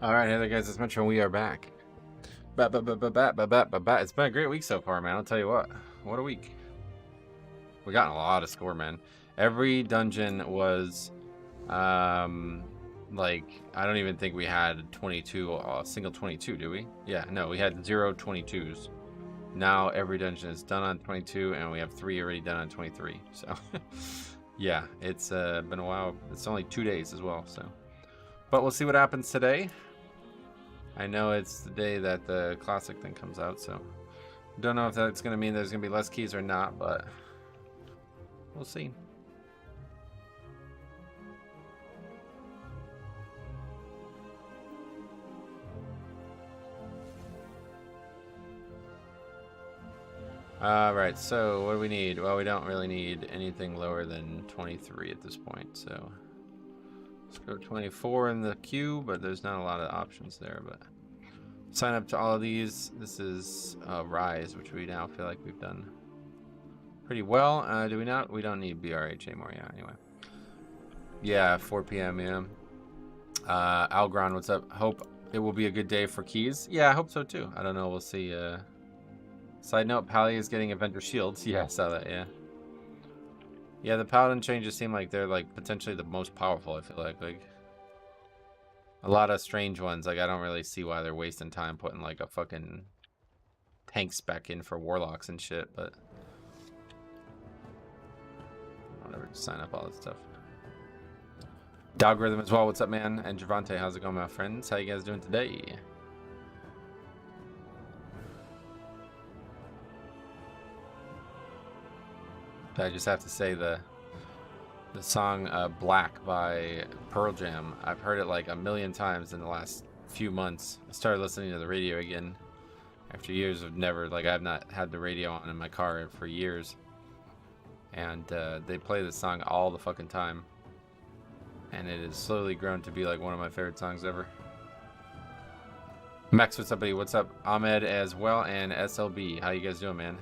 Alright, hey there guys, it's Metro and we are back. It's been a great week so far, man. I'll tell you what. What a week. We got a lot of score, man. Every dungeon was like, I don't even think we had 22, single 22, do we? Yeah, no, we had 0 22s. Now every dungeon is done on 22 and we have 3 already done on 23. So yeah, it's been a while. It's only 2 days as well, so. But we'll see what happens today. I know it's the day that the classic thing comes out, so don't know if that's going to mean there's going to be less keys or not, but we'll see. Alright, so what do we need? Well, we don't really need anything lower than 23 at this point, so let's go 24 in the queue, but there's not a lot of options there. But sign up to all of these. This is Rise, which we now feel like we've done pretty well. Do we not? We don't need BRH anymore. Yeah, anyway. Yeah, 4 p.m. Yeah. Algron, what's up? Hope it will be a good day for keys. Yeah, I hope so too. I don't know. We'll see. Side note, Pally is getting Avenger Shields. Yeah, I saw that. Yeah. Yeah, the Paladin changes seem like they're like potentially the most powerful, I feel like a lot of strange ones. Like I don't really see why they're wasting time putting like a fucking tank spec in for warlocks and shit, but whatever, just sign up all that stuff. Dog Rhythm as well, what's up, man? And Javante, how's it going, my friends? How you guys doing today? I just have to say the song Black by Pearl Jam, I've heard it like a million times in the last few months. I started listening to the radio again after years of never, like I've not had the radio on in my car for years. And they play this song all the fucking time. And it has slowly grown to be like one of my favorite songs ever. Max, what's up, buddy? What's up? Ahmed as well, and SLB. How you guys doing, man?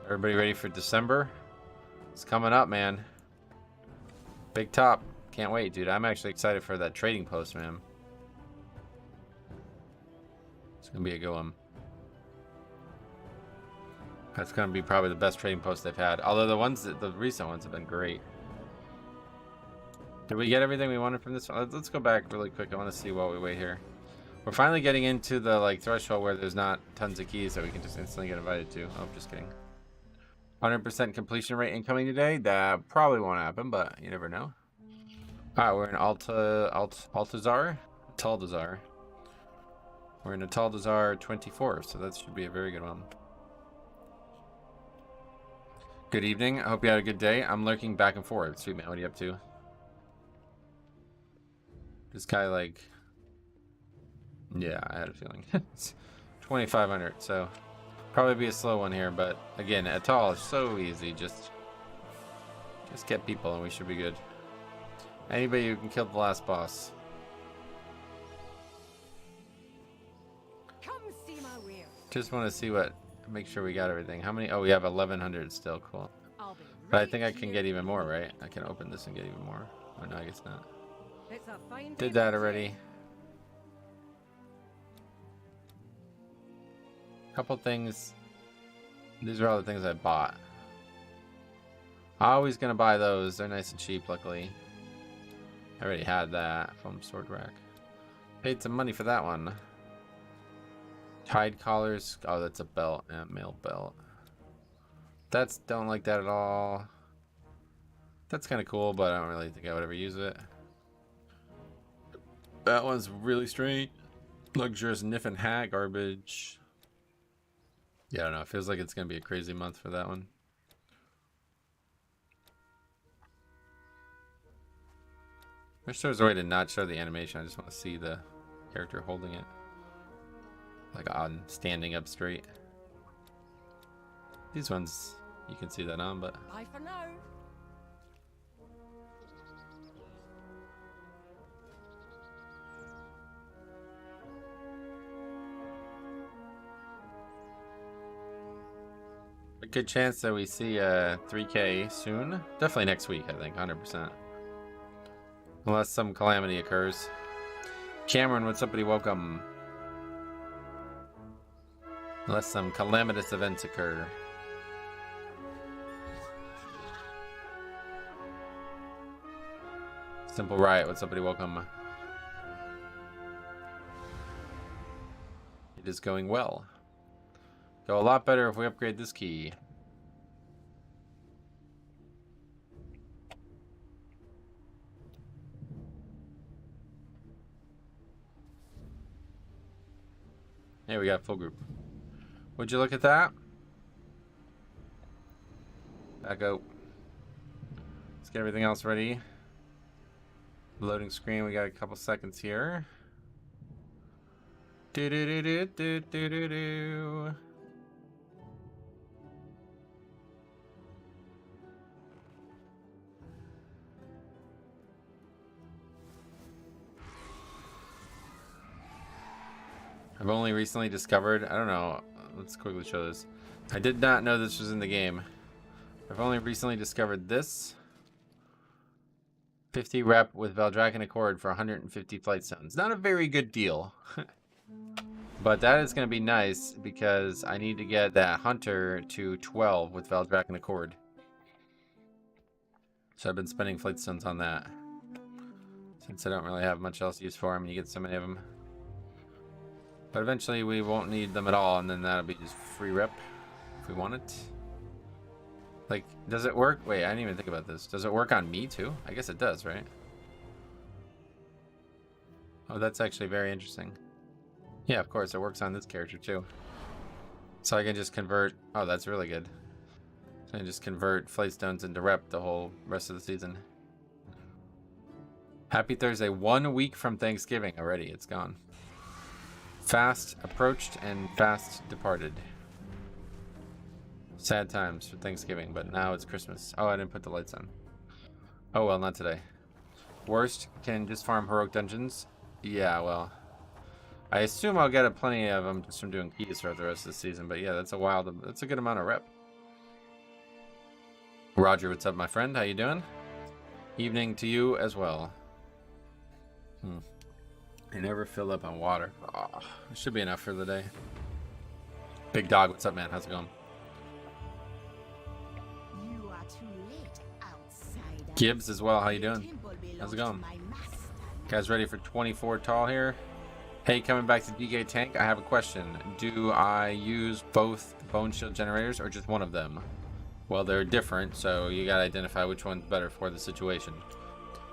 Everybody ready for December? It's coming up, man. Big top. Can't wait, dude. I'm actually excited for that trading post, man. It's gonna be a good one. That's gonna be probably the best trading post they've had. Although the recent ones have been great. Did we get everything we wanted from this one? Let's go back really quick. I want to see while we wait here. We're finally getting into the like threshold where there's not tons of keys that we can just instantly get invited to. Oh, just kidding. 100% completion rate incoming today. That probably won't happen, but you never know. All right, we're in Atal'Dazar. We're in Atal'Dazar 24, so that should be a very good one. Good evening. I hope you had a good day. I'm lurking back and forth. Sweet man, what are you up to? This guy, like, yeah, I had a feeling. It's 2,500, so probably be a slow one here, but again, Atal is so easy. Just get people and we should be good. Anybody who can kill the last boss. Come see my rear. Just want to see make sure we got everything. How many? Oh, we have 1,100 still. Cool. But I think I can get even more, right? I can open this and get even more. Oh, no, I guess not. Did that already. Couple things. These are all the things I bought. Always gonna buy those. They're nice and cheap, luckily. I already had that from Sword Rack. Paid some money for that one. Hide collars. Oh, that's a belt. Yeah, male belt. Don't like that at all. That's kind of cool, but I don't really think I would ever use it. That one's really straight. Luxurious Niff and Hat garbage. Yeah, I don't know. It feels like it's going to be a crazy month for that one. I wish there was a way to not show the animation. I just want to see the character holding it. Like on standing up straight. These ones, you can see that on, but... Bye for now. A good chance that we see 3K soon. Definitely next week, I think, 100%. Unless some calamity occurs. Cameron, what's up, buddy? Welcome. Unless some calamitous events occur. Simple Riot, what's up, buddy? Welcome. It is going well. Go a lot better if we upgrade this key. Hey, we got full group. Would you look at that? Back out. Let's get everything else ready. Loading screen, we got a couple seconds here. Do do do do do do do do. I've only recently discovered, I don't know, let's quickly show this. I did not know this was in the game. I've only recently discovered this. 50 rep with Valdrakken Accord for 150 flight stones. Not a very good deal. But that is going to be nice because I need to get that hunter to 12 with Valdrakken Accord. So I've been spending flight stones on that. Since I don't really have much else to use for them, and you get so many of them. But eventually we won't need them at all, and then that'll be just free rep if we want it. Like, does it work? Wait, I didn't even think about this. Does it work on me too? I guess it does, right? Oh, that's actually very interesting. Yeah, of course, it works on this character too. So I can just convert... Oh, that's really good. So I can just convert flight stones into rep the whole rest of the season. Happy Thursday. 1 week from Thanksgiving already. It's gone. Fast approached and fast departed. Sad times for Thanksgiving, but now it's Christmas. Oh, I didn't put the lights on. Oh, well, not today. Worst, can just farm heroic dungeons? Yeah, well... I assume I'll get plenty of them just from doing keys throughout the rest of the season, but yeah, that's a good amount of rep. Roger, what's up, my friend? How you doing? Evening to you as well. I never fill up on water. Oh, it should be enough for the day. Big Dog, what's up, man? How's it going? You are too late, outsider. Gibbs as well. How you doing? How's it going? Guys ready for 24 tall here? Hey, coming back to DK Tank, I have a question. Do I use both bone shield generators or just one of them? Well, they're different, so you gotta identify which one's better for the situation.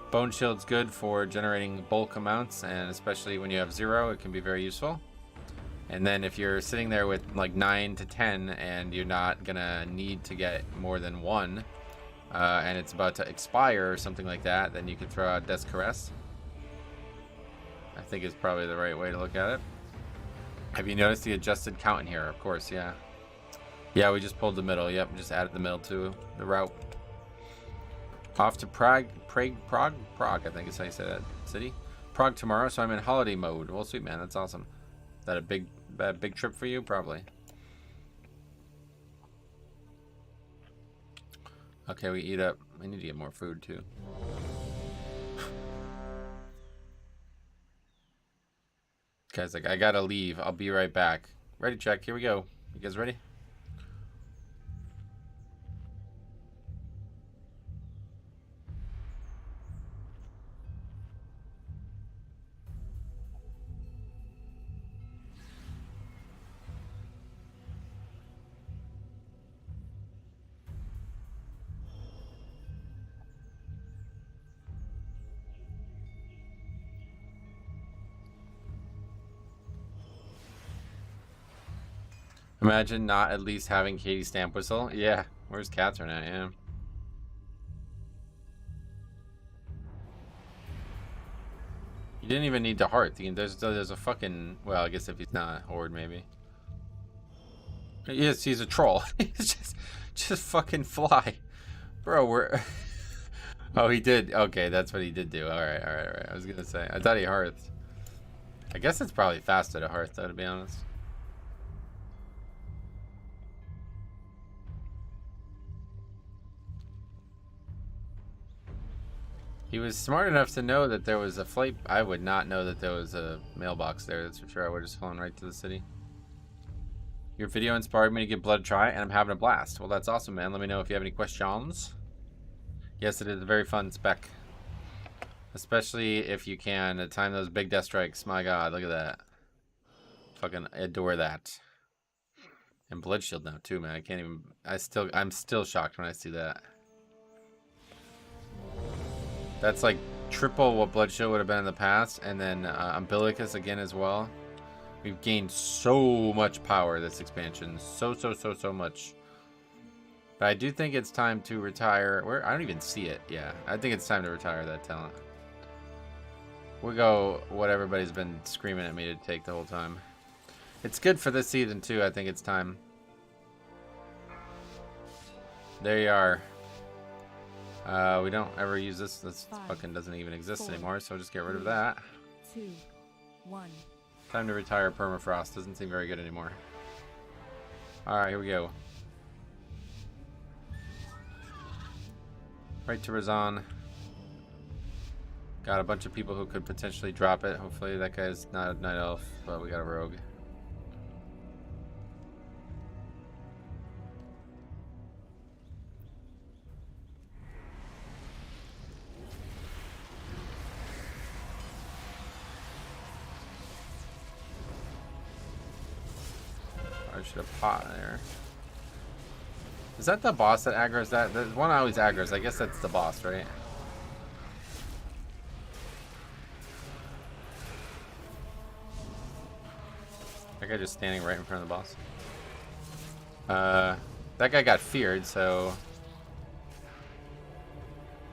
Bone shield's good for generating bulk amounts, and especially when you have 0, it can be very useful. And then if you're sitting there with like 9 to 10 and you're not gonna need to get more than 1, and it's about to expire or something like that, then you can throw out Death's Caress. I think is probably the right way to look at it. Have you noticed the adjusted count in here? Of course, yeah. Yeah, we just pulled the middle. Yep, just added the middle to the route. Off to Prague, I think is how you say that city. Prague tomorrow, so I'm in holiday mode. Well, sweet, man, that's awesome. Is that a big trip for you? Probably. Okay, we eat up. I need to get more food too. Guys, like, I gotta leave. I'll be right back. Ready, check. Here we go. You guys ready? Imagine not at least having Katie's stamp whistle. Yeah, where's Catherine at? Yeah. You didn't even need to heart. There's a fucking... Well, I guess if he's not Horde, maybe. Yes, he's a troll. He's just fucking fly. Bro, we're... Oh, he did. Okay, that's what he did do. Alright. I was gonna say. I thought he hearthed. I guess it's probably faster to hearth, though, to be honest. He was smart enough to know that there was a flight. I would not know that there was a mailbox there, that's for sure. I would have just flown right to the city. Your video inspired me to give blood a try, and I'm having a blast. Well, that's awesome, man. Let me know if you have any questions. Yes, it is a very fun spec. Especially if you can time those big death strikes. My god, look at that. Fucking adore that. And blood shield now too, man. I can't even. I'm still shocked when I see that. That's like triple what blood shield would have been in the past, and then umbilicus again as well. We've gained so much power this expansion, so much. But I do think it's time to retire. I don't even see it. Yeah, I think it's time to retire that talent. We'll go what everybody's been screaming at me to take the whole time. It's good for this season too. I think it's time. There you are. We don't ever use this. This fucking doesn't even exist anymore, so just get rid of that. 2, 1. Time to retire permafrost. Doesn't seem very good anymore. Alright, here we go. Right to Razan. Got a bunch of people who could potentially drop it. Hopefully that guy's not a night elf, but we got a rogue. I should have pot there. Is that the boss that aggroes that? There's one always aggroes. I guess that's the boss, right? That guy just standing right in front of the boss. That guy got feared, so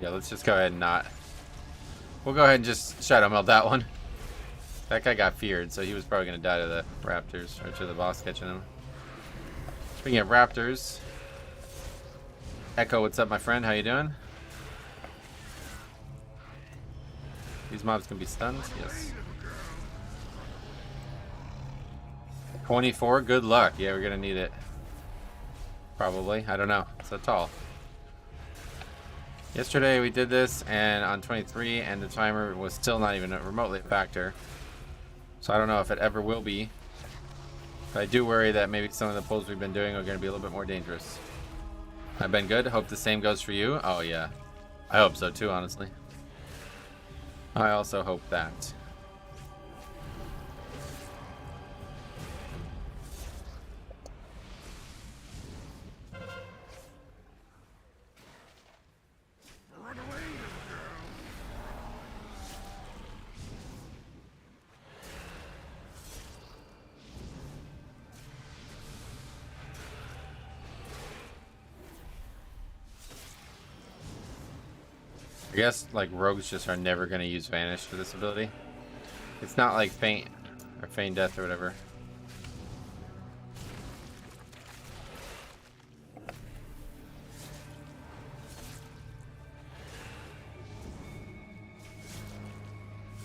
yeah, let's just go ahead and not. We'll go ahead and just shadow meld that one. That guy got feared, so he was probably gonna die to the raptors or to the boss catching him. Speaking of raptors, Echo, what's up, my friend? How you doing? These mobs can be stunned. Yes. 24. Good luck. Yeah, we're gonna need it. Probably. I don't know. It's so tall. Yesterday we did this, and on 23, and the timer was still not even remotely a factor. So I don't know if it ever will be. But I do worry that maybe some of the pulls we've been doing are going to be a little bit more dangerous. I've been good. Hope the same goes for you. Oh, yeah. I hope so, too, honestly. I also hope that. I guess like rogues just are never going to use vanish for this ability. It's not like feint or feign death or whatever.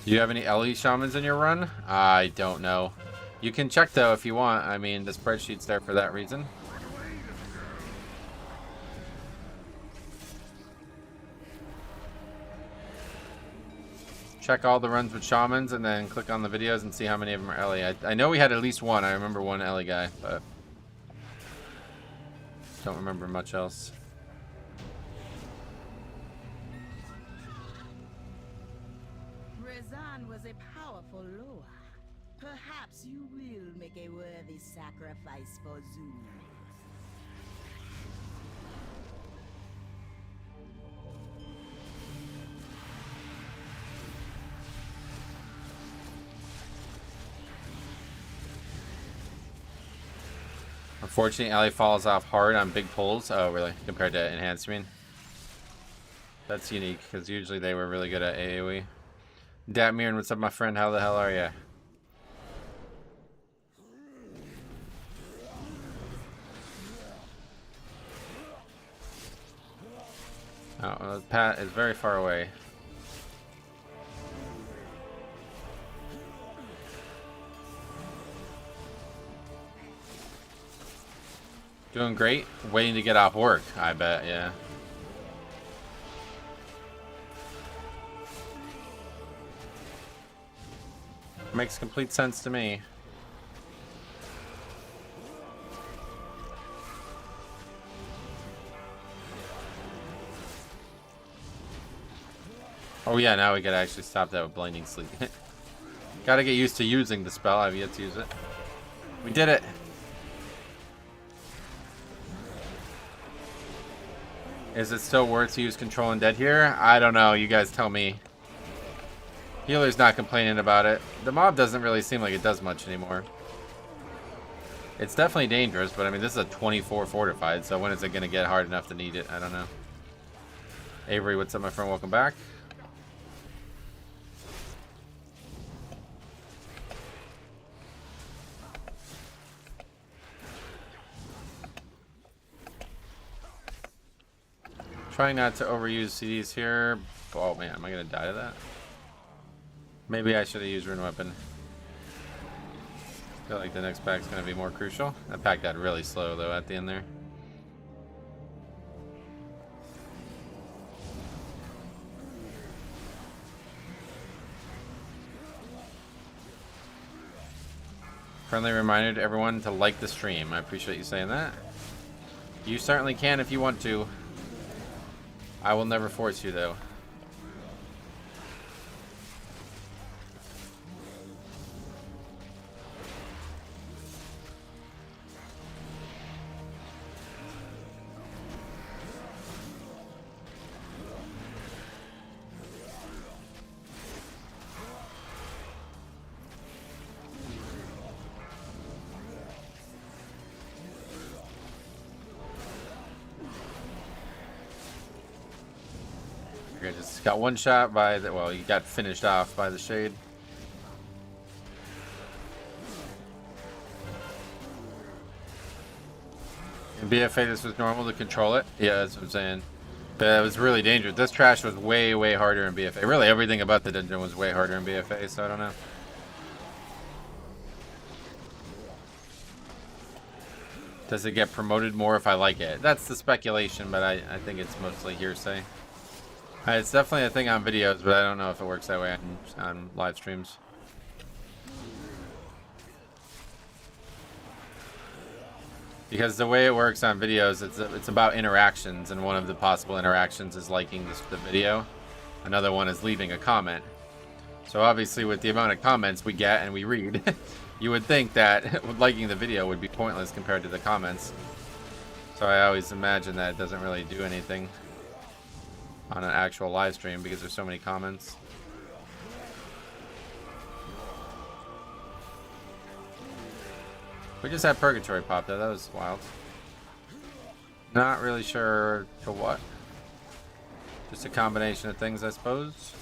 Do you have any LE shamans in your run? I don't know. You can check though if you want. I mean, the spreadsheet's there for that reason. Check all the runs with shamans and then click on the videos and see how many of them are Ellie. I know we had at least one. I remember one Ellie guy, but don't remember much else. Razan was a powerful Loa. Perhaps you will make a worthy sacrifice for Zul. Unfortunately, Ellie falls off hard on big pulls. Oh, really? Compared to enhanced, you mean? That's unique, because usually they were really good at AoE. Datmiran, what's up, my friend? How the hell are you? Oh, Pat is very far away. Doing great. Waiting to get off work, I bet, yeah. Makes complete sense to me. Oh yeah, now we gotta actually stop that with blinding sleep. Gotta get used to using the spell. I've yet to use it. We did it. Is it still worth to use Control Undead here? I don't know. You guys tell me. Healer's not complaining about it. The mob doesn't really seem like it does much anymore. It's definitely dangerous, but I mean, this is a 24 fortified, so when is it going to get hard enough to need it? I don't know. Avery, what's up, my friend? Welcome back. Trying not to overuse CDs here. Oh man, am I going to die to that? Maybe I should have used Rune Weapon. I feel like the next pack's going to be more crucial. That pack got really slow though at the end there. Friendly reminder to everyone to like the stream. I appreciate you saying that. You certainly can if you want to. I will never force you though. Just got one shot by the, well, you got finished off by the shade. In BFA, this was normal to control it. Yeah, that's what I'm saying. But it was really dangerous. This trash was way, way harder in BFA. Really, everything about the dungeon was way harder in BFA, so I don't know. Does it get promoted more if I like it? That's the speculation, but I think it's mostly hearsay. It's definitely a thing on videos, but I don't know if it works that way on live streams. Because the way it works on videos, it's about interactions, and one of the possible interactions is liking the video. Another one is leaving a comment. So obviously with the amount of comments we get and we read, you would think that liking the video would be pointless compared to the comments. So I always imagine that it doesn't really do anything on an actual live stream because there's so many comments. We just had Purgatory pop though, that was wild. Not really sure to what. Just a combination of things, I suppose.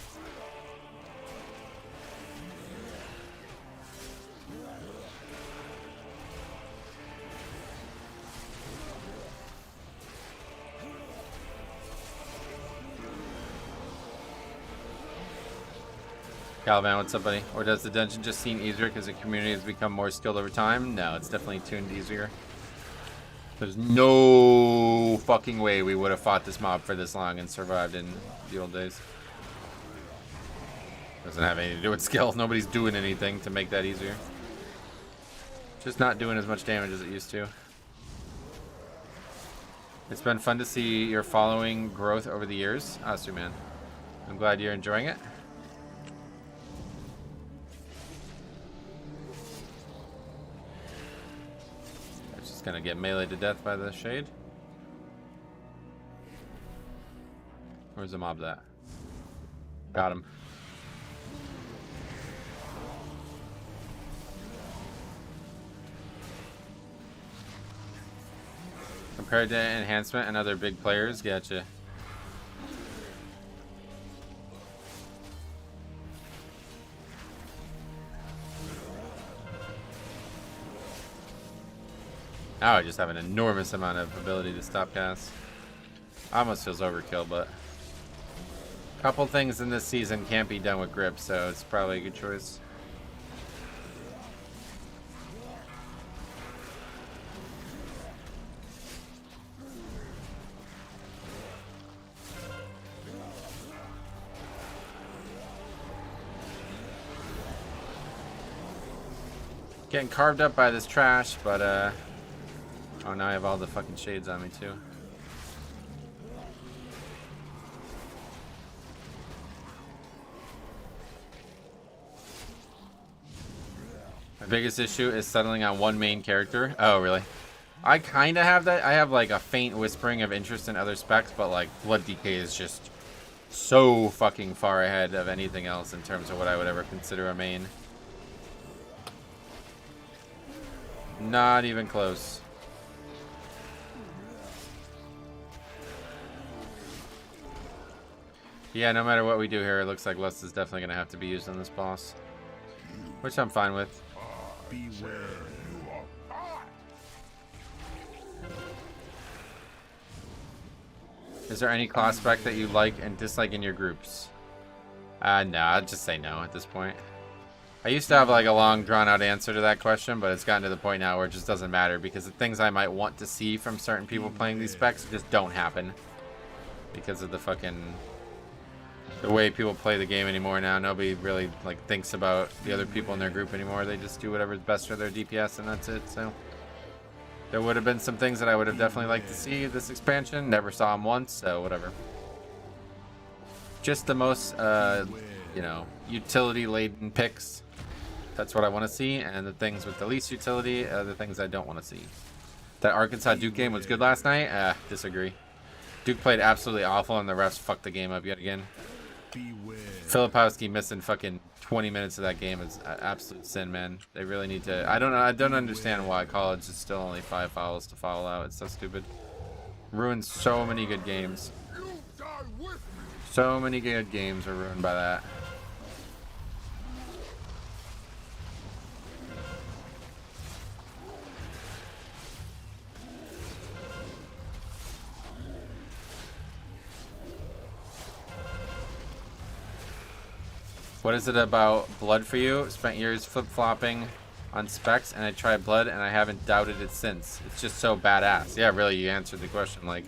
Caliban, what's up, buddy? Or does the dungeon just seem easier because the community has become more skilled over time? No, it's definitely tuned easier. There's no fucking way we would have fought this mob for this long and survived in the old days. Doesn't have anything to do with skill. Nobody's doing anything to make that easier. Just not doing as much damage as it used to. It's been fun to see your following growth over the years. Asu, man. I'm glad you're enjoying it. Gonna get meleeed to death by the shade. Where's the mob at? Got him. Compared to enhancement and other big players, gotcha. Now I just have an enormous amount of ability to stop cast. Almost feels overkill, but a couple things in this season can't be done with grip, so it's probably a good choice. Getting carved up by this trash, but oh, now I have all the fucking shades on me too. My biggest issue is settling on one main character. Oh, really? I kind of have that. I have like a faint whispering of interest in other specs, but like Blood DK is just so fucking far ahead of anything else in terms of what I would ever consider a main. Not even close. Yeah, no matter what we do here, it looks like Lust is definitely going to have to be used on this boss. Which I'm fine with. Beware. Is there any class spec that you like and dislike in your groups? No, I'd just say no at this point. I used to have like a long drawn out answer to that question, but it's gotten to the point now where it just doesn't matter because the things I might want to see from certain people playing these specs just don't happen. Because of the fucking... the way people play the game anymore now. Nobody really like thinks about the other people in their group anymore. They just do whatever's best for their DPS and that's it, so... there would have been some things that I would have definitely liked to see this expansion. Never saw them once, so whatever. Just the most, you know, utility-laden picks. That's what I want to see, and the things with the least utility are the things I don't want to see. That Arkansas Duke game was good last night? Disagree. Duke played absolutely awful, and the refs fucked the game up yet again. Filipowski missing fucking 20 minutes of that game is absolute sin, man. They really need to... I don't understand why college is still only 5 fouls to foul out. It's so stupid. Ruined so many good games. So many good games are ruined by that. What is it about Blood for you? Spent years flip-flopping on specs, and I tried Blood, and I haven't doubted it since. It's just so badass. Yeah, really, you answered the question. Like,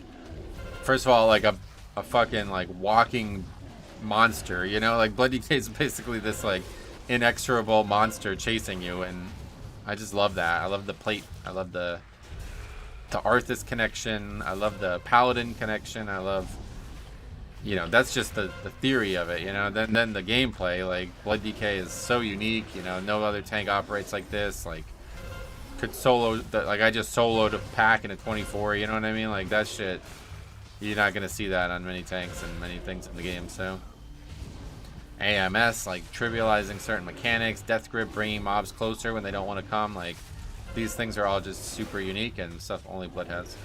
first of all, like a fucking, like, walking monster, you know? Like, Blood DK is basically this, like, inexorable monster chasing you, and I just love that. I love the plate. I love the Arthas connection. I love the Paladin connection. I love... you know, that's just the theory of it, you know. Then the gameplay, like, Blood DK is so unique, you know. No other tank operates like this. Like, could solo, like, I just soloed a pack in a 24, you know what I mean? Like, that shit, you're not going to see that on many tanks and many things in the game, so. AMS, like, trivializing certain mechanics, Death Grip, bringing mobs closer when they don't want to come, like, these things are all just super unique and stuff only Blood has.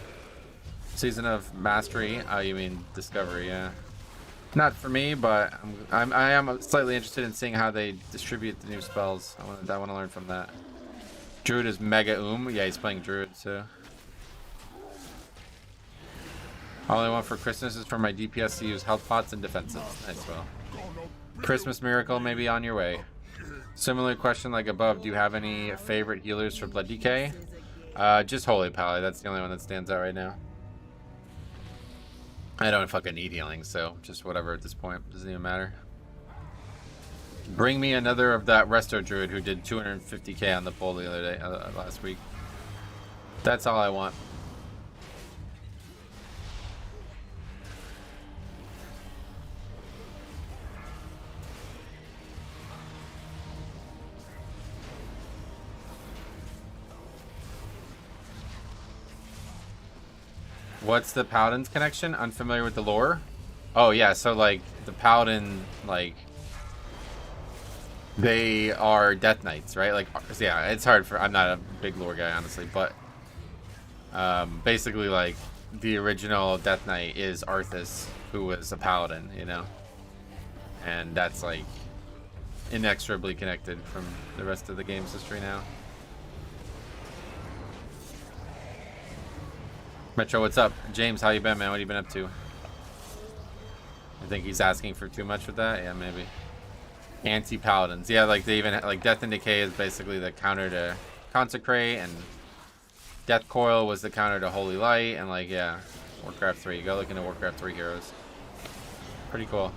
Season of Mastery, you mean Discovery, yeah. Not for me, but I am slightly interested in seeing how they distribute the new spells. I want to learn from that. Druid is Mega Yeah, he's playing Druid, so. All I want for Christmas is for my DPS to use health pots and defensives. Nice, well. Christmas Miracle may be on your way. Similar question like above, do you have any favorite healers for Blood DK? Just Holy Pally, that's the only one that stands out right now. I don't fucking need healing, so just whatever at this point. Doesn't even matter. Bring me another of that Resto Druid who did 250k on the poll the other day, last week. That's all I want. What's the Paladin's connection? Unfamiliar with the lore? Oh yeah, so like the Paladin, like they are Death Knights, right? Like, yeah, it's hard for, I'm not a big lore guy honestly, but basically like the original Death Knight is Arthas, who was a Paladin, you know, and that's like inexorably connected from the rest of the game's history now. Metro, what's up? James, how you been, man? What have you been up to? I think he's asking for too much with that. Yeah, maybe. Anti-paladins. Yeah, like they even like Death and Decay is basically the counter to Consecrate, and Death Coil was the counter to Holy Light, and like, yeah, Warcraft 3. Go look into Warcraft 3 heroes. Pretty cool.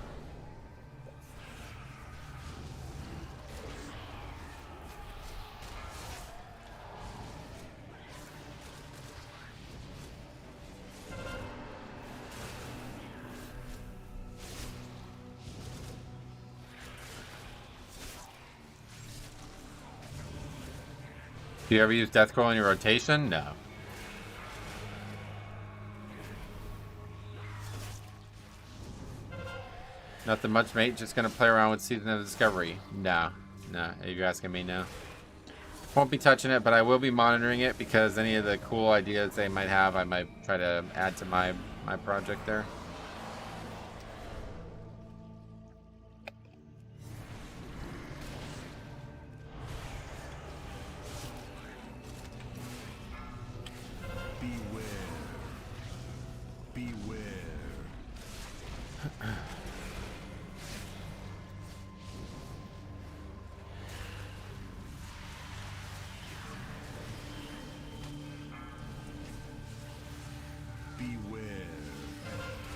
Do you ever use Death Coil in your rotation? No. Nothing much, mate. Just gonna play around with Season of Discovery. No. No. If you're asking me, no. Won't be touching it, but I will be monitoring it because any of the cool ideas they might have, I might try to add to my project there.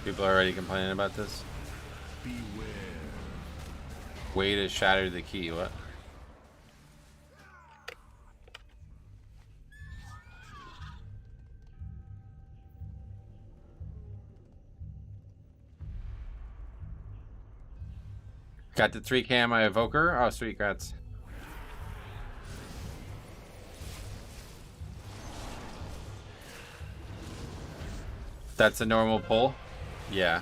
People are already complaining about this. Beware. Way to shatter the key. What? Got the 3K on my evoker. Oh, sweet, grats. That's a normal pull. Yeah.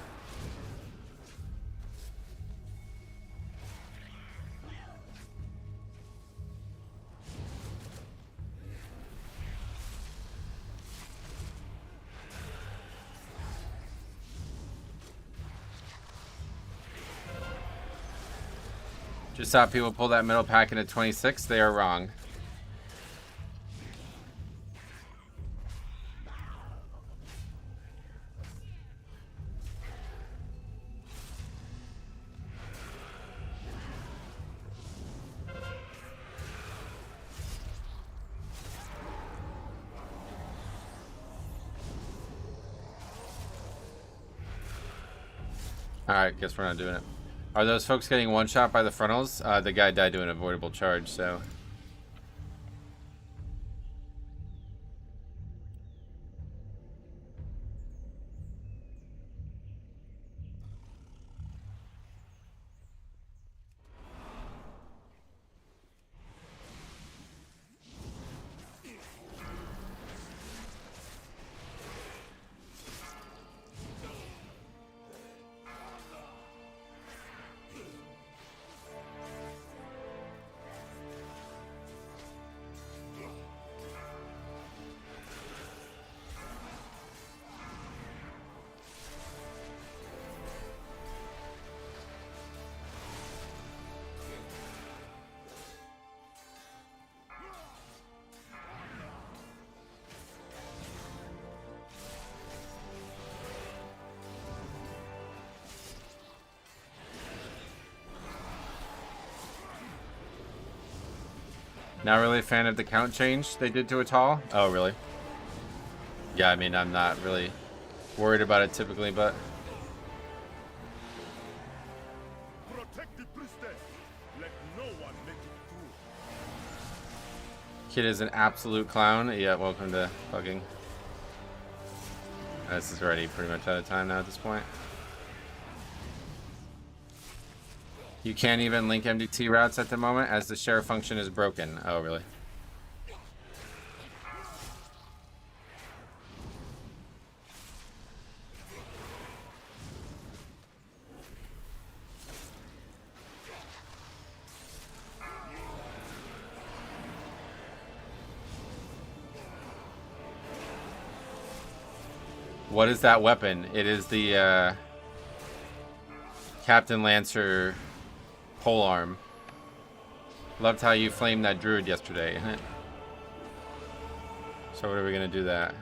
Just saw people pull that middle pack into 26. They are wrong. Alright, guess we're not doing it. Are those folks getting one shot by the frontals? The guy died to an avoidable charge, so. Not really a fan of the count change they did to Atal. Oh, really? Yeah, I mean, I'm not really worried about it typically, but. Protect the priestess. Let no one make it through. Kid is an absolute clown. Yeah, welcome to Pugging. This is already pretty much out of time now at this point. You can't even link MDT routes at the moment as the share function is broken. Oh, really? What is that weapon? It is the Captain Lancer polearm. Loved how you flamed that druid yesterday. So what are we gonna do that?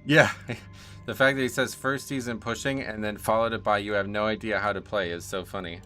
Yeah. The fact that he says first season pushing and then followed it by you have no idea how to play is so funny.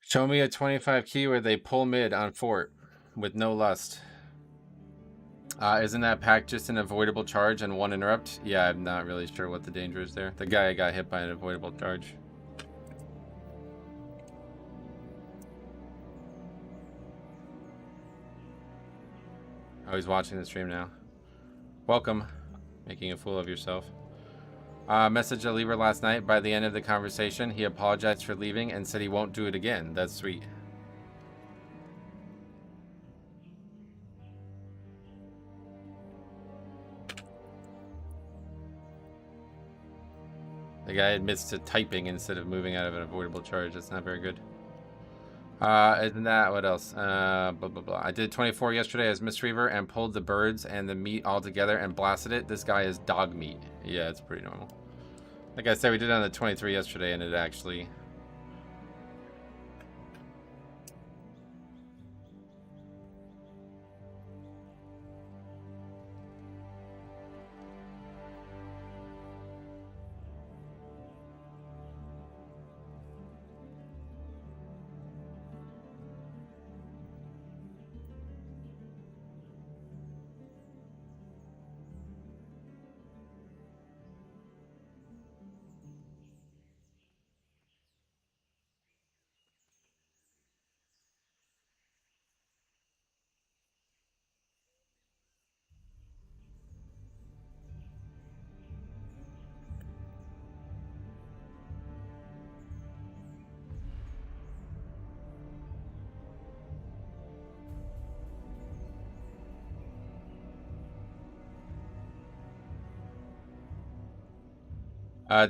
Show me a 25 key where they pull mid on fort with no lust. Isn't that pack just an avoidable charge and one interrupt? Yeah, I'm not really sure what the danger is there. The guy got hit by an avoidable charge. Oh, he's watching the stream now. Welcome. Making a fool of yourself. Messaged a leaver last night. By the end of the conversation, he apologized for leaving and said he won't do it again. That's sweet. The guy admits to typing instead of moving out of an avoidable charge. That's not very good. Isn't that what else? Blah blah blah. I did 24 yesterday as Mistreaver and pulled the birds and the meat all together and blasted it. This guy is dog meat. Yeah, it's pretty normal. Like I said, we did it on the 23 yesterday, and it actually.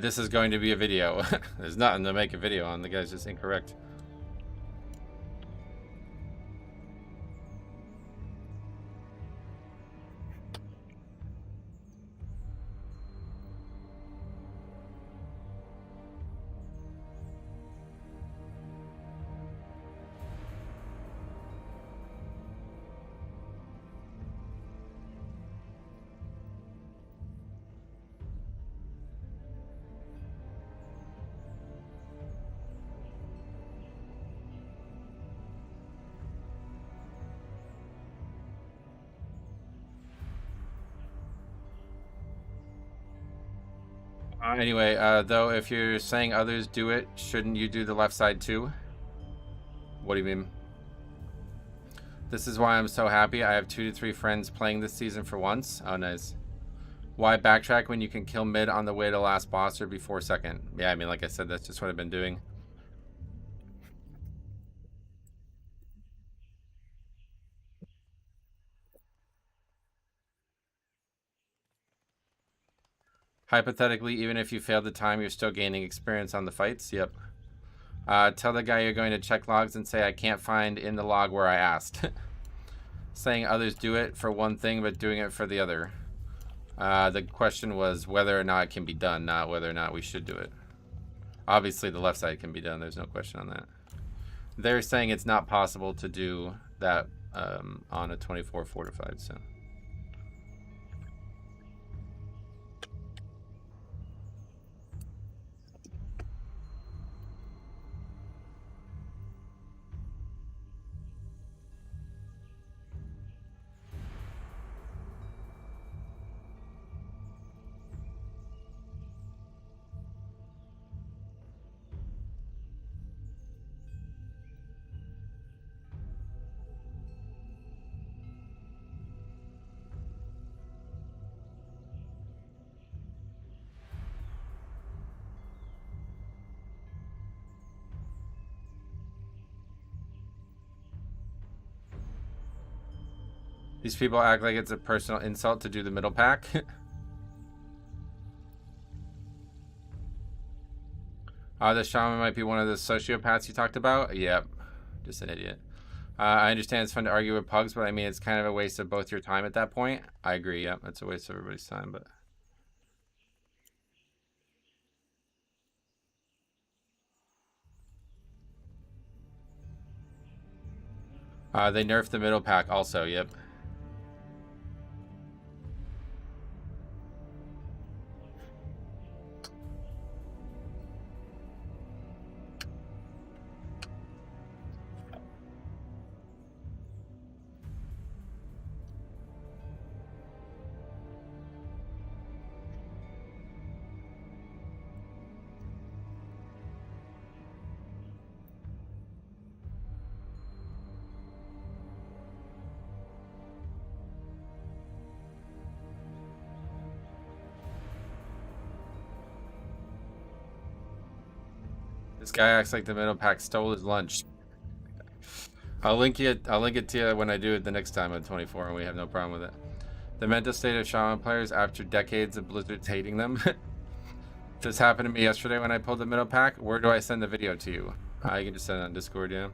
This is going to be a video. There's nothing to make a video on. The guy's just incorrect. Anyway, though, if you're saying others do it, shouldn't you do the left side too? What do you mean? This is why I'm so happy. I have 2 to 3 friends playing this season for once. Oh, nice. Why backtrack when you can kill mid on the way to last boss or before second? Yeah, I mean, like I said, that's just what I've been doing. Hypothetically, even if you failed the time, you're still gaining experience on the fights. Yep. Tell the guy you're going to check logs and say, I can't find in the log where I asked. Saying others do it for one thing, but doing it for the other. The question was whether or not it can be done, not whether or not we should do it. Obviously, the left side can be done. There's no question on that. They're saying it's not possible to do that on a 24 fortified, so. These people act like it's a personal insult to do the middle pack. The shaman might be one of the sociopaths you talked about. Yep. Just an idiot. I understand it's fun to argue with pugs, but I mean, it's kind of a waste of both your time at that point. I agree. Yeah, it's a waste of everybody's time, but. They nerfed the middle pack also, yep. This guy acts like the middle pack stole his lunch. I'll link it to you when I do it the next time at 24, and we have no problem with it. The mental state of Shaman players after decades of Blizzards hating them. This happened to me yesterday when I pulled the middle pack. Where do I send the video to you? You can just send it on Discord, yeah.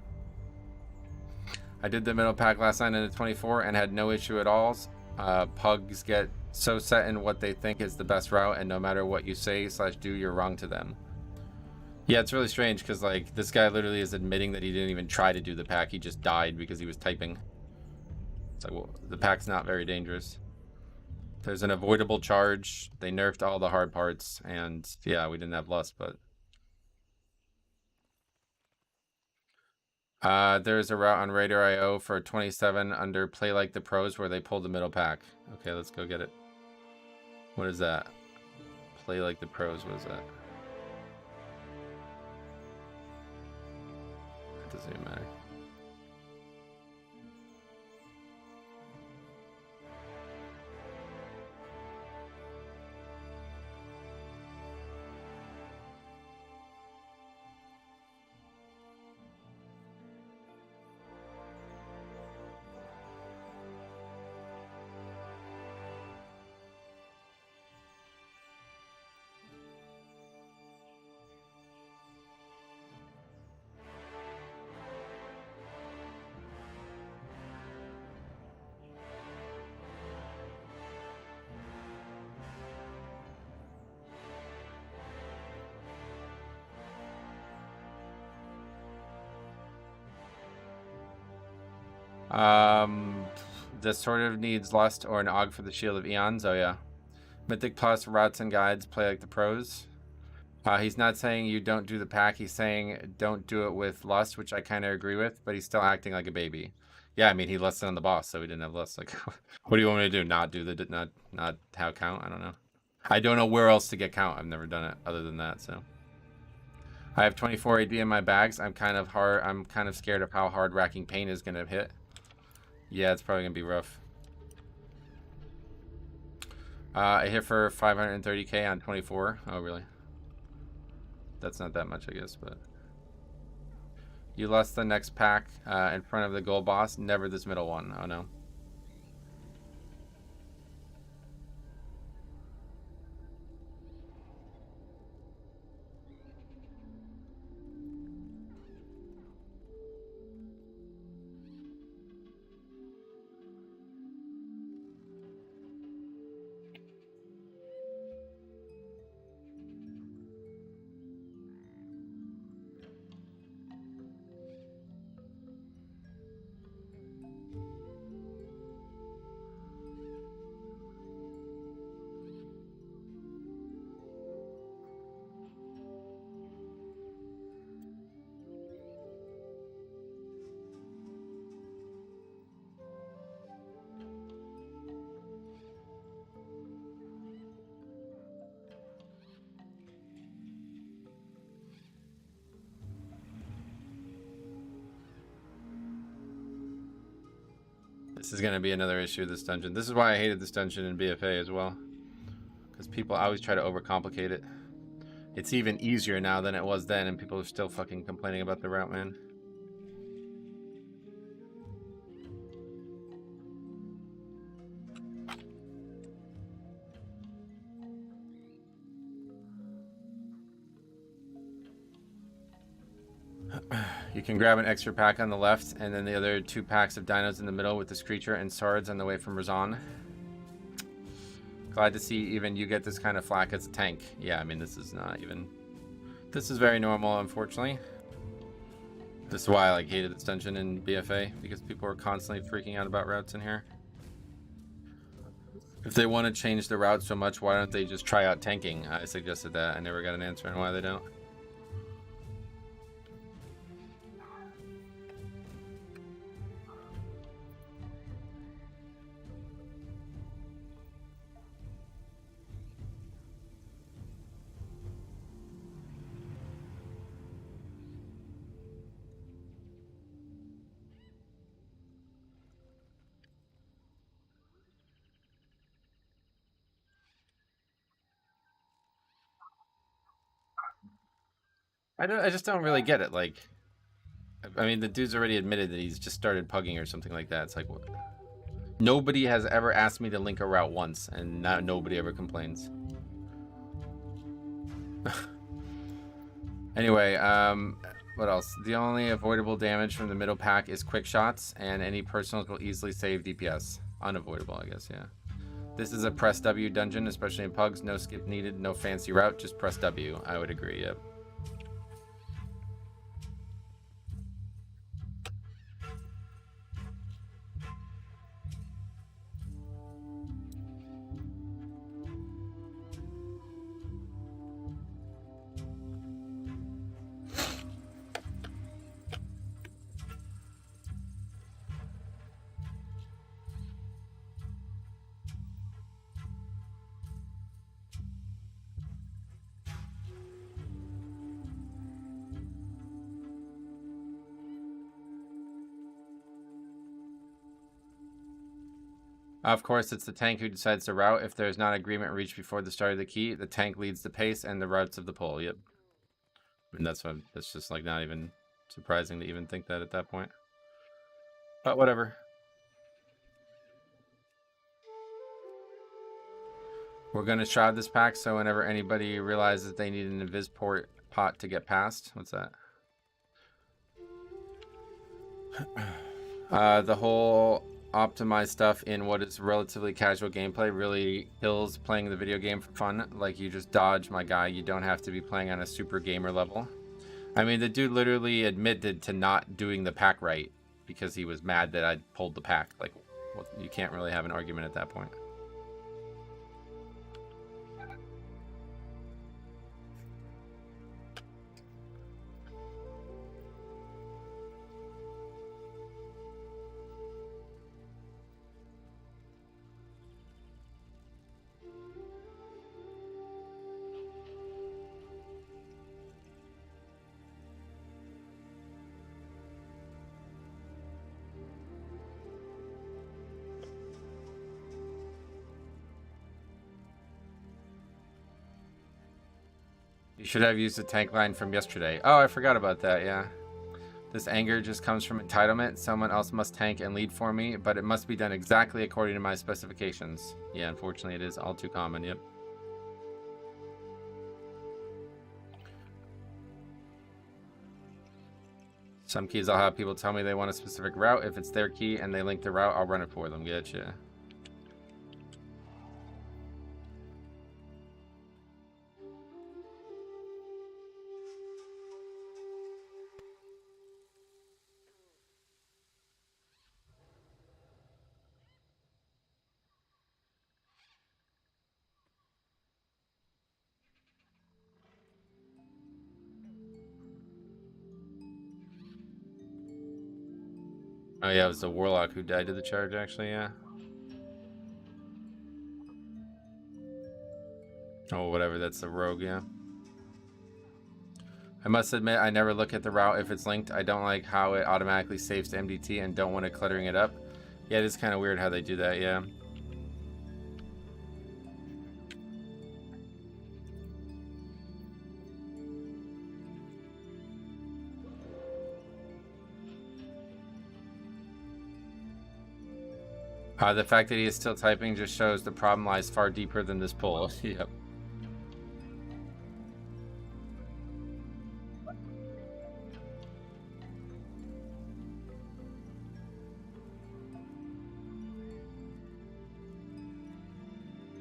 I did the middle pack last night in the 24 and had no issue at all. Pugs get so set in what they think is the best route, and no matter what you say / do, you're wrong to them. Yeah, it's really strange because like this guy literally is admitting that he didn't even try to do the pack. He just died because he was typing. It's like, well, the pack's not very dangerous. There's an avoidable charge. They nerfed all the hard parts, and yeah, we didn't have lust, but there's a route on Raider.io for 27 under Play Like the Pros where they pulled the middle pack. Okay, let's go get it. What is that? Play Like the Pros. What is that? It doesn't even matter. This sort of needs lust or an AUG for the Shield of Eons. Oh yeah. Mythic Plus routes and guides play like the pros. He's not saying you don't do the pack. He's saying don't do it with lust, which I kind of agree with, but he's still acting like a baby. Yeah, I mean he lusted on the boss, so he didn't have lust. Like, what do you want me to do? Not do the not have count? I don't know. I don't know where else to get count. I've never done it other than that. So I have 24 AD in my bags. I'm kind of scared of how hard racking pain is gonna hit. Yeah, it's probably gonna be rough. I hit for 530k on 24. Oh, really? That's not that much, I guess, but... You lost the next pack in front of the gold boss. Never this middle one. Oh, no. This is going to be another issue of this dungeon. This is why I hated this dungeon in BFA as well. Because people always try to overcomplicate it. It's even easier now than it was then, and people are still fucking complaining about the route, man. You can grab an extra pack on the left, and then the other 2 packs of dinos in the middle with this creature and swords on the way from Razan. Glad to see even you get this kind of flack as a tank. Yeah, I mean, this is not even... This is very normal, unfortunately. This is why I like hated this dungeon in BFA, because people were constantly freaking out about routes in here. If they want to change the route so much, why don't they just try out tanking? I suggested that. I never got an answer on why they don't. I just don't really get it. Like, I mean, the dude's already admitted that he's just started pugging or something like that. It's like, what? Nobody has ever asked me to link a route once, and nobody ever complains. Anyway, what else? The only avoidable damage from the middle pack is quick shots, and any personals will easily save DPS. Unavoidable, I guess, yeah. This is a press W dungeon, especially in pugs. No skip needed, no fancy route, just press W. I would agree, yep. Of course, it's the tank who decides the route. If there's not agreement reached before the start of the key, the tank leads the pace and the routes of the pull. Yep. I mean, that's just like not even surprising to even think that at that point. But whatever. We're going to shroud this pack so whenever anybody realizes they need an invis pot to get past. What's that? The whole optimized stuff in what is relatively casual gameplay really kills playing the video game for fun. Like, you just dodge, my guy. You don't have to be playing on a super gamer level. I mean, the dude literally admitted to not doing the pack right because he was mad that I pulled the pack. Like, well, you can't really have an argument at that point. You should have used the tank line from yesterday. Oh, I forgot about that, yeah. This anger just comes from entitlement. Someone else must tank and lead for me, but it must be done exactly according to my specifications. Yeah, unfortunately, it is all too common, yep. Some keys I'll have people tell me they want a specific route. If it's their key and they link the route, I'll run it for them. Getcha. Oh yeah, it was the warlock who died to the charge, actually, yeah. Oh, whatever, that's the rogue, yeah. I must admit, I never look at the route if it's linked. I don't like how it automatically saves to MDT and don't want it cluttering it up. Yeah, it is kind of weird how they do that, yeah. The fact that he is still typing just shows the problem lies far deeper than this pull. Yep.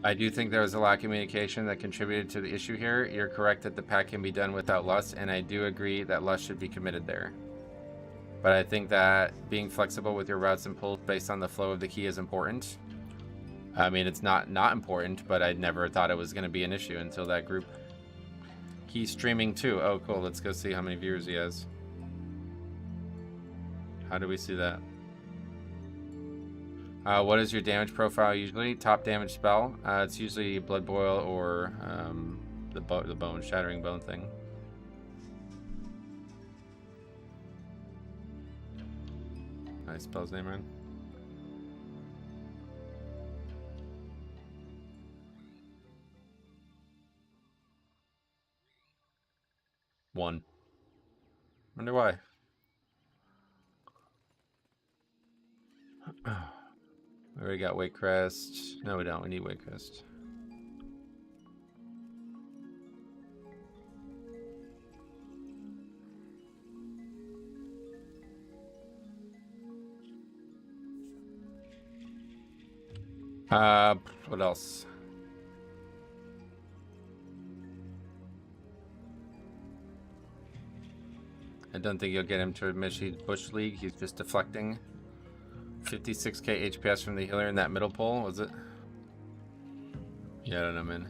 I do think there was a lack of communication that contributed to the issue here. You're correct that the pack can be done without Lust, and I do agree that Lust should be committed there. But I think that being flexible with your routes and pulls based on the flow of the key is important. I mean, it's not important, but I never thought it was going to be an issue until that group. He's streaming too. Oh, cool. Let's go see how many viewers he has. How do we see that? What is your damage profile usually? Top damage spell? It's usually Blood Boil or the bone, Shattering Bone thing. Nice spell's name, man. One. Wonder why. We already got Wake Crest. No, we don't. We need Wake Crest. What else? I don't think you'll get him to admit he's Bush League. He's just deflecting. 56k HPS from the healer in that middle pole, was it? Yeah, I don't know, man.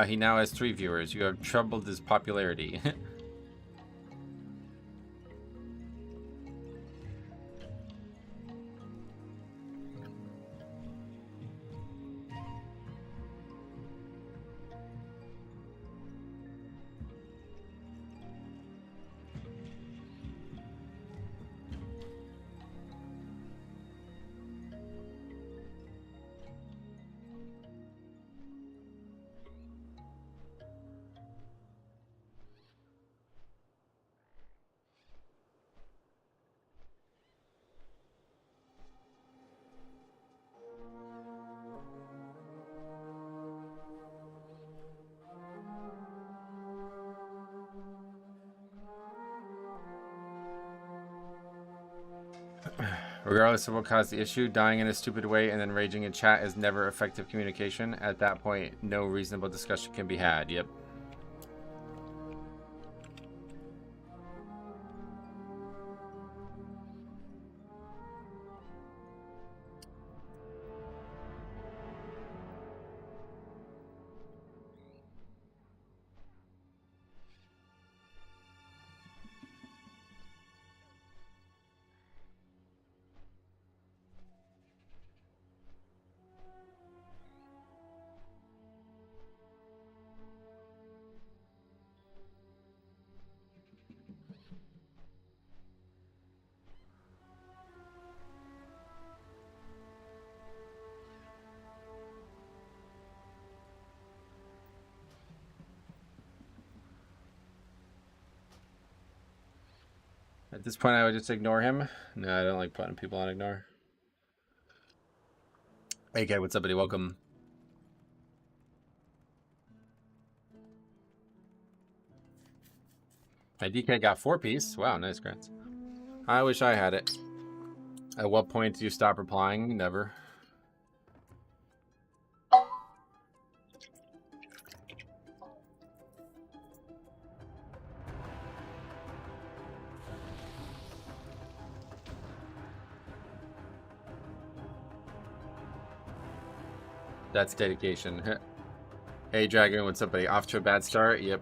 He now has 3 viewers. You have troubled his popularity. Regardless of what caused the issue, dying in a stupid way and then raging in chat is never effective communication. At that point, no reasonable discussion can be had. Yep. At this point, I would just ignore him. No, I don't like putting people on ignore. Hey, guy, what's up, buddy? Welcome. My DK got 4-piece. Wow, nice, grants. I wish I had it. At what point do you stop replying? Never. That's dedication. Hey, Dragon, what's up, buddy? Off to a bad start? Yep.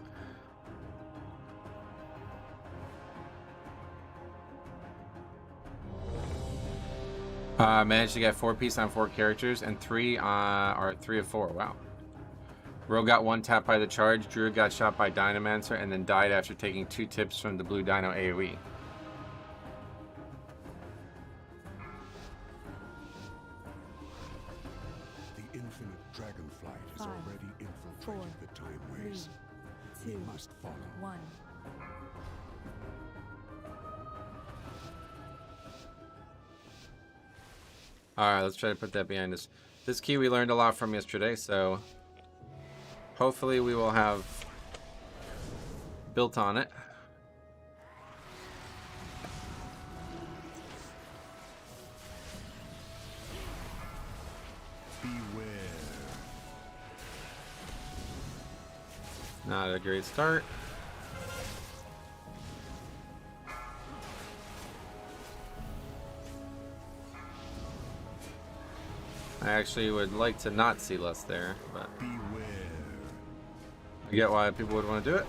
Managed to get 4-piece on 4 characters and 3 or 3 of 4. Wow. Rogue got 1 tapped by the charge. Druid got shot by Dynamancer and then died after taking 2 tips from the blue Dino AoE. The infinite dragonflight has already infiltrated the time waves. we must follow. 1. Alright, let's try to put that behind us. This key we learned a lot from yesterday, so hopefully we will have built on it. Beware. Not a great start. I actually would like to not see less there, but Beware. I get why people would want to do it.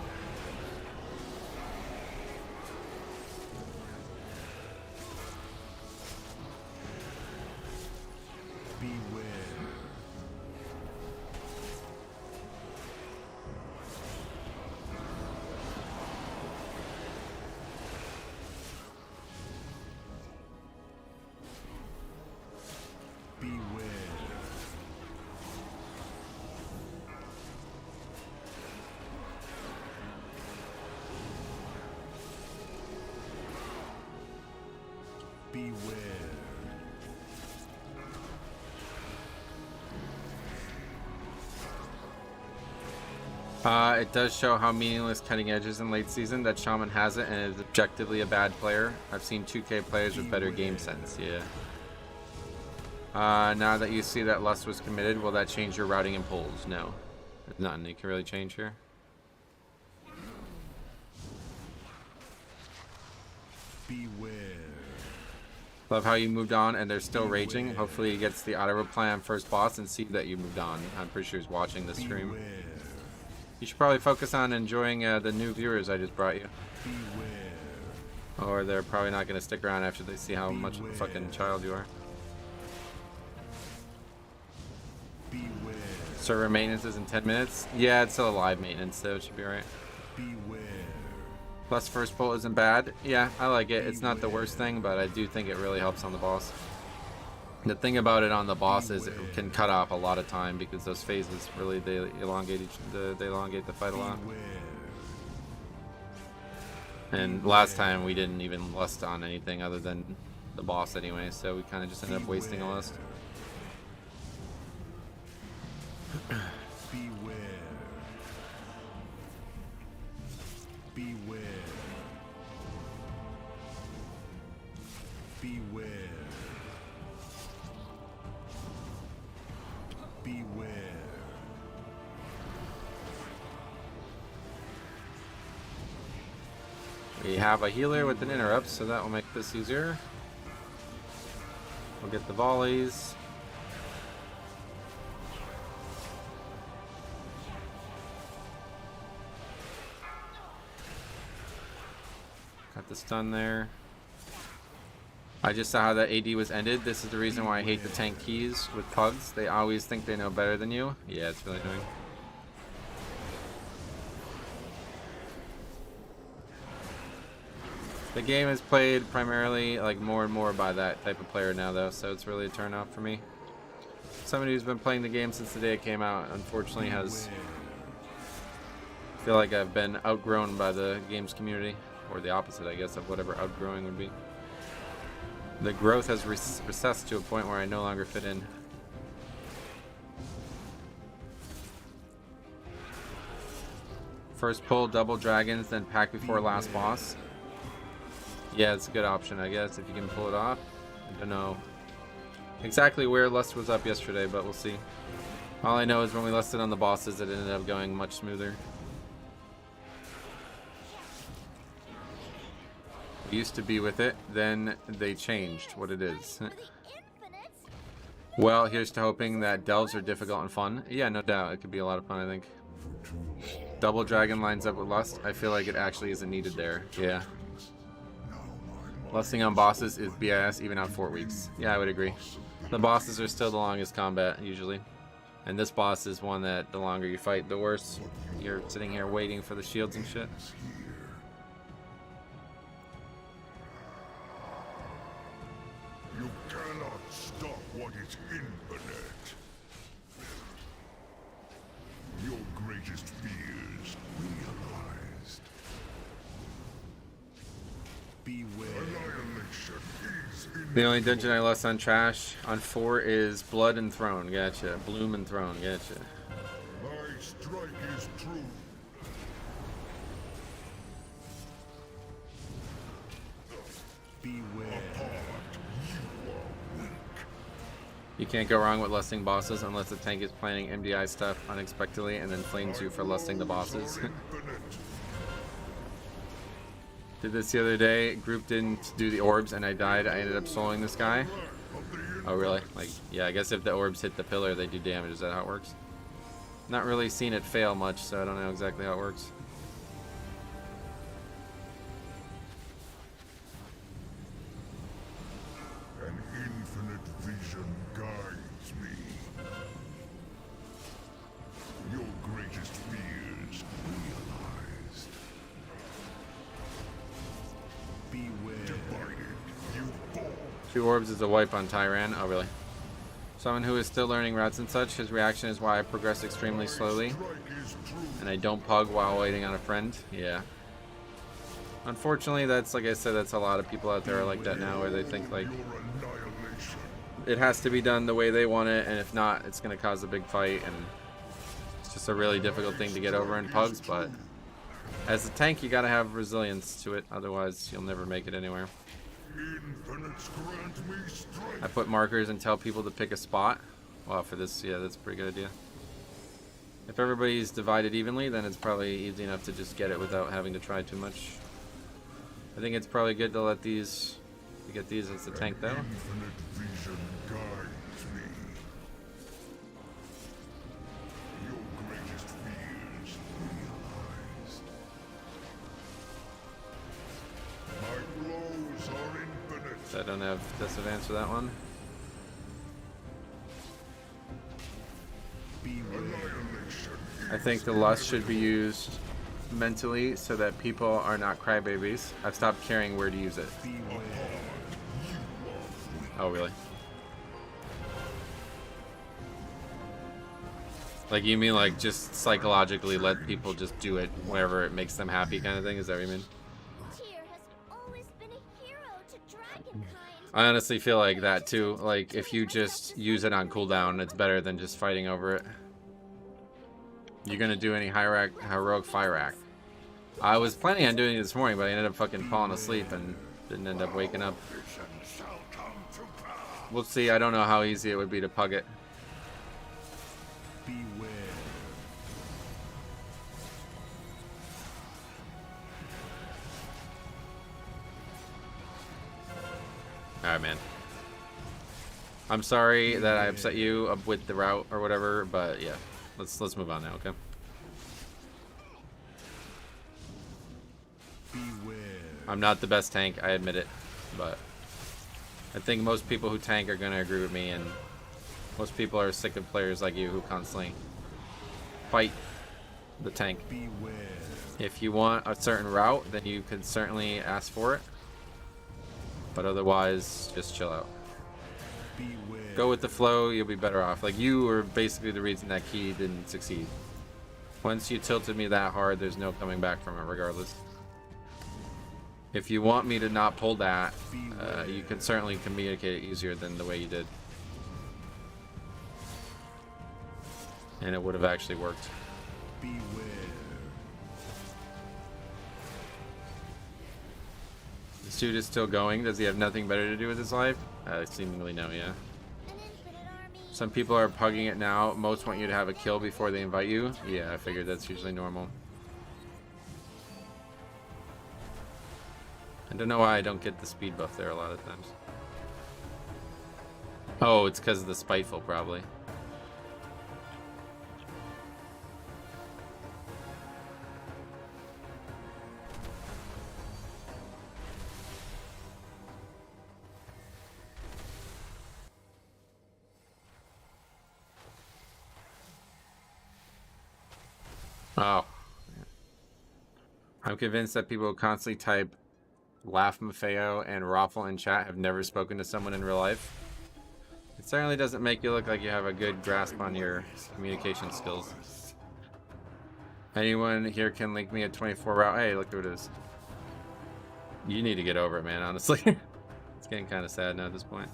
Beware. Beware. Beware. It does show how meaningless cutting edge is in late season, that Shaman has it and is objectively a bad player. I've seen 2K players with better game sense, yeah. Now that you see that Lust was committed, will that change your routing and pulls? No. There's nothing you can really change here. Beware. Love how you moved on and they're still raging. Hopefully he gets the auto reply on first boss and see that you moved on. I'm pretty sure he's watching the stream. Beware. You should probably focus on enjoying the new viewers I just brought you. Beware. Or they're probably not going to stick around after they see how much of a fucking child you are. Beware. Server maintenance is in 10 minutes. Yeah, it's still a live maintenance, so it should be right. Beware. Plus first pull isn't bad. Yeah, I like it. It's not the worst thing, but I do think it really helps on the boss. The thing about it on the boss is it can cut off a lot of time because those phases really they elongate the fight a lot. Beware. And last time we didn't even lust on anything other than the boss anyway, so we kind of just ended up wasting a lust. Beware. Beware. Beware. Beware. We have a healer with an interrupt, so that will make this easier. We'll get the volleys. Got the stun there. I just saw how that AD was ended. This is the reason why I hate the tank keys with pugs. They always think they know better than you. Yeah, it's really annoying. The game is played primarily like more and more by that type of player now though, so it's really a turn off for me. Somebody who's been playing the game since the day it came out unfortunately has feel like I've been outgrown by the games community, or the opposite I guess of whatever outgrowing would be. The growth has recessed to a point where I no longer fit in. First pull double dragons, then pack before last boss. Yeah, it's a good option, I guess, if you can pull it off. I don't know exactly where Lust was up yesterday, but we'll see. All I know is when we lusted on the bosses, it ended up going much smoother. We used to be with it, then they changed what it is. Well, here's to hoping that delves are difficult and fun. Yeah, no doubt. It could be a lot of fun, I think. Double dragon lines up with Lust. I feel like it actually isn't needed there. Yeah. Lusting on bosses is BIS even on 4 weeks. Yeah, I would agree. The bosses are still the longest combat, usually. And this boss is one that the longer you fight, the worse. You're sitting here waiting for the shields and shit. You cannot stop what is infinite. Your great greatest fears realized. Beware. Annihilation is The only dungeon I lost on trash on 4 is Blood and Throne. Gotcha. Bloom and Throne. Gotcha. my strike is true. Beware. You can't go wrong with lusting bosses unless the tank is planning MDI stuff unexpectedly and then flames you for lusting the bosses. Did this the other day. Group didn't do the orbs and I died. I ended up soloing this guy. Oh really? Like, yeah, I guess if the orbs hit the pillar they do damage. Is that how it works? Not really seen it fail much, so I don't know exactly how it works. An infinite vision guides me. Your greatest fears realized. Beware. Divided, you fall. 2 orbs is a wipe on Tyran. Oh really? Someone who is still learning routes and such, his reaction is why I progress extremely slowly. Strike is true. And I don't pug while waiting on a friend. Yeah. Unfortunately, that's, like I said, that's a lot of people out there are like that now, where they think like Your annihilation. it has to be done the way they want it, and if not, it's going to cause a big fight, and it's just a really difficult thing to get over in pugs, but as a tank, you got to have resilience to it, otherwise you'll never make it anywhere. Infinites grant me strength. I put markers and tell people to pick a spot. Well, for this, yeah, that's a pretty good idea. If everybody's divided evenly, then it's probably easy enough to just get it without having to try too much. I think it's probably good to let these, to get these as the tank though. Infinite vision guides me. Your greatest fears realized. My blows are infinite. So I don't have disadvantage for that one. Beware. Annihilation I think the lust should be used mentally so that people are not crybabies. I've stopped caring where to use it. Beware. Oh, really? Like, you mean like just psychologically let people just do it wherever it makes them happy kind of thing? Is that what you mean? Tyr has always been a hero to dragonkind. I honestly feel like that too. Like, if you just use it on cooldown, it's better than just fighting over it. You're gonna do any heroic fire act? I was planning on doing it this morning, but I ended up fucking falling asleep and didn't end up waking up. shall come to pass. We'll see. I don't know how easy it would be to pug it. Beware. Alright, man. I'm sorry that I upset you with the route or whatever, but yeah. Let's move on now, okay? Beware. I'm not the best tank, I admit it, but I think most people who tank are gonna agree with me, and most people are sick of players like you who constantly fight the tank. Beware. If you want a certain route, then you can certainly ask for it, but otherwise, just chill out. Beware. Go with the flow, you'll be better off. Like, you were basically the reason that key didn't succeed. Once you tilted me that hard, there's no coming back from it regardless. If you want me to not pull that, you can certainly communicate it easier than the way you did. And it would have actually worked. Beware. This dude is still going. Does he have nothing better to do with his life? Seemingly no, yeah. An infinite army. Some people are pugging it now. Most want you to have a kill before they invite you. Yeah, I figured that's usually normal. I don't know why I don't get the speed buff there a lot of times. Oh, it's because of the spiteful, probably. Oh. I'm convinced that people who constantly type Laugh Maffeo and Raffle in chat have never spoken to someone in real life. It certainly doesn't make you look like you have a good grasp on your communication skills. Anyone here can link me a 24 route. Hey, look who it is. You need to get over it, man, honestly. It's getting kind of sad now at this point.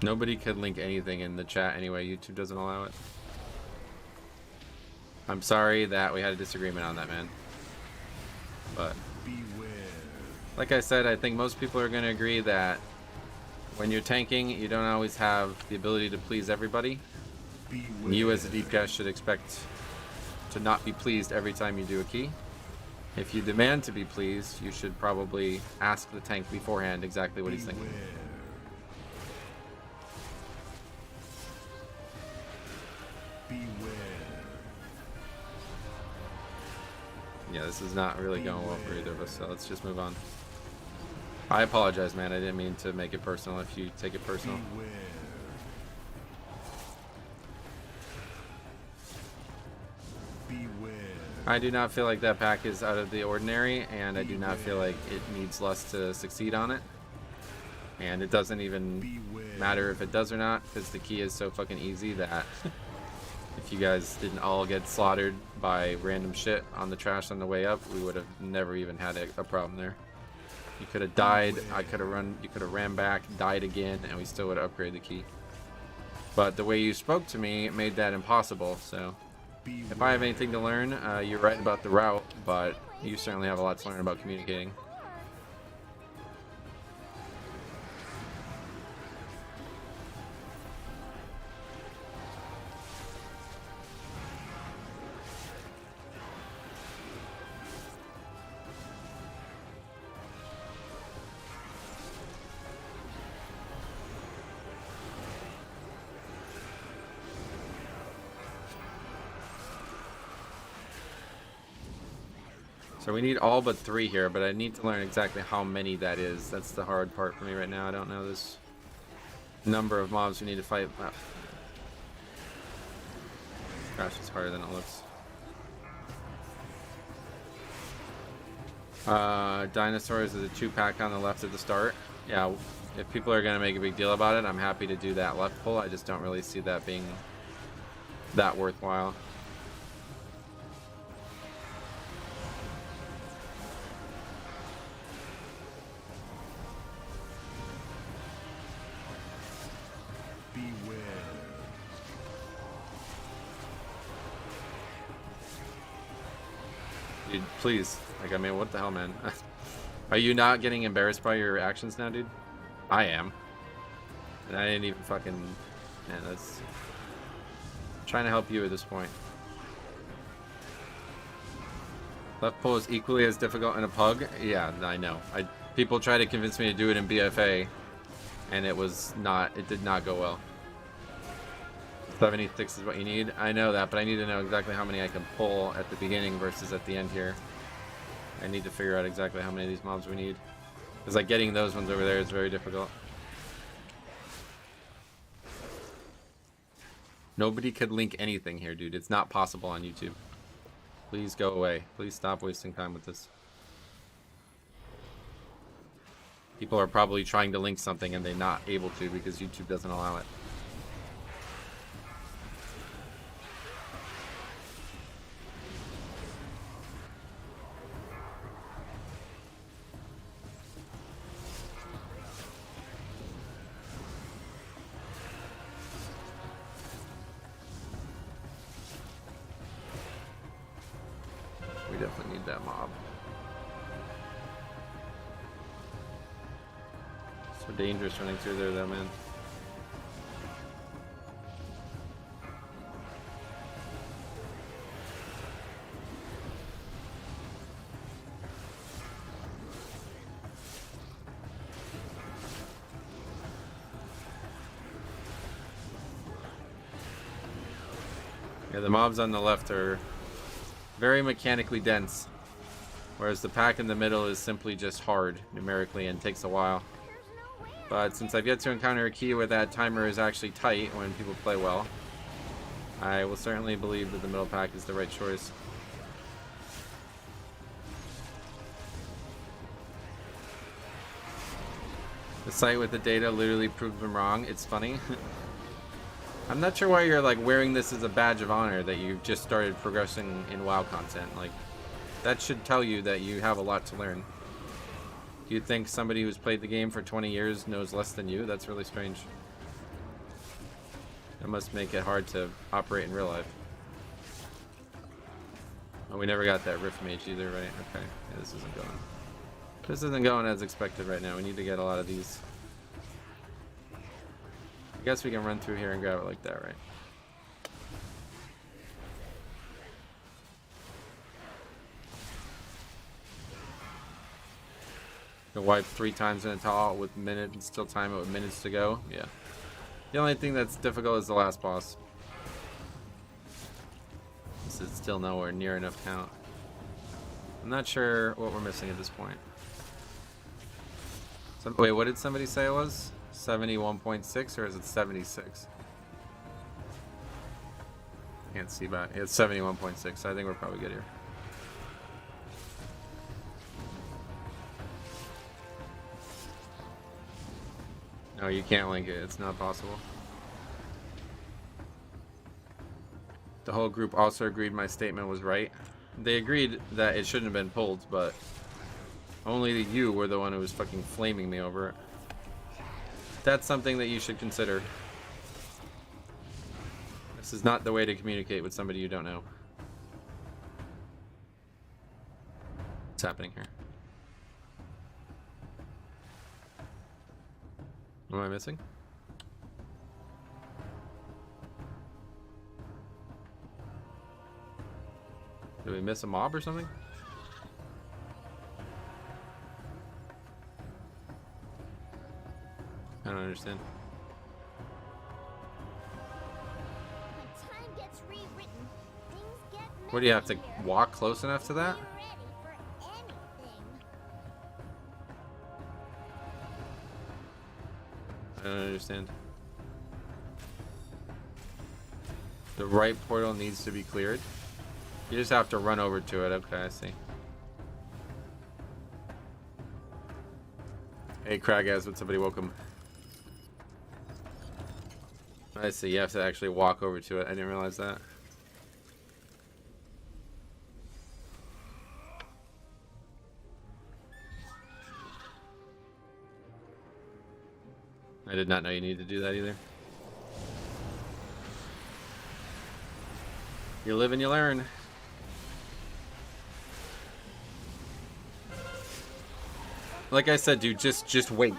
Nobody could link anything in the chat anyway. YouTube doesn't allow it. I'm sorry that we had a disagreement on that, man. But Beware. like I said, I think most people are going to agree that when you're tanking, you don't always have the ability to please everybody. Beware. You as a DPS should expect to not be pleased every time you do a key. If you demand to be pleased, you should probably ask the tank beforehand exactly what he's thinking. Beware. Beware. Yeah, this is not really going well for either of us, so let's just move on. I apologize, man. I didn't mean to make it personal if you take it personal. Beware. Beware. I do not feel like that pack is out of the ordinary, and I do not feel like it needs less to succeed on it. And it doesn't even Beware. matter if it does or not, because the key is so fucking easy that if you guys didn't all get slaughtered by random shit on the trash on the way up, we would have never even had a problem there. You could have died, I could have run, you could have ran back, died again, and we still would have upgraded the key. But the way you spoke to me, it made that impossible, so if I have anything to learn, you're right about the route, but you certainly have a lot to learn about communicating. So we need all but 3 here, but I need to learn exactly how many that is. That's the hard part for me right now. I don't know this number of mobs we need to fight. Wow. Gosh, it's harder than it looks. Dinosaurs is a 2-pack on the left at the start. Yeah, if people are going to make a big deal about it, I'm happy to do that left pull. I just don't really see that being that worthwhile. Dude, please. Like, I mean, what the hell, man? Are you not getting embarrassed by your actions now, dude? I am. And I didn't even fucking... Man, that's... trying to help you at this point. Left pull is equally as difficult in a pug? Yeah, I know. People try to convince me to do it in BFA, and it was not... It did not go well. 76 is what you need. I know that, but I need to know exactly how many I can pull at the beginning versus at the end here. I need to figure out exactly how many of these mobs we need. Because like getting those ones over there is very difficult. Nobody could link anything here, dude. It's not possible on YouTube. Please go away. Please stop wasting time with this. People are probably trying to link something and they're not able to because YouTube doesn't allow it. We definitely need that mob. So dangerous running through there, though, man. Yeah, the mobs on the left are very mechanically dense, whereas the pack in the middle is simply just hard numerically and takes a while. But since I've yet to encounter a key where that timer is actually tight when people play well, I will certainly believe that the middle pack is the right choice. The site with the data literally proved them wrong. It's funny. I'm not sure why you're like wearing this as a badge of honor that you've just started progressing in WoW content. Like, that should tell you that you have a lot to learn. Do you think somebody who's played the game for 20 years knows less than you? That's really strange. It must make it hard to operate in real life. Oh, we never got that Rift Mage either, right? Okay, yeah, this isn't going. This isn't going as expected right now. We need to get a lot of these. I guess we can run through here and grab it like that, right? Can wipe 3 times in a tall with minutes and still time it with minutes to go. Yeah. The only thing that's difficult is the last boss. This is still nowhere near enough count. I'm not sure what we're missing at this point. Wait, what did somebody say it was? 71.6 or is it 76? Can't see by. It's 71.6. I think we're probably good here. No, you can't link it. It's not possible. The whole group also agreed my statement was right. They agreed that it shouldn't have been pulled, but only you were the one who was fucking flaming me over it. That's something that you should consider. This is not the way to communicate with somebody you don't know. What's happening here? What am I missing? Did we miss a mob or something? I don't understand. When time gets rewritten, things get What do you have to messier. walk close enough to that? Be ready for anything. I don't understand. The right portal needs to be cleared. You just have to run over to it. Okay, I see. Hey, Cragaz, would somebody welcome? I see. You have to actually walk over to it. I didn't realize that. I did not know you needed to do that either. You live and you learn. Like I said, dude, just wait.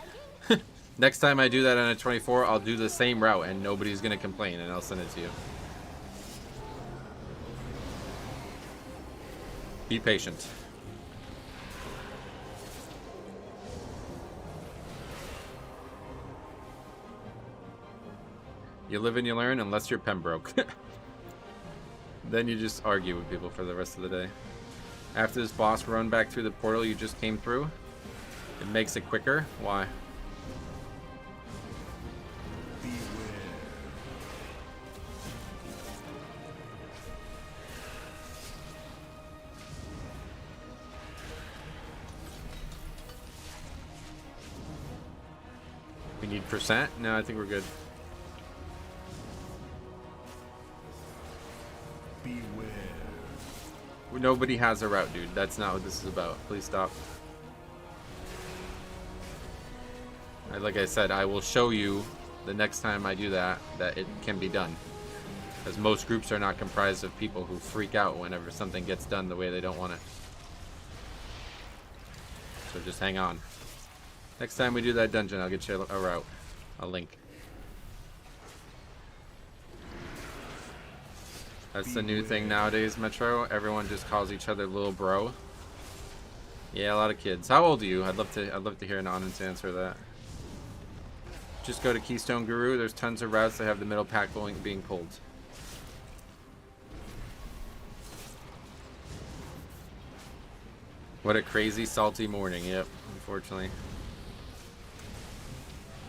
Next time I do that on a 24, I'll do the same route and nobody's gonna complain and I'll send it to you. Be patient. You live and you learn unless you're Pembroke. Then you just argue with people for the rest of the day. After this boss run back through the portal you just came through, it makes it quicker. Why? We need percent? No, I think we're good. Beware. Nobody has a route, dude. That's not what this is about. Please stop. Like I said, I will show you the next time I do that it can be done. Because most groups are not comprised of people who freak out whenever something gets done the way they don't want it. So just hang on. Next time we do that dungeon, I'll get you a route. A link. That's the new thing nowadays, Metro. Everyone just calls each other little bro. Yeah, a lot of kids. How old are you? I'd love to hear an honest answer to that. Just go to Keystone Guru. There's tons of routes that have the middle pack being pulled. What a crazy salty morning. Yep, unfortunately.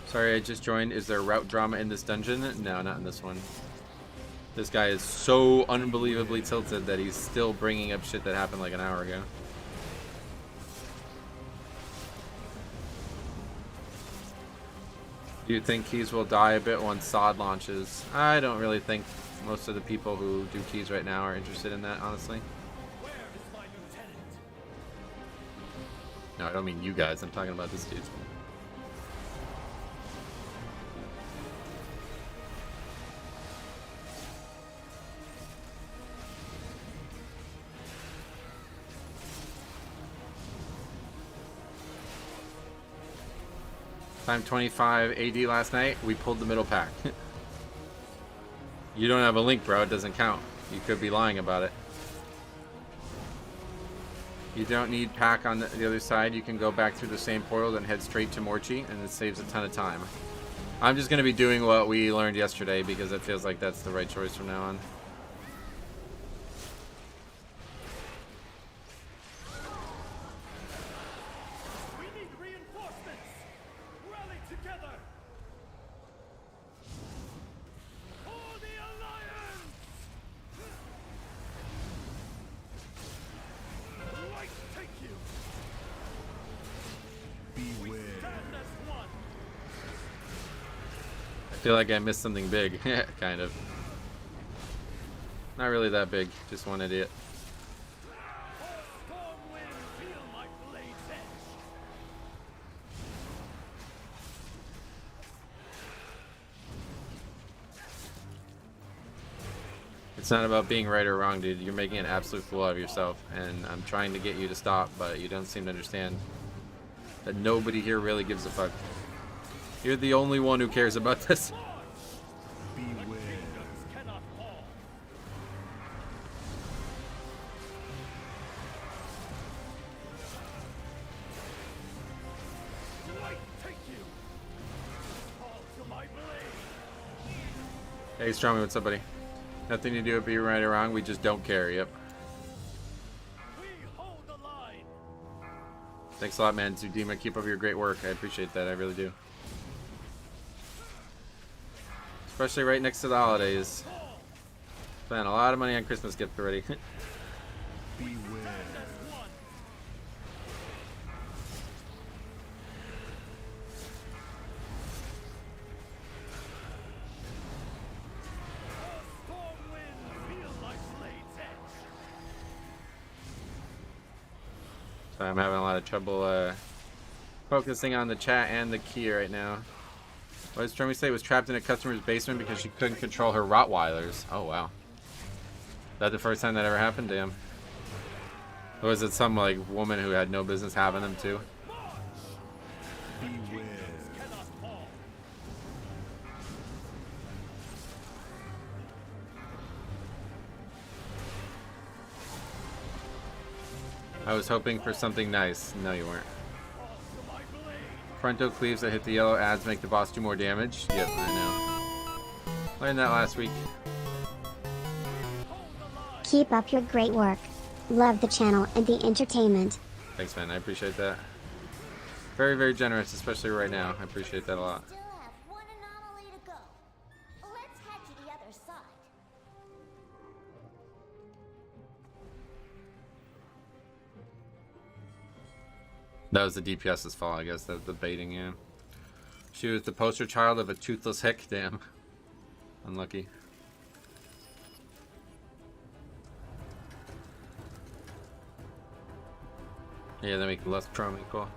Sorry, I just joined. Is there route drama in this dungeon? No, not in this one. This guy is so unbelievably tilted that he's still bringing up shit that happened like an hour ago. Do you think keys will die a bit once SOD launches? I don't really think most of the people who do keys right now are interested in that, honestly. No, I don't mean you guys. I'm talking about this dude. Time 25 AD last night. We pulled the middle pack. You don't have a link, bro. It doesn't count. You could be lying about it. You don't need pack on the other side. You can go back through the same portal and head straight to Morchi, and it saves a ton of time. I'm just going to be doing what we learned yesterday because it feels like that's the right choice from now on. We need reinforcements. Rally together. For the Alliance. Light take you. Beware. Stand as one. I feel like I missed something big. Kind of. Not really that big. Just one idiot. Stormwind feel my blade's edge. It's not about being right or wrong, dude. You're making an absolute fool out of yourself, and I'm trying to get you to stop, but you don't seem to understand that nobody here really gives a fuck. You're the only one who cares about this. Beware. Kingdoms cannot fall. Light take you. Fall to my blade. Hey, Strongman, what's up, buddy? Nothing to do with being right or wrong. We just don't care. Yep. We hold the line. Thanks a lot, man. Zudima, keep up your great work. I appreciate that. I really do. Especially right next to the holidays. Spent a lot of money on Christmas gift already. Beware. As one. Stormwind feel my blade's edge. So I'm having a lot of trouble focusing on the chat and the key right now. What did Stormy say? Was trapped in a customer's basement because she couldn't control her Rottweilers. Oh, wow. Is that the first time that ever happened? Damn. Or was it some, like, woman who had no business having them, too? Beware. Cannot fall. I was hoping for something nice. No, you weren't. Fall to my blade. Fronto cleaves that hit the yellow adds make the boss do more damage. Yep, I know. Learned that last week. Keep up your great work. Love the channel and the entertainment. Thanks, man. I appreciate that. Very, very generous, especially right now. I appreciate that a lot. Still have one anomaly to go. Let's head to the other side. That was the DPS's fault, I guess. That was the baiting, yeah. She was the poster child of a toothless hick. Damn. Unlucky. Yeah, they make less promo equal.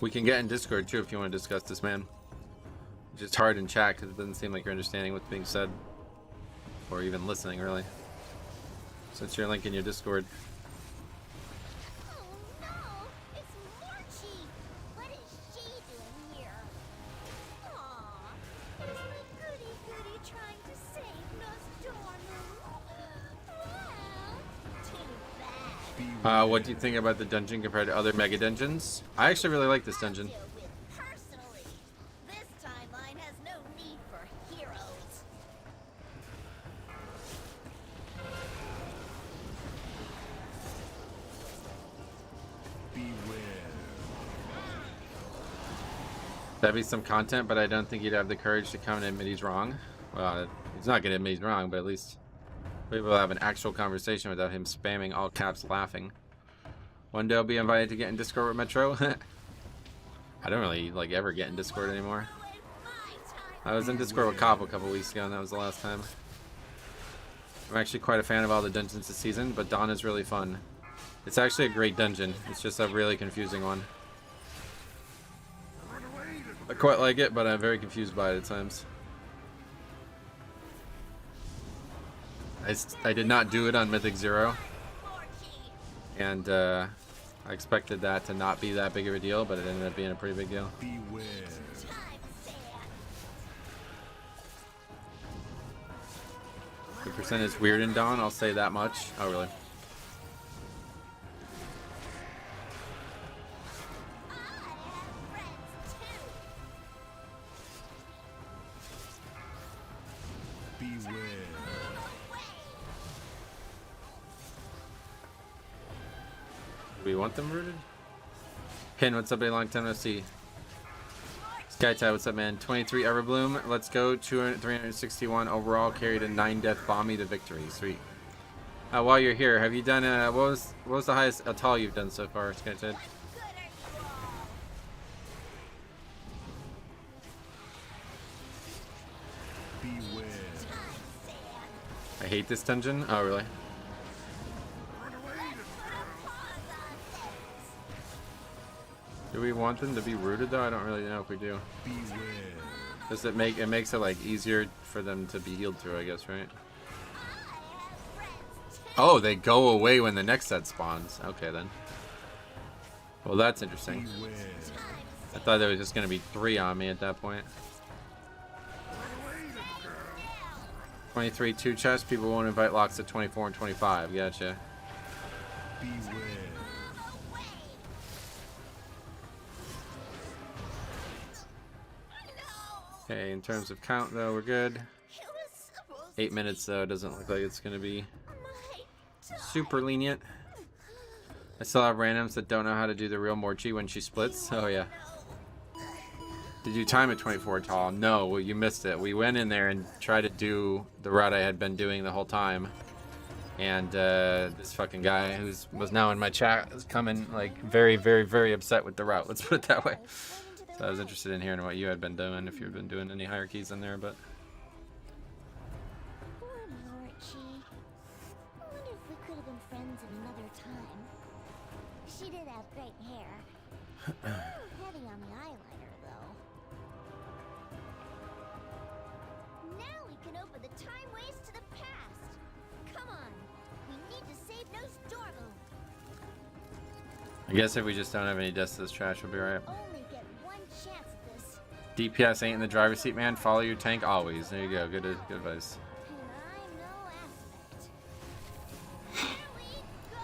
We can get in Discord too if you want to discuss this, man. It's just hard in chat because it doesn't seem like you're understanding what's being said. Or even listening, really. Since you're linking your Discord. Oh no! It's Morchi! What is she doing here? Aww, is my goody-goody trying to save Nostormu? Well, too bad. What do you think about the dungeon compared to other mega dungeons? I actually really like this dungeon. Deal with personally. That'd be some content, but I don't think he'd have the courage to come and admit he's wrong. Well, he's not gonna admit he's wrong, but at least we will have an actual conversation without him spamming all caps laughing. One day I'll be invited to get in Discord with Metro. I don't really like ever get in Discord anymore. I was in Discord with Cop a couple weeks ago, and that was the last time. I'm actually quite a fan of all the dungeons this season, but Dawn is really fun. It's actually a great dungeon. It's just a really confusing one. I quite like it, but I'm very confused by it at times. I did not do it on Mythic 0, and I expected that to not be that big of a deal, but it ended up being a pretty big deal. Beware. The percent is weird in Dawn, I'll say that much. Oh, really? Beware. Do we want them rooted? Pin, what's up, a long time no see. Skytide, what's up, man? 23 Everbloom, let's go. 361 overall, carried a 9-death Bomby to victory. Sweet. While you're here, have you done what was the highest Atal you've done so far, Skytide? Beware. I hate this dungeon. Oh, really? Do we want them to be rooted though? I don't really know if we do. Beware. Does it makes it like easier for them to be healed through, I guess, right? Oh, they go away when the next set spawns. Okay then. Well, that's interesting. Beware. I thought there was just gonna be 3 on me at that point. 23 2 chests. People won't invite locks at 24 and 25. Gotcha. Beware. Okay, in terms of count though, we're good. 8 minutes though, doesn't look like it's gonna be super lenient. I still have randoms that don't know how to do the real Morchi when she splits. Oh yeah. Did you time it 24 tall? No, well, you missed it. We went in there and tried to do the route I had been doing the whole time. And this fucking guy who was now in my chat is coming like very, very, very upset with the route. Let's put it that way. So I was interested in hearing what you had been doing, if you've been doing any hierarchies in there, but... Poor Morchi. I wonder if we could have been friends at another time. She did have great hair. Heavy on the eyeliner, though. Now we can open the time ways to the past. Come on, we need to save Nose Dormo. I guess if we just don't have any deaths to this trash, we'll be right. Only get one chance at this. DPS ain't in the driver's seat, man. Follow your tank always. There you go. Good advice. And I know aspect. Here we go.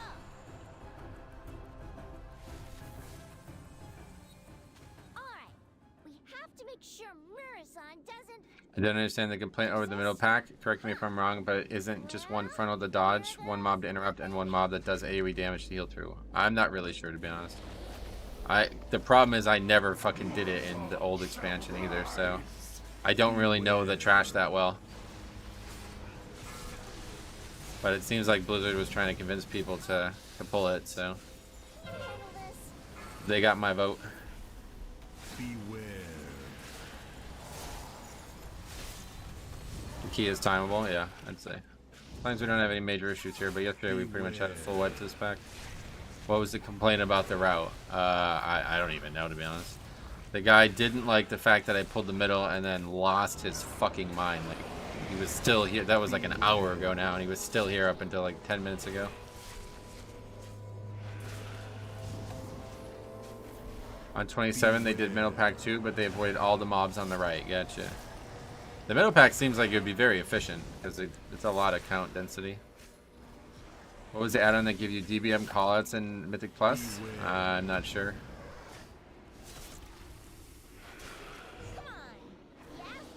Alright, we have to make sure Murasan doesn't... I don't understand the complaint over the middle pack. Correct me if I'm wrong, but it isn't just one frontal to dodge, one mob to interrupt, and one mob that does AoE damage to heal through. I'm not really sure, to be honest. The problem is I never fucking did it in the old expansion either, so I don't really know the trash that well. But it seems like Blizzard was trying to convince people to pull it, so handle this. they got my vote. Beware. The key is timeable, yeah, I'd say. As long as we don't have any major issues here, but yesterday we pretty much had a full wet to this pack. What was the complaint about the route? I don't even know, to be honest. The guy didn't like the fact that I pulled the middle and then lost his fucking mind. Like, he was still here. That was like an hour ago now, and he was still here up until like 10 minutes ago. On 27, they did middle pack too, but they avoided all the mobs on the right. Gotcha. The middle pack seems like it would be very efficient, because it's a lot of count density. What was the add-on that give you DBM callouts in Mythic Plus? I'm not sure.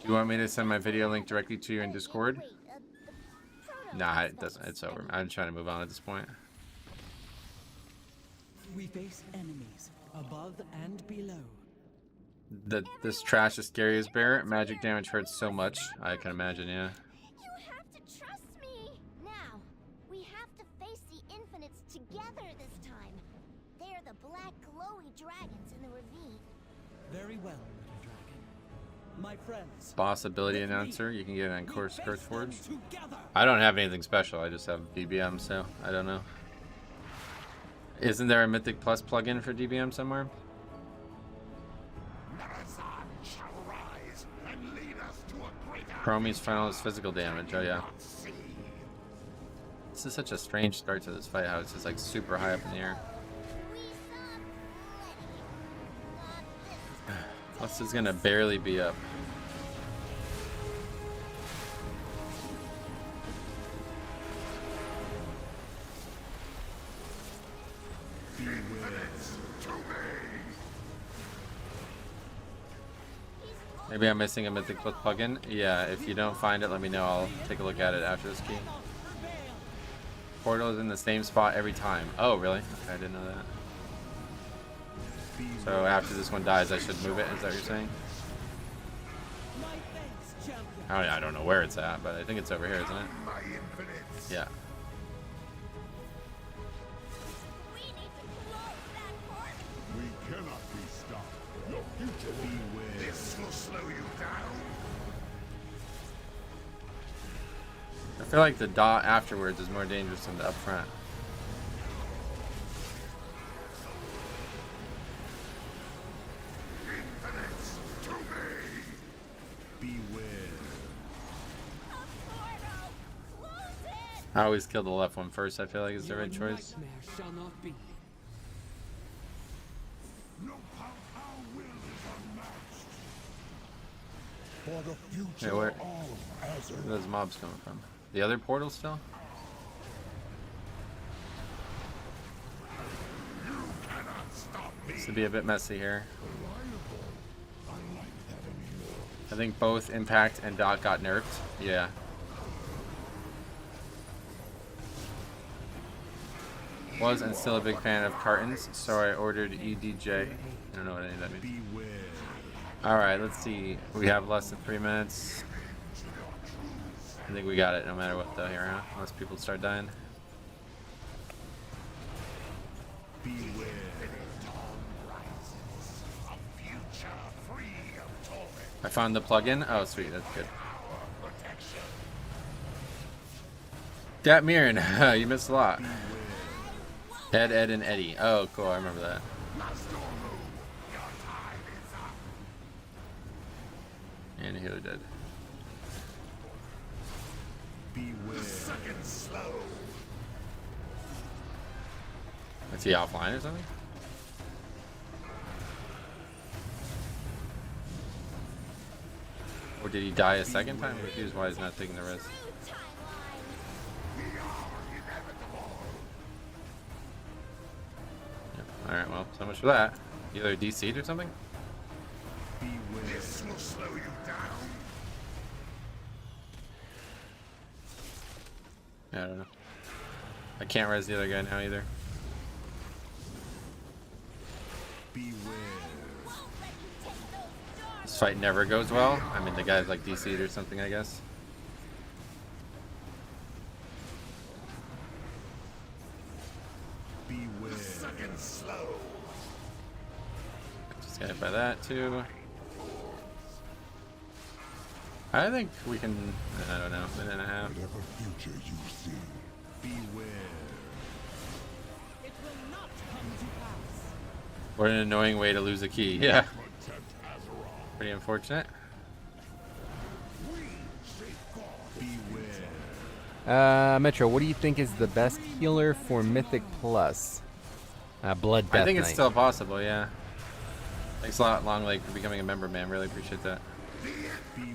Do you want me to send my video link directly to you in Discord? Nah, it doesn't. It's over. I'm trying to move on at this point. We face enemies above and below. that this trash is scary as bear. Magic damage hurts so much. I can imagine, yeah. You have to trust me. Now, we have to face the infinites together this time. They're the black glowy dragons in the ravine. Very well, little dragon. My friends. Boss ability with me, announcer. You can get it on we Course face Curse them Forge. together. I don't have anything special. I just have DBM, so I don't know. Isn't there a Mythic Plus plugin for DBM somewhere? Chromie's final is physical damage. Oh yeah. This is such a strange start to this fight. How it's just like super high up in the air. Plus is gonna barely be up. Maybe I'm missing a Mythic Plus plugin. Yeah, if you don't find it, let me know. I'll take a look at it after this key. Portal is in the same spot every time. Oh, really? Okay, I didn't know that. So after this one dies, I should move it. Is that what you're saying? My thanks, champion. I don't know where it's at, but I think it's over here, isn't it? Yeah. We need to close that portal. We cannot be stopped. Your future beware. This will slow you down. I feel like the dot afterwards is more dangerous than the up front. Beware. I always kill the left one first. I feel like it's the right choice. Nightmare shall not be. No our will is unmatched. For the future Hey, where of Atal'Dazar. are those mobs coming from? The other portal still? This would be a bit messy here. I think both Impact and Dot got nerfed. Yeah. Was and still a big fan of cartons, so I ordered EDJ. I don't know what any of that means. Beware. Alright, let's see. We have less than 3 minutes. I think we got it no matter what though here, huh? Unless people start dying. Beware. I found the plugin. Oh, sweet. That's good. Dat Mirren, you missed a lot. Ed, and Eddie. Oh, cool. I remember that. And healer dead. Beware. Is he offline or something? Or did he die a second time? I'm confused why he's not taking the risk. Yep. Alright, well, so much for that. Either DC'd or something? Beware. This will slow you down. Yeah, I don't know. I can't res the other guy now either. Beware. This fight never goes well. I mean, the guy's like DC'd or something, I guess. Beware. Second slow. Just got hit by that too. I think we can, I don't know, minute and a half. Whatever future you see. Beware. It will not come to pass. What an annoying way to lose a key. Yeah. Protect Azeroth. Pretty unfortunate. Beware. Metro, what do you think is the best healer for Mythic Plus? Blood Death I think it's Knight. still possible, yeah. Thanks a lot, Long Leg, for becoming a member, man. Really appreciate that. Beware.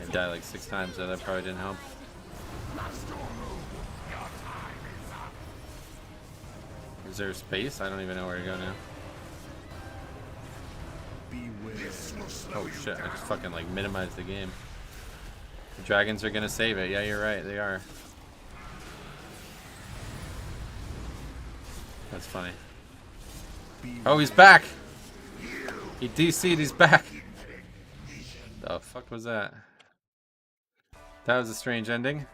I died like 6 times, so that probably didn't help. Is there space? I don't even know where to go now. Beware. Oh shit, I just fucking like minimized the game. The dragons are gonna save it. Yeah, you're right, they are. That's funny. Oh, he's back! He DC'd, he's back. The fuck was that? That was a strange ending.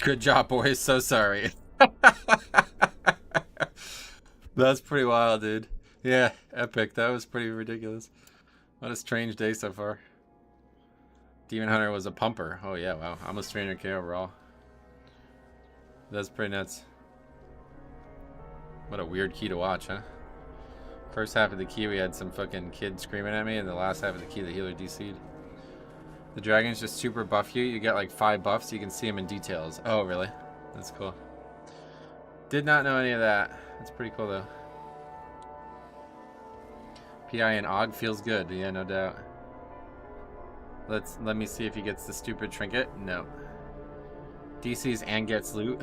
Good job, boys. So sorry. That's pretty wild, dude. Yeah, epic. That was pretty ridiculous. What a strange day so far. Demon Hunter was a pumper. Oh yeah, wow. Almost 300k overall. That's pretty nuts. What a weird key to watch, huh? First half of the key we had some fucking kid screaming at me, and the last half of the key the healer DC'd. The dragons just super buff you. You get like 5 buffs, you can see them in details. Oh, really? That's cool. Did not know any of that. That's pretty cool though. PI and Og feels good. Yeah, no doubt. Let me see if he gets the stupid trinket. No. DC's and gets loot.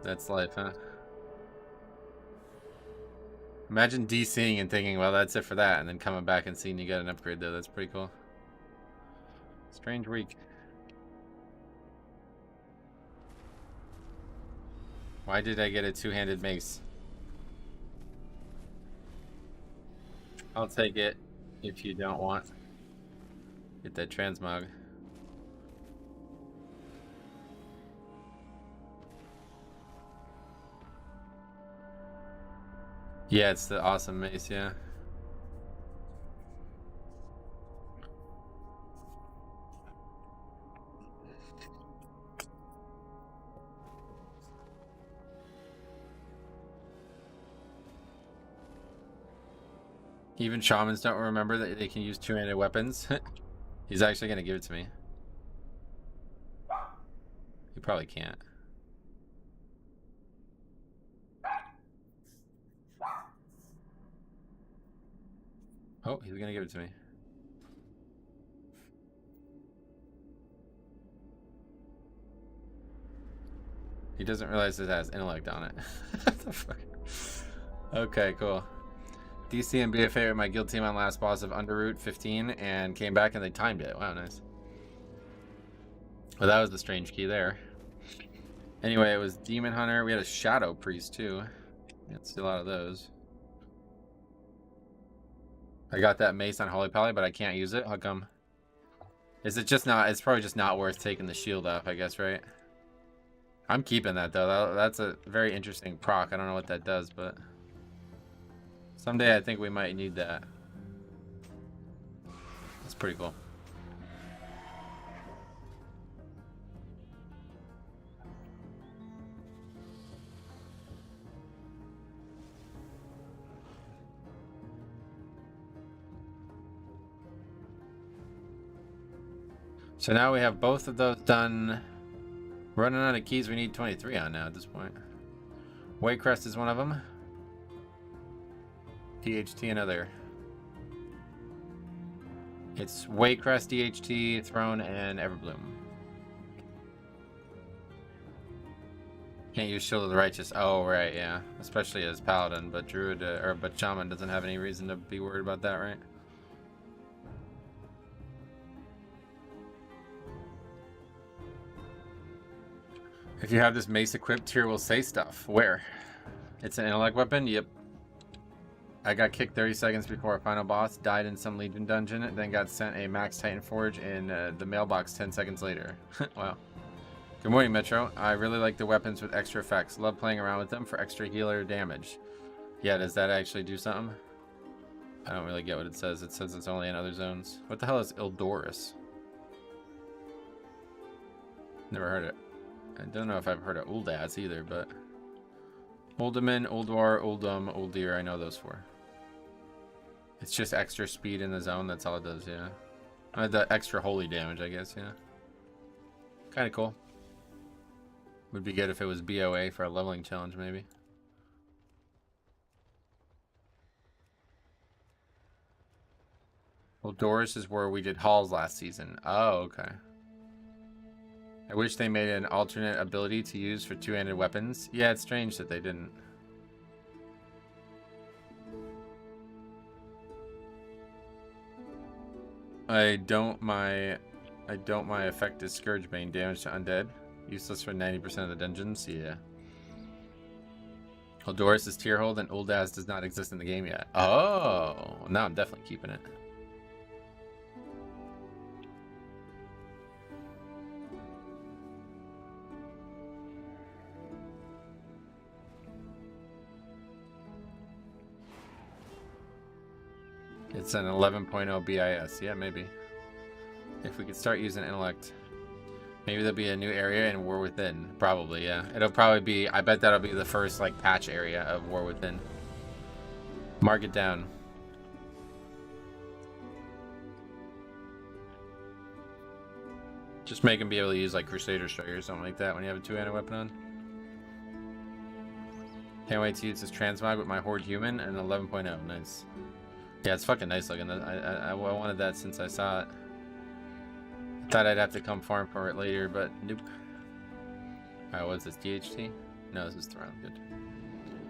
That's life, huh? Imagine DCing and thinking, well, that's it for that, and then coming back and seeing you got an upgrade though. That's pretty cool. Strange week. Why did I get a 2-handed mace? I'll take it if you don't want. Get that transmog. Yeah, it's the awesome mace, yeah. Even shamans don't remember that they can use 2-handed weapons. He's actually gonna give it to me. He probably can't. Oh, he's gonna give it to me. He doesn't realize it has intellect on it. What the fuck? Okay, cool. DC and BFA were my guild team on last boss of Underroot 15 and came back and they timed it. Wow, nice. Well, that was the strange key there. Anyway, it was Demon Hunter. We had a Shadow Priest too. Let's see a lot of those. I got that mace on Holy Pally, but I can't use it. How come? Is it just not? It's probably just not worth taking the shield off, I guess, right? I'm keeping that though. That's a very interesting proc. I don't know what that does, but someday I think we might need that. That's pretty cool. So now we have both of those done. Running out of keys we need 23 on now at this point. Waycrest is one of them. DHT another. It's Waycrest, DHT, Throne, and Everbloom. Can't use Shield of the Righteous. Oh, right, yeah. Especially as Paladin, but Druid, but Shaman doesn't have any reason to be worried about that, right? If you have this mace equipped, Tyr will say stuff. Where? It's an intellect weapon? Yep. I got kicked 30 seconds before a final boss, died in some Legion dungeon, then got sent a Max Titan Forge in the mailbox 10 seconds later. Wow. Good morning, Metro. I really like the weapons with extra effects. Love playing around with them for extra healer damage. Yeah, does that actually do something? I don't really get what it says. It says it's only in other zones. What the hell is Ildoris? Never heard it. I don't know if I've heard of Uldaz either, but Uldaman, Uldwar, Uldum, Uldir, I know those 4. It's just extra speed in the zone, that's all it does, yeah. The extra holy damage, I guess, yeah. Kinda cool. Would be good if it was BOA for a leveling challenge, maybe. Uldoris is where we did halls last season. Oh, okay. I wish they made an alternate ability to use for 2-handed weapons. Yeah, it's strange that they didn't. I don't my effect is Scourgebane damage to undead. Useless for 90% of the dungeons. Yeah. Eldoris is tier hold and Uldaz does not exist in the game yet. Oh, now I'm definitely keeping it. It's an 11.0 BIS. Yeah, maybe. If we could start using intellect. Maybe there'll be a new area in War Within. Probably, yeah. It'll probably be, I bet that'll be the first, like, patch area of War Within. Mark it down. Just make him be able to use, like, Crusader Striker or something like that when you have a two-handed weapon on. Can't wait to use this transmog with my Horde Human and 11.0. Nice. Yeah, it's fucking nice looking. I wanted that since I saw it. Thought I'd have to come farm for it later, but nope. Alright, what's this? DHT? No, this is Throne. Good.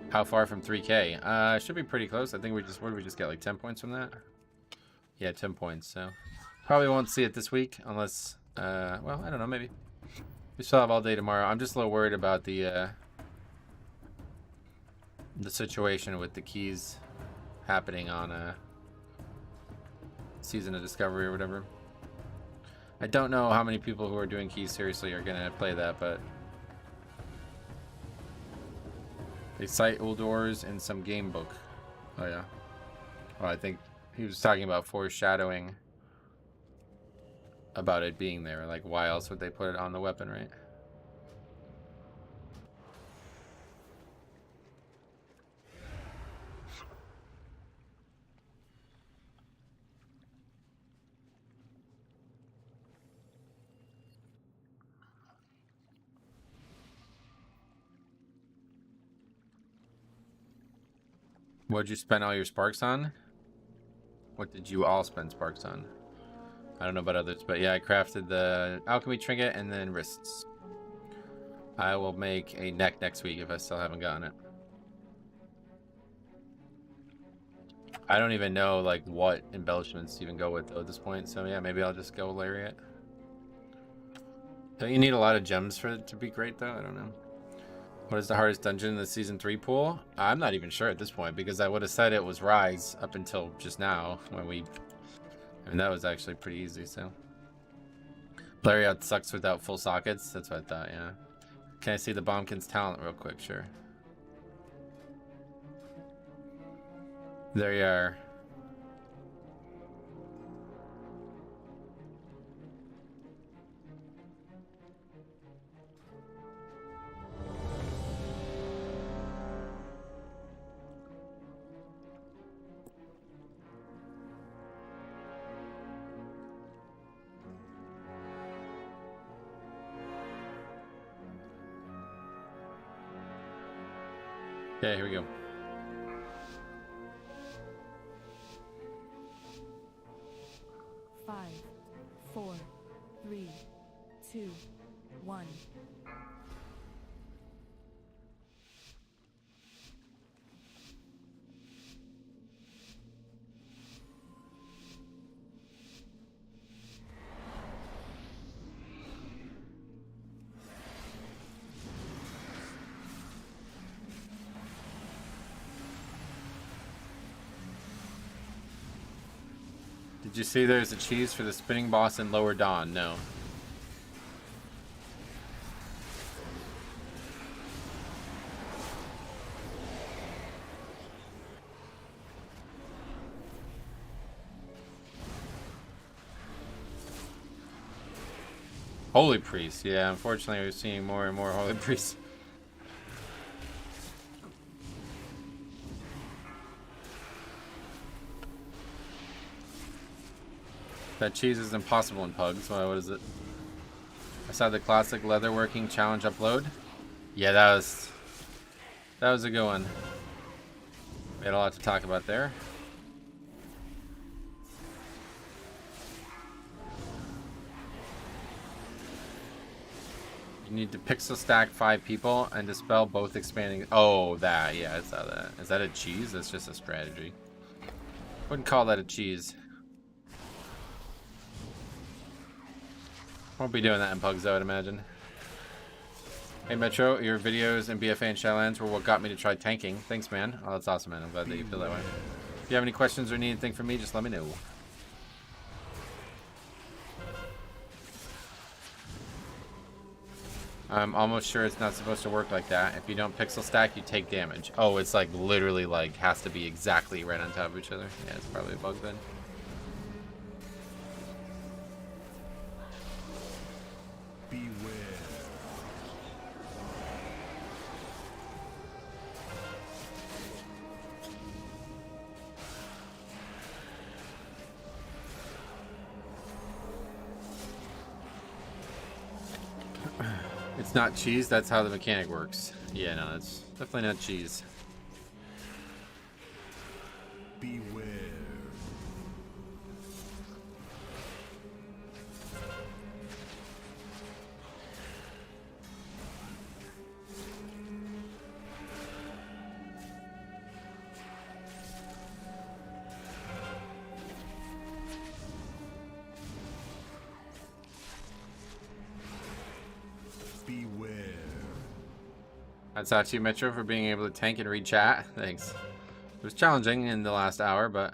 How far from 3K? Should be pretty close. I think we just, what did we just get? Like 10 points from that? Yeah, 10 points. So probably won't see it this week unless, well, I don't know, maybe. We still have all day tomorrow. I'm just a little worried about the situation with the keys happening on Season of Discovery or whatever. I don't know how many people who are doing keys seriously are gonna play that, but they cite Uldors in some game book. Oh yeah. Well, I think he was talking about foreshadowing about it being there. Like, why else would they put it on the weapon, right? What'd you spend all your sparks on? What did you all spend sparks on? I don't know about others, but yeah, I crafted the alchemy trinket and then wrists. I will make a neck next week if I still haven't gotten it. I don't even know like what embellishments to even go with though at this point, so yeah, maybe I'll just go lariat. Don't you need a lot of gems for it to be great though? I don't know. What is the hardest dungeon in the Season 3 pool? I'm not even sure at this point because I would have said it was Rise up until just now when we... I mean, that was actually pretty easy, so... Lariat sucks without full sockets? That's what I thought, yeah. Can I see the Bombkin's talent real quick? Sure. There you are. Okay, here we go. Five, 4, 3, 2, 1. Did you see there's a cheese for the spinning boss in Lower Dawn? No. Holy Priest. Yeah, unfortunately we're seeing more and more Holy Priests. That cheese is impossible in pugs. What is it? I saw the classic leatherworking challenge upload. Yeah, that was a good one. We had a lot to talk about there. You need to pixel stack 5 people and dispel both expanding. Oh, that. Yeah, I saw that. Is that a cheese? That's just a strategy. Wouldn't call that a cheese. Won't be doing that in pugs, I would imagine. Hey Metro, your videos and BFA and Shadowlands were what got me to try tanking. Thanks, man. Oh, that's awesome, man. I'm glad that you feel that way. If you have any questions or need anything from me, just let me know. I'm almost sure it's not supposed to work like that. If you don't pixel stack, you take damage. Oh, it's like literally like has to be exactly right on top of each other. Yeah, it's probably a bug then. Beware. It's not cheese, that's how the mechanic works. Yeah, no, it's definitely not cheese. Beware. Beware. That's out you, Metro, for being able to tank and read chat. Thanks. It was challenging in the last hour, but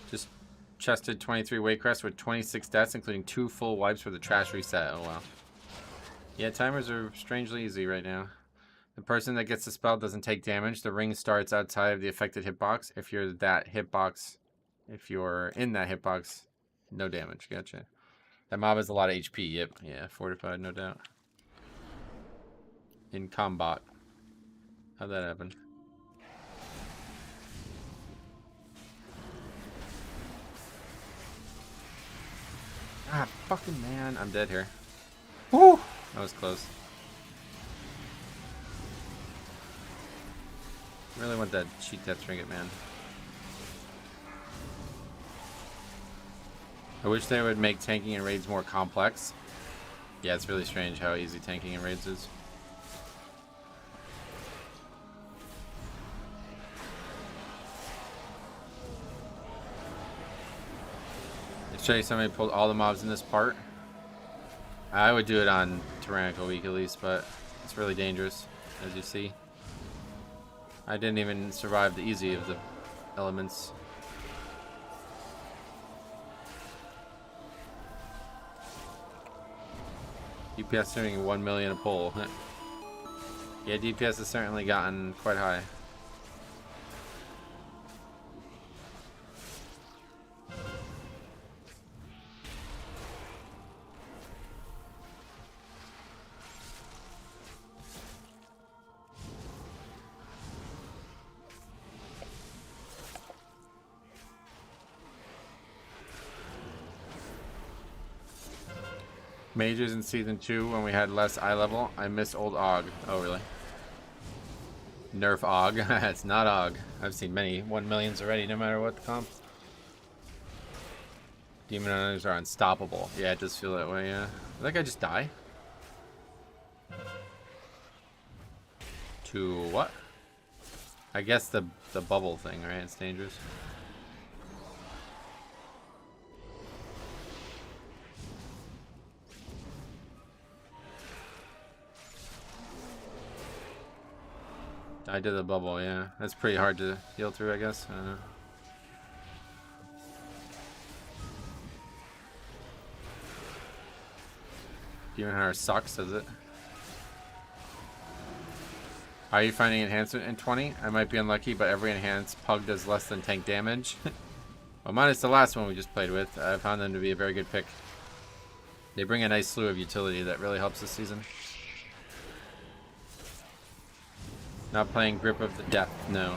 just chested 23 weight crest with 26 deaths, including 2 full wipes for the trash reset. Oh wow. Yeah, timers are strangely easy right now. The person that gets the spell doesn't take damage. The ring starts outside of the affected hitbox. If you're in that hitbox, no damage. Gotcha. That mob has a lot of HP. Yep. Yeah, fortified, no doubt. In combat. How'd that happen? Ah, fucking man. I'm dead here. Woo! That was close. Really want that cheat death trinket, man. I wish they would make tanking and raids more complex. Yeah, it's really strange how easy tanking and raids is. Let's show you somebody pulled all the mobs in this part. I would do it on Tyrannical Week at least, but it's really dangerous, as you see. I didn't even survive the easy of the elements. DPS doing 1 million a pull. Yeah, DPS has certainly gotten quite high. Mages in season 2 when we had less eye level. I miss old Og. Oh really? Nerf Og. It's not Og. I've seen many 1 millions already, no matter what the comp. Demon Hunters are unstoppable. Yeah, it does feel that way, yeah. Did that guy just die? To what? I guess the bubble thing, right? It's dangerous. I did the bubble, yeah. That's pretty hard to heal through, I guess. I don't know. Demon Hunter sucks, does it? Are you finding enhancement in 20? I might be unlucky, but every enhanced pug does less than tank damage. Well, minus the last one we just played with. I found them to be a very good pick. They bring a nice slew of utility that really helps this season. Not playing Grip of the Death, no.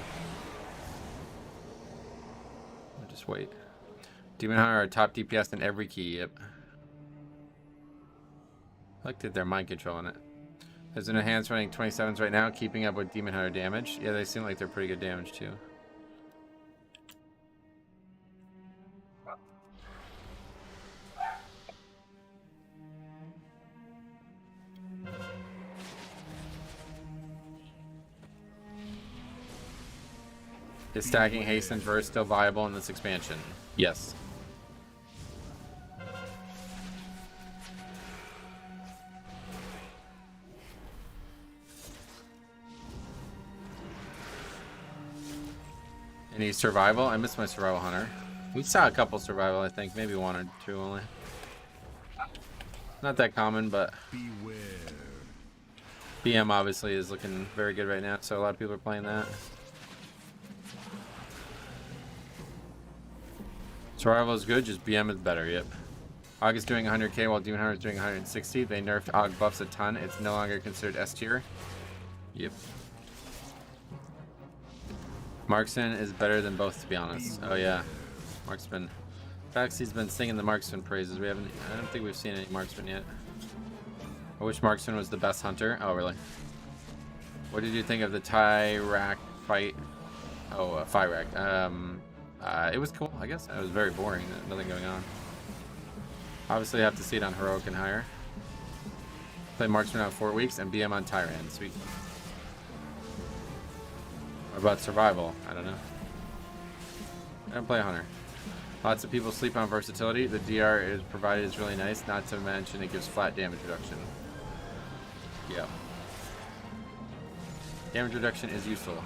I'll just wait. Demon Hunter are top DPS in every key, yep. I like that they're mind controlling it. There's an enhanced running 27s right now, keeping up with Demon Hunter damage. Yeah, they seem like they're pretty good damage too. Is stacking haste and verse still viable in this expansion? Yes. Any survival? I missed my survival hunter. We saw a couple survival, I think. Maybe one or two only. Not that common, but Beware. BM obviously is looking very good right now, so a lot of people are playing that. Survival is good, just BM is better, yep. Og is doing 100k while Demon Hunter is doing 160. They nerfed Og buffs a ton. It's no longer considered S tier. Yep. Marksman is better than both, to be honest. Oh yeah. Marksman. Baxi's been singing the Marksman praises. I don't think we've seen any Marksman yet. I wish Marksman was the best hunter. Oh, really? What did you think of the Tyrak fight? Oh, Fyrak. It was cool, I guess. It was very boring. Nothing going on. Obviously, I have to see it on Heroic and higher. Play Marksman on 4 weeks and BM on Tyran. Sweet. What about survival? I don't know. I don't play Hunter. Lots of people sleep on versatility. The DR is provided is really nice. Not to mention it gives flat damage reduction. Yeah. Damage reduction is useful.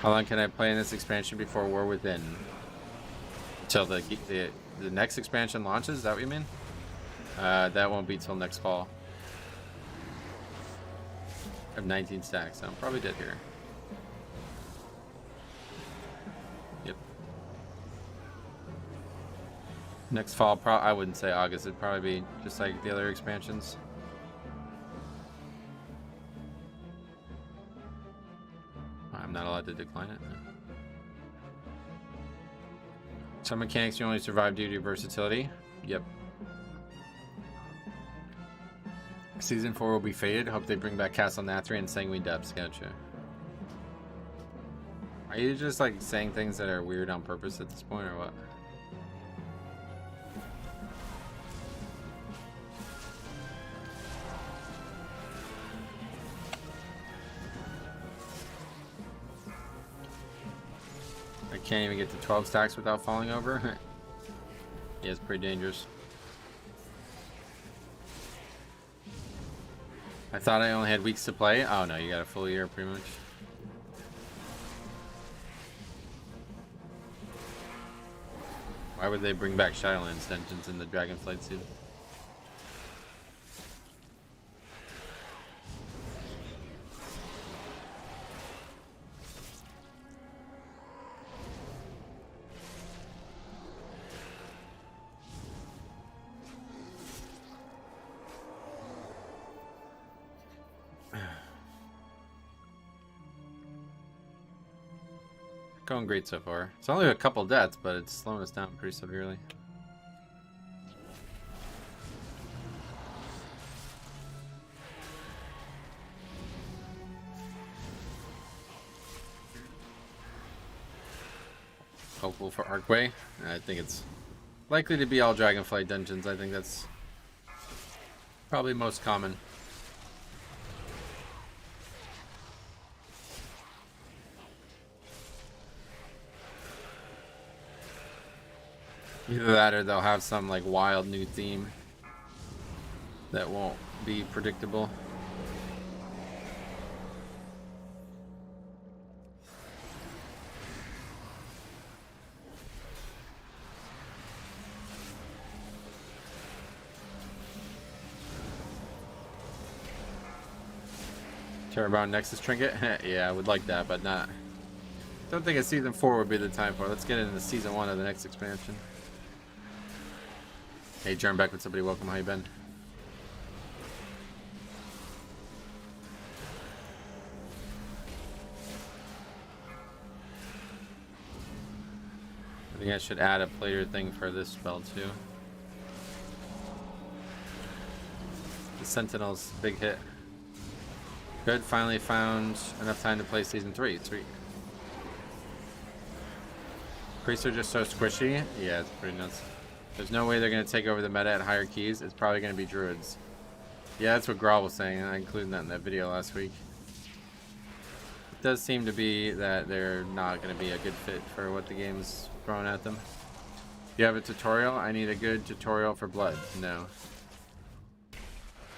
How long can I play in this expansion before War Within? Until the next expansion launches? Is that what you mean? That won't be till next fall. I have 19 stacks, so I'm probably dead here. Yep. Next fall, I wouldn't say August. It'd probably be just like the other expansions. I'm not allowed to decline it. Some mechanics you only survive due to versatility. Yep. Season 4 will be faded. Hope they bring back Castle Nathri and Sanguine Depths. Gotcha. Are you just like saying things that are weird on purpose at this point, or what? I can't even get to 12 stacks without falling over. Yeah, it's pretty dangerous. I thought I only had weeks to play. Oh no, you got a full year pretty much. Why would they bring back Shadowlands dungeons in the Dragonflight season? Going great so far. It's only a couple deaths, but it's slowing us down pretty severely. Hopeful for Archway. I think it's likely to be all Dragonflight dungeons. I think that's probably most common. Either that or they'll have some like wild new theme that won't be predictable. Terrorbound Nexus Trinket? Yeah, I would like that, but not. Don't think a Season 4 would be the time for it. Let's get into Season 1 of the next expansion. Hey, Germ, back with somebody. Welcome. How you been? I think I should add a player thing for this spell too. The Sentinel's big hit. Good, finally found enough time to play Season 3. Sweet. Priests are just so squishy. Yeah, it's pretty nuts. There's no way they're going to take over the meta at higher keys. It's probably going to be druids. Yeah, that's what Grawl was saying. I included that in that video last week. It does seem to be that they're not going to be a good fit for what the game's throwing at them. You have a tutorial? I need a good tutorial for blood. No.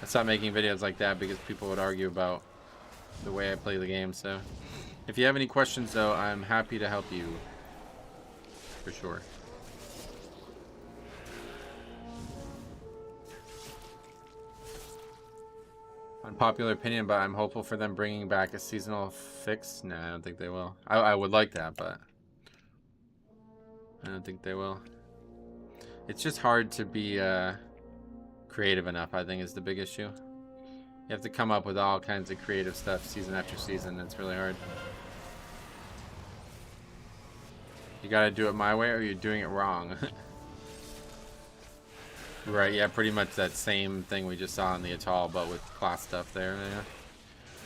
I stopped making videos like that because people would argue about the way I play the game. So if you have any questions, though, I'm happy to help you. For sure. Unpopular opinion, but I'm hopeful for them bringing back a seasonal fix. No, I don't think they will. I would like that, but I don't think they will. It's just hard to be creative enough, I think, is the big issue. You have to come up with all kinds of creative stuff season after season. It's really hard. You gotta do it my way or you're doing it wrong. Right, yeah, pretty much that same thing we just saw in the Atal, but with class stuff there. Yeah.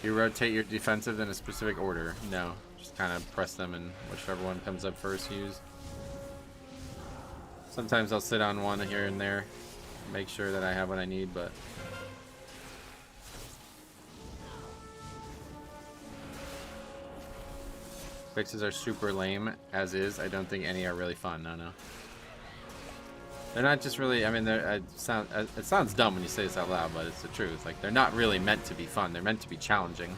You rotate your defensive in a specific order. No, just kind of press them and whichever one comes up first, use. Sometimes I'll sit on one here and there, make sure that I have what I need, but... Fixes are super lame, as is. I don't think any are really fun. No. They're not just really, I mean, it sounds dumb when you say this out loud, but it's the truth. Like, they're not really meant to be fun. They're meant to be challenging.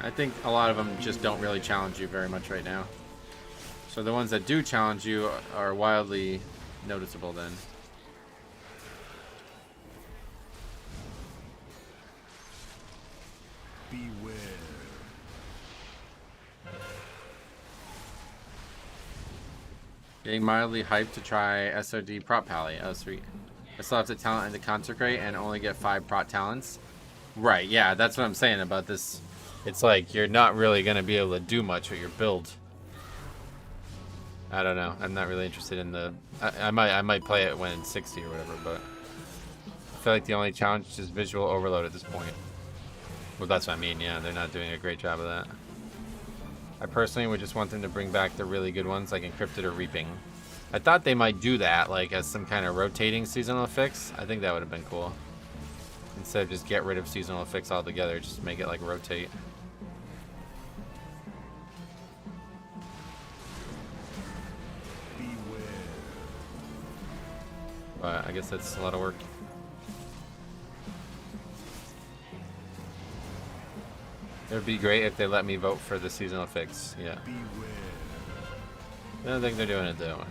I think a lot of them just don't really challenge you very much right now. So the ones that do challenge you are wildly noticeable then. Beware. Getting mildly hyped to try SOD prop pally. Oh, sweet. I still have to talent into consecrate and only get 5 prot talents. Right, yeah, that's what I'm saying about this. It's like you're not really going to be able to do much with your build. I don't know. I'm not really interested in the... I might play it when it's 60 or whatever, but... I feel like the only challenge is visual overload at this point. Well, that's what I mean, yeah. They're not doing a great job of that. I personally would just want them to bring back the really good ones like Encrypted or Reaping. I thought they might do that like as some kind of rotating seasonal fix. I think that would have been cool. Instead of just get rid of seasonal fix altogether, just make it like rotate. Beware. But I guess that's a lot of work. It would be great if they let me vote for the seasonal fix. Yeah. Beware. I don't think they're doing it though.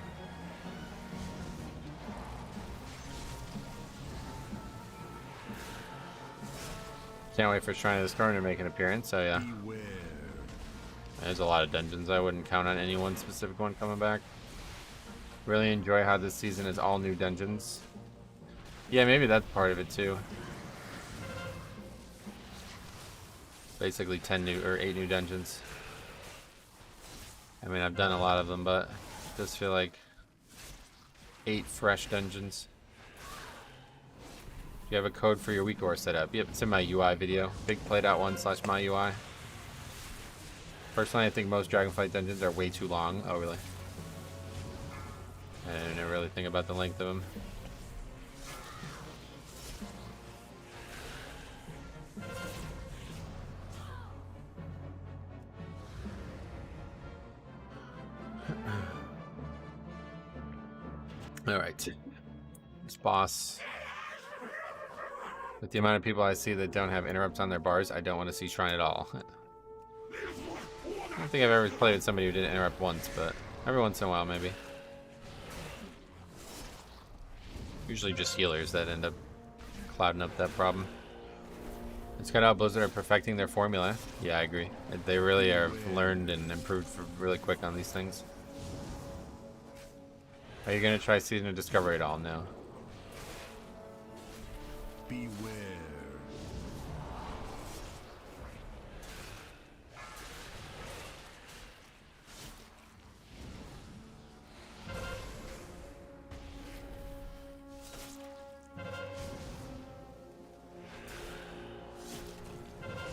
Can't wait for Shrine of the Storm to make an appearance. So yeah. Beware. There's a lot of dungeons. I wouldn't count on any one specific one coming back. Really enjoy how this season is all new dungeons. Yeah, maybe that's part of it too. Basically 10 new or 8 new dungeons. I mean, I've done a lot of them, but it does feel like 8 fresh dungeons. Do you have a code for your weak ore setup? Yep, it's in my UI video. bigplay.1/myui. Personally, I think most Dragonflight dungeons are way too long. Oh, really? I didn't really think about the length of them. Alright. This boss. With the amount of people I see that don't have interrupts on their bars, I don't want to see Shrine at all. I don't think I've ever played with somebody who didn't interrupt once, but every once in a while, maybe. Usually just healers that end up clouding up that problem. It's kind of how Blizzard are perfecting their formula. Yeah, I agree. They really are learned and improved really quick on these things. Are you going to try Season of Discovery at all? No. Beware.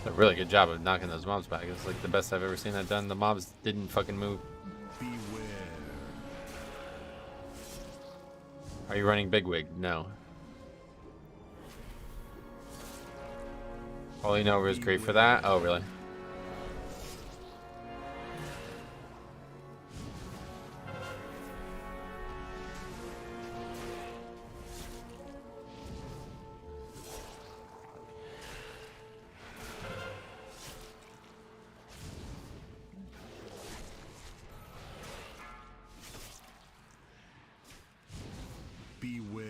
A really good job of knocking those mobs back. It's like the best I've ever seen that done. The mobs didn't fucking move. Beware. Are you running Bigwig? No. Holy Nova is great for that? Oh, really? Beware.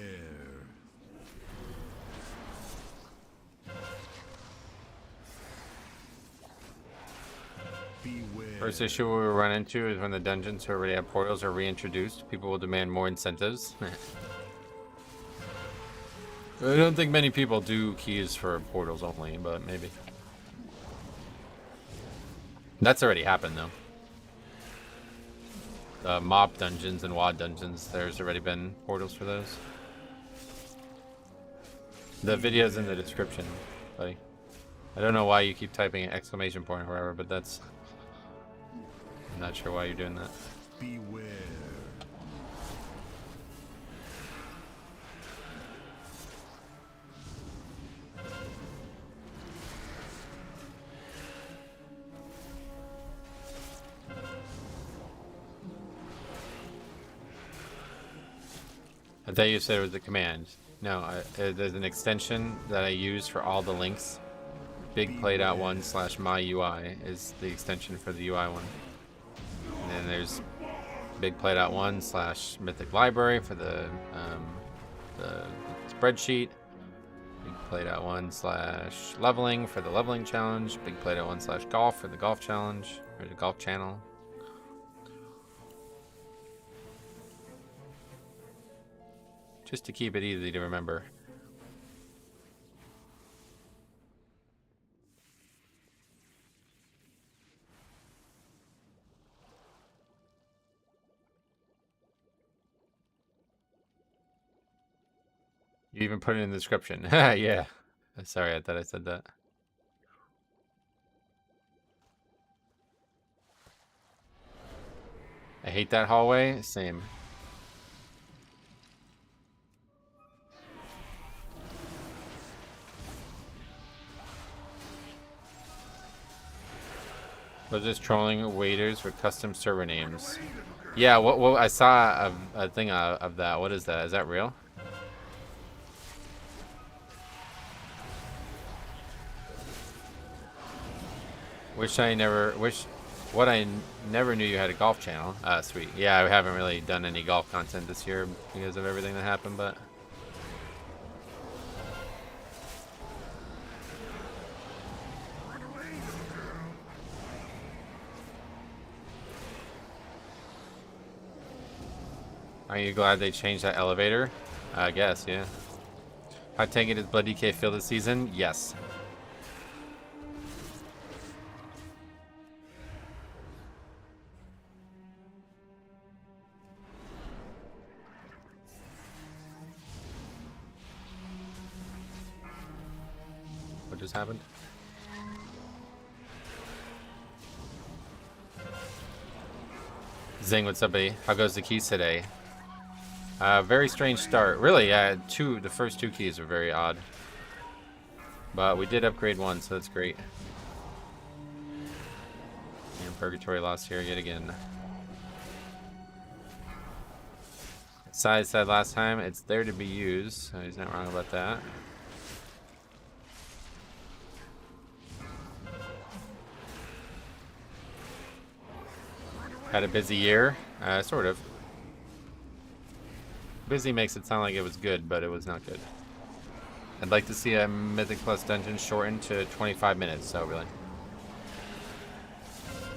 Beware. First issue we will run into is when the dungeons who already have portals are reintroduced. People will demand more incentives. I don't think many people do keys for portals only, but maybe. That's already happened though. The mob dungeons and WoD dungeons, there's already been portals for those. The video's in the description, buddy. I don't know why you keep typing an exclamation point or whatever, but that's... I'm not sure why you're doing that. Beware. I thought you said it was a command. No, there's an extension that I use for all the links. Bigplay.1/myui is the extension for the UI one. And then there's Bigplay.1/mythic library for the spreadsheet. Bigplay.1/leveling for the leveling challenge. Bigplay.1/golf for the golf challenge, or the golf channel. Just to keep it easy to remember. You even put it in the description. Yeah. Sorry, I thought I said that. I hate that hallway. Same. They're just trolling waiters with custom server names. Yeah, what I saw a thing of that. What is that? Is that real? I never knew you had a golf channel. Sweet. Yeah, I haven't really done any golf content this year because of everything that happened, but are you glad they changed that elevator? I guess, yeah. How tanky does Blood DK feel this season? Yes. What just happened? Zing, what's up, buddy? How goes the keys today? Very strange start. Really, the first two keys were very odd. But we did upgrade one, so that's great. And Purgatory lost here yet again. Sai said last time, it's there to be used. So he's not wrong about that. Had a busy year? Sort of. Busy makes it sound like it was good, but it was not good. I'd like to see a Mythic Plus dungeon shortened to 25 minutes, so really.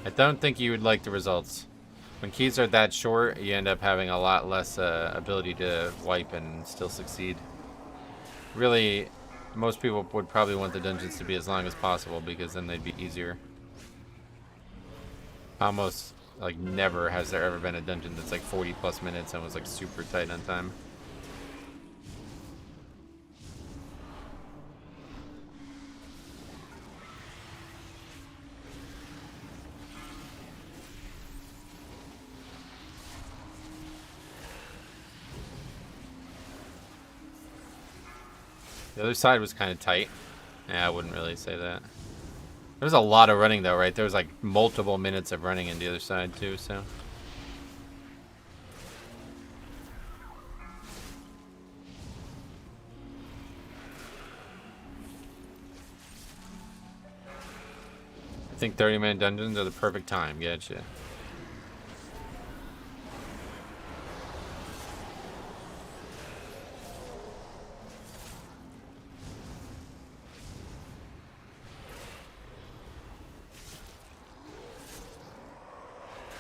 I don't think you would like the results. When keys are that short, you end up having a lot less ability to wipe and still succeed. Really, most people would probably want the dungeons to be as long as possible because then they'd be easier. Almost like never has there ever been a dungeon that's like 40 plus minutes and was like super tight on time. The other side was kind of tight. Yeah, I wouldn't really say that. There was a lot of running though, right? There was like multiple minutes of running in the other side too, so. I think 30-minute dungeons are the perfect time. Gotcha.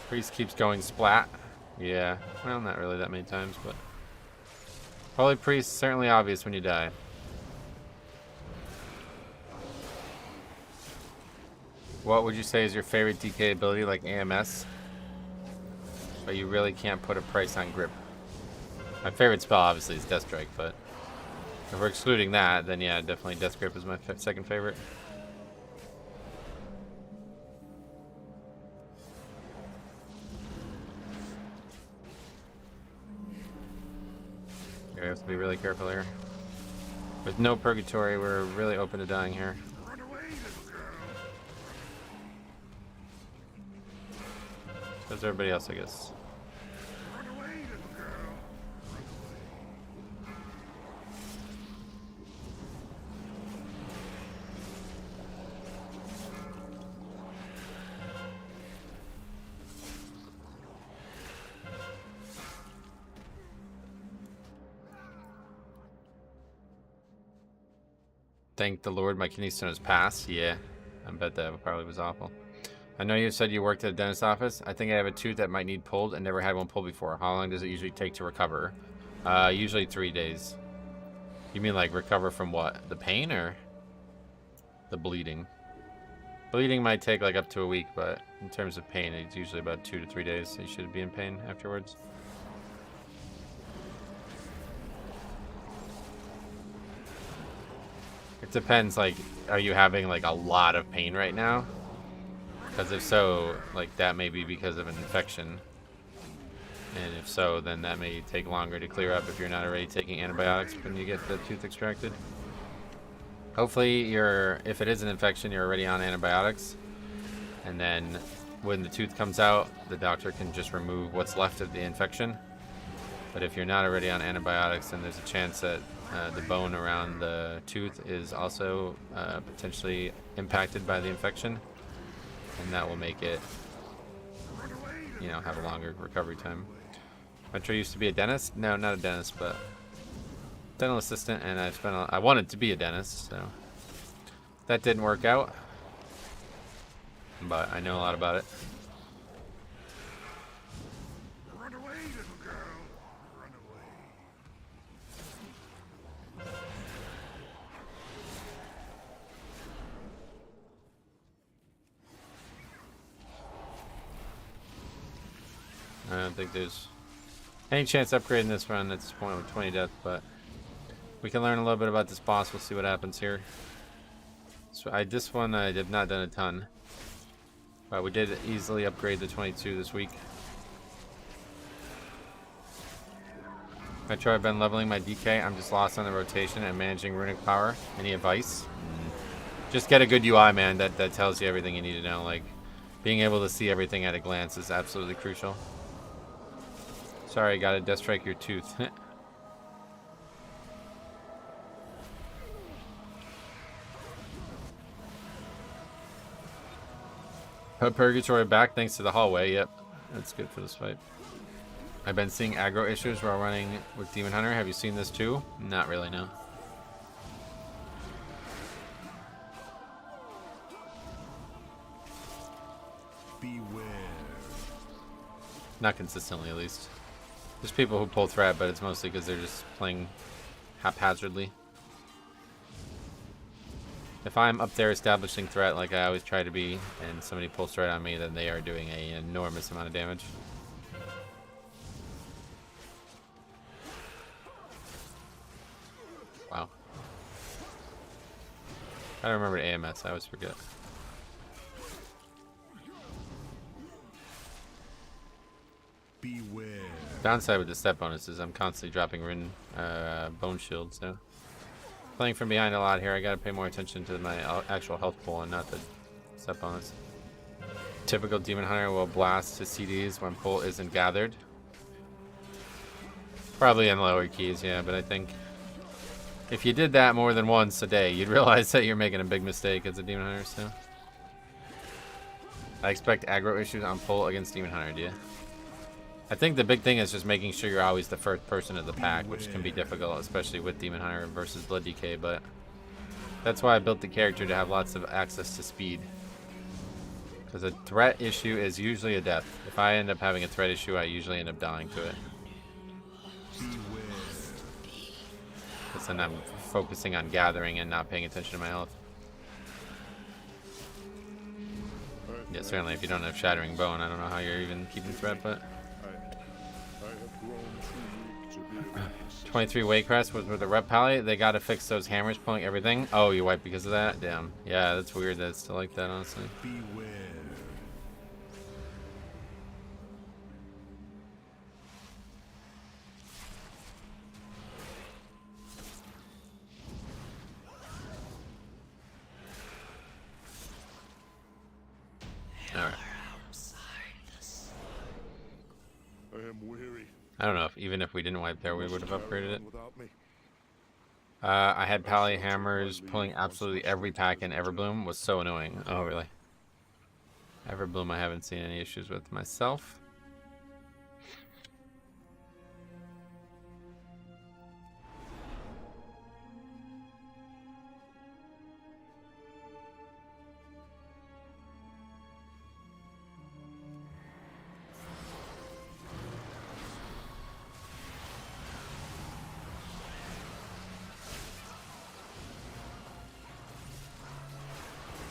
Priest keeps going splat. Yeah, well, not really that many times, but Holy Priest, certainly obvious when you die. What would you say is your favorite DK ability, like AMS? But you really can't put a price on grip. My favorite spell, obviously, is Death Strike, but if we're excluding that, then yeah, definitely Death Grip is my second favorite. We have to be really careful here. With no purgatory, we're really open to dying here. So is everybody else, I guess. Thank the Lord my kidney stone has passed. Yeah, I bet that probably was awful. I know you said you worked at a dentist's office. I think I have a tooth that might need pulled and never had one pulled before. How long does it usually take to recover? Usually 3 days. You mean like recover from what? The pain or the bleeding? Bleeding might take like up to a week, but in terms of pain, it's usually about 2 to 3 days. So you should be in pain afterwards. It depends, like, are you having like a lot of pain right now? Because if so, like that may be because of an infection. And if so, then that may take longer to clear up if you're not already taking antibiotics when you get the tooth extracted. Hopefully if it is an infection, you're already on antibiotics. And then when the tooth comes out, the doctor can just remove what's left of the infection. But if you're not already on antibiotics, then there's a chance that the bone around the tooth is also potentially impacted by the infection. And that will make it, you know, have a longer recovery time. Metro used to be a dentist? No, not a dentist, but dental assistant, and I wanted to be a dentist, so that didn't work out. But I know a lot about it. Run away, little girl. Run away. I don't think there's any chance upgrading this run at this point with 20 death, but we can learn a little bit about this boss. We'll see what happens here. So this one I have not done a ton, but we did easily upgrade the 22 this week. Metro, I've been leveling my DK. I'm just lost on the rotation and managing runic power. Any advice? Just get a good UI, man. That tells you everything you need to know. Like, being able to see everything at a glance is absolutely crucial. Sorry, gotta death strike your tooth. Put Purgatory back thanks to the hallway. Yep, that's good for this fight. I've been seeing aggro issues while running with Demon Hunter. Have you seen this too? Not really, no. Beware. Not consistently, at least. There's people who pull threat, but it's mostly because they're just playing haphazardly. If I'm up there establishing threat like I always try to be, and somebody pulls threat on me, then they are doing an enormous amount of damage. Wow. I don't remember AMS, I always forget. Beware. Downside with the step bonus is I'm constantly dropping Rin bone shield, so Playing from behind a lot here. I gotta pay more attention to my actual health pool and not the set bonus. Typical Demon Hunter will blast to CDs when pull isn't gathered. Probably in lower keys, yeah, but I think if you did that more than once a day, you'd realize that you're making a big mistake as a Demon Hunter, so. I expect aggro issues on pull against Demon Hunter, do you? I think the big thing is just making sure you're always the first person of the pack, which can be difficult, especially with Demon Hunter versus Blood DK, but that's why I built the character to have lots of access to speed. Because a threat issue is usually a death. If I end up having a threat issue, I usually end up dying to it. Because then I'm focusing on gathering and not paying attention to my health. Yeah, certainly if you don't have Shattering Bone, I don't know how you're even keeping threat, but... 23 Waycrest was with the rep pally. They gotta fix those hammers pulling everything. Oh, you wiped because of that? Damn. Yeah, that's weird that it's still like that, honestly. Beware. Alright. I am weary. I don't know if even if we didn't wipe there, we would have upgraded it. Without me. I had pally hammers pulling absolutely every pack in Everbloom. Was so annoying. Oh, really? Everbloom I haven't seen any issues with myself.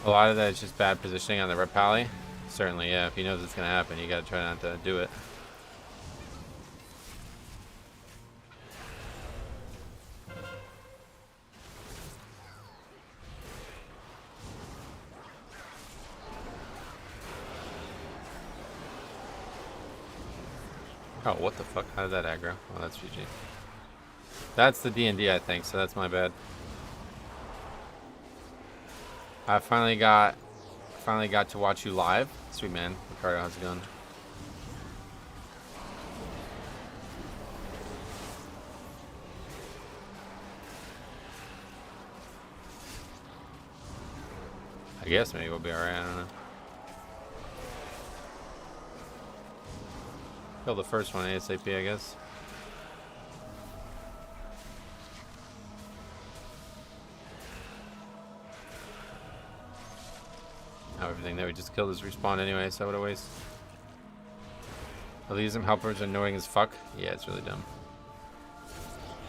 A lot of that is just bad positioning on the rep pally. Certainly, yeah. If he knows it's gonna happen, you gotta try not to do it. Oh, what the fuck? How did that aggro? Oh, that's GG. That's the D&D, I think, so that's my bad. I finally got to watch you live. Sweet man. Ricardo, how's it going? I guess maybe we'll be alright, I don't know. Kill the first one ASAP, I guess. Everything that we just killed is respawned anyway, so what a waste. Elysium helpers are annoying as fuck. Yeah, it's really dumb.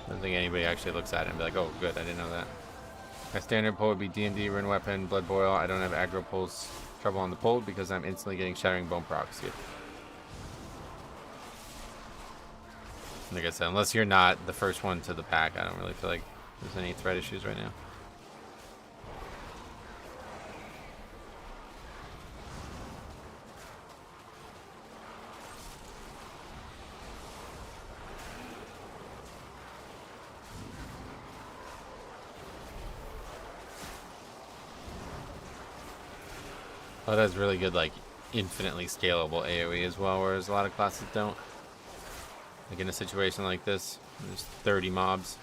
I don't think anybody actually looks at it and be like, oh, good, I didn't know that. My standard pull would be D&D, Rune Weapon, Blood Boil. I don't have aggro pulls trouble on the pull because I'm instantly getting Shattering Bone procs. Yep. Like I said, unless you're not the first one to the pack, I don't really feel like there's any threat issues right now. Oh, that's really good, like, infinitely scalable AoE as well, whereas a lot of classes don't. Like in a situation like this, there's 30 mobs.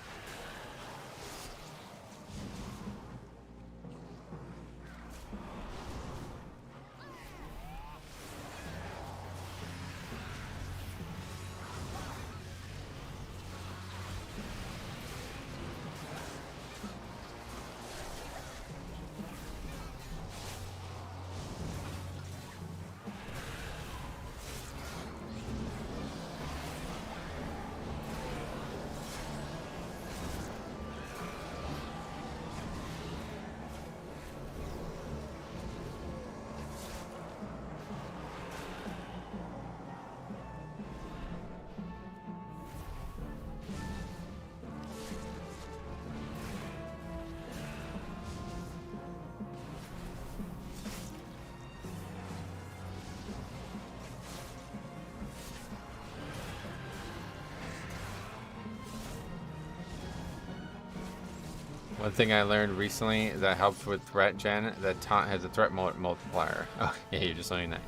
One thing I learned recently that helps with threat gen, that taunt has a threat multiplier. Oh, yeah, you're just learning that.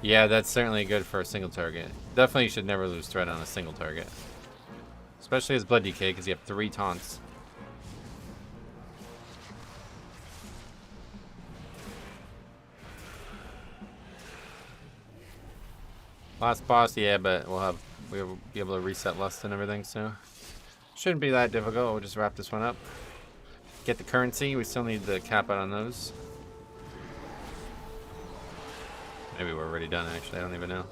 Yeah, that's certainly good for a single target. Definitely should never lose threat on a single target. Especially as Blood DK, because you have 3 taunts. Last boss, yeah, but we'll be able to reset lust and everything, so shouldn't be that difficult. We'll just wrap this one up. Get the currency. We still need the cap out on those. Maybe we're already done, actually. I don't even know.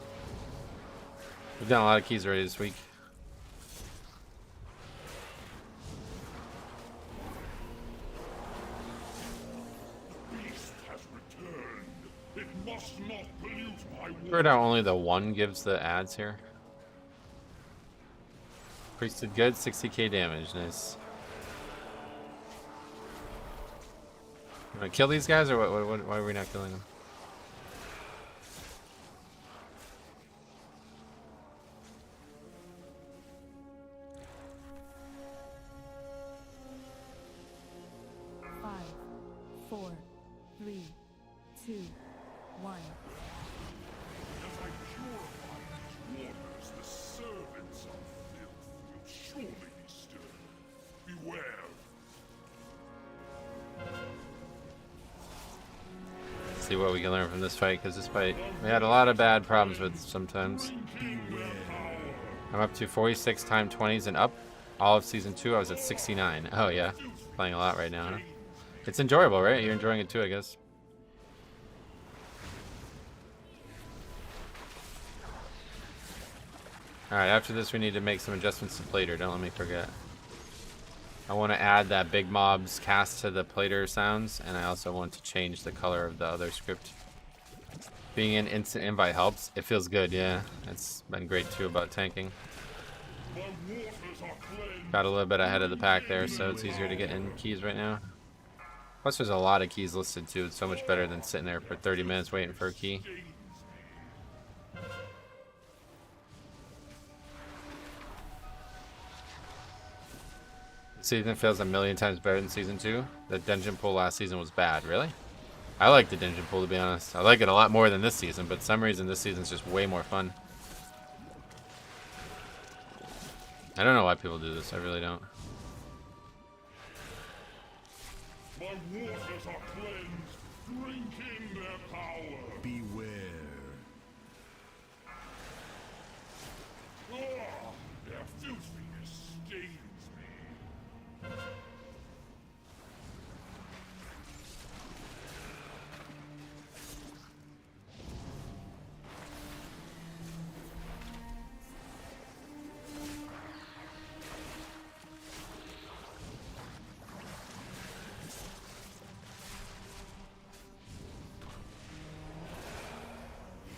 We've done a lot of keys already this week. Beast has returned. It must not pollute my Heard water. how only the 1 gives the ads here. Priest did good, 60k damage, nice. You wanna kill these guys, or why are we not killing them? Five, 4, 3, 2, 1. As I purify these waters, the servants of filth will surely be stirred. Beware. See what we can learn from this fight, because this fight we had a lot of bad problems with sometimes. I'm up to 46 times 20s and up. All of season 2, I was at 69. Oh yeah, playing a lot right now. Huh? It's enjoyable, right? You're enjoying it too, I guess. Alright, after this we need to make some adjustments to Plater, don't let me forget. I want to add that big mob's cast to the Plater sounds, and I also want to change the color of the other script. Being an instant invite helps. It feels good, yeah. It's been great too about tanking. My waters are cleansed. Got a little bit ahead of the pack there, so it's easier to get in keys right now. Plus there's a lot of keys listed too. It's so much better than sitting there for 30 minutes waiting for a key. Season feels a million times better than season 2. The dungeon pool last season was bad. Really? I like the dungeon pool, to be honest. I like it a lot more than this season, but for some reason this season's just way more fun. I don't know why people do this. I really don't. My waters are cleansed. Drink in their power. Beware. Ah, their filthiness stains me.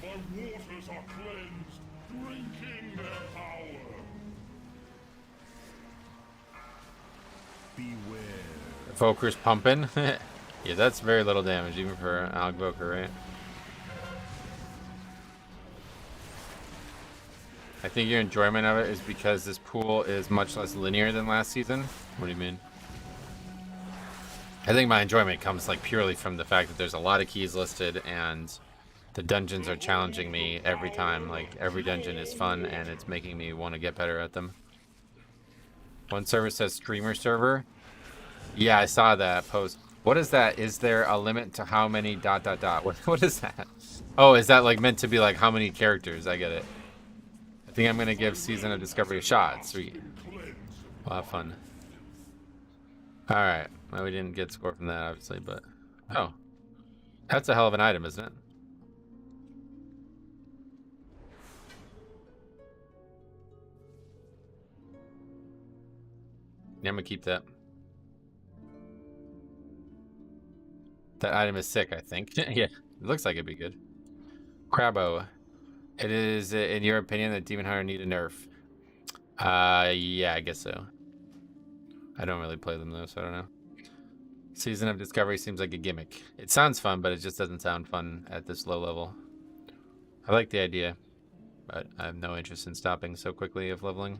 My waters are cleansed. Drink in their power. Beware. Evoker's pumping. Yeah, that's very little damage, even for an Evoker, right? I think your enjoyment of it is because this pool is much less linear than last season. What do you mean? I think my enjoyment comes like purely from the fact that there's a lot of keys listed and the dungeons are challenging me every time. Like every dungeon is fun and it's making me want to get better at them. One server says streamer server. Yeah, I saw that post. What is that? Is there a limit to how many ... What is that? Oh, is that like meant to be like how many characters? I get it. I think I'm gonna give Season of Discovery a shot. Sweet. We'll have fun. Alright. Well, we didn't get score from that, obviously, but... Oh. That's a hell of an item, isn't it? Yeah, I'm gonna keep that. That item is sick, I think. Yeah, it looks like it'd be good. Crabbo. It is, in your opinion, that Demon Hunter need a nerf? Yeah, I guess so. I don't really play them though, so I don't know. Season of Discovery seems like a gimmick. It sounds fun, but it just doesn't sound fun at this low level. I like the idea, but I have no interest in stopping so quickly of leveling.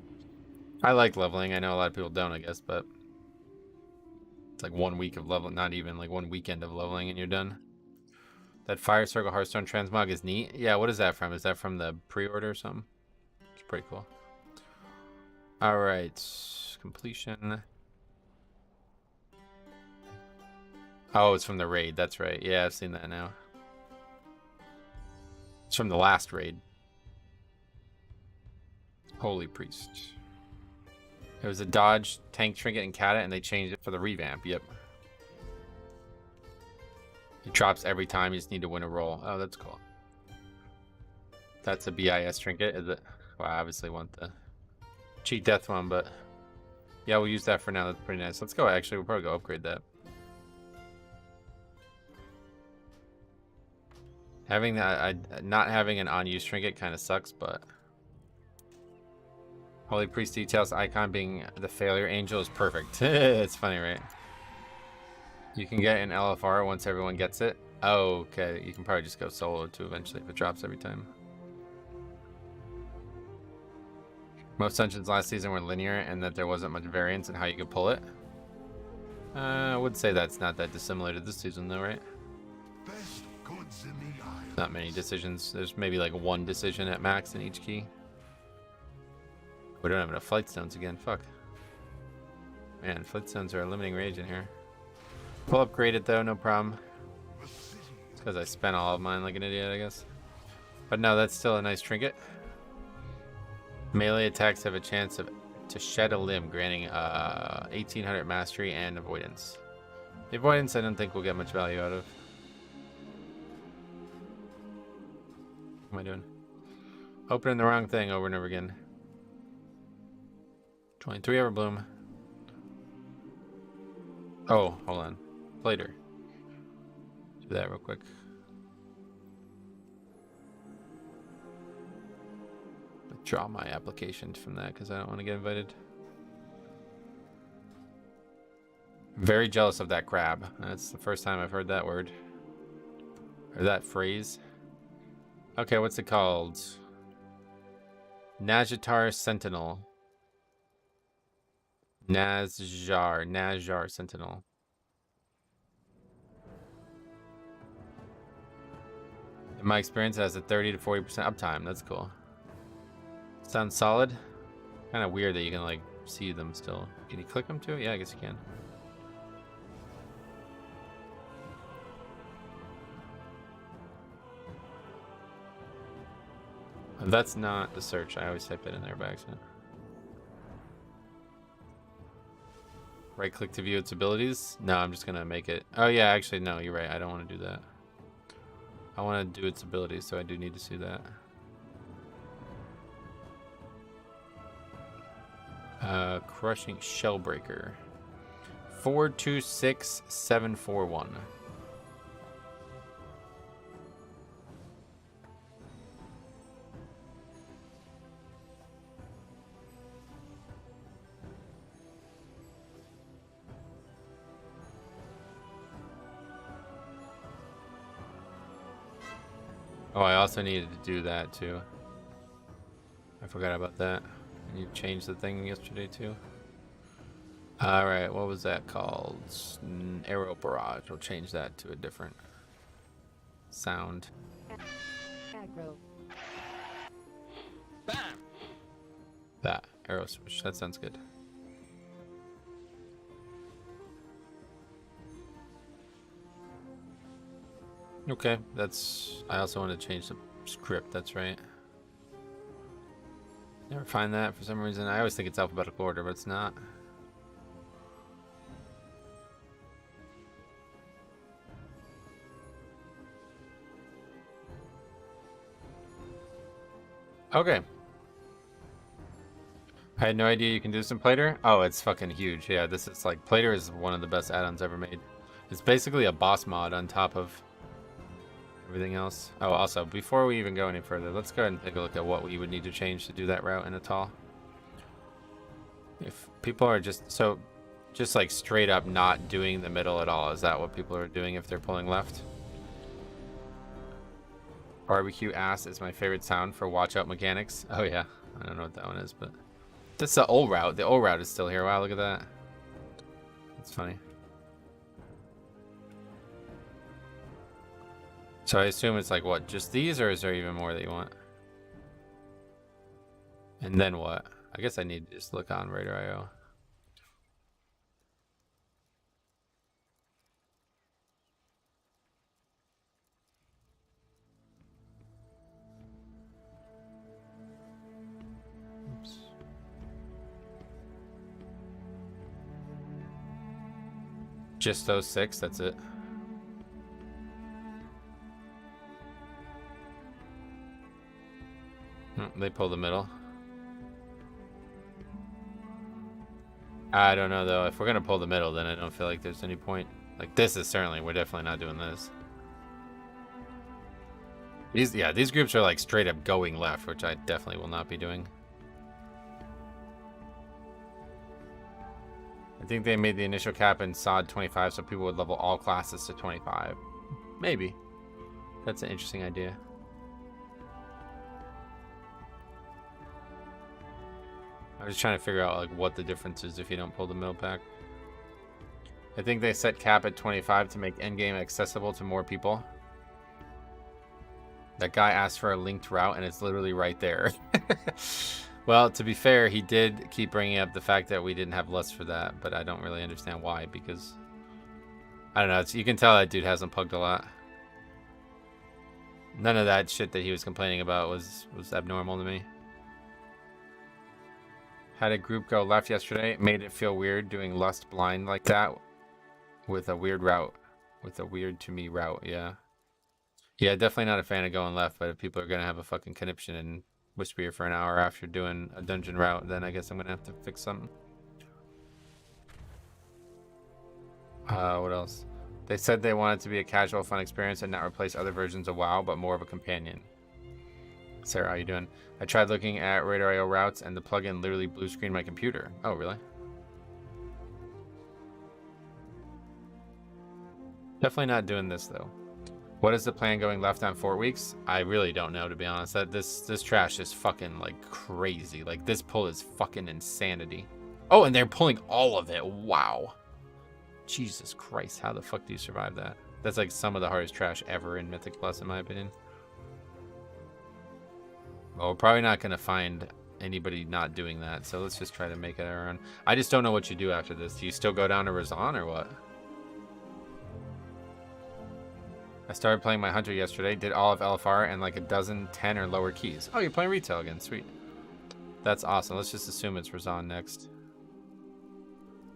I like leveling. I know a lot of people don't, I guess, but It's like 1 week of leveling, not even like 1 weekend of leveling, and you're done. That Fire Circle Hearthstone transmog is neat. Yeah, what is that from? Is that from the pre-order or something? It's pretty cool. All right, completion. Oh, it's from the raid. That's right. Yeah, I've seen that now. It's from the last raid. Holy Priest. It was a dodge, tank, trinket, and kata, and they changed it for the revamp. Yep. It drops every time. You just need to win a roll. Oh, that's cool. That's a BIS trinket, is it? Well, I obviously want the cheat death one, but yeah, we'll use that for now. That's pretty nice. Let's go. Actually, we'll probably go upgrade that. Having that, not having an unused trinket kind of sucks, but Holy Priest details icon being the failure angel is perfect. It's funny, right? You can get an LFR once everyone gets it. Oh, okay. You can probably just go solo too eventually if it drops every time. Most dungeons last season were linear and that there wasn't much variance in how you could pull it. I would say that's not that dissimilar to this season though, right? Best goods in the island. Not many decisions. There's maybe like one decision at max in each key. We don't have enough flight stones again. Fuck. Man, flight stones are a limiting rage in here. We'll upgrade it though, no problem. It's because I spent all of mine like an idiot, I guess. But no, that's still a nice trinket. Melee attacks have a chance to shed a limb, granting 1800 mastery and avoidance. The avoidance I don't think we'll get much value out of. What am I doing? Opening the wrong thing over and over again. 23 Everbloom. Oh, hold on. Later. Do that real quick. Withdraw my application from that because I don't want to get invited. Very jealous of that crab. That's the first time I've heard that word. Or that phrase. Okay, what's it called? Najatar Sentinel. Najar Sentinel. In my experience, it has a 30 to 40% uptime. That's cool. Sounds solid. Kind of weird that you can like see them still. Can you click them too? Yeah, I guess you can. That's not the search. I always type it in there by accident. Right click to view its abilities. No, I'm just gonna make it. Oh yeah, actually no, you're right. I don't want to do that. I want to do its abilities, so I do need to see that. Crushing Shellbreaker. 426741. Oh, I also needed to do that too. I forgot about that. You changed the thing yesterday too. Alright, what was that called? Arrow Barrage. We'll change that to a different sound. Aggro. Bam! That. Arrow Switch. That sounds good. Okay, that's... I also want to change the script, that's right. Never find that for some reason. I always think it's alphabetical order, but it's not. Okay. I had no idea you can do this in Plater. Oh, it's fucking huge. Yeah, this is like... Plater is one of the best add-ons ever made. It's basically a boss mod on top of everything else. Oh, also, before we even go any further, let's go ahead and take a look at what we would need to change to do that route in Atal. If people are just like straight up not doing the middle at all, is that what people are doing if they're pulling left? Barbecue ass is my favorite sound for watch out mechanics. Oh yeah, I don't know what that one is, but that's the old route. The old route is still here. Wow, look at that. That's funny. So I assume it's like what, just these, or is there even more that you want? And then what? I guess I need to just look on Radar.io. Oops. Just those 6, that's it. They pull the middle. I don't know though. If we're gonna pull the middle, then I don't feel like there's any point. Like this is certainly, we're definitely not doing this. These groups are like straight up going left, which I definitely will not be doing. I think they made the initial cap in SOD 25 so people would level all classes to 25. Maybe. That's an interesting idea. I'm just trying to figure out like what the difference is if you don't pull the middle pack. I think they set cap at 25 to make endgame accessible to more people. That guy asked for a linked route and it's literally right there. Well, to be fair, he did keep bringing up the fact that we didn't have lust for that, but I don't really understand why, because I don't know, you can tell that dude hasn't pugged a lot. None of that shit that he was complaining about was abnormal to me. Had a group go left yesterday. It made it feel weird doing lust blind like that with a weird route. With a weird to me route, yeah. Yeah, definitely not a fan of going left, but if people are going to have a fucking conniption and whisper you for an hour after doing a dungeon route, then I guess I'm going to have to fix something. What else? They said they wanted to be a casual, fun experience and not replace other versions of WoW, but more of a companion. Sarah, how you doing? I tried looking at Radar.io routes and the plugin literally blue screened my computer. Oh, really? Definitely not doing this though. What is the plan going left on 4 weeks? I really don't know, to be honest. This trash is fucking like crazy. Like this pull is fucking insanity. Oh, and they're pulling all of it. Wow. Jesus Christ, how the fuck do you survive that? That's like some of the hardest trash ever in Mythic Plus, in my opinion. Well, we're probably not going to find anybody not doing that, so let's just try to make it our own. I just don't know what you do after this. Do you still go down to Razan or what? I started playing my Hunter yesterday, did all of LFR and like a dozen 10 or lower keys. Oh, you're playing retail again. Sweet. That's awesome. Let's just assume it's Razan next.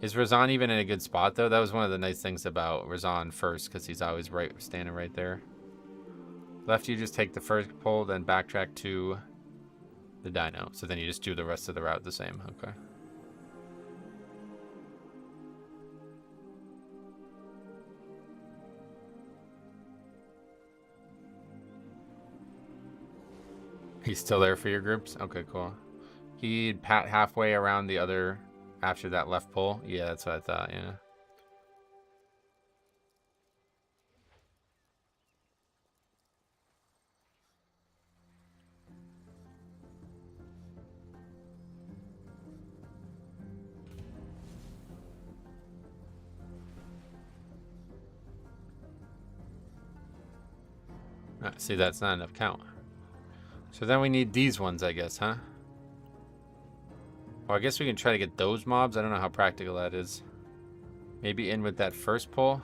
Is Razan even in a good spot, though? That was one of the nice things about Razan first, because he's always standing right there. Left, you just take the first pull, then backtrack to the dino. So then you just do the rest of the route the same. Okay. He's still there for your groups? Okay, cool. He'd pat halfway around the other after that left pull. Yeah, that's what I thought, yeah. See, that's not enough count. So then we need these ones, I guess, huh? Well, I guess we can try to get those mobs. I don't know how practical that is. Maybe in with that first pull.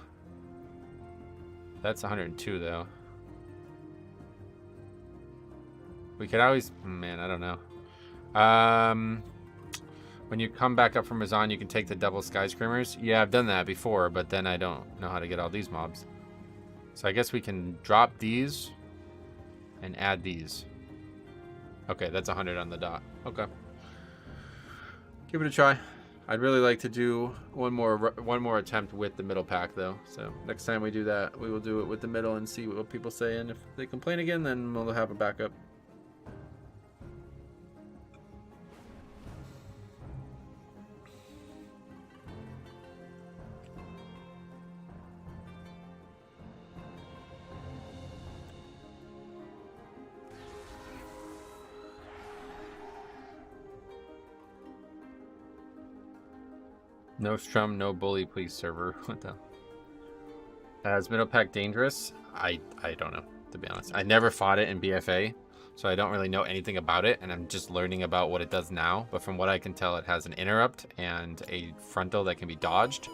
That's 102, though. We could always... Man, I don't know. When you come back up from Razan, you can take the double Sky Screamers. Yeah, I've done that before, but then I don't know how to get all these mobs. So I guess we can drop these and add these. Okay, that's 100 on the dot. Okay. Give it a try. I'd really like to do one more attempt with the middle pack, though. So next time we do that, we will do it with the middle and see what people say. And if they complain again, then we'll have a backup. No strum, no bully, please, server. What the? Is middle pack dangerous? I don't know. to be honest. I never fought it in BFA, so I don't really know anything about it, and I'm just learning about what it does now. But from what I can tell, it has an interrupt and a frontal that can be dodged,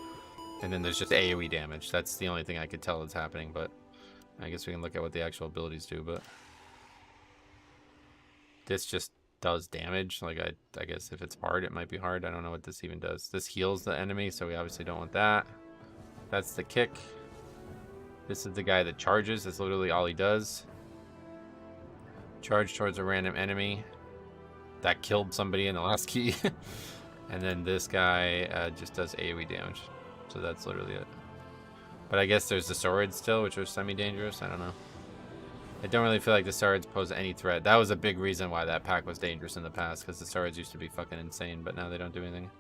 and then there's just AoE damage. That's the only thing I could tell is happening, but I guess we can look at what the actual abilities do. But this just does damage. Like, I guess if it's hard, it might be hard. I don't know what this even does. This heals the enemy, so we obviously don't want that. That's the kick. This is the guy that charges. That's literally all he does. Charge towards a random enemy. That killed somebody in the last key. And then this guy just does AoE damage. So that's literally it. But I guess there's the swords still, which are semi-dangerous. I don't know. I don't really feel like the swords pose any threat. That was a big reason why that pack was dangerous in the past, because the swords used to be fucking insane, but now they don't do anything.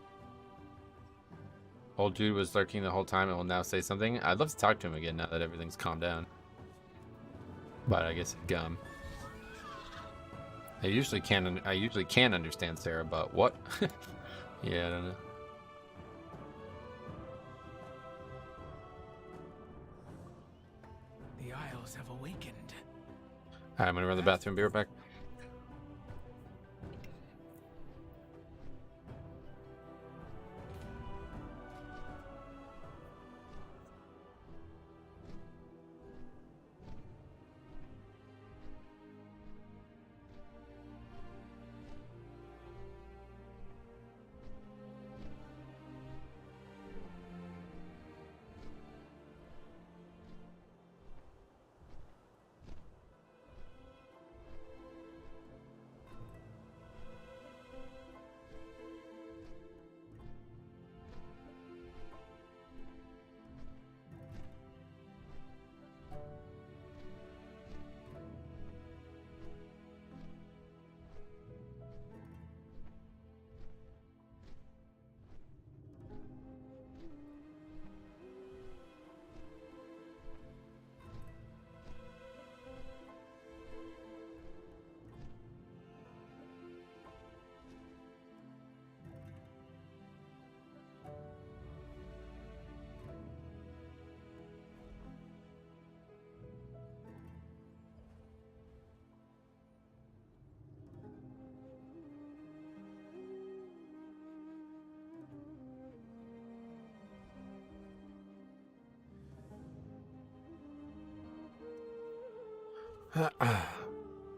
Old dude was lurking the whole time and will now say something. I'd love to talk to him again now that everything's calmed down. But I guess gum. I usually can understand Sarah, but what? Yeah, I don't know. The Isles have awakened. Alright, I'm gonna run to the bathroom, be right back.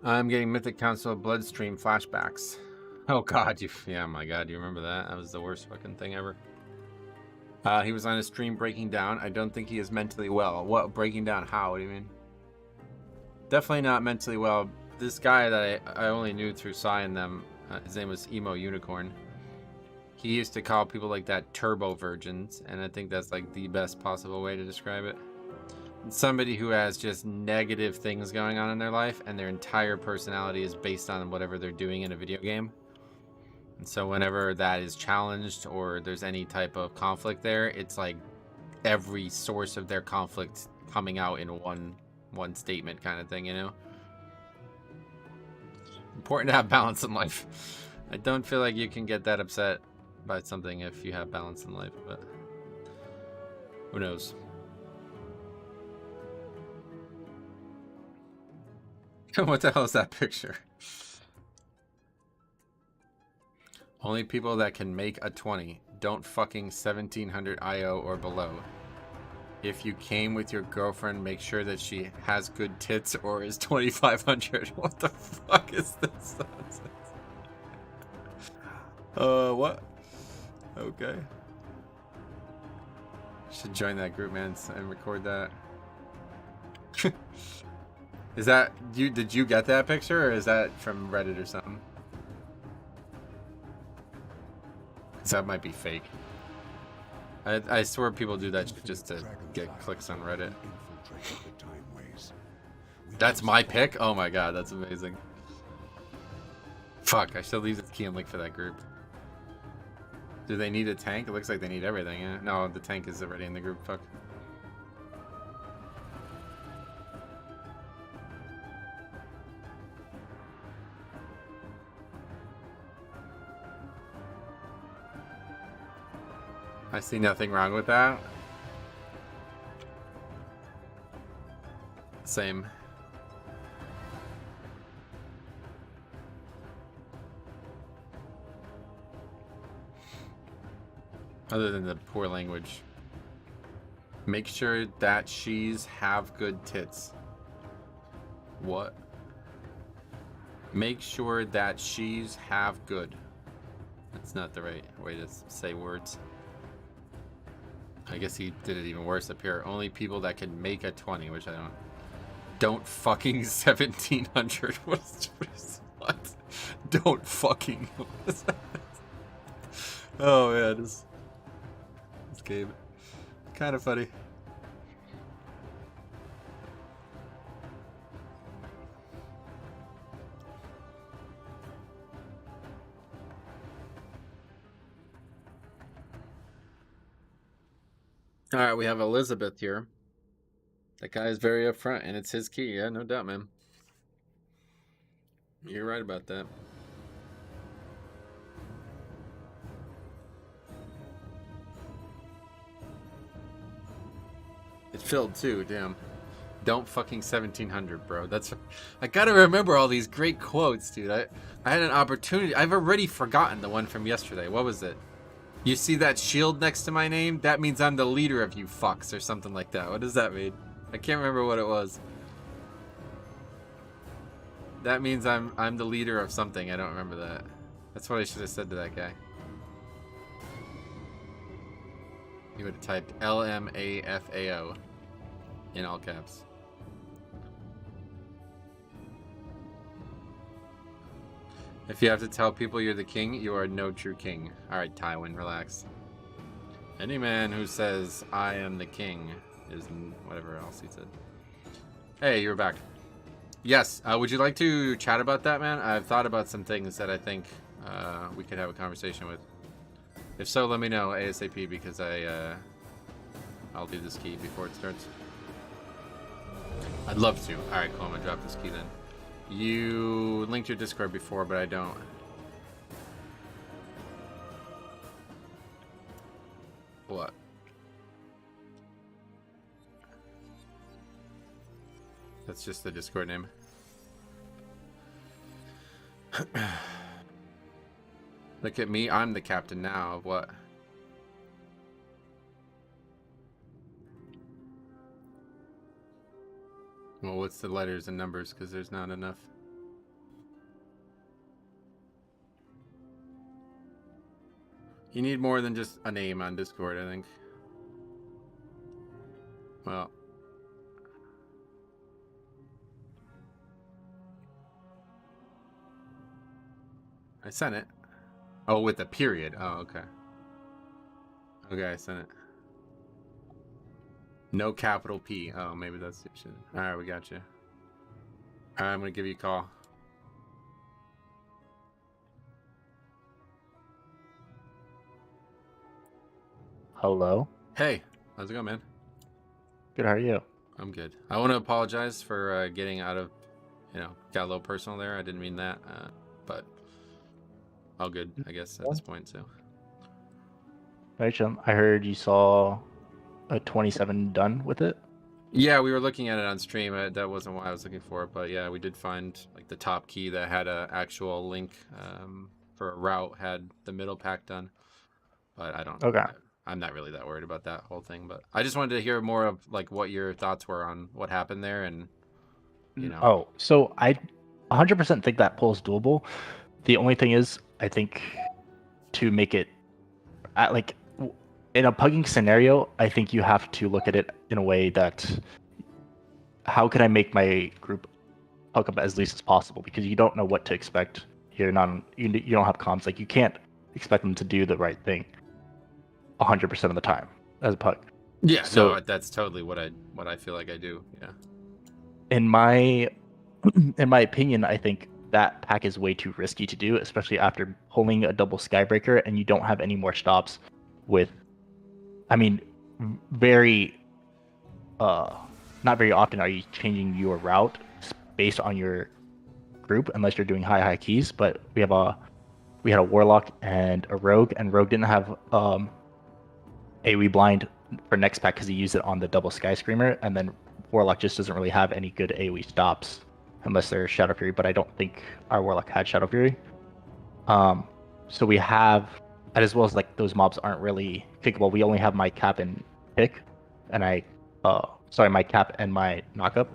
I'm getting Mythic Council Bloodstream flashbacks. Oh god, yeah, my god, you remember that? That was the worst fucking thing ever. He was on a stream breaking down. I don't think he is mentally well. What, breaking down how? What do you mean? Definitely not mentally well. This guy that I only knew through Psy and them, his name was Emo Unicorn. He used to call people like that turbo virgins, and I think that's like the best possible way to describe it. Somebody who has just negative things going on in their life, and their entire personality is based on whatever they're doing in a video game. And so whenever that is challenged or there's any type of conflict there, it's like every source of their conflict coming out in one statement kind of thing, you know? Important to have balance in life. I don't feel like you can get that upset by something if you have balance in life, but who knows? What the hell is that picture? Only people that can make a 20. Don't fucking 1700 IO or below. If you came with your girlfriend, make sure that she has good tits or is 2500. What the fuck is this nonsense? What? Okay. Should join that group, man, and record that. Is that you? Did you get that picture, or is that from Reddit or something? 'Cause that might be fake. I swear people do that just to get clicks on Reddit. That's my pick? Oh my god, that's amazing. Fuck, I should leave this key and link for that group. Do they need a tank? It looks like they need everything, yeah? No, the tank is already in the group, fuck. I see nothing wrong with that. Same. Other than the poor language. Make sure that she's have good tits. What? Make sure that she's have good. That's not the right way to say words. I guess he did it even worse up here. Only people that can make a 20, which I don't. Don't fucking 1700. What? Don't fucking. Oh man, this game. Kind of funny. All right, we have Elizabeth here. That guy is very upfront, and it's his key. Yeah, no doubt, man. You're right about that. It filled too, damn. Don't fucking 1700, bro. That's. I gotta remember all these great quotes, dude. I had an opportunity. I've already forgotten the one from yesterday. What was it? You see that shield next to my name? That means I'm the leader of you fucks, or something like that. What does that mean? I can't remember what it was. That means I'm the leader of something. I don't remember that. That's what I should have said to that guy. He would have typed LMAFAO in all caps. If you have to tell people you're the king, you are no true king. Alright, Tywin, relax. Any man who says, I am the king, is whatever else he said. Hey, you're back. Yes, would you like to chat about that, man? I've thought about some things that I think we could have a conversation with. If so, let me know ASAP, because I'll do this key before it starts. I'd love to. Alright, cool, I'm gonna drop this key then. You linked your Discord before, but I don't. What? That's just the Discord name. Look at me, I'm the captain now of what? Well, what's the letters and numbers? Because there's not enough. You need more than just a name on Discord, I think. Well. I sent it. Oh, with a period. Oh, okay. Okay, I sent it. No capital P. Oh, maybe that's the shit. Alright, we got you. Alright, I'm gonna give you a call. Hello. Hey, how's it going, man? Good, how are you? I'm good. I want to apologize for getting out of, got a little personal there. I didn't mean that, but all good, I guess, at this point, so. Rachel, I heard you saw a 27 done with it. Yeah, we were looking at it on stream. That wasn't what I was looking for, but yeah, we did find like the top key that had a actual link for a route, had the middle pack done, but I don't. Okay. I'm not really that worried about that whole thing, but I just wanted to hear more of like what your thoughts were on what happened there, and Oh, so I 100% think that pull is doable. The only thing is, I think to make it like in a pugging scenario, I think you have to look at it in a way that how can I make my group pug up as least as possible, because you don't know what to expect. You don't have comms, like you can't expect them to do the right thing 100% of the time as a pug. Yeah, so no, that's totally what I feel like I do. Yeah. In my opinion, I think that pack is way too risky to do, especially after pulling a double Skybreaker and you don't have any more stops with, I mean, not very often are you changing your route based on your group unless you're doing high keys, but we had a Warlock and a Rogue, and Rogue didn't have AoE blind for next pack because he used it on the double Sky Screamer, and then Warlock just doesn't really have any good AoE stops unless they're Shadow Fury, but I don't think our Warlock had Shadow Fury. So we have and as well as like those mobs aren't really pickable. We only have my cap and pick, and my cap and my knockup.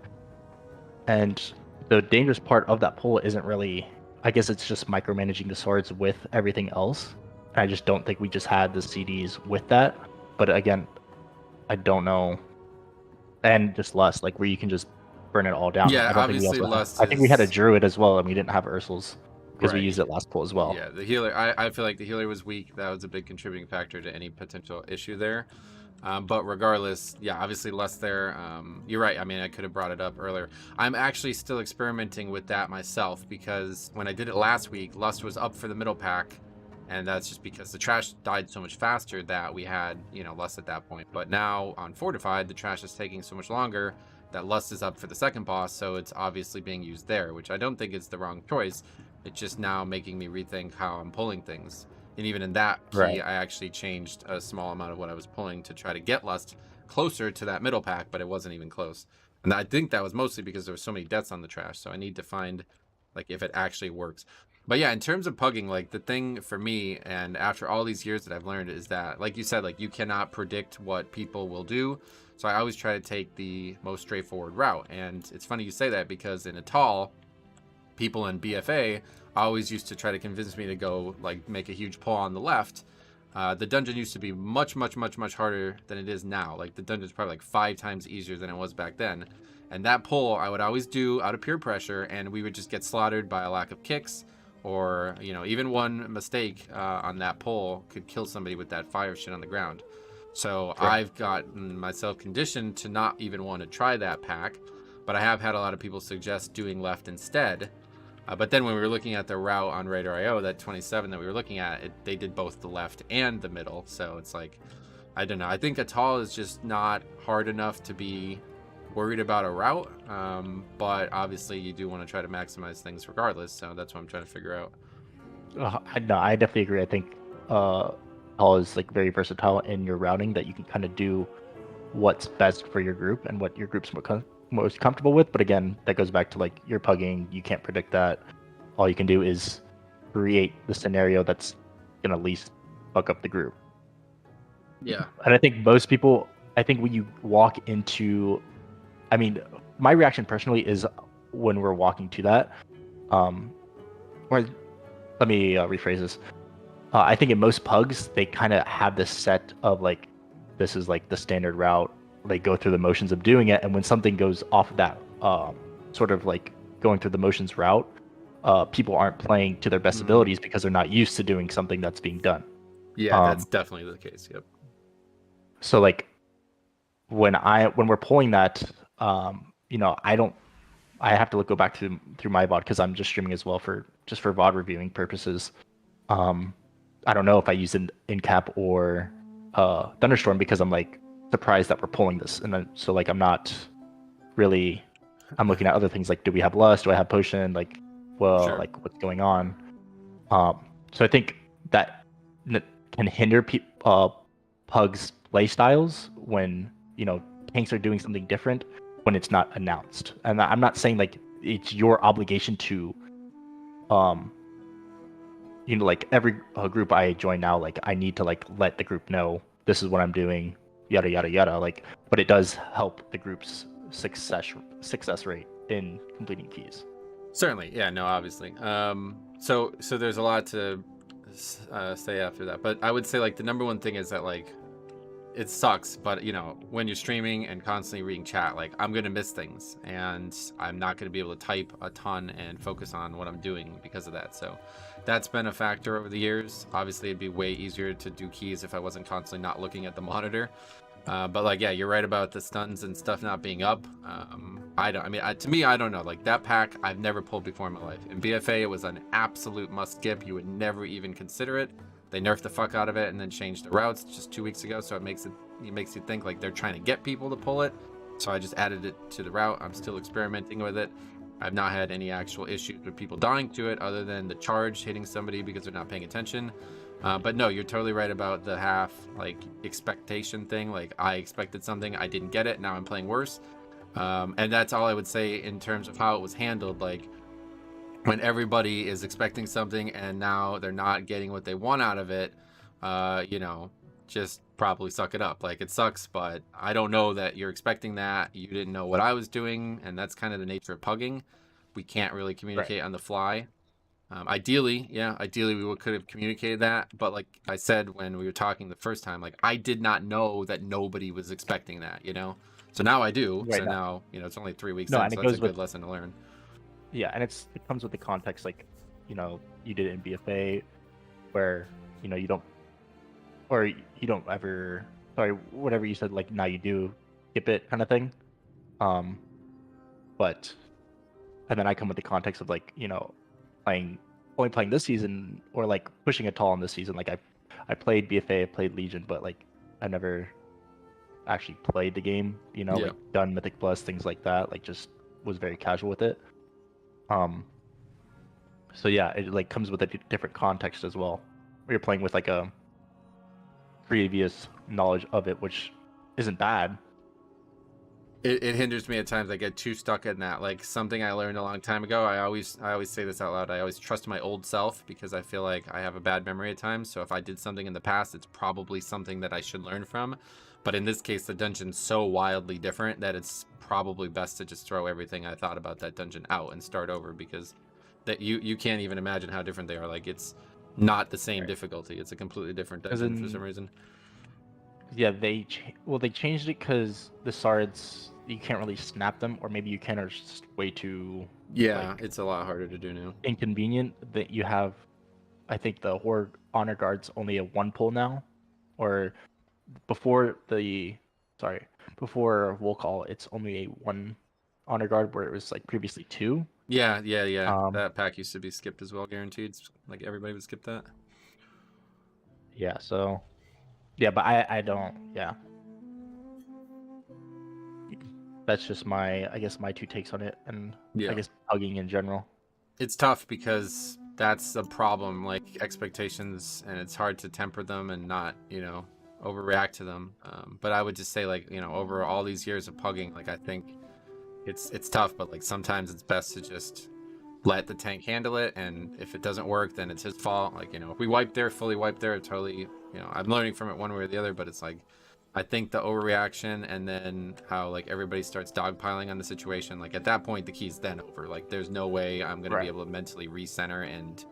And the dangerous part of that pull isn't really, I guess it's just micromanaging the swords with everything else. And I just don't think we just had the CDs with that. But again, I don't know. And just Lust, like where you can just burn it all down. Yeah, I don't obviously think we also Lust I think we had a is- Druid as well, and we didn't have Ursul's because we Right. used it last pull as well. Yeah, the healer. I feel like the healer was weak. That was a big contributing factor to any potential issue there. But regardless, yeah, obviously Lust there. You're right. I mean, I could have brought it up earlier. I'm actually still experimenting with that myself because when I did it last week, Lust was up for the middle pack, and that's just because the trash died so much faster that we had, Lust at that point. But now on Fortified, the trash is taking so much longer that Lust is up for the second boss, so it's obviously being used there, which I don't think is the wrong choice. It's just now making me rethink how I'm pulling things. And even in that key, Right. I actually changed a small amount of what I was pulling to try to get Lust closer to that middle pack, but it wasn't even close. And I think that was mostly because there were so many deaths on the trash, so I need to find like if it actually works. But yeah, in terms of pugging, like the thing for me, and after all these years that I've learned, is that, like you said, like you cannot predict what people will do. So I always try to take the most straightforward route. And it's funny you say that because in Atal, people in BFA always used to try to convince me to go like make a huge pull on the left. The dungeon used to be much harder than it is now. Like the dungeon's probably like 5 times easier than it was back then. And that pull I would always do out of pure pressure, and we would just get slaughtered by a lack of kicks, or even one mistake on that pull could kill somebody with that fire shit on the ground. So Sure. I've gotten myself conditioned to not even want to try that pack, but I have had a lot of people suggest doing left instead. But then when we were looking at the route on Radar.io, that 27 that we were looking at, they did both the left and the middle. So it's like, I don't know. I think Atal is just not hard enough to be worried about a route. But obviously you do want to try to maximize things regardless. So that's what I'm trying to figure out. No, I definitely agree. I think Atal is like very versatile in your routing, that you can kind of do what's best for your group and what your group's most comfortable with. But again, that goes back to like your pugging. You can't predict that. All you can do is create the scenario that's gonna least fuck up the group. Yeah. And I think most people, when you walk into, I mean, my reaction personally is when we're walking to that, or let me rephrase this. I think in most pugs, they kind of have this set of like, this is like the standard route. They go through the motions of doing it, and when something goes off of that sort of like going through the motions route, people aren't playing to their best abilities because they're not used to doing something that's being done. Yeah, that's definitely the case. Yep. So like when we're pulling that, I have to go back through my VOD because I'm just streaming as well for VOD reviewing purposes. I don't know if I use it in cap or Thunderstorm because I'm like surprised that we're pulling this, and then so like I'm looking at other things like, do we have Lust? Do I have Potion? Like, well, Sure. like what's going on? So I think that can hinder pugs play styles when tanks are doing something different when it's not announced. And I'm not saying like it's your obligation to like every group I join now, like I need to like let the group know this is what I'm doing, yada yada yada. Like, but it does help the group's success rate in completing keys. Certainly, yeah, no, obviously. So there's a lot to say after that, but I would say like the number one thing is that like it sucks, but when you're streaming and constantly reading chat, like I'm gonna miss things, and I'm not gonna be able to type a ton and focus on what I'm doing because of that. So that's been a factor over the years. Obviously, it'd be way easier to do keys if I wasn't constantly not looking at the monitor. But like, yeah, you're right about the stuns and stuff not being up. To me, I don't know. Like that pack, I've never pulled before in my life. In BFA, it was an absolute must skip. You would never even consider it. They nerfed the fuck out of it and then changed the routes just 2 weeks ago. So it makes you think like they're trying to get people to pull it. So I just added it to the route. I'm still experimenting with it. I've not had any actual issues with people dying to it other than the charge hitting somebody because they're not paying attention. But no, you're totally right about the half like expectation thing. Like I expected something, I didn't get it, now I'm playing worse. And that's all I would say in terms of how it was handled. Like when everybody is expecting something and now they're not getting what they want out of it, you know, just probably suck it up. Like, it sucks, but I don't know that you're expecting that. You didn't know what I was doing, and that's kind of the nature of pugging. We can't really communicate on the fly. Ideally, we could have communicated that, but like I said when we were talking the first time, like I did not know that nobody was expecting that, you know. So now I do. Right So now. now, you know, it's only 3 weeks No, in, and so it that's a goes good with lesson to learn. yeah, and it comes with the context, like, you know, you did it in BFA, where you know you don't, or you don't ever, sorry, whatever you said, like now you do skip it kind of thing. But and then I come with the context of like, you know, only playing this season, or like pushing a tall in this season. Like I played BFA, I played Legion, but like I never actually played the game, you know, Yeah. like done Mythic Plus, things like that. Like just was very casual with it. So yeah, it like comes with a different context as well. Where you're playing with like a previous knowledge of it, which isn't bad. It hinders me at times. I get too stuck in that. Like something I learned a long time ago. I always say this out loud. I always trust my old self because I feel like I have a bad memory at times. So if I did something in the past, it's probably something that I should learn from. But in this case, the dungeon's so wildly different that it's probably best to just throw everything I thought about that dungeon out and start over, because that you can't even imagine how different they are. Like it's not the same difficulty. It's a completely different dungeon for some reason. Yeah, they changed it because the shards you can't really snap them, or maybe you can, or it's just way too like, It's a lot harder to do now. inconvenient. That you have, I think the Horde honor guard's only a 1 pull now, or before Wool Call, it's only a 1 honor guard where it was like previously 2. Yeah. That pack used to be skipped as well, guaranteed. Like everybody would skip that. Yeah, so yeah, but I don't. Yeah, that's just I guess my 2 takes on it, and I guess pugging in general. It's tough because that's a problem, like expectations, and it's hard to temper them and not, you know, overreact to them. But I would just say, like, you know, over all these years of pugging, like I think it's tough, but like sometimes it's best to just let the tank handle it, and if it doesn't work, then it's his fault. Like, you know, if we fully wipe there, totally, you know, I'm learning from it one way or the other, but it's like I think the overreaction and then how like everybody starts dogpiling on the situation, like at that point the key's then over. Like there's no way I'm gonna be able to mentally recenter and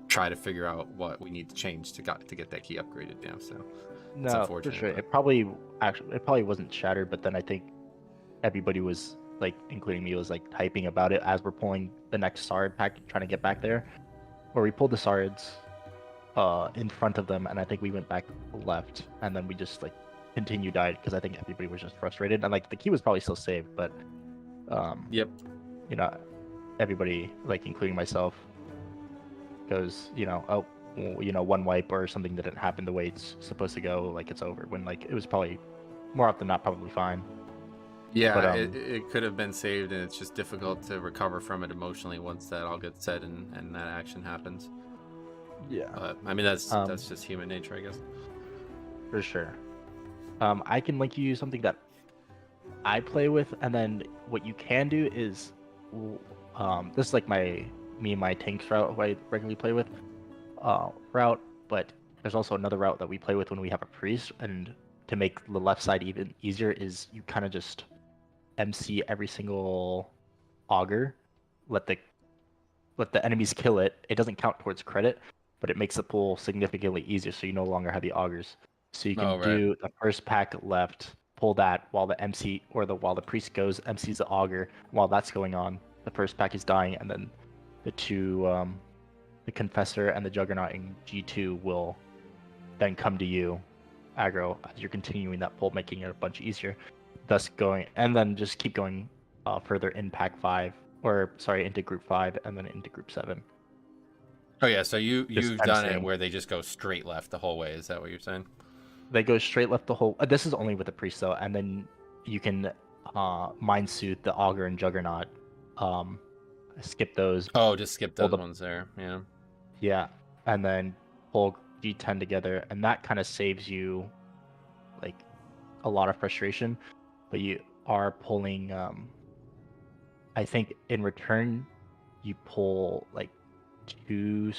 try to figure out what we need to change to get that key upgraded, you know. So it's No, unfortunate, for sure. but... It probably wasn't shattered, but then I think everybody was like, including me, was like typing about it as we're pulling the next Sard pack, trying to get back there. Where we pulled the Sards in front of them, and I think we went back left, and then we just like continued died because I think everybody was just frustrated, and like the key was probably still saved, but Yep. you know, everybody, like including myself, goes, you know, oh, well, you know, 1 wipe or something didn't happen the way it's supposed to go, like it's over, when like it was probably more often than not probably fine. Yeah, but, it could have been saved, and it's just difficult to recover from it emotionally once that all gets said and that action happens. Yeah. But I mean, that's just human nature, I guess. For sure. I can link you something that I play with, and then what you can do is, this is like me and my tanks route who I regularly play with, route, but there's also another route that we play with when we have a priest, and to make the left side even easier is you kind of just MC every single augur, let the enemies kill it. It doesn't count towards credit, but it makes the pull significantly easier, so you no longer have the augurs. So you can do the first pack left, pull that while the MC while the priest goes, MCs the augur. While that's going on, the first pack is dying, and then the 2, the Confessor and the Juggernaut in G2 will then come to you, aggro, as you're continuing that pull, making it a bunch easier. Thus going, and then just keep going further in pack 5, or sorry, into group 5, and then into group 7. Oh yeah, so you've done it where they just go straight left the whole way. Is that what you're saying? They go straight left the whole. This is only with the priest though, and then you can mind suit the augur and juggernaut. Skip those. Oh, just skip those ones there. Yeah. Yeah, and then pull G10 together, and that kind of saves you like a lot of frustration. But you are pulling. I think in return, you pull like 2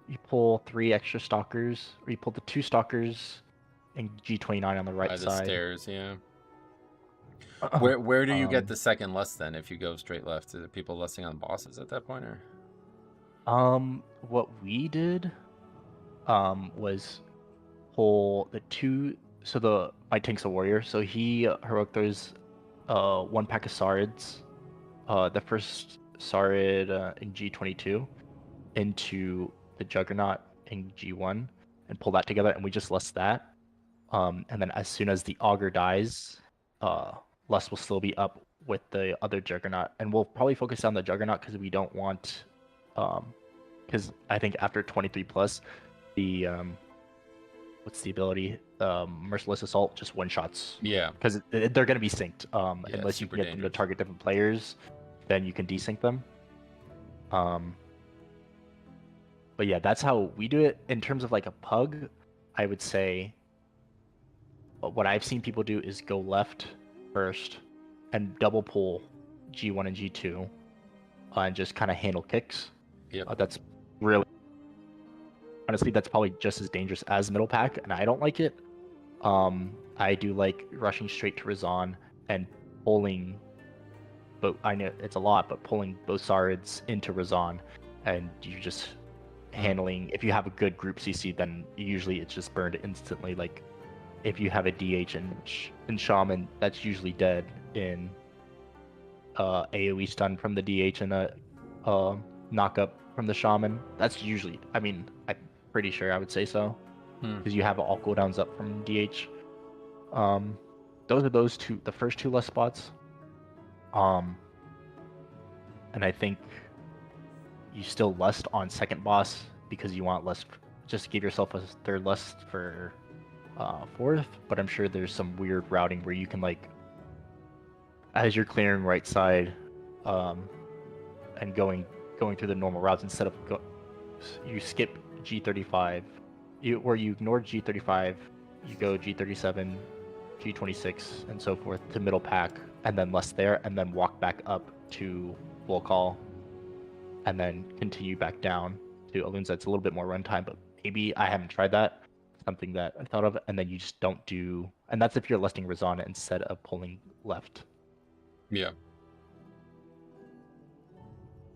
you pull 3 extra stalkers, or you pull the 2 stalkers and G29 on the right By the side. stairs, yeah. Where do you get Um, the second lust then if you go straight left? Is it people lusting on bosses at that point, or? What we did, was pull the 2. So my tank's a warrior, so he heroic throws 1 pack of Sarids, the first Sarid in G22 into the Juggernaut in G1 and pull that together, and we just lust that. And then as soon as the Augur dies, Lust will still be up with the other Juggernaut, and we'll probably focus on the Juggernaut because we don't want, because I think after 23 plus, the what's the ability? Merciless Assault just one shots. Yeah. Because they're going to be synced. Yeah, Unless you super can get them to dangerous. target different players, then you can desync them. But yeah, that's how we do it. In terms of like a pug, I would say what I've seen people do is go left first and double pull G1 and G2 and just kind of handle kicks. Yep. That's really, honestly, that's probably just as dangerous as middle pack, and I don't like it. I do like rushing straight to Razan and pulling, but I know it's a lot, but pulling both Sarids into Razan, and you just handling. If you have a good group CC, then usually it's just burned instantly. Like if you have a DH and Shaman, that's usually dead in AoE stun from the DH and a knock up from the Shaman. That's usually, I mean, I'm pretty sure I would say so, because you have all cooldowns up from DH. Those are the first 2 lust spots. And I think you still lust on second boss because you want lust, just give yourself a third lust for fourth. But I'm sure there's some weird routing where you can, like, as you're clearing right side, and going through the normal routes, instead of you skip G35, you ignore G35, you go G37, G26, and so forth to middle pack, and then lust there, and then walk back up to Bull Call, and then continue back down to Alunza. It's a little bit more runtime, but maybe I haven't tried that. Something that I thought of, and then you just don't do, and that's if you're lusting Razana instead of pulling left. Yeah.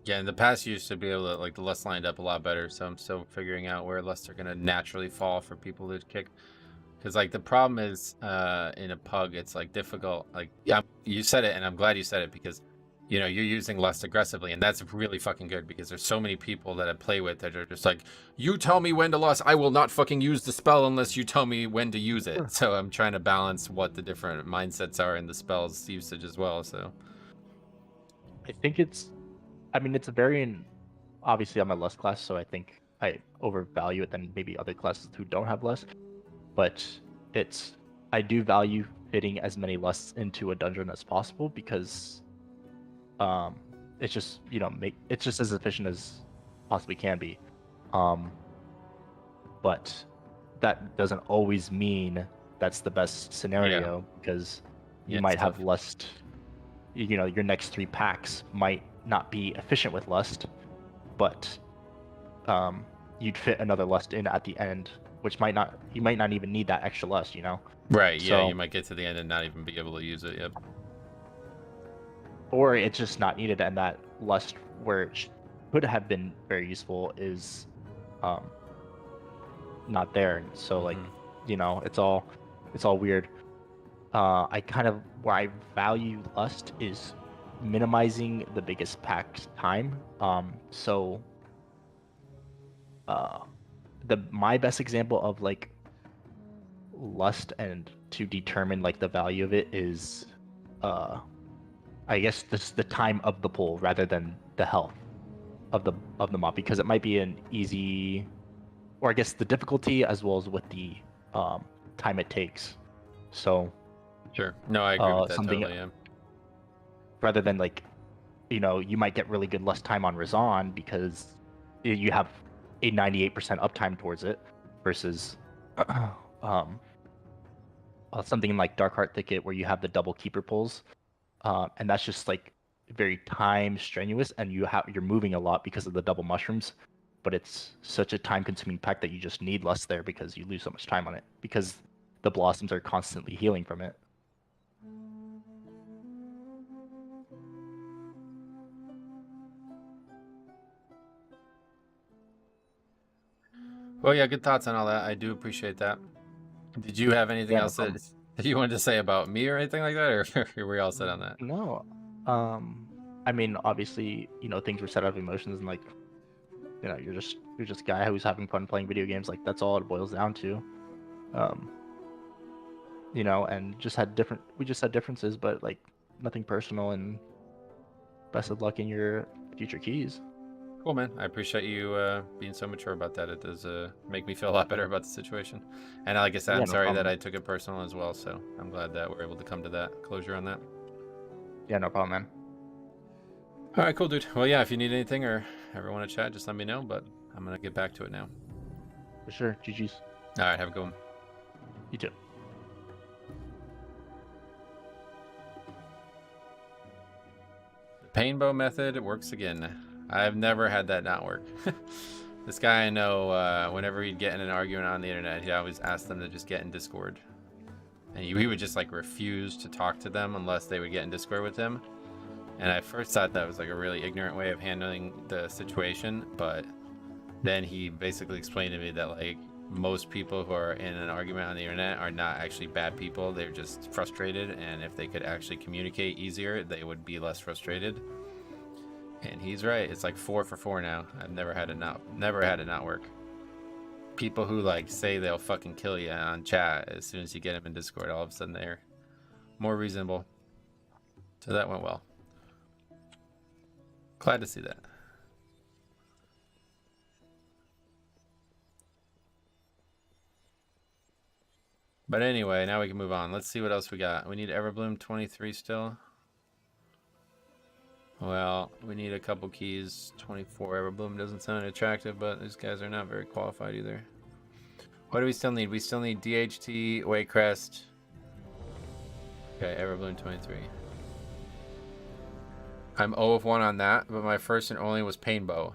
Yeah, in the past you used to be able to, like, the lust lined up a lot better, so I'm still figuring out where lusts are going to naturally fall for people to kick. Because, like, the problem is, in a pug, it's, like, difficult. Like, yeah, you said it, and I'm glad you said it, because, you know, you're using lust aggressively, and that's really fucking good, because there's so many people that I play with that are just like, you tell me when to lust, I will not fucking use the spell unless you tell me when to use it. So I'm trying to balance what the different mindsets are in the spell's usage as well, so. I think it's a varying, obviously I'm a lust class, so I think I overvalue it than maybe other classes who don't have lust. But I do value fitting as many lusts into a dungeon as possible, because it's just, you know, it's just as efficient as possibly can be. But that doesn't always mean that's the best scenario, because you might have lust, you know, your next 3 packs might not be efficient with lust, but you'd fit another lust in at the end, which you might not even need that extra lust, you know? Right, yeah, So, you might get to the end and not even be able to use it, yep. or it's just not needed, and that lust where it could have been very useful is not there. So like, you know, it's all weird. Where I value lust is minimizing the biggest pack time. So my best example of like lust and to determine like the value of it is I guess this the time of the pull rather than the health of the mob, because it might be an easy, or I guess the difficulty as well as with the time it takes. So sure, no, I agree with that something totally, yeah. Rather than like, you know, you might get really good lust time on Razan because you have a 98% uptime towards it, versus something like Darkheart Thicket where you have the double keeper pulls, and that's just like very time strenuous, and you're moving a lot because of the double mushrooms, but but it's such a time-consuming pack that you just need less there because you lose so much time on it because the blossoms are constantly healing from it. Well, yeah, good thoughts on all that. I do appreciate that. Did you have anything Yeah, no else that problem. you wanted to say about me or anything like that, or were we all set on that? No, I mean, obviously, things were set out of emotions, and like, you're just a guy who's having fun playing video games. Like that's all it boils down to. Um, and we just had differences, but like nothing personal. And best of luck in your future keys. Cool, man. I appreciate you being so mature about that. It does make me feel a lot better about the situation. And like I said, Yeah, I'm no sorry that problem. I took it personal as well. So I'm glad that we're able to come to that closure on that. Yeah, no problem, man. All right, cool, dude. Well, yeah, if you need anything or ever want to chat, just let me know. But I'm going to get back to it now. For sure. GG's. All right, have a good one. You too. The painbow method works again. I've never had that not work. This guy I know, whenever he'd get in an argument on the internet, he always asked them to just get in Discord. And he would just like refuse to talk to them unless they would get in Discord with him. And I first thought that was like a really ignorant way of handling the situation, but then he basically explained to me that like most people who are in an argument on the internet are not actually bad people. They're just frustrated, and if they could actually communicate easier, they would be less frustrated. And he's right. It's like 4 for 4 now. I've never had it not work. People who like say they'll fucking kill you on chat, as soon as you get them in Discord, all of a sudden they're more reasonable. So that went well. Glad to see that. But anyway, now we can move on. Let's see what else we got. We need Everbloom 23 still. Well, we need a couple keys. 24 Everbloom doesn't sound attractive, but these guys are not very qualified either. What do we still need? We still need DHT, Waycrest. Okay, Everbloom 23. I'm 0 of 1 on that, but my first and only was Painbow.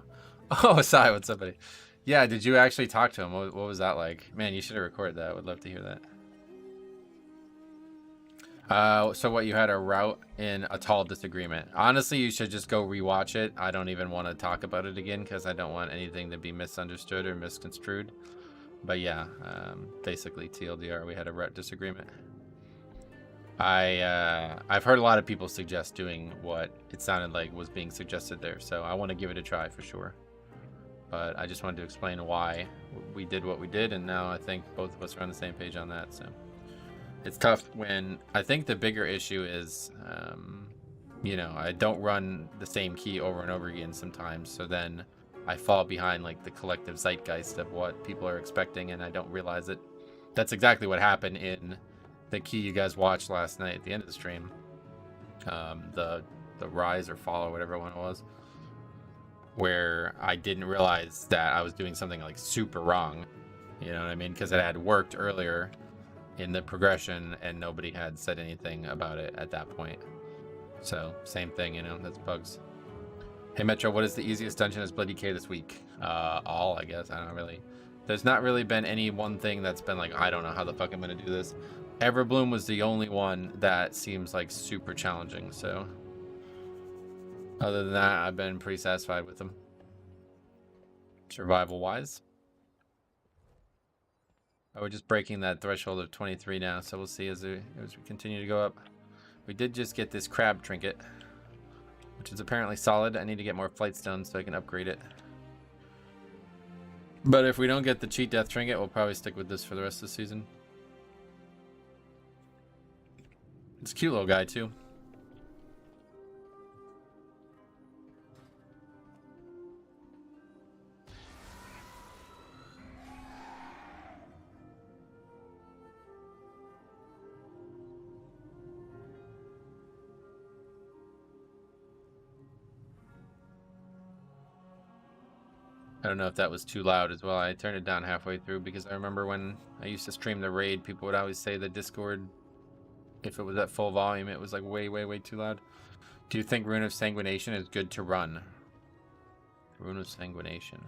Oh, Sai, what's up, buddy? Yeah, did you actually talk to him? What was that like? Man, you should have recorded that. I would love to hear that. So what, you had a route in Atal disagreement. Honestly, you should just go rewatch it. I don't even want to talk about it again because I don't want anything to be misunderstood or misconstrued. But yeah, basically TLDR, we had a route disagreement. I've heard a lot of people suggest doing what it sounded like was being suggested there, so I want to give it a try for sure. But I just wanted to explain why we did what we did, and now I think both of us are on the same page on that. So it's tough when I think the bigger issue is, I don't run the same key over and over again sometimes, so then I fall behind like the collective zeitgeist of what people are expecting, and I don't realize it. That's exactly what happened in the key you guys watched last night at the end of the stream. The rise or fall or whatever one it was, where I didn't realize that I was doing something like super wrong. You know what I mean? Because it had worked earlier in the progression and nobody had said anything about it at that point. So same thing, that's bugs. Hey Metro, what is the easiest dungeon as Bloody K this week? All, I guess. I don't really. There's not really been any one thing that's been like, I don't know how the fuck I'm gonna do this. Everbloom was the only one that seems like super challenging, so other than that, I've been pretty satisfied with them. Survival wise. We're just breaking that threshold of 23 now, so we'll see as we continue to go up. We did just get this crab trinket, which is apparently solid. I need to get more flight stones so I can upgrade it. But if we don't get the cheat death trinket, we'll probably stick with this for the rest of the season. It's a cute little guy too. I don't know if that was too loud as well. I turned it down halfway through because I remember when I used to stream the raid, people would always say the Discord, if it was at full volume, it was like way, way, way too loud. Do you think Rune of Sanguination is good to run? Rune of Sanguination.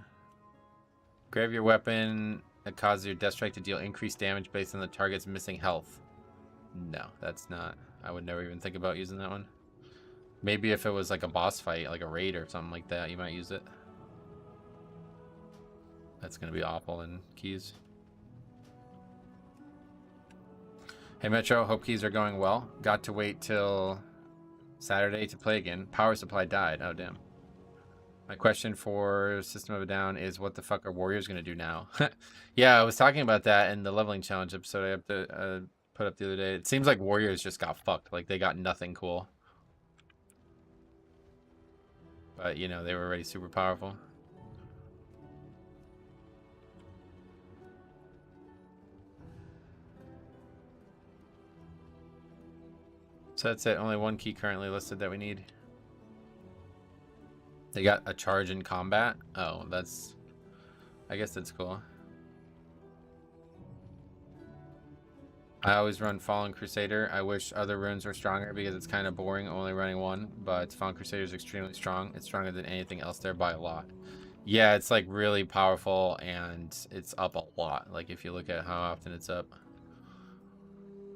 Grab your weapon that causes your death strike to deal increased damage based on the target's missing health. No, that's not. I would never even think about using that one. Maybe if it was like a boss fight, like a raid or something like that, you might use it. That's going to be awful in keys. Hey Metro, hope keys are going well. Got to wait till Saturday to play again. Power supply died. Oh, damn. My question for System of a Down is what the fuck are Warriors going to do now? Yeah, I was talking about that in the leveling challenge episode I have to put up the other day. It seems like Warriors just got fucked. Like they got nothing cool. But, you know, they were already super powerful. So that's it. Only one key currently listed that we need. They got a charge in combat. Oh, that's... I guess that's cool. I always run Fallen Crusader. I wish other runes were stronger because it's kind of boring only running one. But Fallen Crusader is extremely strong. It's stronger than anything else there by a lot. Yeah, it's like really powerful and it's up a lot. Like if you look at how often it's up.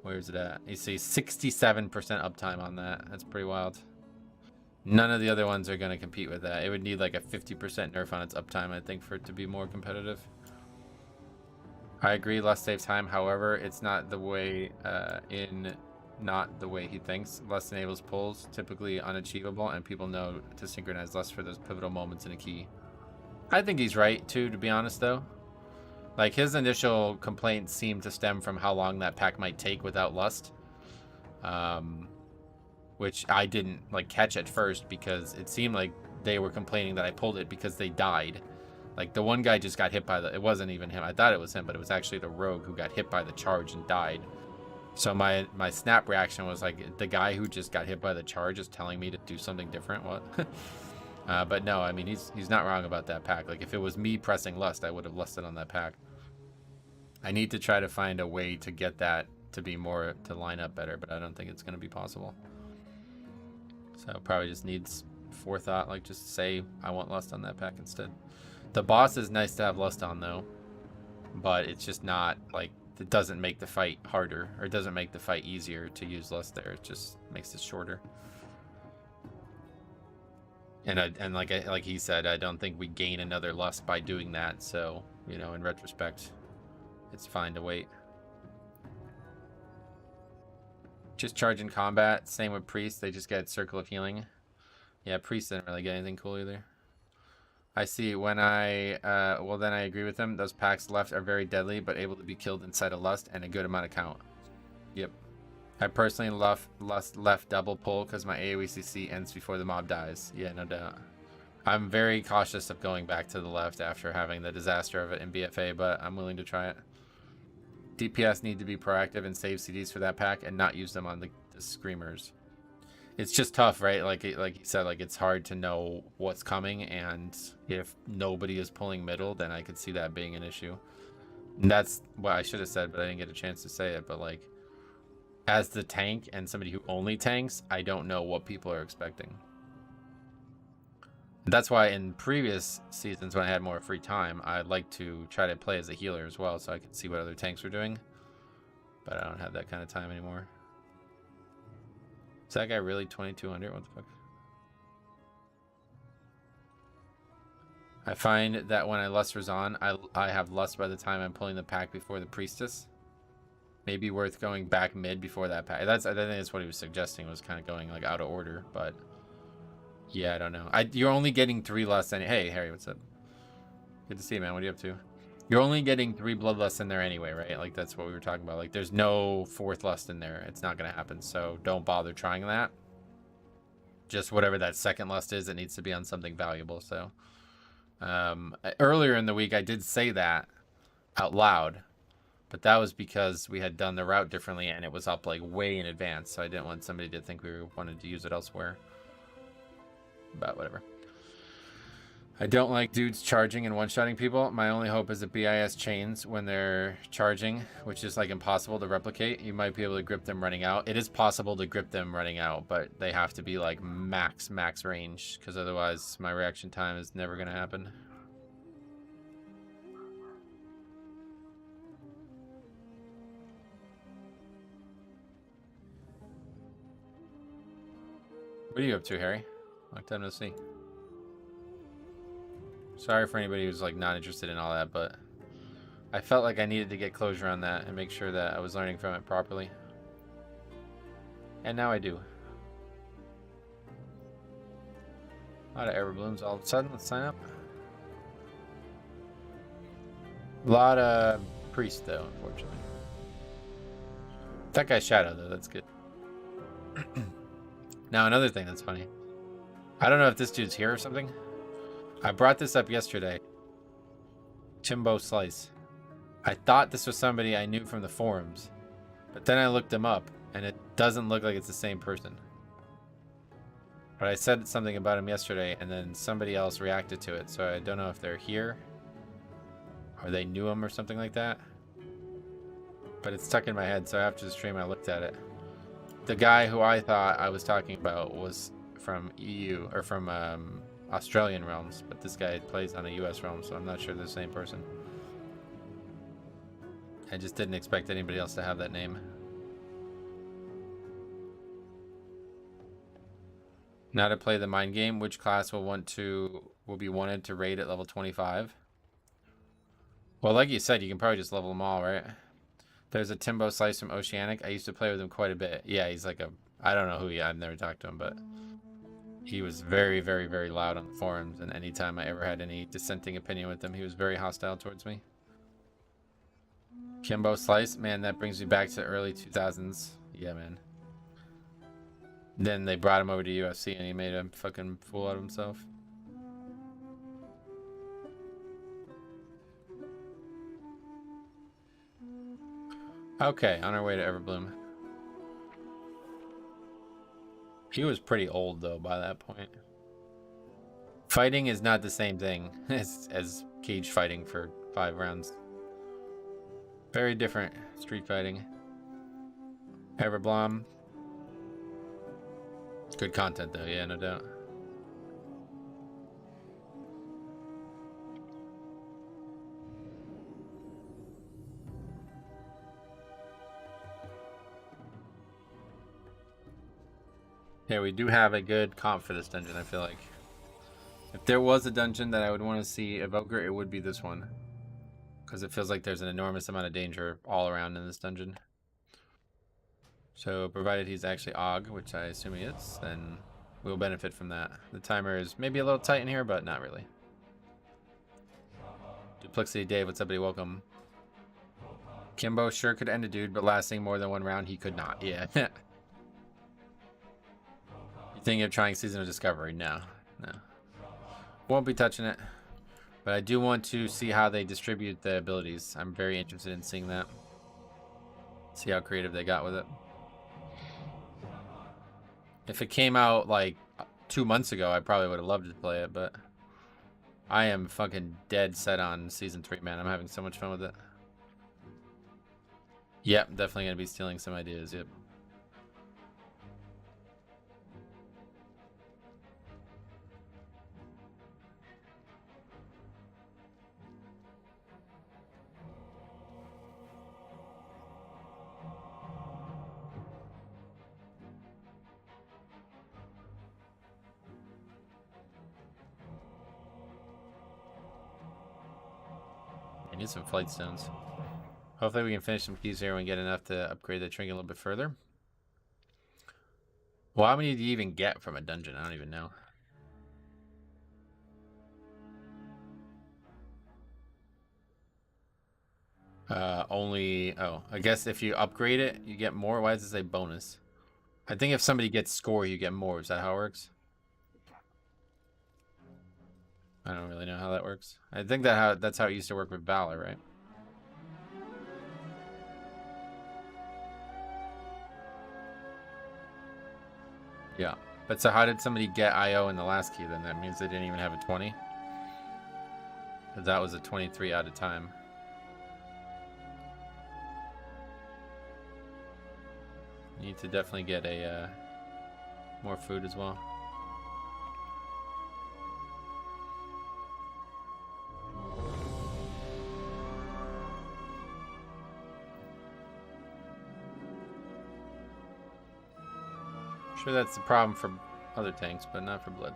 Where's it at? You see 67% uptime on that. That's pretty wild. None of the other ones are going to compete with that. It would need like a 50% nerf on its uptime, I think, for it to be more competitive. I agree, less saves time. However, it's not the way not the way he thinks. Less enables pulls, typically unachievable, and people know to synchronize less for those pivotal moments in a key. I think he's right, too, to be honest, though. Like, his initial complaints seem to stem from how long that pack might take without Lust. Which I didn't, like, catch at first because it seemed like they were complaining that I pulled it because they died. Like, the one guy just got hit by the... It wasn't even him. I thought it was him, but it was actually the rogue who got hit by the charge and died. So my snap reaction was like, the guy who just got hit by the charge is telling me to do something different? What? But no, I mean, he's not wrong about that pack. Like, if it was me pressing Lust, I would have lusted on that pack. I need to try to find a way to get that to be more, to line up better, but I don't think it's going to be possible. So probably just needs forethought, like just say, I want Lust on that pack instead. The boss is nice to have Lust on, though, but it's just not, like, it doesn't make the fight harder, or it doesn't make the fight easier to use Lust there. It just makes it shorter. And like he said, I don't think we gain another Lust by doing that, so, you know, in retrospect, it's fine to wait. Just charge in combat. Same with Priest. They just get Circle of Healing. Yeah, Priest didn't really get anything cool either. I see. When well, then I agree with him. Those packs left are very deadly, but able to be killed inside a Lust and a good amount of count. Yep. I personally love Lust left double pull because my AoE CC ends before the mob dies. Yeah, no doubt. I'm very cautious of going back to the left after having the disaster of it in BFA, but I'm willing to try it. DPS need to be proactive and save CDs for that pack and not use them on the screamers. It's just tough, right? Like you said, like it's hard to know what's coming, and if nobody is pulling middle, then I could see that being an issue. And that's what I should have said, but I didn't get a chance to say it. But like, as the tank and somebody who only tanks, I don't know what people are expecting. That's why in previous seasons when I had more free time, I'd like to try to play as a healer as well so I could see what other tanks were doing. But I don't have that kind of time anymore. Is that guy really 2200? What the fuck? I find that when I Lust Razan, I have Lust by the time I'm pulling the pack before the Priestess. Maybe worth going back mid before that pack. I think that's what he was suggesting, was kind of going like out of order, but... Yeah, I don't know. You're only getting 3 Lusts. Hey, Harry, what's up? Good to see you, man. What are you up to? You're only getting 3 Bloodlusts in there anyway, right? Like, that's what we were talking about. Like, there's no 4th Lust in there. It's not going to happen. So don't bother trying that. Just whatever that 2nd Lust is, it needs to be on something valuable. So earlier in the week, I did say that out loud. But that was because we had done the route differently, and it was up, like, way in advance. So I didn't want somebody to think we wanted to use it elsewhere. But whatever. I don't like dudes charging and one-shotting people. My only hope is that BIS chains when they're charging, which is like impossible to replicate. You might be able to grip them running out. It is possible to grip them running out, but they have to be like max range, because otherwise my reaction time is never going to happen. What are you up to, Harry? Long time no see. Sorry for anybody who's like not interested in all that, but I felt like I needed to get closure on that and make sure that I was learning from it properly. And now I do. A lot of Everblooms all of a sudden. Let's sign up. A lot of Priest, though, unfortunately. That guy's Shadow, though. That's good. Now, another thing that's funny. I don't know if this dude's here or something. I brought this up yesterday. Timbo Slice. I thought this was somebody I knew from the forums. But then I looked him up, and it doesn't look like it's the same person. But I said something about him yesterday, and then somebody else reacted to it. So I don't know if they're here, or they knew him or something like that. But it's stuck in my head, so after the stream I looked at it. The guy who I thought I was talking about was from EU, or from Australian realms. But this guy plays on a US realm, so I'm not sure they're the same person. I just didn't expect anybody else to have that name. Now to play the mind game, which class will be wanted to raid at level 25? Well, like you said, you can probably just level them all, right? There's a Timbo Slice from Oceanic. I used to play with him quite a bit. Yeah, he's like I don't know who he. I've never talked to him, but he was very, very, very loud on the forums. And anytime I ever had any dissenting opinion with him, he was very hostile towards me. Kimbo Slice, man, that brings me back to the early 2000s. Yeah, man. Then they brought him over to UFC and he made a fucking fool out of himself. Okay, on our way to Everbloom. He was pretty old though by that point. Fighting is not the same thing as cage fighting for 5 rounds. Very different street fighting. Everbloom. Good content though, yeah, no doubt. Yeah, we do have a good comp for this dungeon, I feel like. If there was a dungeon that I would want to see Evoker, it would be this one. Because it feels like there's an enormous amount of danger all around in this dungeon. So, provided he's actually Og, which I assume he is, then we'll benefit from that. The timer is maybe a little tight in here, but not really. Duplexity Dave, what's up, buddy? Welcome. Kimbo sure could end a dude, but lasting more than 1 round, he could not. Yeah. You think of trying Season of Discovery? No. No. Won't be touching it. But I do want to see how they distribute the abilities. I'm very interested in seeing that. See how creative they got with it. If it came out like 2 months ago, I probably would have loved to play it, but I am fucking dead set on Season 3, man. I'm having so much fun with it. Yep, definitely going to be stealing some ideas, yep. Need some flight stones. Hopefully we can finish some keys here and get enough to upgrade the trinket a little bit further. Well, how many do you even get from a dungeon? I don't even know. Oh, I guess if you upgrade it, you get more. Why does it say bonus? I think if somebody gets score, you get more. Is that how it works? I don't really know how that works. I think that's how it used to work with Valor, right? Yeah. But so how did somebody get IO in the last key then? That means they didn't even have a 20? Because that was a 23 out of time. Need to definitely get a more food as well. Sure, that's the problem for other tanks, but not for blood.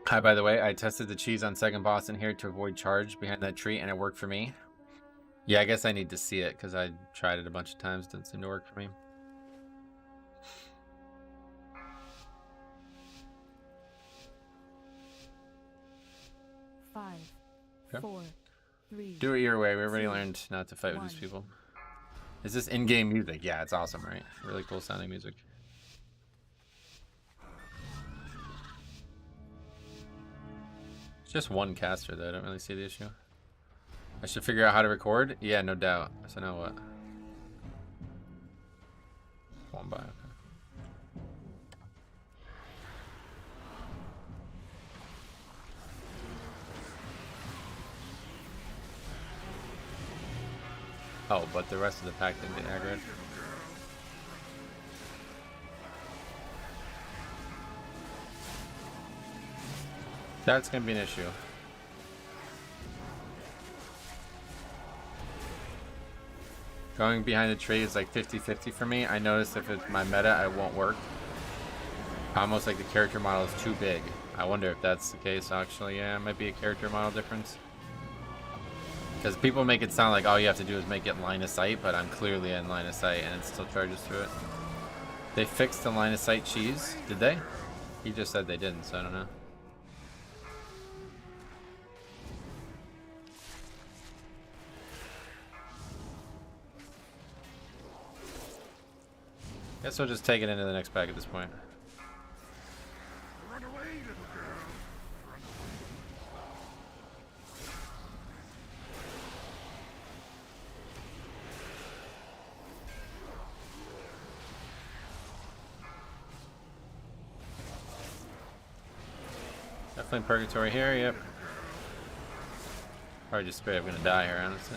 Hi, by the way, I tested the cheese on second boss in here to avoid charge behind that tree, and it worked for me. Yeah, I guess I need to see it because I tried it a bunch of times. Didn't seem to work for me. Five, Okay. 4, 3. Do it your way. We already learned not to fight with these people. Is this in-game music? Yeah, it's awesome, right? Really cool sounding music. It's just one caster, though. I don't really see the issue. I should figure out how to record? Yeah, no doubt. So now what? One by, okay. Oh, but the rest of the pack didn't get aggroed. That's gonna be an issue. Going behind the tree is like 50-50 for me. I noticed if it's my meta, it won't work. Almost like the character model is too big. I wonder if that's the case, actually. Yeah, it might be a character model difference. Because people make it sound like all you have to do is make it line of sight, but I'm clearly in line of sight and it still charges through it. They fixed the line of sight cheese, did they? He just said they didn't, so I don't know. Guess we'll just take it into the next pack at this point. Run away, little girl. Run Definitely purgatory here, yep. Probably just straight up gonna die here, honestly.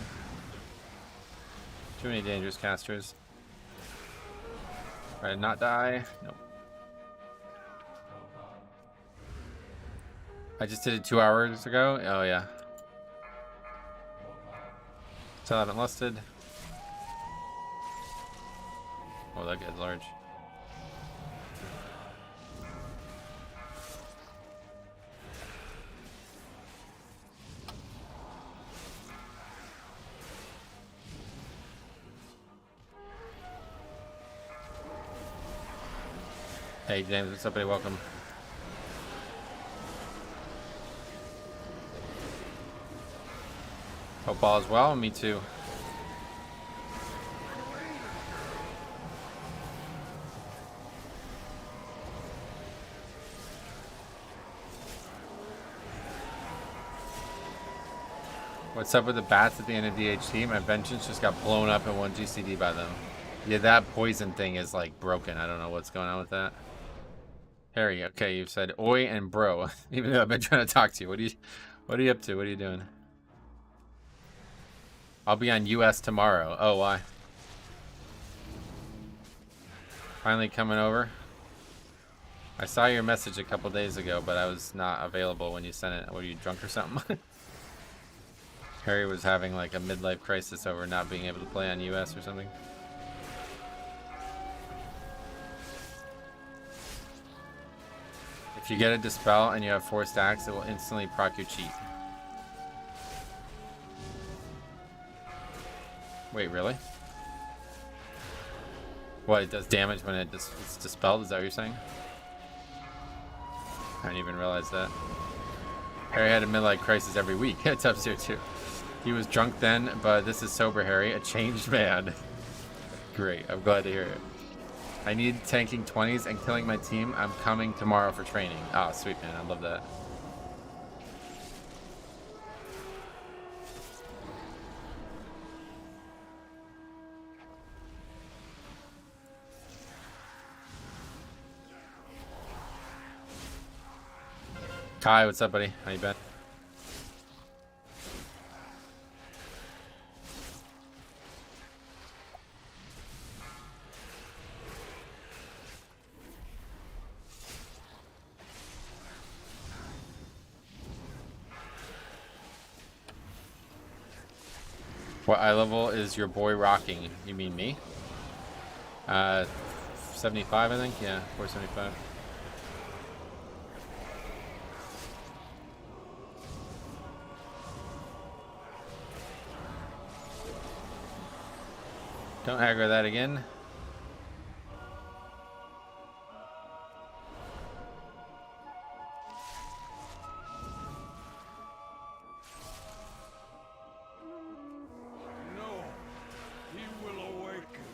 Too many dangerous casters. Try to not die. Nope. I just did it 2 hours ago. Oh yeah. Still haven't lusted. Oh, that guy's large. Hey James, what's up, buddy? Welcome. Hope all is well. Me too. What's up with the bats at the end of DHT? My vengeance just got blown up in one GCD by them. Yeah, that poison thing is like broken. I don't know what's going on with that. Harry, okay, you said oi and bro. Even though I've been trying to talk to you. What are you up to? What are you doing? I'll be on US tomorrow. Oh, why? Finally coming over. I saw your message a couple days ago, but I was not available when you sent it. Were you drunk or something? Harry was having like a midlife crisis over not being able to play on US or something. If you get a dispel and you have 4 stacks, it will instantly proc your cheat. Wait, really? What, it does damage when it's dispelled? Is that what you're saying? I didn't even realize that. Harry had a midlife crisis every week. It's up here too. He was drunk then, but this is sober Harry, a changed man. Great, I'm glad to hear it. I need tanking 20s and killing my team. I'm coming tomorrow for training. Oh, sweet, man. I love that. Kai, what's up, buddy? How you been? What eye level is your boy rocking? You mean me? 475, I think. Yeah, 475. Don't aggro that again. No, he will awaken.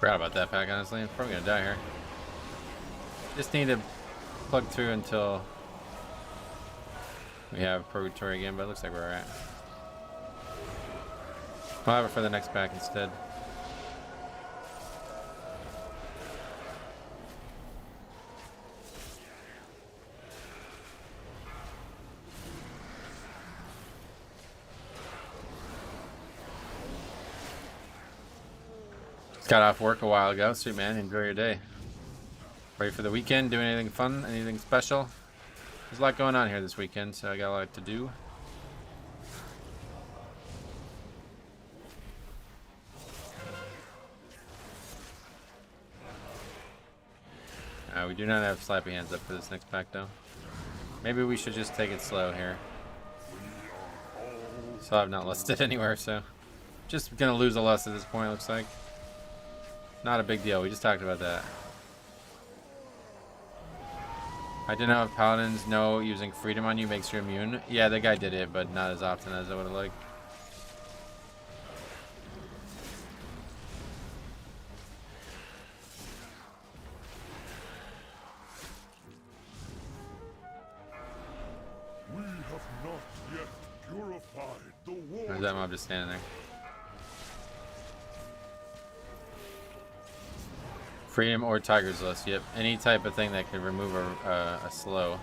Forgot about that pack, honestly. I'm probably gonna die here. Just need to plug through until we have Purgatory again, but it looks like we're at. I'll have it for the next pack instead. Just got off work a while ago. Sweet man, enjoy your day. Ready for the weekend? Doing anything fun? Anything special? There's a lot going on here this weekend, so I got a lot to do. We do not have slappy hands up for this next pack, though. Maybe we should just take it slow here. So I've not lusted anywhere, so just gonna lose a lust at this point. Looks like not a big deal. We just talked about that. I don't know if paladins know using freedom on you makes you immune. Yeah, the guy did it, but not as often as I would have liked. We have not yet purified the water. There's that mob just standing there. Freedom or Tiger's Lust. Yep, any type of thing that could remove a slow.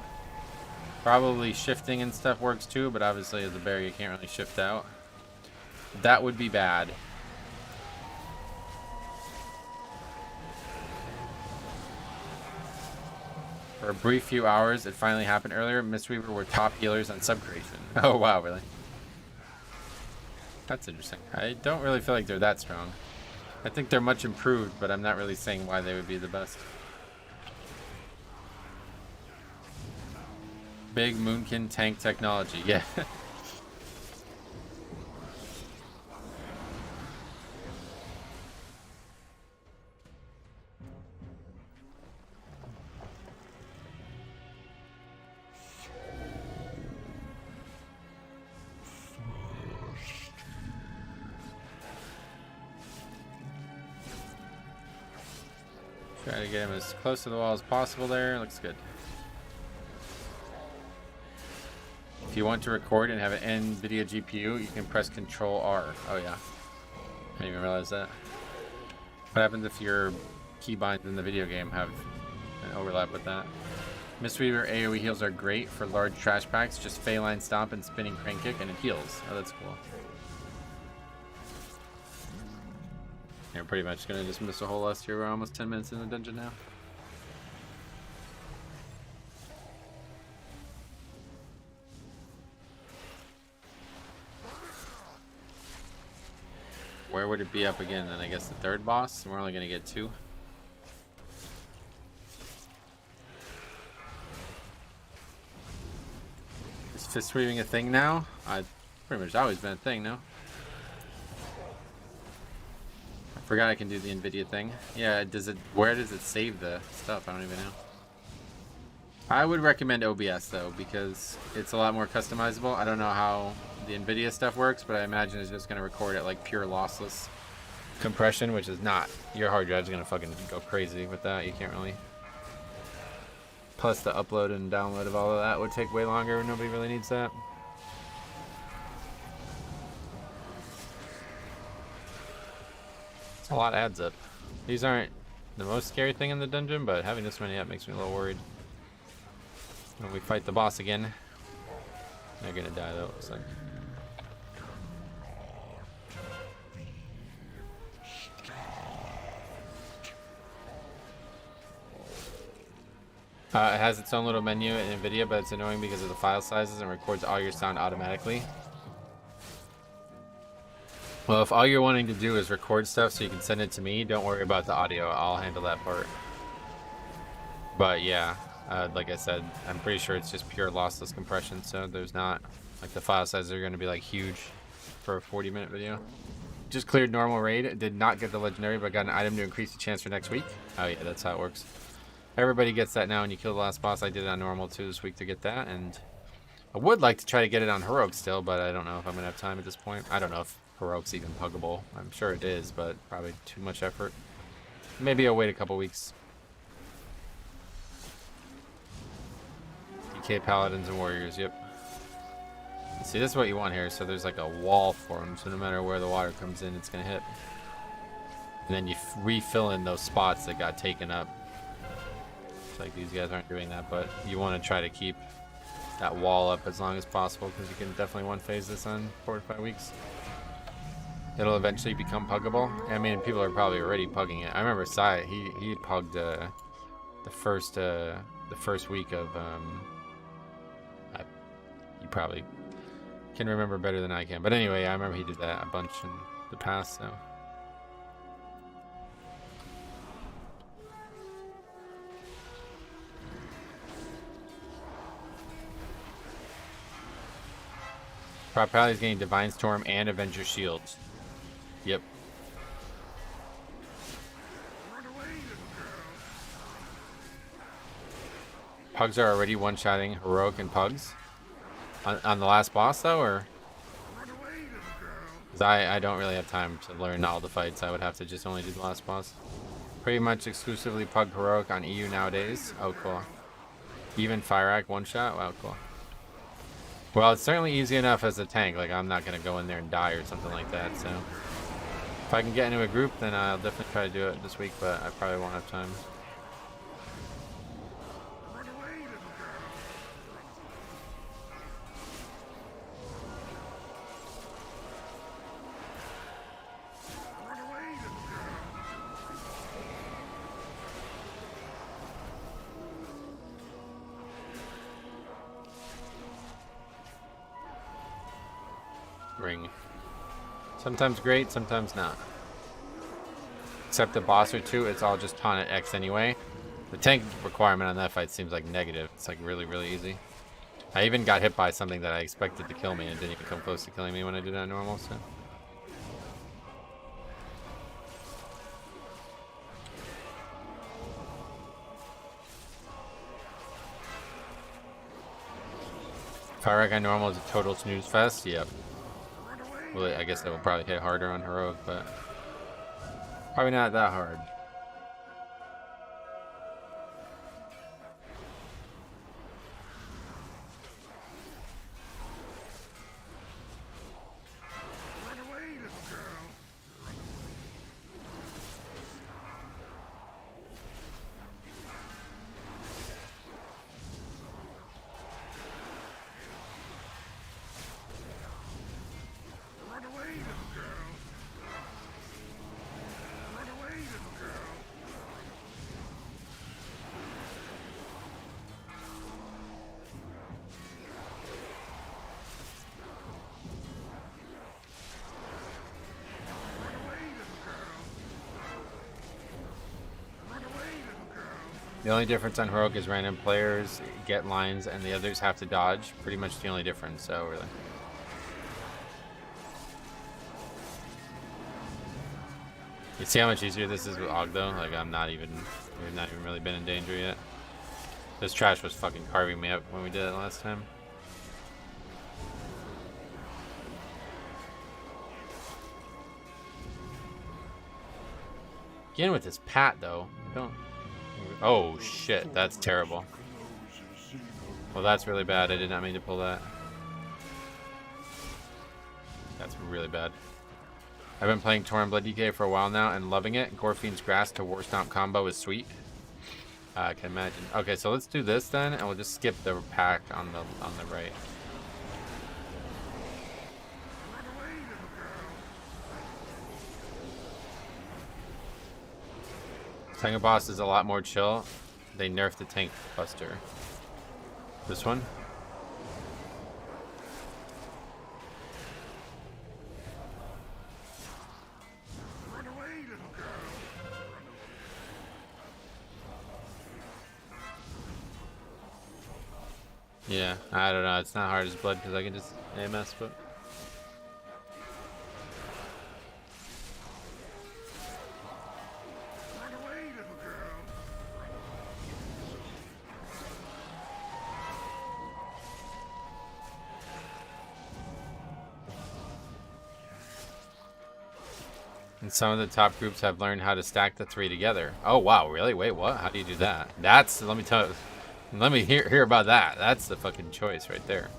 Probably shifting and stuff works too, but obviously as a bear you can't really shift out. That would be bad. For a brief few hours, it finally happened earlier. Mistweaver were top healers on subcreation. Oh wow, really? That's interesting. I don't really feel like they're that strong. I think they're much improved, but I'm not really saying why they would be the best. Big Moonkin tank technology, yeah. Try to get him as close to the wall as possible there. Looks good. If you want to record and have an NVIDIA GPU, you can press Control R. Oh yeah. I didn't even realize that. What happens if your keybinds in the video game have an overlap with that? Mistweaver AoE heals are great for large trash packs. Just Phalanx Stomp and Spinning Crane Kick and it heals. Oh, that's cool. We're pretty much gonna just miss a whole lust here. We're almost 10 minutes in the dungeon now. Where would it be up again then? I guess the third boss? We're only gonna get 2. Is fist weaving a thing now? Pretty much always been a thing, no? Forgot I can do the NVIDIA thing. Yeah, where does it save the stuff? I don't even know. I would recommend OBS though, because it's a lot more customizable. I don't know how the NVIDIA stuff works, but I imagine it's just gonna record at like pure lossless compression, which is not. Your hard drive's gonna fucking go crazy with that. You can't really. Plus the upload and download of all of that would take way longer. Nobody really needs that. A lot adds up. These aren't the most scary thing in the dungeon, but having this many up makes me a little worried. When we fight the boss again. They're gonna die though, it looks like. It has its own little menu in NVIDIA, but it's annoying because of the file sizes and records all your sound automatically. Well, if all you're wanting to do is record stuff so you can send it to me, don't worry about the audio. I'll handle that part. But yeah, like I said, I'm pretty sure it's just pure lossless compression, so there's not, like, the file sizes are going to be like huge for a 40-minute video. Just cleared normal raid. Did not get the legendary, but got an item to increase the chance for next week. Oh yeah, that's how it works. Everybody gets that now when you kill the last boss. I did it on normal too this week to get that, and I would like to try to get it on heroic still, but I don't know if I'm gonna have time at this point. I don't know if heroic's even puggable. I'm sure it is, but probably too much effort. Maybe I'll wait a couple weeks. DK paladins and warriors. Yep. See, this is what you want here. So there's like a wall for them, so no matter where the water comes in, it's gonna hit. And then you refill in those spots that got taken up. Like, these guys aren't doing that, but you want to try to keep that wall up as long as possible, because you can definitely one phase this on 4 to 5 weeks. It'll eventually become puggable. I mean, people are probably already pugging it. I remember Sai, he pugged the first week of you probably can remember better than I can, but anyway, I remember he did that a bunch in the past. So Propelli is getting Divine Storm and Avenger Shields. Yep. Pugs are already one-shotting heroic and pugs. On the last boss though, or? 'Cause I don't really have time to learn all the fights. I would have to just only do the last boss. Pretty much exclusively pug heroic on EU nowadays. Oh, cool. Even Fire-Act one-shot? Wow, cool. Well, it's certainly easy enough as a tank. Like, I'm not going to go in there and die or something like that, so. If I can get into a group, then I'll definitely try to do it this week, but I probably won't have time. Ring. Sometimes great, sometimes not. Except the boss or two, it's all just taunt at X anyway. The tank requirement on that fight seems like negative. It's like really, really easy. I even got hit by something that I expected to kill me and didn't even come close to killing me when I did that normal, so. Fire on normal is a total snooze fest. Yep. Well, I guess that will probably hit harder on heroic, but probably not that hard. The only difference on heroic is random players get lines and the others have to dodge. Pretty much the only difference, so really. You see how much easier this is with Og though? Like, we've not even really been in danger yet. This trash was fucking carving me up when we did it last time. Again with this pat though. Don't. Oh shit, that's terrible. Well, that's really bad. I did not mean to pull that. That's really bad. I've been playing Torn Blood DK for a while now and loving it. Gorfiend's Grasp to War Stomp combo is sweet. I can imagine. Okay, so let's do this then, and we'll just skip the pack on the right. Second boss is a lot more chill. They nerfed the tank buster. This one? Run away, little girl. Yeah, I don't know. It's not hard as blood because I can just AMS, but. Run away, little girl. And some of the top groups have learned how to stack the 3 together. Oh wow, really? Wait, what? How do you do that? That's, let me hear about that. That's the fucking choice right there.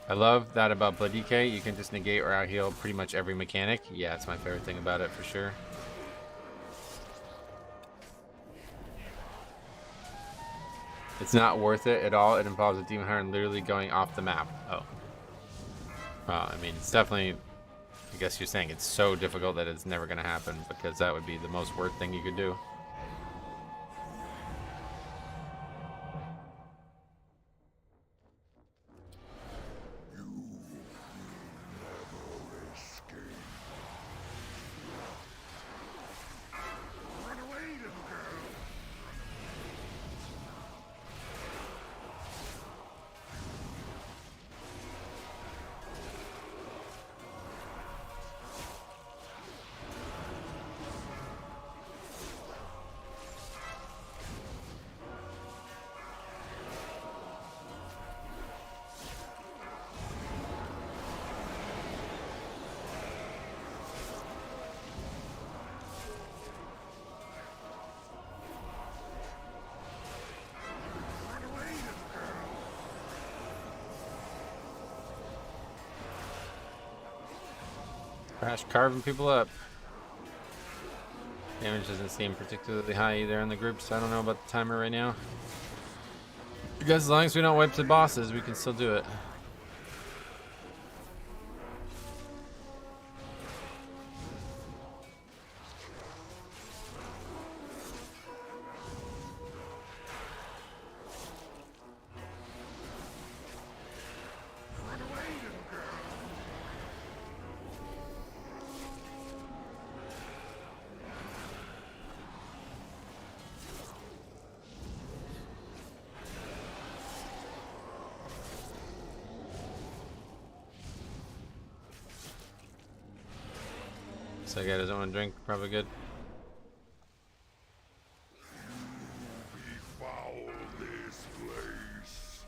I love that about Blood DK. You can just negate or out heal pretty much every mechanic. Yeah, it's my favorite thing about it for sure. It's not worth it at all. It involves a demon hunter literally going off the map. Oh. Well, I mean, it's definitely, I guess you're saying it's so difficult that it's never going to happen, because that would be the most worth thing you could do. Run away, little girl. Run away, little girl. Crash carving people up. Damage doesn't seem particularly high either in the group, so I don't know about the timer right now. Because as long as we don't wipe the bosses, we can still do it. Run away, little girl. So guy doesn't want to drink, probably good. Befoul this place.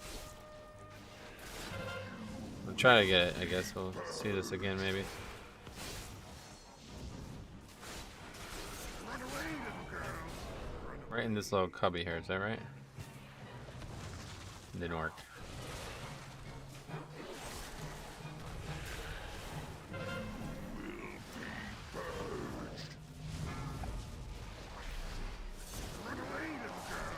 I'll try to get it, I guess. We'll see this again, maybe. Run away, little girl. Right in this little cubby here, is that right? Didn't work. Run away, little girl.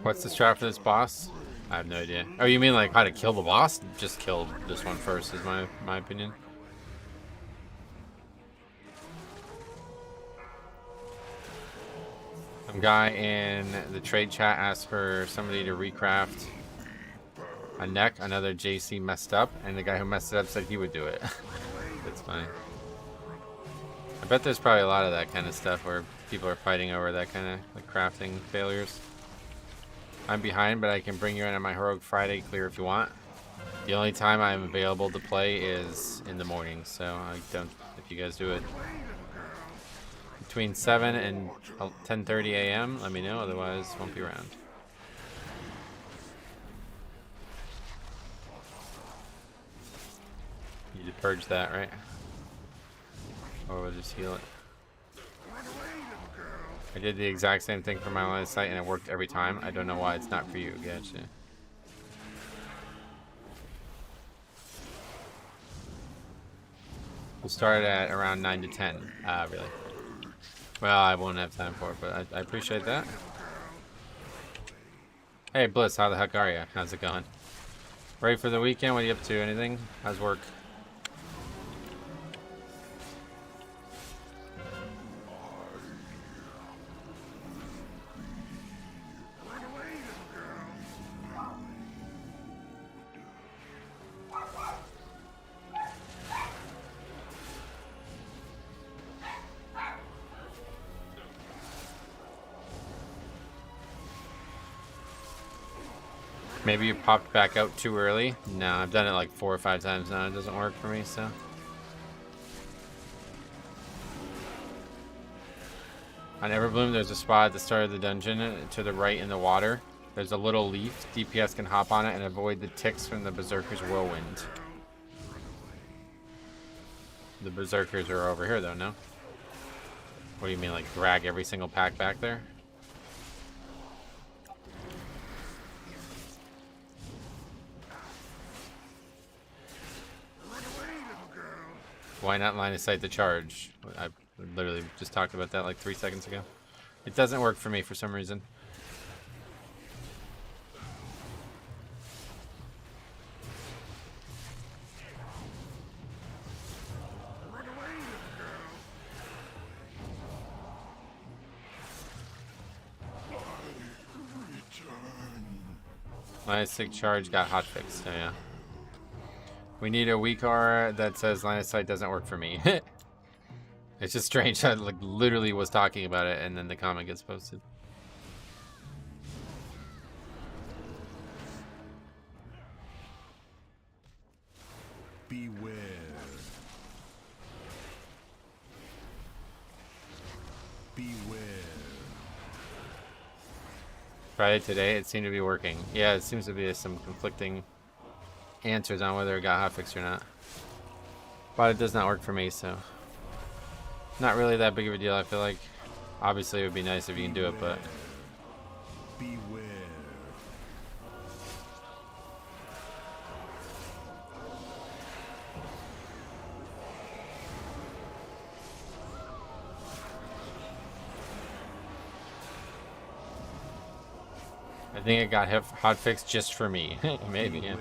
What's the strat for this boss? I have no idea. Oh, you mean like how to kill the boss? Just kill this one first, is my opinion. Some guy in the trade chat asked for somebody to recraft a neck. Another JC messed up, and the guy who messed it up said he would do it. That's funny. I bet there's probably a lot of that kind of stuff where people are fighting over that kind of like crafting failures. I'm behind, but I can bring you in on my Heroic Friday clear if you want. The only time I'm available to play is in the morning, so I don't. If you guys do it between 7 and 10:30 a.m., let me know. Otherwise, won't be around. You need to purge that, right? Or we'll just heal it. I did the exact same thing for my line of sight and it worked every time. I don't know why it's not for you. Gotcha. We'll start at around 9 to 10. Really. Well, I won't have time for it, but I appreciate that. Hey Bliss, how the heck are you? How's it going? Ready for the weekend? What are you up to? Anything? How's work? Maybe you popped back out too early. No, I've done it like 4 or 5 times now. It doesn't work for me, so. On Everbloom, there's a spot at the start of the dungeon to the right in the water. There's a little leaf. DPS can hop on it and avoid the ticks from the Berserker's Whirlwind. The Berserkers are over here, though, no? What do you mean, like drag every single pack back there? Why not line of sight the charge? I literally just talked about that like 3 seconds ago. It doesn't work for me for some reason. Line of sight charge got hotfixed, so yeah. We need a weak aura that says line of sight doesn't work for me. It's just strange. I like literally was talking about it and then the comment gets posted. Beware. Beware. Tried it today. It seemed to be working. Yeah, it seems to be some conflicting answers on whether it got hotfixed or not. But it does not work for me, so not really that big of a deal, I feel like. Obviously, it would be nice if you can do it, but Beware. I think it got hotfixed just for me. Maybe, yeah.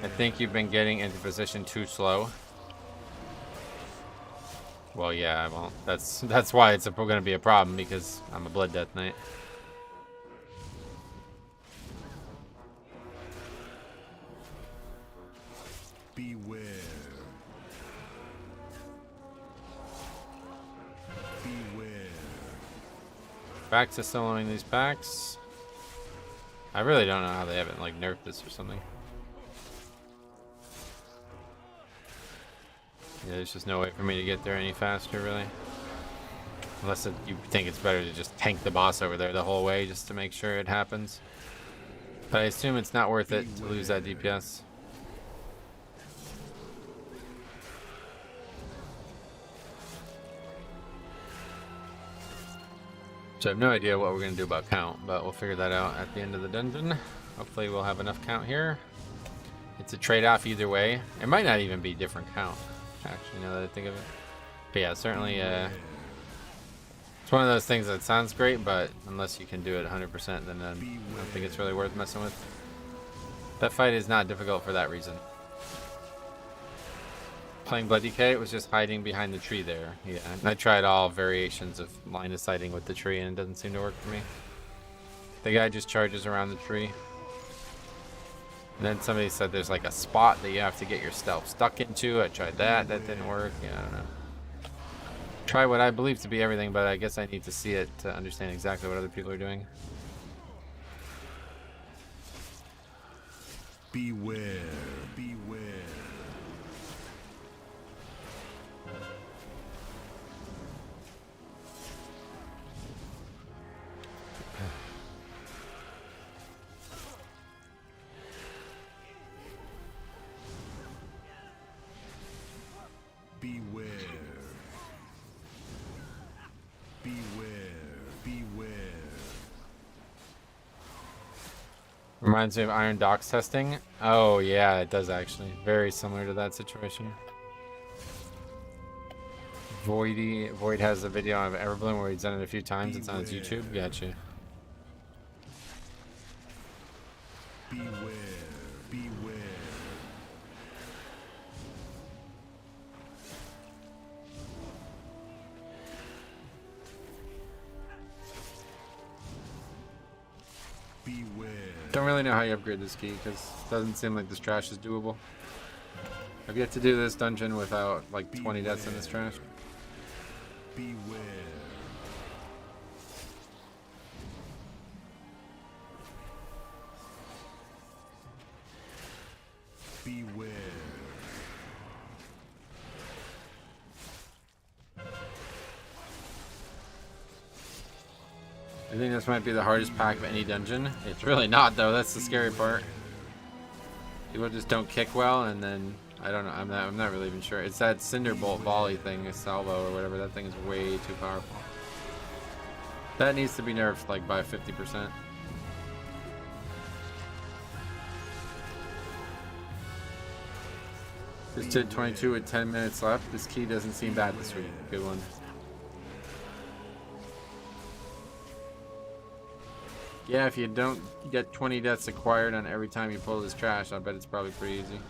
I think you've been getting into position too slow. Well, yeah, well, that's why it's going to be a problem, because I'm a Blood Death Knight. Beware. Beware. Back to soloing these packs. I really don't know how they haven't like nerfed this or something. Yeah, there's just no way for me to get there any faster, really. Unless you think it's better to just tank the boss over there the whole way just to make sure it happens. But I assume it's not worth it to lose that DPS. So I have no idea what we're going to do about count, but we'll figure that out at the end of the dungeon. Hopefully we'll have enough count here. It's a trade-off either way. It might not even be different count, actually, now that I think of it. But yeah, certainly it's one of those things that sounds great, but unless you can do it 100%, then I don't think it's really worth messing with. That fight is not difficult for that reason. Playing Blood DK, it was just hiding behind the tree there. Yeah, I tried all variations of line of sighting with the tree and it doesn't seem to work for me. The guy just charges around the tree. And then somebody said there's like a spot that you have to get your stealth stuck into. I tried that, that didn't work. Yeah, I don't know. Try what I believe to be everything, but I guess I need to see it to understand exactly what other people are doing. Beware. Beware. Beware. Beware. Beware. Reminds me of Iron Docks testing. Oh yeah, it does actually. Very similar to that situation. Void has a video of Everbloom where he's done it a few times. It's on his YouTube. Gotcha. Beware, beware. Beware. Don't really know how you upgrade this key because it doesn't seem like this trash is doable. I've yet to do this dungeon without like 20 deaths in this trash. Beware. Beware. I think this might be the hardest pack of any dungeon. It's really not though, that's the scary part. People just don't kick well, and then I don't know, I'm not really even sure. It's that Cinder Bolt volley thing, a salvo or whatever, that thing is way too powerful. That needs to be nerfed like by 50%. Just did 22 with 10 minutes left. This key doesn't seem bad this week. Good one. Yeah, if you don't get 20 deaths acquired on every time you pull this trash, I bet it's probably pretty easy.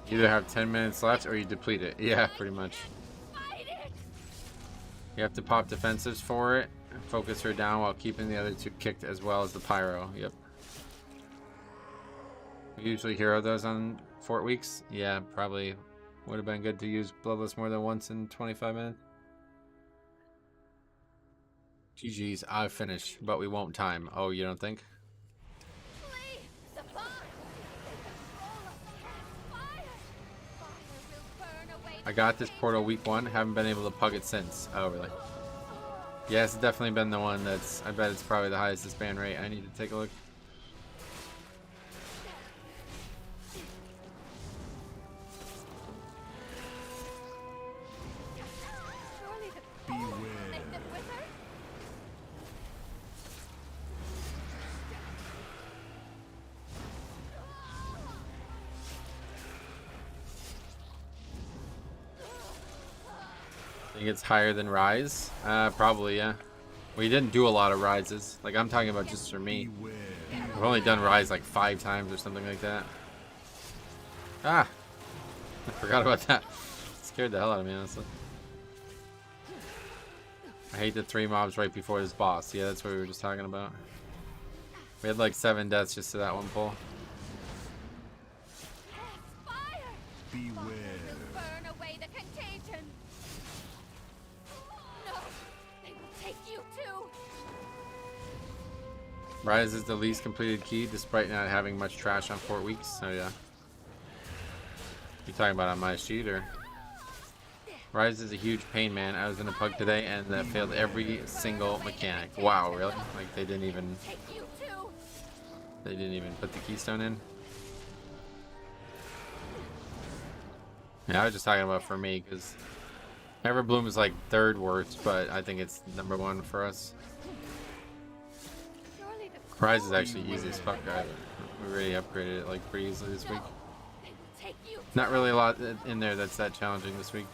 You either have 10 minutes left or you deplete it. Yeah, pretty much. You have to pop defensives for it and focus her down while keeping the other two kicked as well as the pyro. Yep. We usually hero those on Fort Weeks. Yeah, probably would have been good to use Bloodless more than once in 25 minutes. GG's, I've finished, but we won't time. Oh, you don't think? I got this portal week 1, haven't been able to pug it since. Oh, really? Yeah, it's definitely been the one that's, I bet it's probably the highest disband rate. I need to take a look. Think it's higher than Rise? Probably, yeah. We didn't do a lot of Rises. Like, I'm talking about just for me. I've only done Rise like 5 times or something like that. Ah! I forgot about that. It scared the hell out of me, honestly. I hate the 3 mobs right before this boss. Yeah, that's what we were just talking about. We had like 7 deaths just to that one pull. Beware. Rise is the least completed key, despite not having much trash on 4 weeks. So yeah. You talking about on my sheet or? Rise is a huge pain, man. I was in a pug today and that failed every single mechanic. Wow, really? Like they didn't even put the keystone in. Yeah, I was just talking about for me because Everbloom is like 3rd worst, but I think it's #1 for us. Rise is actually easy as fuck, guys. We already upgraded it like pretty easily this week. Not really a lot in there that's that challenging this week.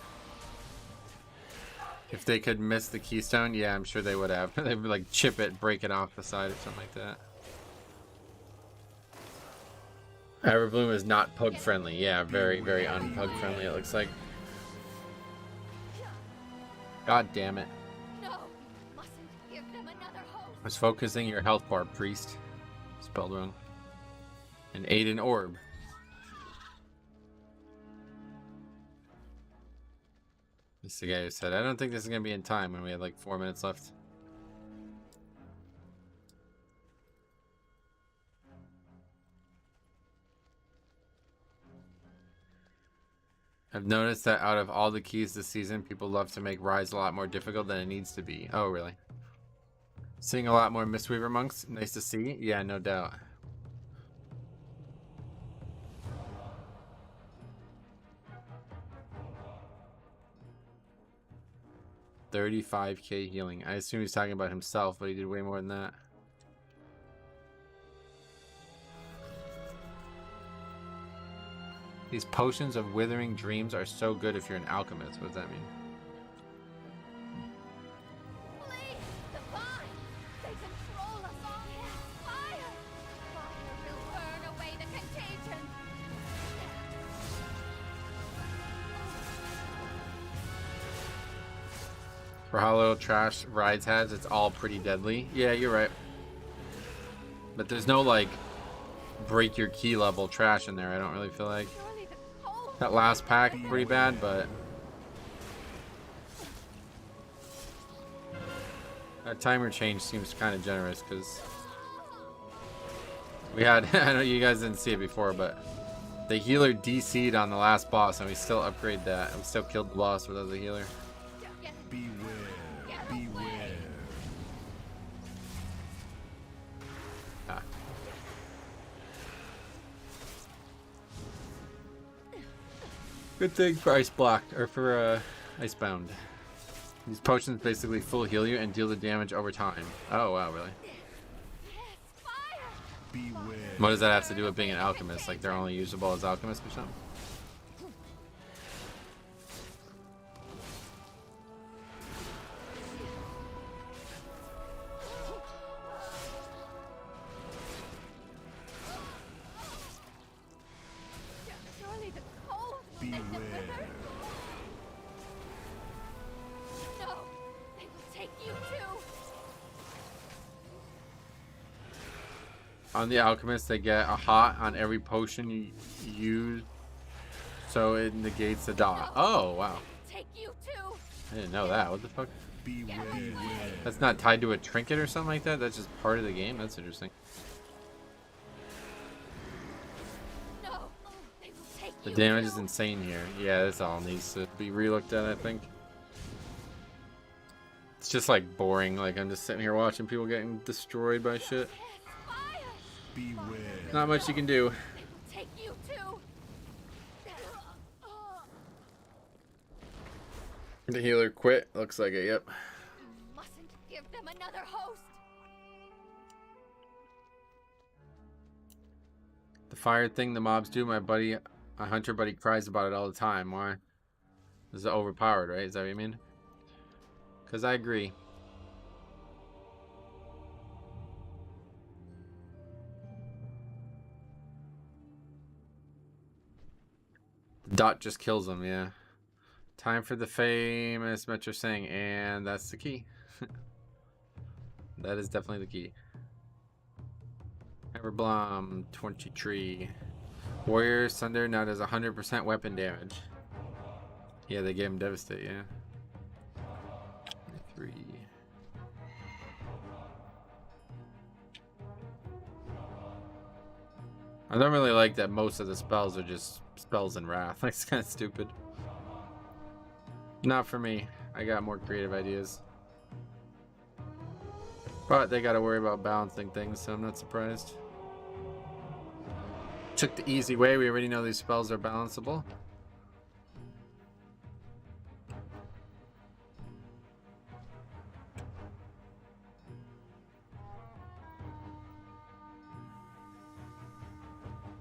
If they could miss the keystone, yeah, I'm sure they would have. They would like chip it, break it off the side or something like that. Everbloom is not pug friendly. Yeah, very, very unpug friendly it looks like. God damn it. I was focusing your health bar, priest. Spelled wrong. And Aiden Orb. This is the guy who said, I don't think this is going to be in time when we had like 4 minutes left. I've noticed that out of all the keys this season, people love to make Rise a lot more difficult than it needs to be. Oh, really? Seeing a lot more Mistweaver monks. Nice to see. Yeah, no doubt. $35K healing. I assume he's talking about himself, but he did way more than that. These potions of withering dreams are so good if you're an alchemist. What does that mean? Please, divine! They control us all. Fire! Fire will burn away the contagion. For hollow trash rides has, it's all pretty deadly. Yeah, you're right. But there's no like break your key level trash in there. I don't really feel like. Surely the cold. That last pack pretty bad, but that timer change seems kind of generous because we had I know you guys didn't see it before, but the healer DC'd on the last boss and we still upgrade that. We still killed the boss without the healer. Beware, beware. Ah. Good thing for ice blocked or for icebound. These potions basically full heal you and deal the damage over time. Oh wow, really? Beware. What does that have to do with being an alchemist? Like they're only usable as alchemists or something? Surely the cold. Beware. No, they will take you too. On the alchemist, they get a hot on every potion you use, so it negates the dot. Oh wow, Take you too. I didn't know that. What the fuck? Beware. That's not tied to a trinket or something like that. That's just part of the game. That's interesting. No, they will take The you damage too. is insane here. Yeah, this all needs to be relooked at, I think. It's just like boring. Like I'm just sitting here watching people getting destroyed by shit. Fire. Beware. Not much you can do. They will take you too. The healer quit. Looks like it. Yep. Mustn't give them another host. The fire thing the mobs do, my hunter buddy cries about it all the time. Why? This is overpowered, right? Is that what you mean? Because I agree. The dot just kills them, yeah. Time for the famous Metro saying, and that's the key. That is definitely the key. Everbloom 23. Warrior Thunder now does 100% weapon damage. Yeah, they gave him Devastate, yeah. 3. I don't really like that most of the spells are just spells in Wrath. Like, it's kind of stupid. Not for me. I got more creative ideas. But they got to worry about balancing things, so I'm not surprised. Took the easy way. We already know these spells are balanceable.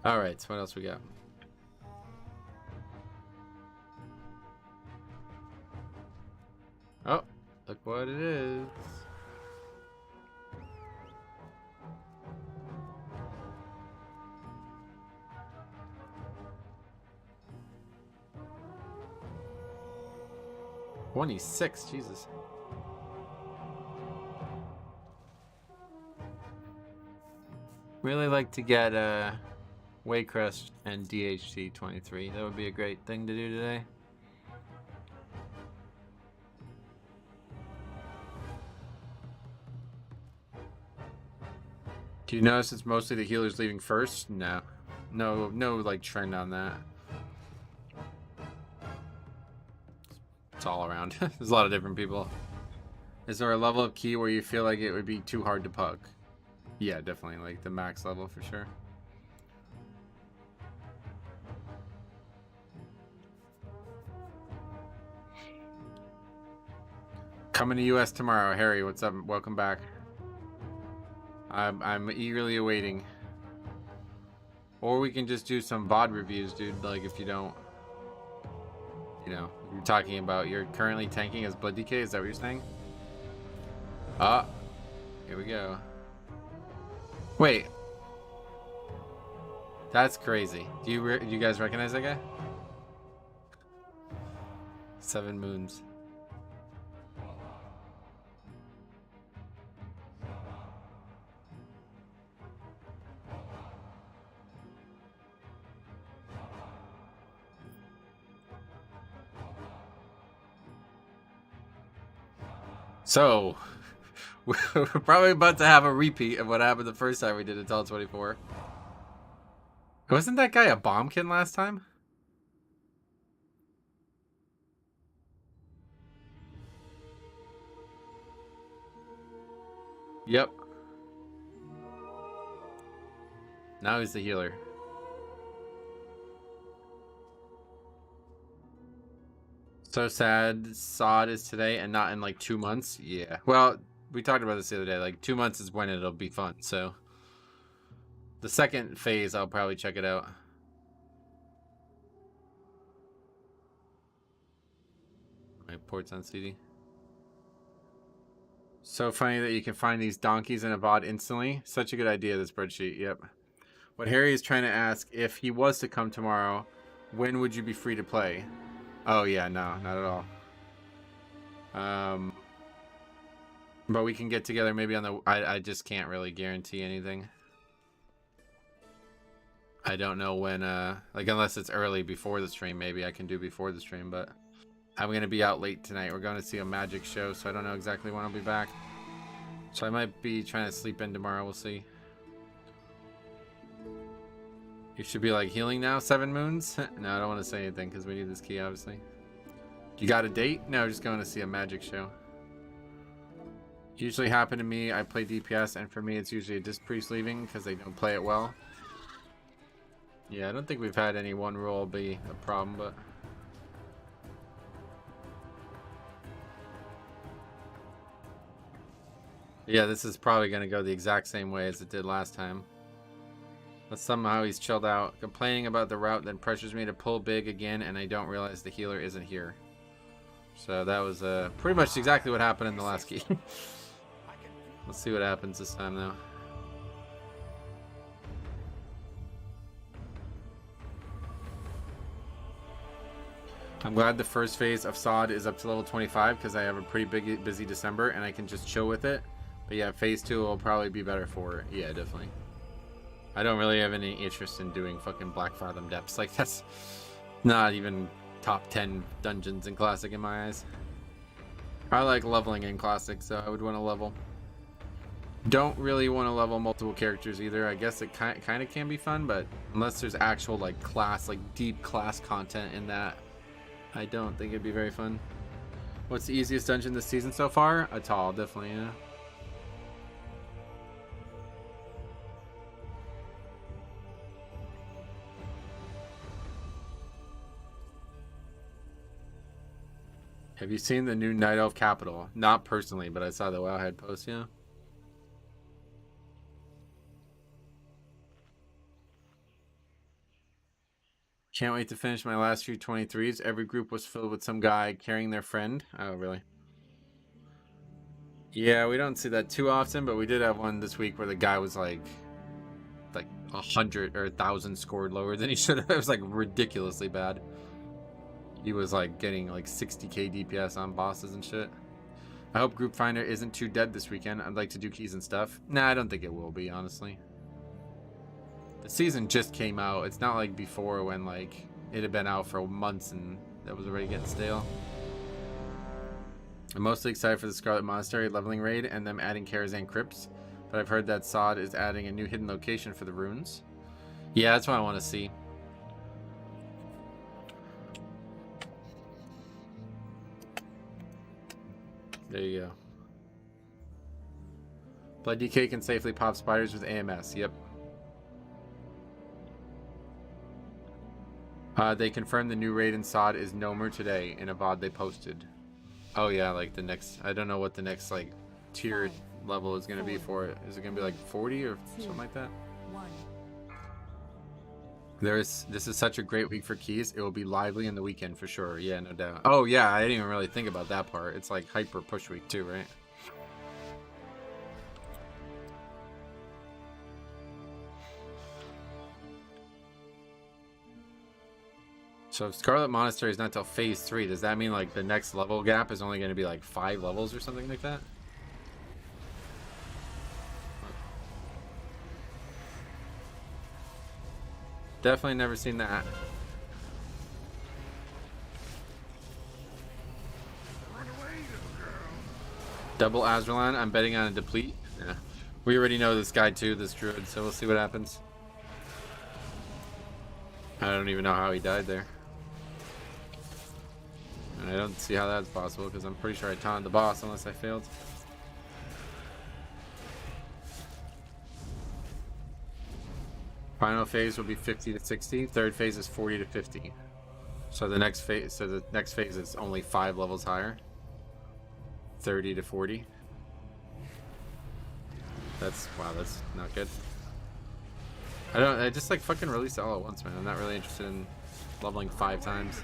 Alright, so what else we got? Oh, look what it is. $26, Jesus. Really like to get Waycrest and DHT 23. That would be a great thing to do today. Do you notice it's mostly the healers leaving first? No. No like trend on that. It's all around. There's a lot of different people. Is there a level of key where you feel like it would be too hard to pug? Yeah, definitely. Like the max level for sure. Coming to US tomorrow. Harry, what's up? Welcome back. I'm eagerly awaiting. Or we can just do some VOD reviews, dude. Like, if you don't... You know, you're talking about you're currently tanking as Blood DK. Is that what you're saying? Ah, here we go. Wait, that's crazy. Do you guys recognize that guy? 7 Moons. So, we're probably about to have a repeat of what happened the first time we did Atal 24. Wasn't that guy a bombkin last time? Yep. Now he's the healer. So sad Sod is today and not in like 2 months. Yeah. Well, we talked about this the other day. Like 2 months is when it'll be fun. So the second phase, I'll probably check it out. My ports on CD. So funny that you can find these donkeys in a VOD instantly. Such a good idea, the spreadsheet. Yep. What Harry is trying to ask, if he was to come tomorrow, when would you be free to play? Oh yeah, no, not at all. But we can get together maybe on the... I just can't really guarantee anything. I don't know when, like, unless it's early before the stream, maybe I can do before the stream, but I'm going to be out late tonight. We're going to see a magic show, so I don't know exactly when I'll be back. So I might be trying to sleep in tomorrow. We'll see. You should be, like, healing now, 7 Moons? No, I don't want to say anything because we need this key, obviously. You got a date? No, just going to see a magic show. Usually happen to me. I play DPS, and for me, it's usually a disc priest leaving because they don't play it well. Yeah, I don't think we've had any one role be a problem, but... Yeah, this is probably going to go the exact same way as it did last time. But somehow he's chilled out. Complaining about the route then pressures me to pull big again, and I don't realize the healer isn't here. So that was pretty much exactly what happened in the last key. Let's see what happens this time, though. I'm glad the first phase of Sod is up to level 25 because I have a pretty big, busy December and I can just chill with it. But yeah, phase 2 will probably be better for it. Yeah, definitely. I don't really have any interest in doing fucking Black Fathom Depths. Like, that's not even top 10 dungeons in Classic in my eyes. I like leveling in Classic, so I would want to level. Don't really want to level multiple characters either. I guess it kind of can be fun, but unless there's actual like class, like deep class content in that, I don't think it'd be very fun. What's the easiest dungeon this season so far? Atal, definitely, yeah. Have you seen the new Night Elf Capital? Not personally, but I saw the Wowhead post, yeah. Can't wait to finish my last few 23s. Every group was filled with some guy carrying their friend. Oh, really? Yeah, we don't see that too often, but we did have one this week where the guy was like 100 or 1,000 scored lower than he should have. It was like ridiculously bad. He was like getting like 60k DPS on bosses and shit. I hope Group Finder isn't too dead this weekend. I'd like to do keys and stuff. Nah, I don't think it will be, honestly. The season just came out. It's not like before when like it had been out for months and that was already getting stale. I'm mostly excited for the Scarlet Monastery leveling raid and them adding Karazhan Crypts, but I've heard that Sod is adding a new hidden location for the runes. Yeah, that's what I want to see. There you go. Blood DK can safely pop spiders with AMS. Yep. They confirmed the new raid in Sod is Nomer today in a VOD they posted. Oh yeah, like the next, I don't know what the next like tier level is going to be for it. Is it going to be like 40 or something like that? This is such a great week for keys. It will be lively in the weekend for sure. Yeah, no doubt. Oh yeah, I didn't even really think about that part. It's like hyper push week too, right? So if Scarlet Monastery is not till phase 3, does that mean like the next level gap is only going to be like 5 levels or something like that? Definitely never seen that. Double Azralan, I'm betting on a deplete. Yeah. We already know this guy too, this druid, so we'll see what happens. I don't even know how he died there. And I don't see how that's possible because I'm pretty sure I taunted the boss unless I failed. Final phase will be 50 to 60. Third phase is 40 to 50. So the next phase is only 5 levels higher. 30 to 40. Wow, that's not good. I just like fucking release it all at once, man. I'm not really interested in leveling 5 times.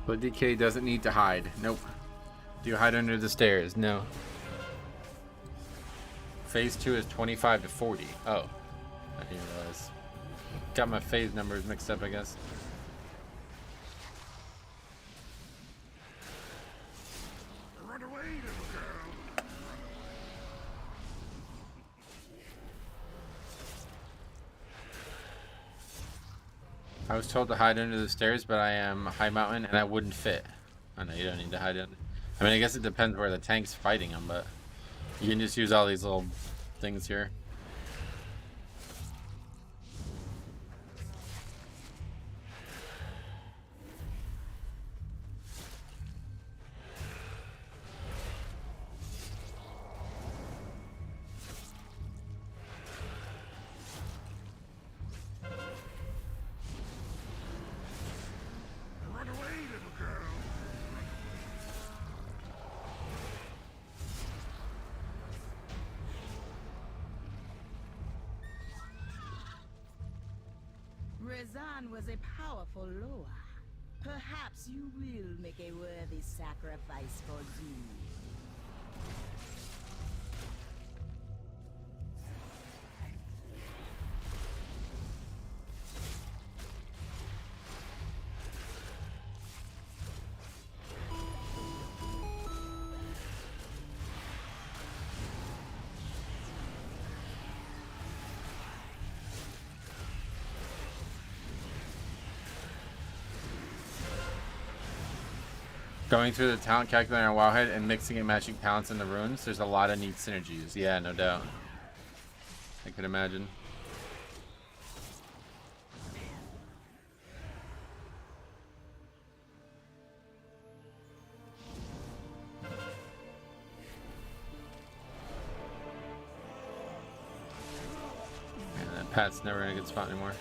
But DK doesn't need to hide. Nope. Do you hide under the stairs? No. Phase 2 is 25 to 40. Oh. I didn't realize. Got my phase numbers mixed up, I guess. Run away, little girl. I was told to hide under the stairs, but I am high mountain and I wouldn't fit. I know you don't need to hide under. I mean, I guess it depends where the tank's fighting them, but you can just use all these little things here. Run away, little girl. Rezan was a powerful Loa. Perhaps you will make a worthy sacrifice for Zoo. Going through the talent calculator on Wowhead and mixing and matching talents in the runes, there's a lot of neat synergies. Yeah, no doubt. I could imagine. Man, that Pat's never in a good spot anymore.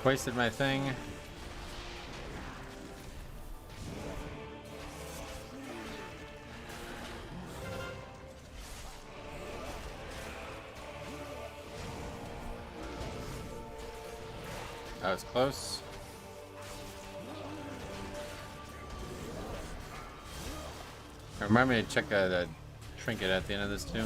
Wasted my thing. That was close. Remind me to check the trinket at the end of this too.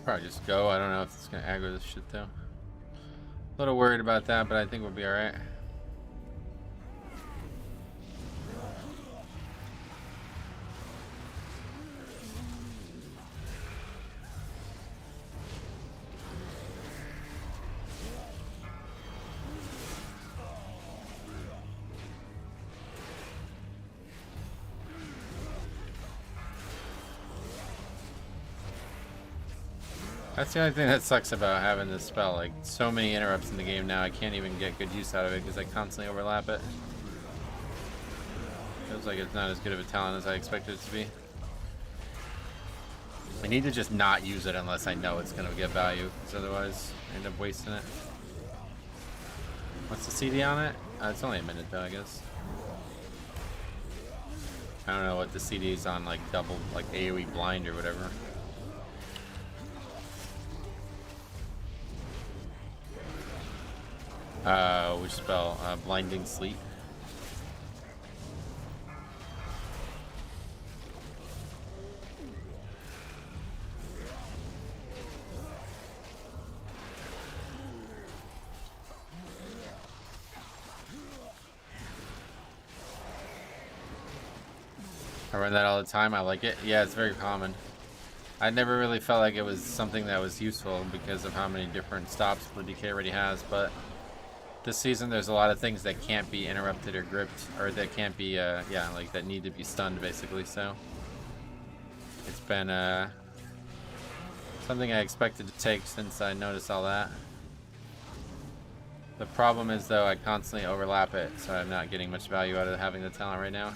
Probably just go. I don't know if it's gonna aggro this shit though. A little worried about that, but I think we'll be alright. That's the only thing that sucks about having this spell. Like, so many interrupts in the game now, I can't even get good use out of it because I constantly overlap it. Feels like it's not as good of a talent as I expected it to be. I need to just not use it unless I know it's going to get value, because otherwise I end up wasting it. What's the CD on it? It's only a minute though, I guess. I don't know what the CD is on, like double, like AoE blind or whatever. Which spell? Blinding Sleep. I run that all the time. I like it. Yeah, it's very common. I never really felt like it was something that was useful because of how many different stops Blue DK already has, but this season there's a lot of things that can't be interrupted or gripped, or that can't be, yeah, like that need to be stunned basically, so it's been something I expected to take since I noticed all that. The problem is though, I constantly overlap it, so I'm not getting much value out of having the talent right now.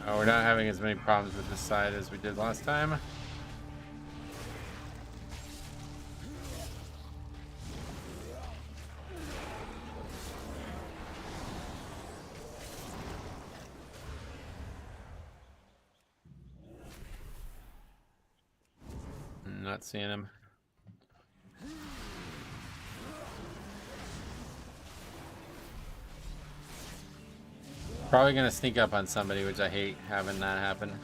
Oh, we're not having as many problems with this side as we did last time. Not seeing him. Probably gonna sneak up on somebody, which I hate having that happen.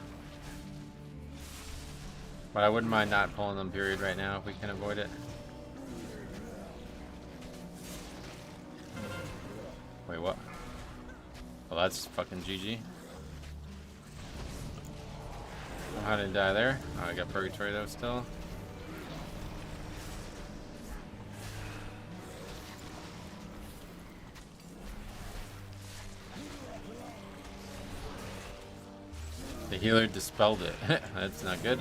But I wouldn't mind not pulling them period right now if we can avoid it. Wait, what? Well, that's fucking GG. How did I die there? Oh, I got Purgatory though still. The healer dispelled it. That's not good.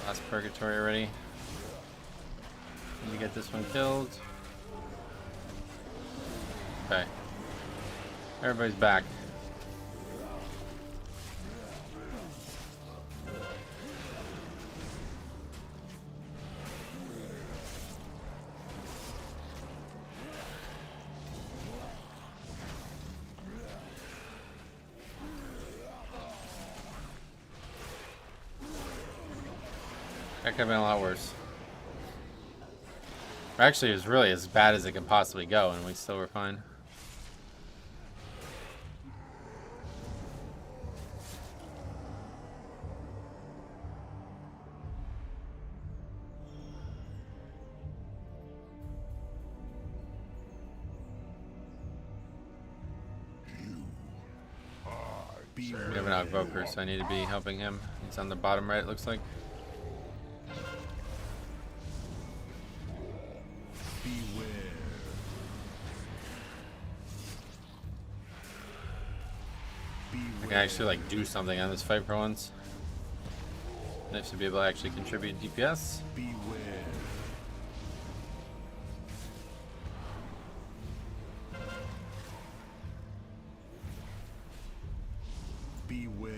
Last Purgatory already. Need to get this one killed. Okay. Everybody's back. That could have been a lot worse. Actually, it was really as bad as it can possibly go, and we still were fine. We have an Outvoker, so I need to be helping him. He's on the bottom right, it looks like. I can actually like do something on this fight for once. Nice to be able to actually contribute DPS. Beware. Beware.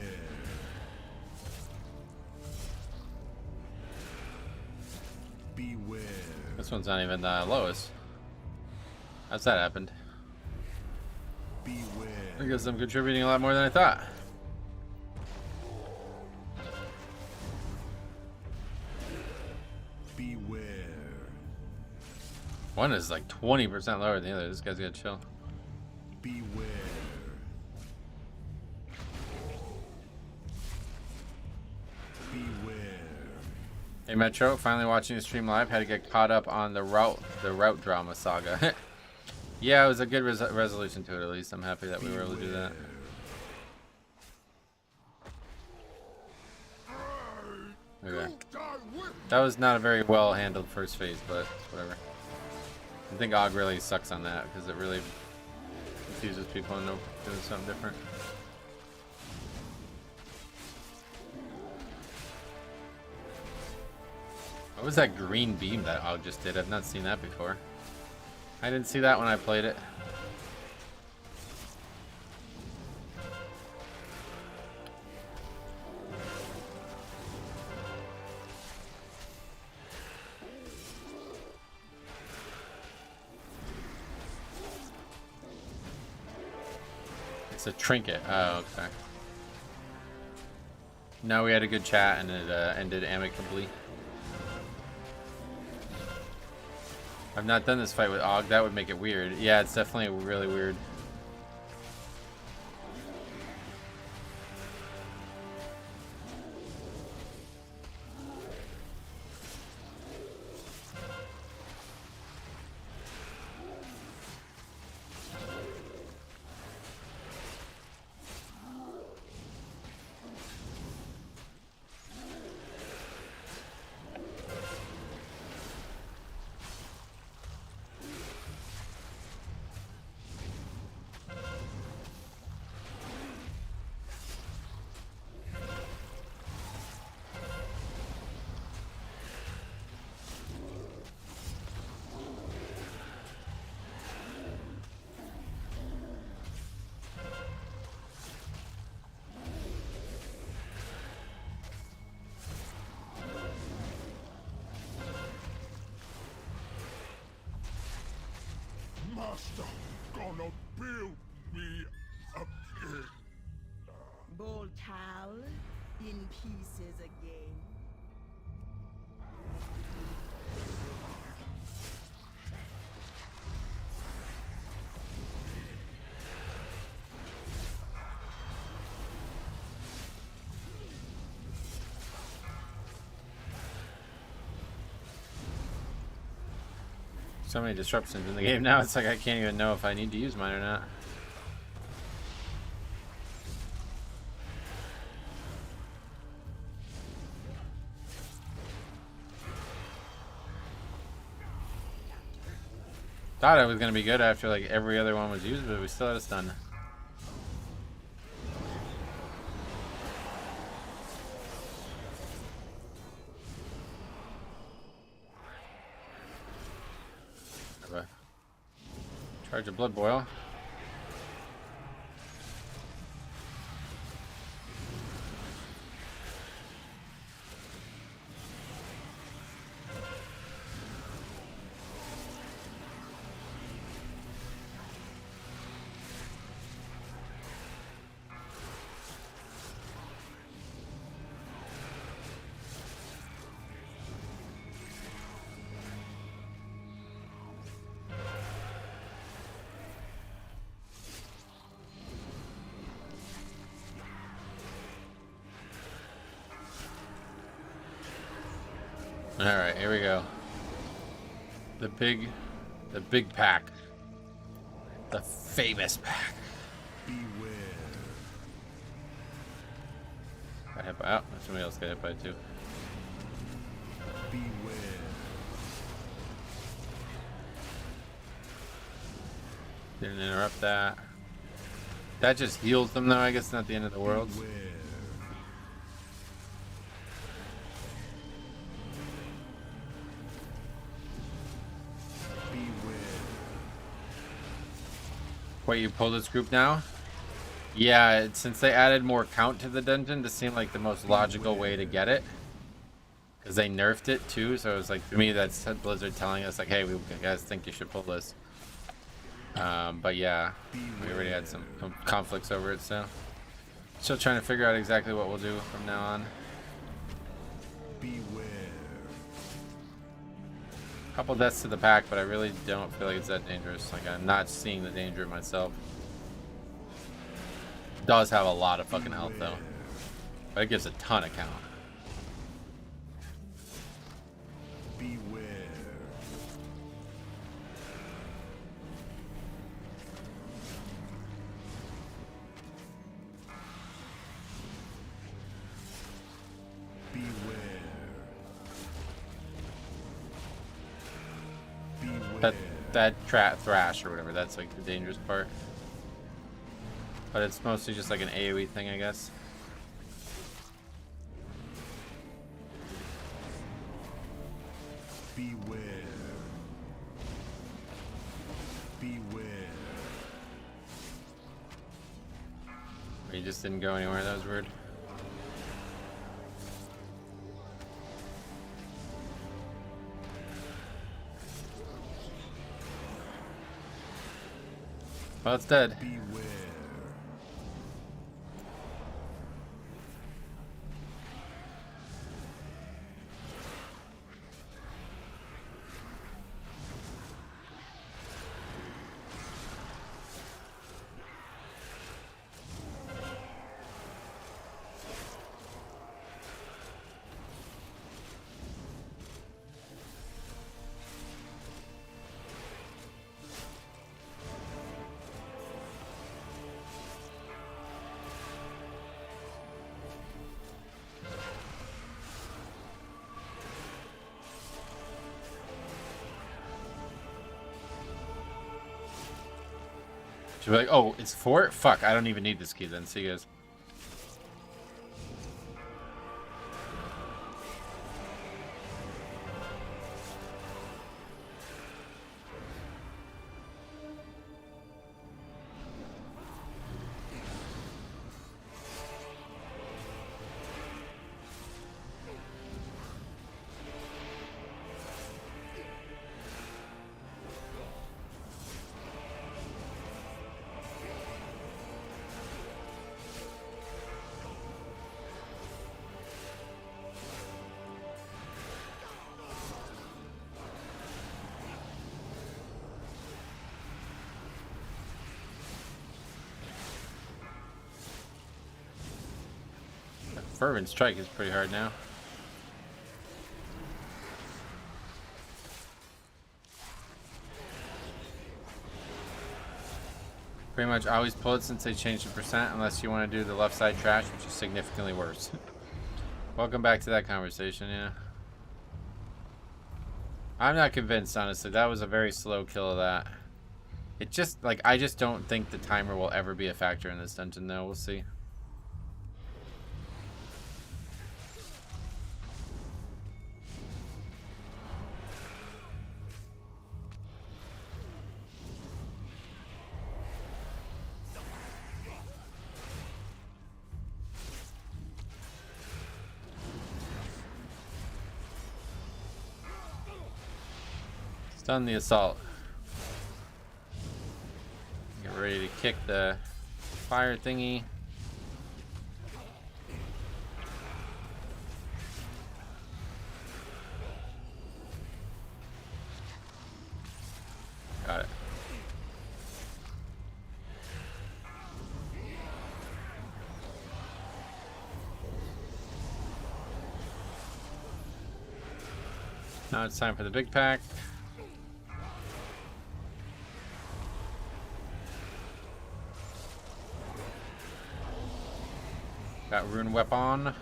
Beware. This one's not even the lowest. How's that happened? Beware. I guess I'm contributing a lot more than I thought. Beware. One is like 20% lower than the other. This guy's gonna chill. Beware. Beware. Hey Metro, finally watching the stream live. Had to get caught up on the route drama saga. Yeah, it was a good resolution to it. At least I'm happy that we were able to do that. Okay. That was not a very well handled first phase, but whatever. I think Og really sucks on that because it really confuses people into doing something different. What was that green beam that Og just did? I've not seen that before. I didn't see that when I played it. It's a trinket. Oh, okay. No, we had a good chat and it ended amicably. I've not done this fight with Og. That would make it weird. Yeah, it's definitely really weird. Master, gonna build me again. Boltal, in pieces again. So many disruptions in the game now, it's like I can't even know if I need to use mine or not. Thought it was going to be good after like every other one was used, but we still had a stun. Charge of blood boil. All right, here we go. The big pack. The famous pack. Beware. Got hit by, oh, somebody else got hit by it too. Beware. Didn't interrupt that. That just heals them though, I guess not the end of the world. Wait, you pull this group now? Yeah, since they added more count to the dungeon, this seemed like the most logical way to get it. Because they nerfed it too, so it was like, to me, that's Blizzard telling us, like, hey, we guys think you should pull this. But yeah, we already had some conflicts over it, so. Still trying to figure out exactly what we'll do from now on. Beware. Couple deaths to the pack, but I really don't feel like it's that dangerous. Like, I'm not seeing the danger myself. Does have a lot of fucking health though, but it gives a ton of count. Beware. Beware. That thrash or whatever, that's like the dangerous part. But it's mostly just like an AoE thing, I guess. Beware. Beware. He just didn't go anywhere, that was weird. Well, it's dead. Beware. She'll be like, oh, it's 4? Fuck, I don't even need this key then. See you guys. Fervent Strike is pretty hard now. Pretty much always pull it since they changed the percent, unless you want to do the left side trash, which is significantly worse. Welcome back to that conversation, yeah. I'm not convinced, honestly. That was a very slow kill of that. It just, like, I just don't think the timer will ever be a factor in this dungeon, though. We'll see. Stun the assault. Get ready to kick the fire thingy. Got it. Now it's time for the big pack. Got Rune Weapon.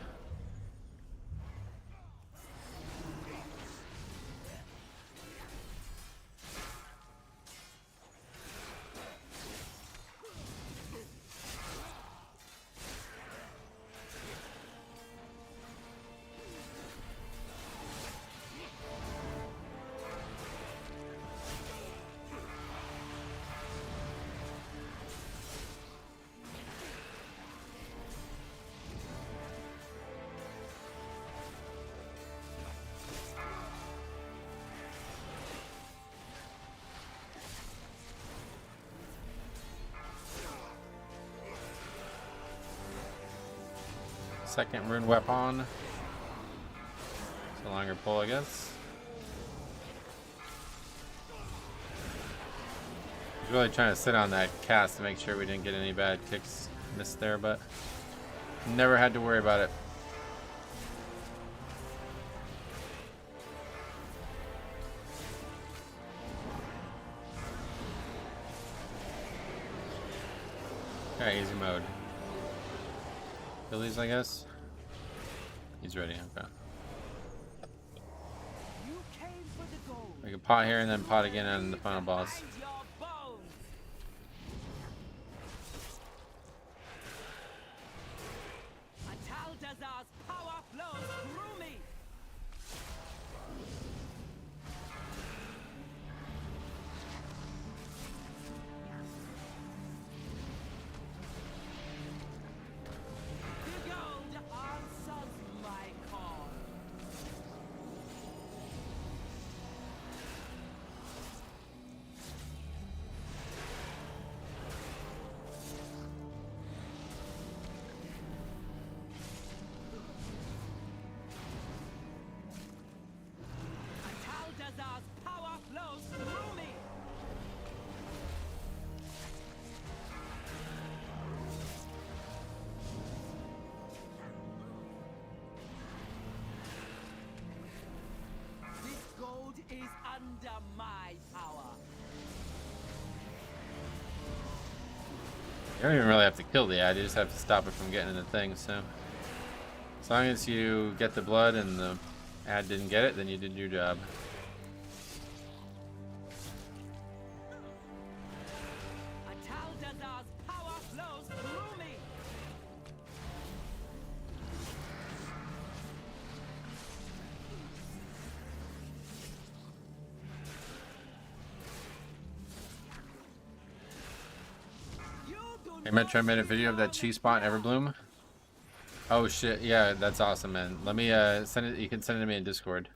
Second rune weapon. It's a longer pull, I guess. I was really trying to sit on that cast to make sure we didn't get any bad kicks missed there, but never had to worry about it. Okay, easy mode. Billy's, I guess. He's ready. Okay. You came for the gold. We can pot here and then pot again on the final boss. Find your bones. Atal'Dazar's power flows through me. The gold answers my call. Atal'Dazar's power flows through me. This gold is under my power. You don't even really have to kill the ad, you just have to stop it from getting in the thing, so. As long as you get the blood and the ad didn't get it, then you did your job. Atal'Dazar's power flows through me. You do Hey Metro, I made a video of that cheese spot in Everbloom. Oh shit, yeah, that's awesome, man. Let me send it, you can send it to me in Discord.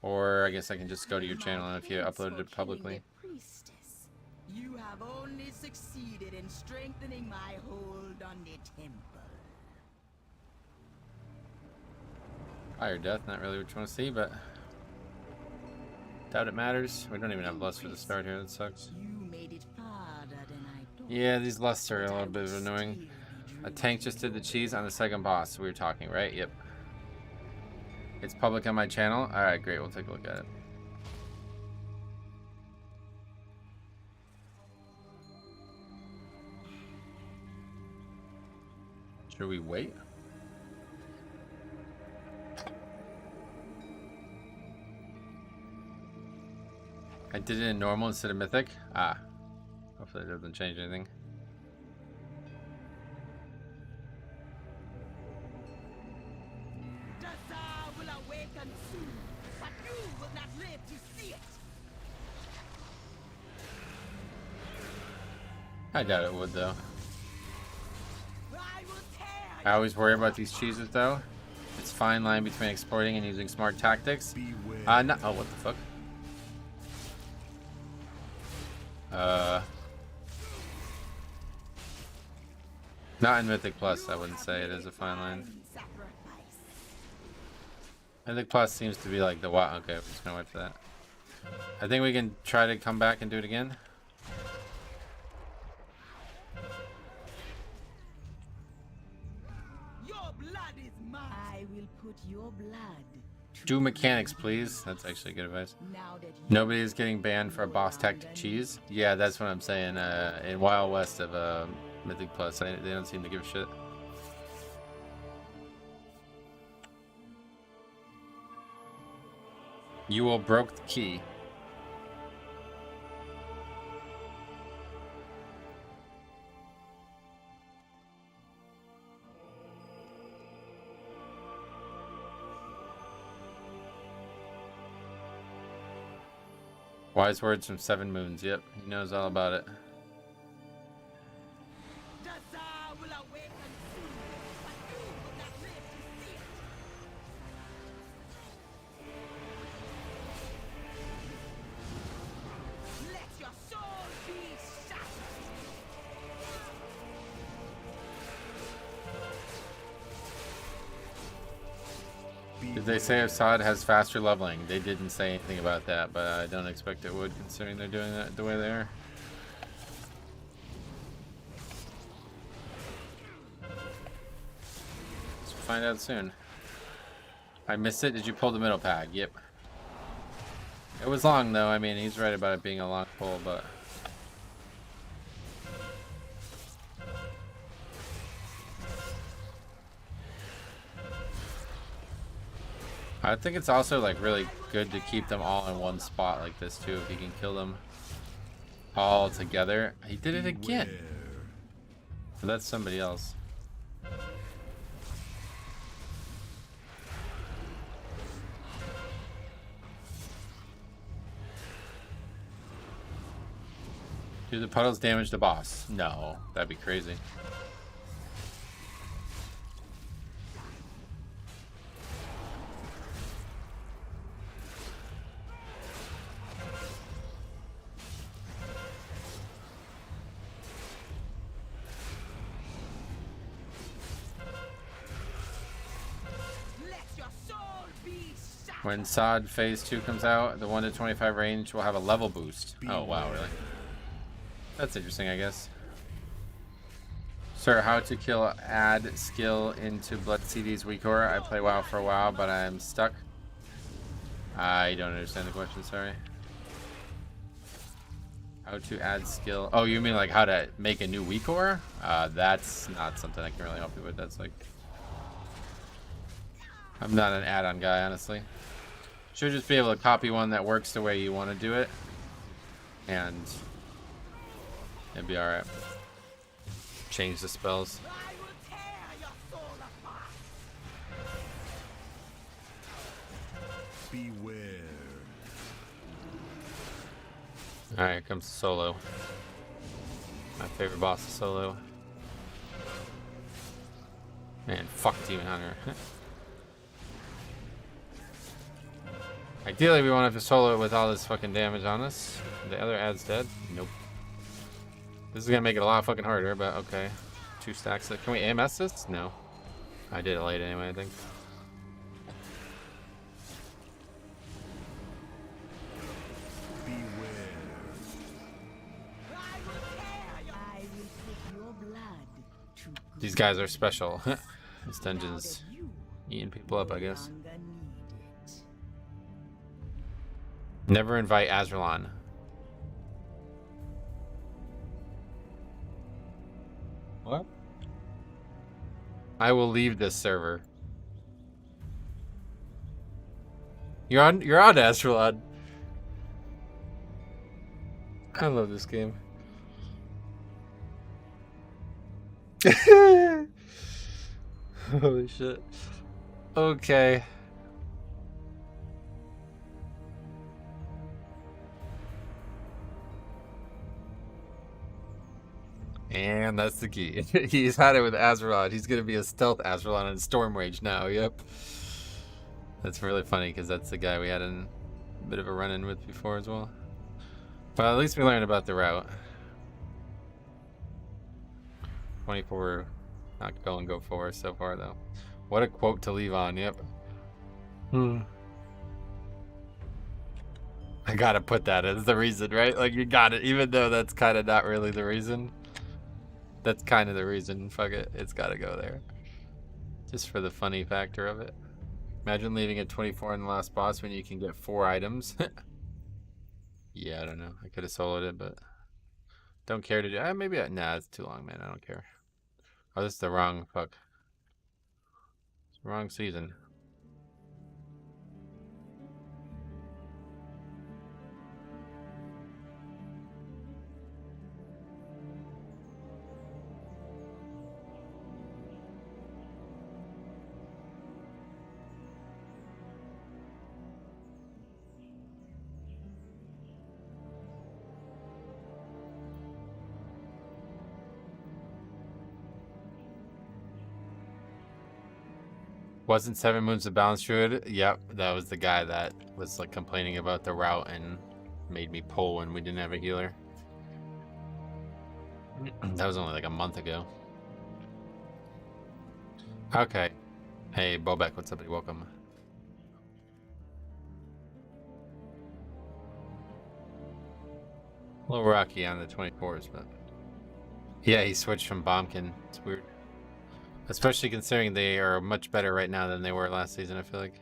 Or I guess I can just go to your channel if you uploaded it publicly. Priestess, you have only succeeded in strengthening my hold on the temple. Fire death, not really what you want to see, but doubt it matters. We don't even have lust for the start here, that sucks. You made it farther than I thought. Yeah, these lusts are a little bit annoying. A tank just did the cheese on the second boss. We were talking, right? Yep. It's public on my channel. Alright, great. We'll take a look at it. Should we wait? I did it in normal instead of mythic. Ah. Hopefully it doesn't change anything. Atal'Dazar will awaken soon, but you will not live to see it. I doubt it would, though. I will tear I always worry about these cheeses, though. It's a fine line between exploiting and using smart tactics. No. Oh, what the fuck? Not in Mythic Plus, I wouldn't say it is a fine line. sacrifice. Mythic Plus seems to be like the wow. Okay, we're just gonna wait for that. I think we can try to come back and do it again. Your blood is mine. I will put your blood. Do mechanics, please. That's actually good advice. Now that you Nobody is getting banned for a boss tactic cheese. Yeah, that's what I'm saying. In Wild West of Mythic Plus, they don't seem to give a shit. You will broke the key. Wise words from Seven Moons. Yep, he knows all about it. Atal'Dazar will awaken soon, but you will not live to see it. Let your soul be shattered. Did they say Assad has faster leveling? They didn't say anything about that, but I don't expect it would, considering they're doing that the way they are. Let's find out soon. I missed it. Did you pull the middle pag? Yep. It was long though. I mean, he's right about it being a long pull, but I think it's also like really good to keep them all in one spot like this too. If you can kill them all together. He did it again. So that's somebody else. Do the puddles damage the boss? No, that'd be crazy. When Sod Phase 2 comes out, the 1 to 25 range will have a level boost. Oh, wow, really? That's interesting, I guess. Sir, how to kill add skill into Blood CD's weak aura? I play WoW for a while, but I'm stuck. I don't understand the question, sorry. How to add skill? Oh, you mean like how to make a new weak aura? That's not something I can really help you with. That's like... I'm not an add-on guy, honestly. Should just be able to copy one that works the way you want to do it. And it'd be alright. Change the spells. Beware. Alright, here comes Solo. My favorite boss is Solo. Man, fuck Demon Hunter. Ideally, we want to solo it with all this fucking damage on us. The other ad's dead? Nope. This is gonna make it a lot fucking harder, but okay. 2 stacks. Can we AMS this? No. I did it late anyway, I think. These guys are special. This dungeon's eating people up, I guess. Never invite Azralan. What? I will leave this server. You're on Azralan. I love this game. Holy shit. Okay. And that's the key. He's had it with Azeroth. He's going to be a stealth Azeroth in Storm Rage now. Yep. That's really funny because that's the guy we had a bit of a run-in with before as well. Well, at least we learned about the route. 24 not go for so far though. What a quote to leave on. Yep. I gotta put that as the reason, right? Like you got it, even though that's kind of not really the reason. That's kind of the reason. Fuck it, it's gotta go there. Just for the funny factor of it. Imagine leaving at 24 in the last boss when you can get 4 items. Yeah, I don't know. I could have soloed it, but don't care to do. Maybe nah, it's too long, man. I don't care. Oh, this is the wrong fuck. It's the wrong season. Wasn't 7 Moons a Balance Druid? Yep, that was the guy that was like complaining about the route and made me pull when we didn't have a healer. That was only like a month ago. Okay. Hey, Bobek, what's up, buddy? Welcome. A little rocky on the 24s, but yeah, he switched from Bombkin. It's weird. Especially considering they are much better right now than they were last season, I feel like.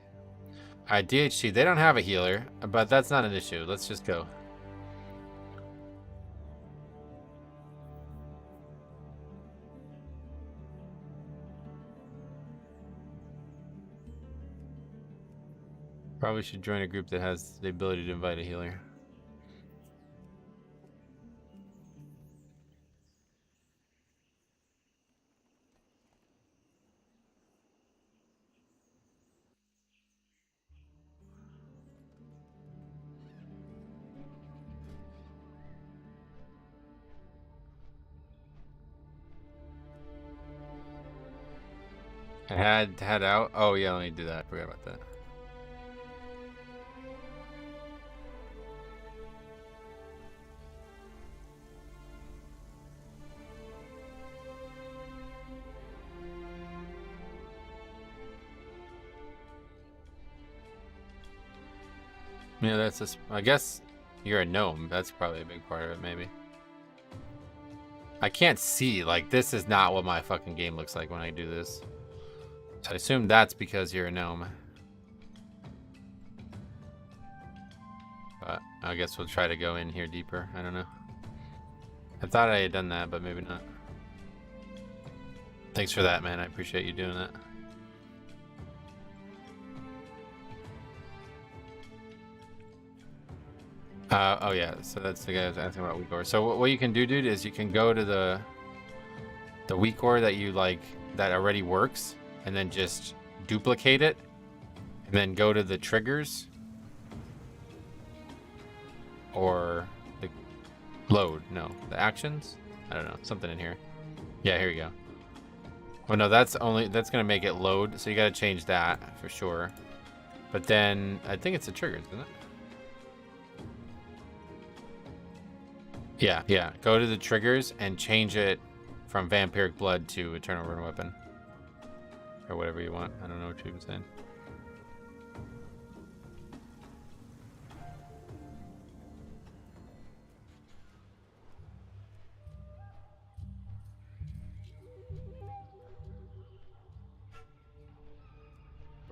Alright, DHT, they don't have a healer, but that's not an issue. Let's just go. Probably should join a group that has the ability to invite a healer. I had out. Oh yeah, let me do that. I forgot about that. Yeah, that's just. I guess you're a gnome. That's probably a big part of it, maybe. I can't see. Like, this is not what my fucking game looks like when I do this. So I assume that's because you're a gnome. But I guess we'll try to go in here deeper. I don't know. I thought I had done that, but maybe not. Thanks for that, man. I appreciate you doing that. Oh yeah, so that's the guy I was asking about weak ore. So what you can do, dude, is you can go to the weak ore that you like that already works, and then just duplicate it, and then go to the triggers or the load. No, the actions. I don't know, something in here. Yeah, here you go. Oh no, that's gonna make it load. So you gotta change that for sure. But then I think it's the triggers, isn't it? Yeah. Go to the triggers and change it from Vampiric Blood to Eternal Rune Weapon. Or whatever you want. I don't know what you were saying.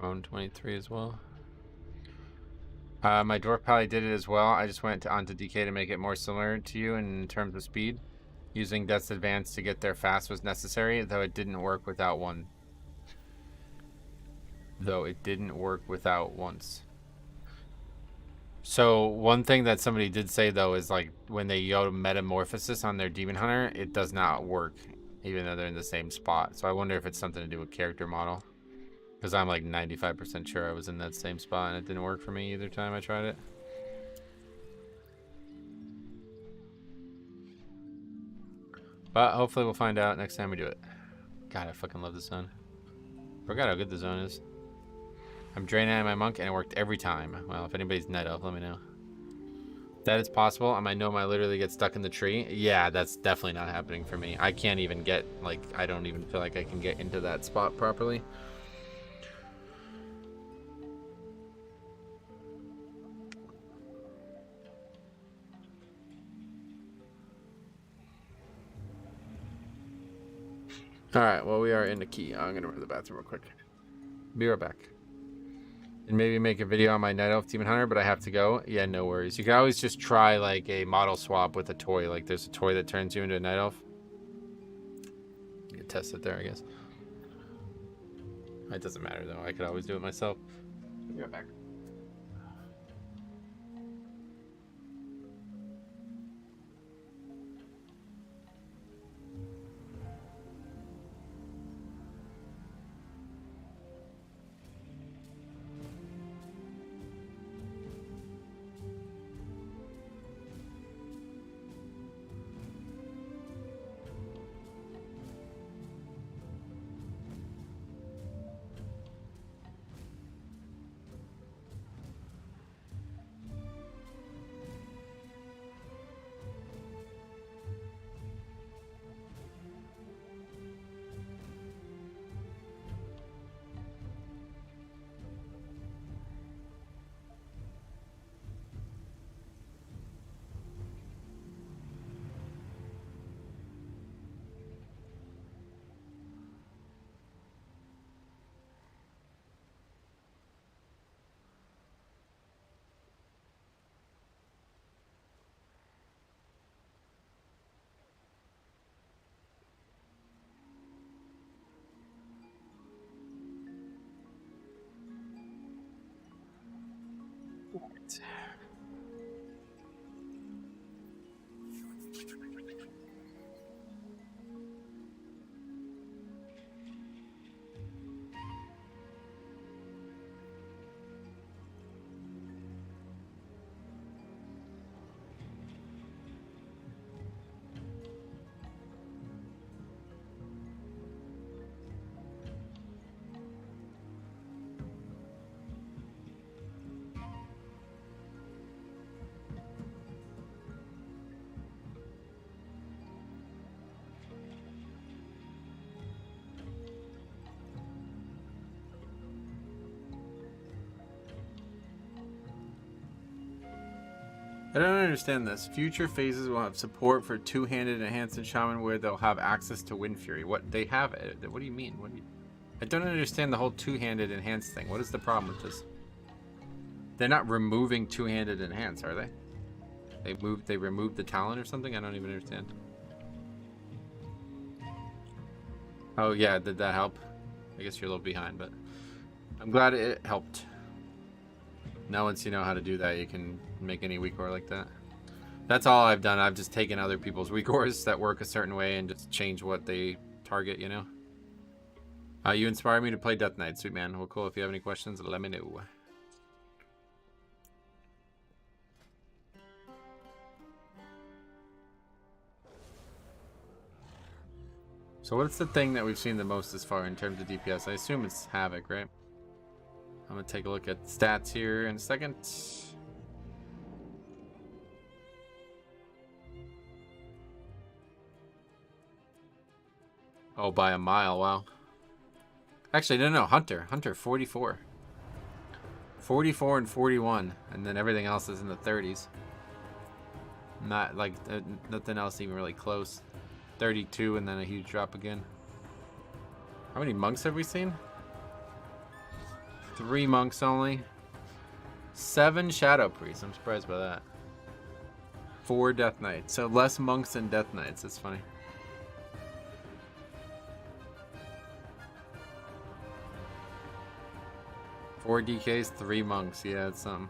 Round 23 as well. My dwarf probably did it as well. I just went onto DK to make it more similar to you in terms of speed. Using Death's Advance to get there fast was necessary, though it didn't work without one. So one thing that somebody did say though is like when they go to Metamorphosis on their Demon Hunter, it does not work, even though they're in the same spot. So I wonder if it's something to do with character model. Because I'm like 95% sure I was in that same spot and it didn't work for me either time I tried it. But hopefully we'll find out next time we do it. God, I fucking love the zone. Forgot how good the zone is. I'm draining out my monk and it worked every time. Well, if anybody's night elf, let me know. That is possible. I might know I literally get stuck in the tree. Yeah, that's definitely not happening for me. I can't even get, like, I don't even feel like I can get into that spot properly. Alright, well, we are in the key. I'm going to run to the bathroom real quick. Be right back. And maybe make a video on my Night Elf Demon Hunter, but I have to go. Yeah, no worries. You can always just try, like, a model swap with a toy. Like, there's a toy that turns you into a Night Elf. You can test it there, I guess. It doesn't matter, though. I could always do it myself. Be right back. I don't understand this. Future phases will have support for two-handed enhanced shaman where they'll have access to Wind Fury. What they have it? What do you mean? What do you? I don't understand the whole two-handed enhanced thing. What is the problem with this? They're not removing two-handed enhance, are they? They removed the talent or something? I don't even understand. Oh yeah, did that help? I guess you're a little behind, but I'm glad it helped. Now once you know how to do that, you can make any weak ore like that. That's all I've done. I've just taken other people's weak ores that work a certain way and just change what they target, you know? You inspire me to play Death Knight, sweet man. Well, cool. If you have any questions, let me know. So what's the thing that we've seen the most this far in terms of DPS? I assume it's Havoc, right? I'm gonna take a look at stats here in a second. Oh, by a mile, wow. Actually, no, Hunter 44. 44 and 41, and then everything else is in the 30s. Not like nothing else even really close. 32 and then a huge drop again. How many monks have we seen? 3 monks only. 7 shadow priests. I'm surprised by that. 4 death knights. So less monks than death knights. That's funny. Four DKs, 3 monks. Yeah, it's something.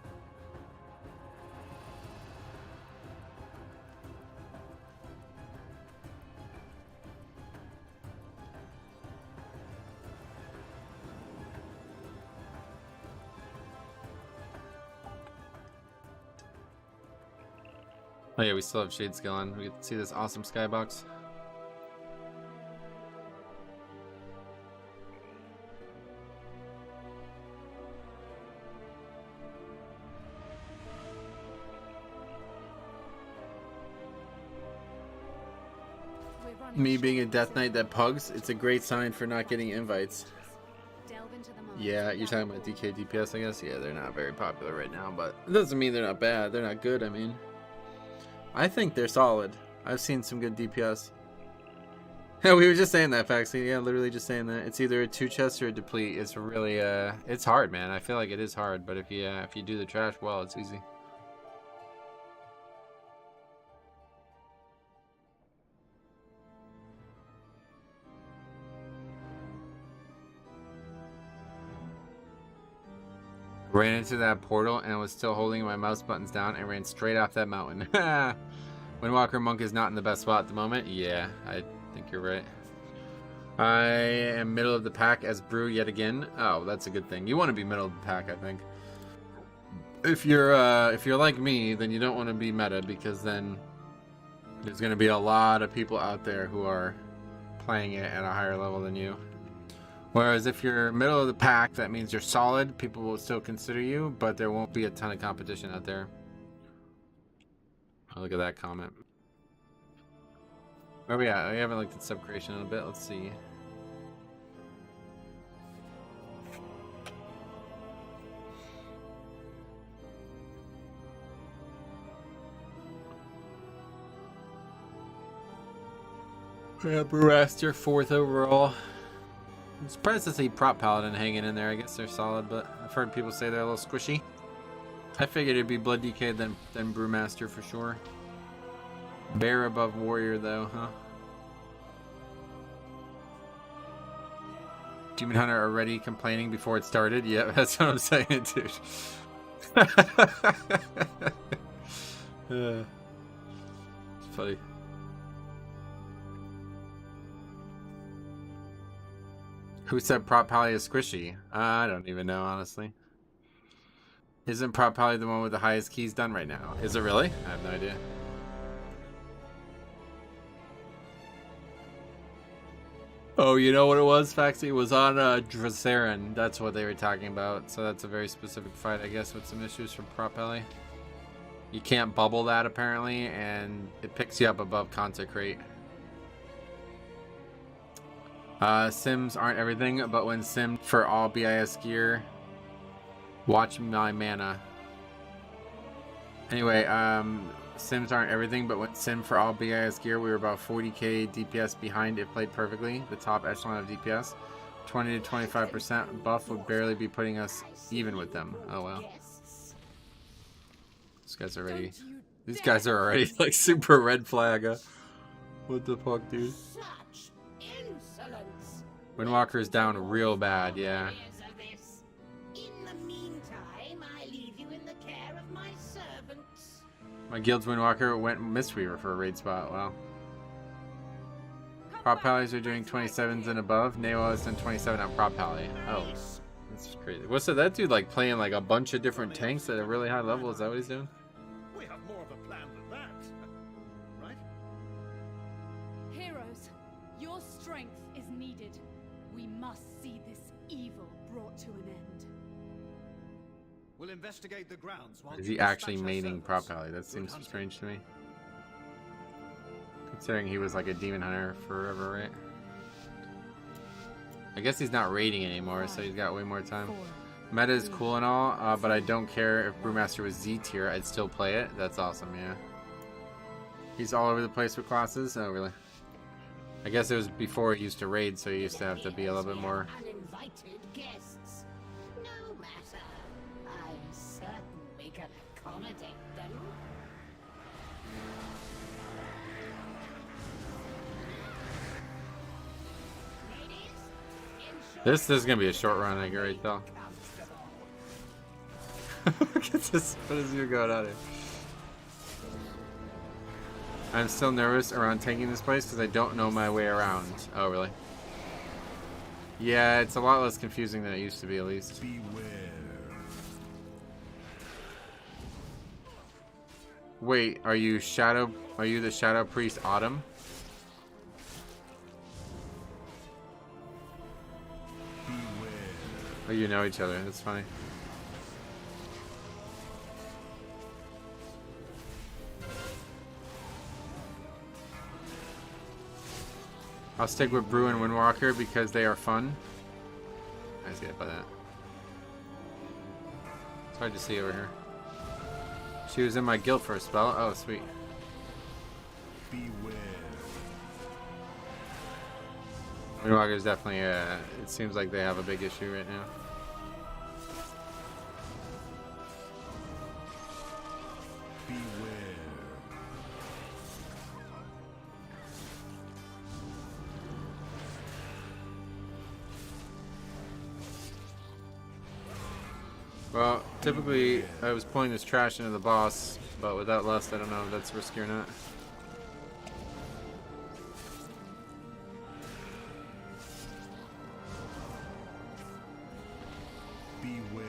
Oh yeah, we still have shade skill on. We get to see this awesome skybox. Me being a death knight that pugs, it's a great sign for not getting invites. Yeah, you're talking about DK DPS, I guess. Yeah, they're not very popular right now, but it doesn't mean they're not bad. They're not good, I mean. I think they're solid. I've seen some good DPS. Yeah, we were just saying that, Faxi. Yeah, literally just saying that. It's either a 2 chest or a deplete. It's really, it's hard, man. I feel like it is hard, but if you do the trash well, it's easy. Ran into that portal and was still holding my mouse buttons down and ran straight off that mountain. Windwalker Monk is not in the best spot at the moment. Yeah, I think you're right. I am middle of the pack as Brew yet again. Oh, that's a good thing. You want to be middle of the pack, I think. If you're like me, then you don't want to be meta, because then there's going to be a lot of people out there who are playing it at a higher level than you. Whereas if you're middle of the pack, that means you're solid. People will still consider you, but there won't be a ton of competition out there. Oh, look at that comment. Where are we at? We haven't looked at sub creation in a bit. Let's see. Yeah, Brewmaster 4th overall. I'm surprised to see Prop Paladin hanging in there. I guess they're solid, but I've heard people say they're a little squishy. I figured it'd be Blood DK than Brewmaster for sure. Bear above Warrior though, huh? Demon Hunter already complaining before it started? Yeah, that's what I'm saying, dude. It's funny. Who said Prop Pally is squishy? I don't even know, honestly. Isn't Prop Pally the one with the highest keys done right now? Is it really? I have no idea. Oh, you know what it was, Faxi? It was on Drazarin. That's what they were talking about. So that's a very specific fight, I guess, with some issues from Prop Pally. You can't bubble that, apparently, and it picks you up above Consecrate. Sims aren't everything, but when simmed for all BIS gear, watch my mana. Anyway, Sims aren't everything, but when sim for all BIS gear, we were about 40k DPS behind. It played perfectly, the top echelon of DPS. 20 to 25% buff would barely be putting us even with them. Oh well. These guys are already like super red flag. What the fuck, dude? Windwalker is down real bad, yeah. In the meantime, I leave you in the care of my servants. My guild's Windwalker went Mistweaver for a raid spot. Wow. Prop Pallies are doing 27s and above. Neo has done 27 on Prop Pally. Oh, that's crazy. What's that dude like playing like a bunch of different tanks at a really high level? Is that what he's doing? We have more of a plan than that, right? Heroes, your strength is needed. We must see this evil brought to an end. We'll investigate the grounds while Is he actually maining Prop Pally? That seems strange to me. Considering he was like a demon hunter forever, right? I guess he's not raiding anymore, so he's got way more time. Meta is cool and all, but I don't care if Brewmaster was Z tier, I'd still play it. That's awesome, yeah. He's all over the place with classes? Oh, really? I guess it was before he used to raid, so he used to have to be a little bit more... Uninvited guests. No matter. I'm certain we can accommodate them. This is gonna be a short run, I can already tell. Look at this. What is you going on here? I'm still nervous around taking this place because I don't know my way around. Oh, really? Yeah, it's a lot less confusing than it used to be, at least. Beware. Wait, are you the Shadow Priest Autumn? Beware. Oh, you know each other. That's funny. I'll stick with Brew and Windwalker because they are fun. I just get by that. It's hard to see over here. She was in my guild for a spell. Oh, sweet. Beware. Windwalker is definitely, it seems like they have a big issue right now. Beware. Well, typically I was pulling this trash into the boss, but with that lust, I don't know if that's risky or not. Beware.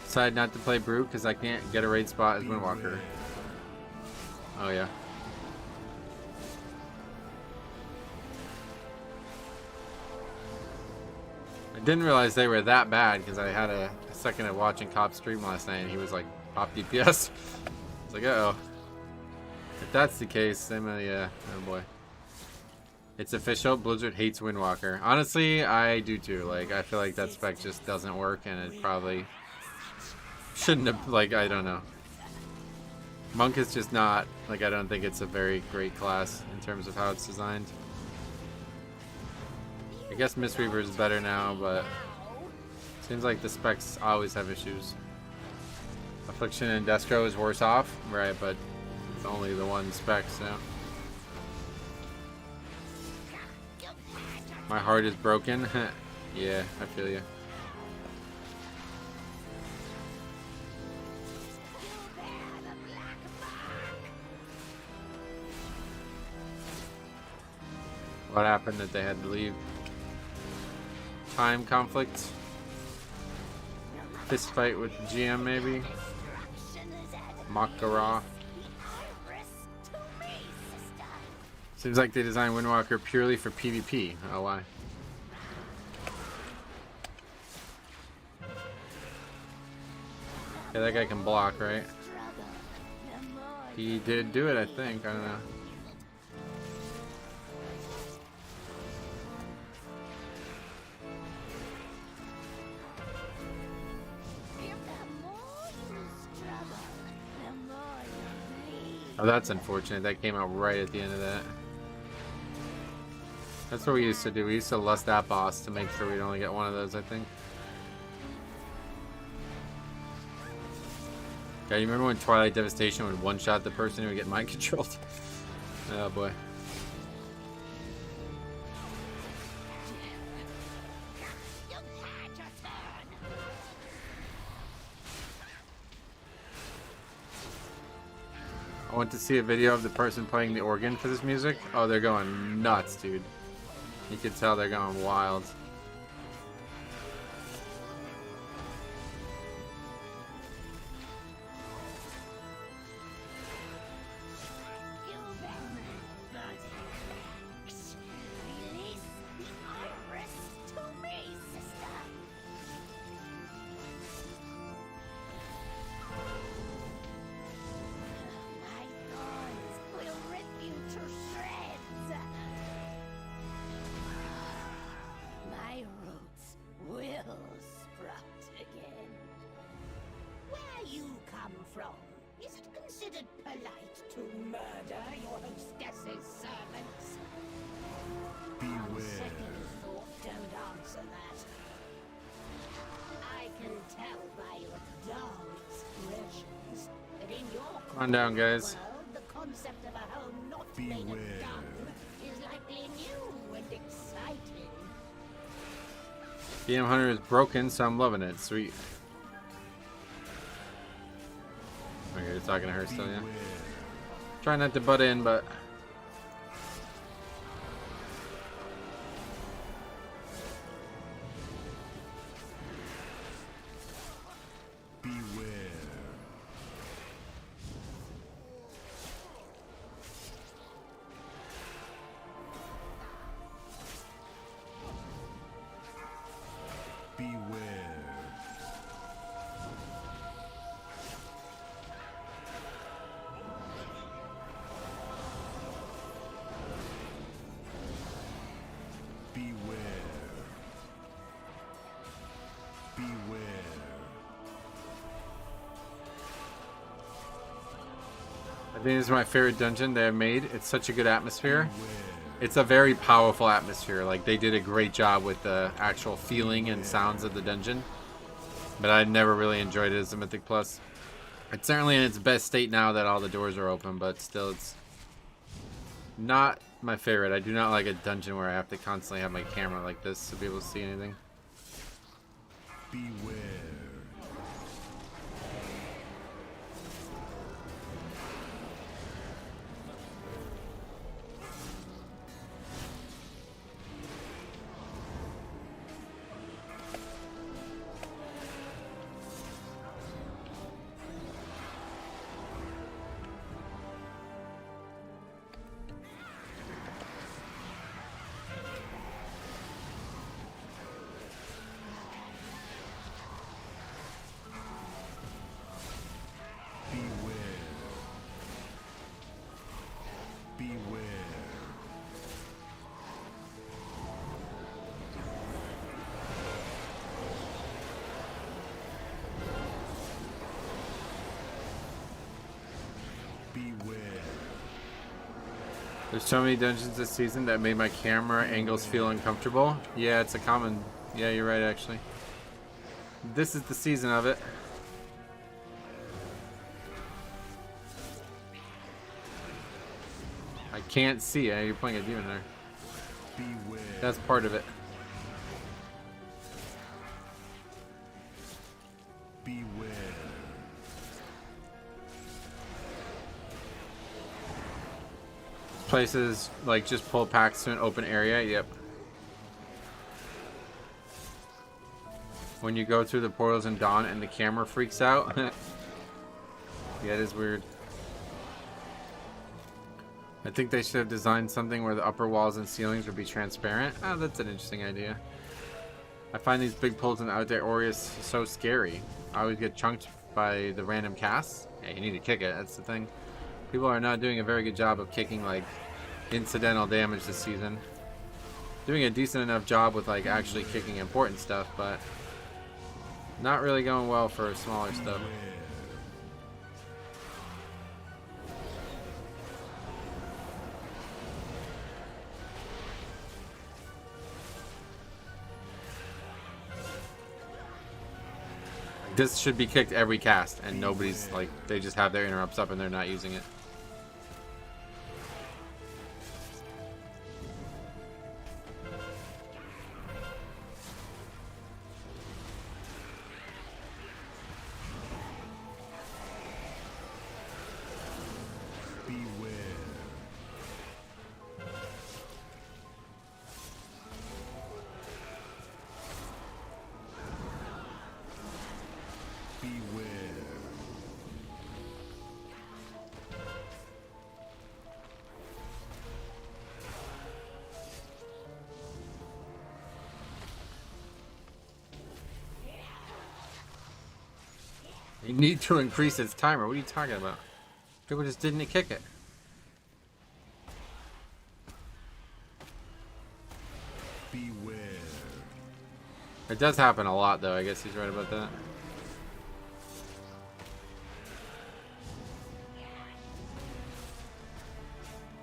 Decided not to play Brew because I can't get a raid spot as Windwalker. Oh yeah. I didn't realize they were that bad because I had a second of watching Cop stream last night and he was like top DPS. It's like, uh-oh. If that's the case, then yeah, oh boy. It's official, Blizzard hates Windwalker. Honestly, I do too. Like, I feel like that spec just doesn't work and it probably shouldn't have, like, I don't know. Monk is just not, like, I don't think it's a very great class in terms of how it's designed. I guess Mistweaver is better now, but seems like the specs always have issues. Affliction and Destro is worse off, right, but it's only the one spec, so. My heart is broken. Yeah, I feel you. What happened that they had to leave? Time conflict? Fist fight with the GM maybe? Makara. Seems like they designed Windwalker purely for PvP. Oh, why? Yeah, that guy can block, right? He did do it, I think. I don't know. Oh, that's unfortunate. That came out right at the end of that. That's what we used to do. We used to lust that boss to make sure we'd only get one of those, I think. Yeah, you remember when Twilight Devastation would one-shot the person who would get mind controlled? Oh boy. I went to see a video of the person playing the organ for this music. Oh, they're going nuts, dude. You can tell they're going wild. Come on down, guys. The concept of a home not made of dung is likely new and exciting. BM Hunter is broken, so I'm loving it. Sweet. Okay, you're talking to her still, yeah? Try not to butt in, but... I think this is my favorite dungeon they have made. It's such a good atmosphere. It's a very powerful atmosphere. Like, they did a great job with the actual feeling and sounds of the dungeon. But I never really enjoyed it as a Mythic Plus. It's certainly in its best state now that all the doors are open, but still it's not my favorite. I do not like a dungeon where I have to constantly have my camera like this to be able to see anything. Beware. There's so many dungeons this season that made my camera angles feel uncomfortable. Yeah, it's a common... Yeah, you're right, actually. This is the season of it. I can't see. You're playing a demon there. Beware. That's part of it. Beware. Places like just pull packs to an open area. Yep. When you go through the portals in Dawn and the camera freaks out. Yeah, it is weird. I think they should have designed something where the upper walls and ceilings would be transparent. Oh, that's an interesting idea. I find these big pulls in the outdoor areas so scary. I always get chunked by the random casts. Hey, you need to kick it. That's the thing. People are not doing a very good job of kicking like incidental damage this season. Doing a decent enough job with like actually kicking important stuff, but not really going well for smaller stuff. This should be kicked every cast, and nobody's like, they just have their interrupts up and they're not using it. You need to increase its timer. What are you talking about? People just didn't kick it. Beware. It does happen a lot, though. I guess he's right about that.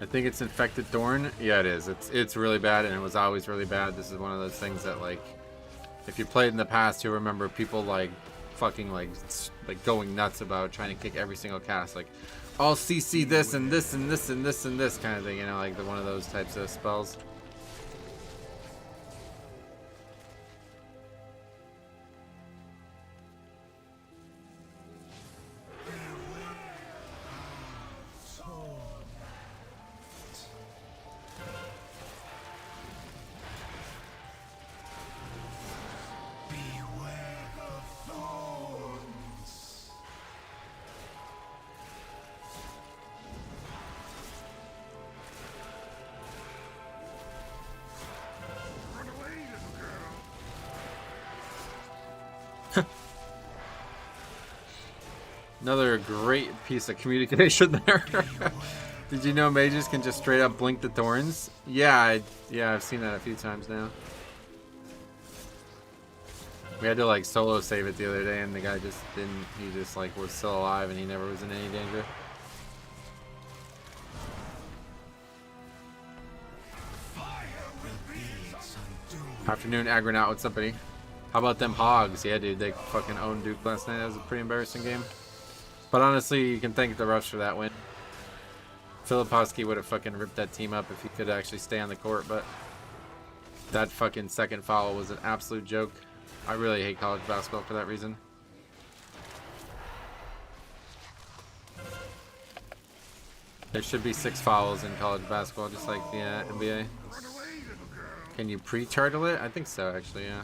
I think it's infected thorn. Yeah, it is. It's really bad, and it was always really bad. This is one of those things that, like, if you played in the past, you remember people like fucking like going nuts about trying to kick every single cast. Like, I'll CC this and this and this and this and this kind of thing. You know, like one of those types of spells. Another great piece of communication there. Did you know mages can just straight up blink the thorns? Yeah, I've seen that a few times now. We had to like solo save it the other day, and the guy just didn't. He just like was still alive, and he never was in any danger. Afternoon, Agronaut. What's up, buddy? How about them hogs? Yeah, dude, they fucking owned Duke last night. That was a pretty embarrassing game. But honestly, you can thank the Rush for that win. Filipowski would have fucking ripped that team up if he could actually stay on the court, but that fucking second foul was an absolute joke. I really hate college basketball for that reason. There should be 6 fouls in college basketball, just like the NBA. Can you pre-turtle it? I think so, actually, yeah.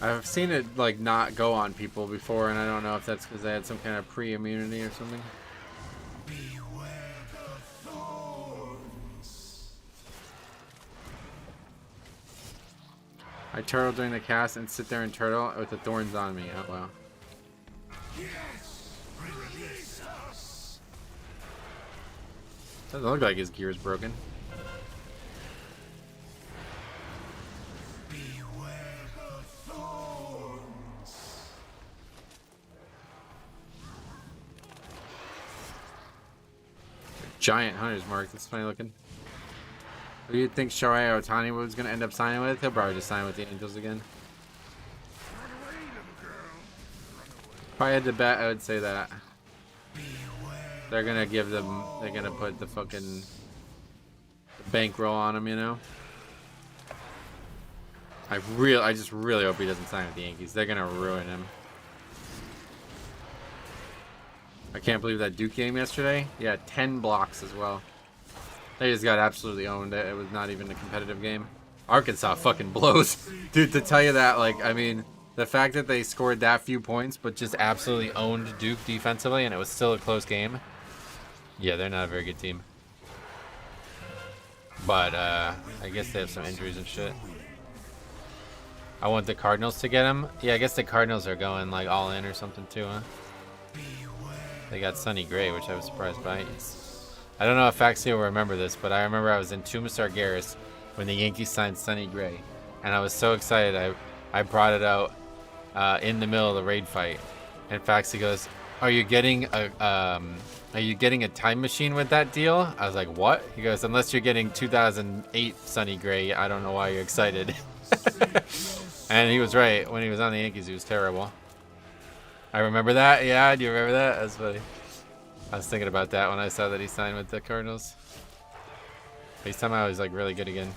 I've seen it like not go on people before, and I don't know if that's because they had some kind of pre-immunity or something. Beware the thorns. I turtle during the cast and sit there and turtle with the thorns on me. Oh wow. Yes, release us. Doesn't look like his gear is broken. Giant Hunter's Mark. That's funny looking. Who do you think Shohei Ohtani was going to end up signing with? He'll probably just sign with the Angels again. I had to bet, I would say that. They're gonna give them, they're gonna put the fucking bankroll on him, you know? I just really hope he doesn't sign with the Yankees. They're gonna ruin him. I can't believe that Duke game yesterday. Yeah, 10 blocks as well. They just got absolutely owned. It was not even a competitive game. Arkansas fucking blows. Dude, to tell you that, like, I mean, the fact that they scored that few points but just absolutely owned Duke defensively and it was still a close game. Yeah, they're not a very good team. But, I guess they have some injuries and shit. I want the Cardinals to get him. Yeah, I guess the Cardinals are going, like, all in or something too, huh? They got Sonny Gray, which I was surprised by. I don't know if Faxi will remember this, but I remember I was in Tombstone Garris when the Yankees signed Sonny Gray. And I was so excited, I brought it out in the middle of the raid fight. And Faxi goes, are you getting a time machine with that deal? I was like, what? He goes, unless you're getting 2008 Sonny Gray, I don't know why you're excited. And he was right. When he was on the Yankees, he was terrible. I remember that. Yeah, do you remember that? That's funny. I was thinking about that when I saw that he signed with the Cardinals. But somehow he's like really good again.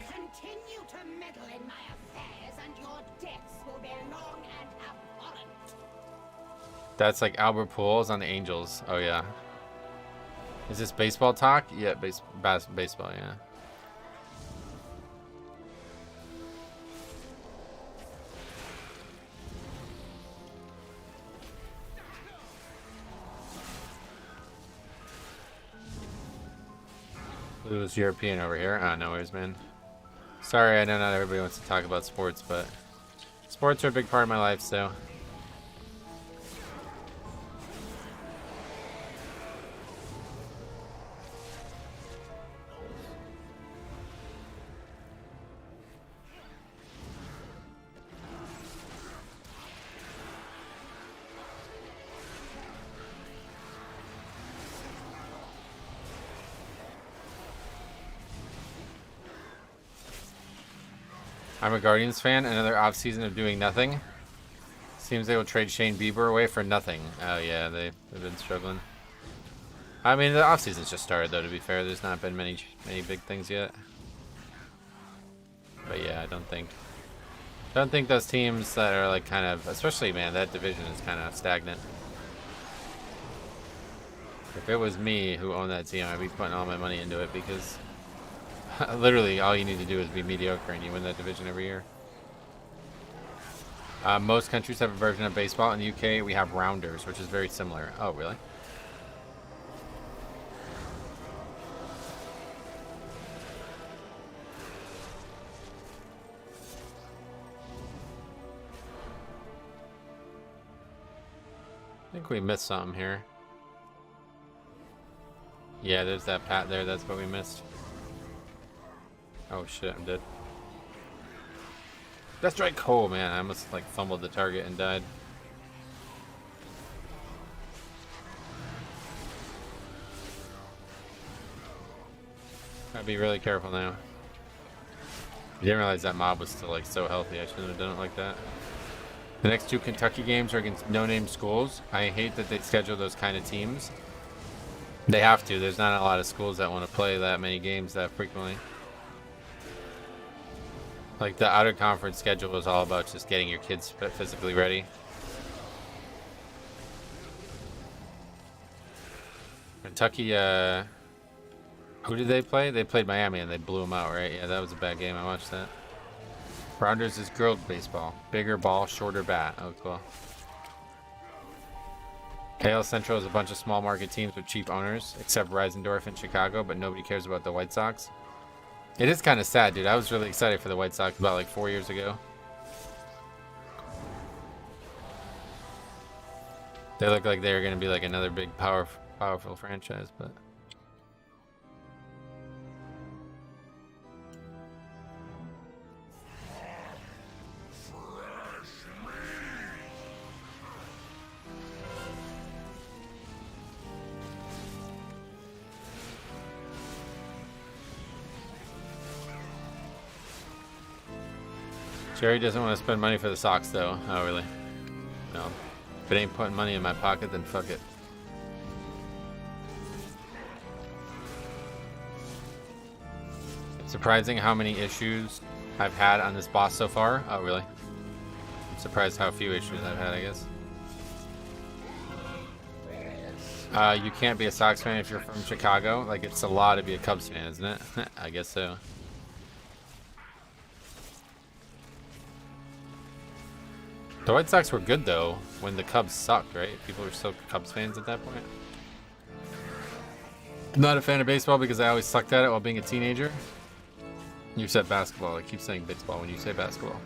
Continue to meddle in my affairs, and your deaths will be long and abhorrent. That's like Albert Pujols on the Angels. Oh yeah. Is this baseball talk? Yeah, baseball. Yeah. Who's European over here? Ah, no worries, man. Sorry, I know not everybody wants to talk about sports, but sports are a big part of my life, so. I'm a Guardians fan. Another offseason of doing nothing. Seems they will trade Shane Bieber away for nothing. Oh yeah, they've been struggling. I mean, the offseason's just started though, to be fair. There's not been many big things yet. But yeah, I don't think those teams that are like kind of, especially man, that division is kind of stagnant. If it was me who owned that team, I'd be putting all my money into it because literally all you need to do is be mediocre and you win that division every year. Most countries have a version of baseball. In the UK, we have rounders, which is very similar. Oh, really? I think we missed something here. Yeah, there's that pat there. That's what we missed. Oh shit, I'm dead. That's right. Oh man, I almost like fumbled the target and died. Gotta be really careful now. I didn't realize that mob was still like so healthy. I shouldn't have done it like that. The next two Kentucky games are against no-name schools. I hate that they schedule those kind of teams. They have to. There's not a lot of schools that want to play that many games that frequently. Like the outer conference schedule is all about just getting your kids physically ready. Kentucky, who did they play? They played Miami and they blew them out, right? Yeah, that was a bad game. I watched that. Rounders is girls baseball. Bigger ball, shorter bat. Oh, cool. AL Central is a bunch of small market teams with cheap owners, except Reisendorf in Chicago, but nobody cares about the White Sox. It is kind of sad, dude. I was really excited for the White Sox about like 4 years ago. They look like they're going to be like another big, powerful franchise, but... Jerry doesn't want to spend money for the socks, though. Oh, really? No. If it ain't putting money in my pocket, then fuck it. It's surprising how many issues I've had on this boss so far. Oh, really? I'm surprised how few issues I've had, I guess. You can't be a Sox fan if you're from Chicago. Like, it's a law to be a Cubs fan, isn't it? I guess so. The White Sox were good, though, when the Cubs sucked, right? People were still Cubs fans at that point. I'm not a fan of baseball because I always sucked at it while being a teenager. You said basketball. I keep saying baseball when you say basketball.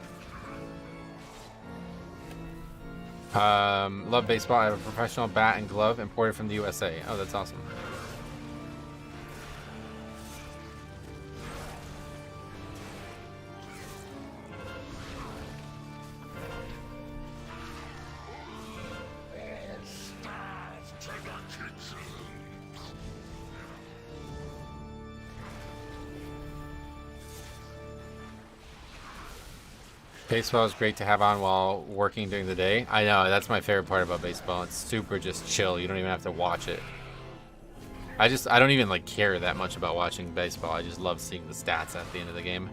Love baseball. I have a professional bat and glove imported from the USA. Oh, that's awesome. Baseball is great to have on while working during the day. I know, that's my favorite part about baseball. It's super just chill. You don't even have to watch it. I don't even like care that much about watching baseball. I just love seeing the stats at the end of the game.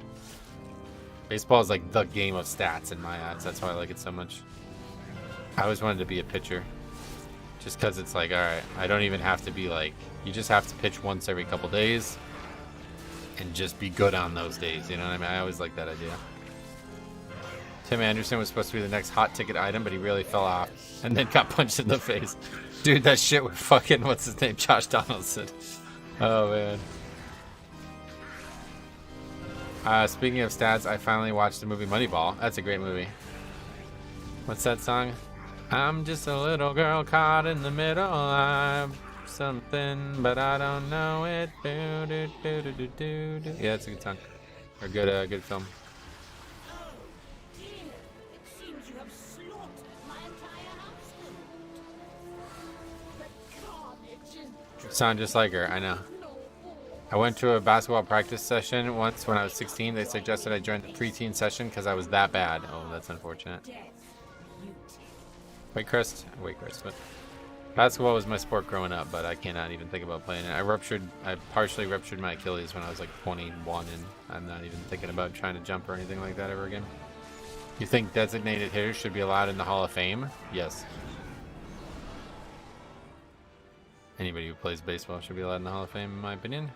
Baseball is like the game of stats in my eyes. That's why I like it so much. I always wanted to be a pitcher. Just because it's like, alright, I don't even have to be like, you just have to pitch once every couple days and just be good on those days. You know what I mean? I always like that idea. Tim Anderson was supposed to be the next hot ticket item, but he really fell off and then got punched in the face. Dude, that shit with fucking, what's his name? Josh Donaldson. Oh, man. Speaking of stats, I finally watched the movie Moneyball. That's a great movie. What's that song? I'm just a little girl caught in the middle. I'm something, but I don't know it. Do, do, do, do, do, do, do. Yeah, it's a good song. Or good film. Sound just like her, I know. I went to a basketball practice session once when I was 16. They suggested I join the preteen session because I was that bad. Oh, that's unfortunate. Wait, Chris. But basketball was my sport growing up, but I cannot even think about playing it. I partially ruptured my Achilles when I was like 21, and I'm not even thinking about trying to jump or anything like that ever again. You think designated hitters should be allowed in the Hall of Fame? Yes. Anybody who plays baseball should be allowed in the Hall of Fame, in my opinion.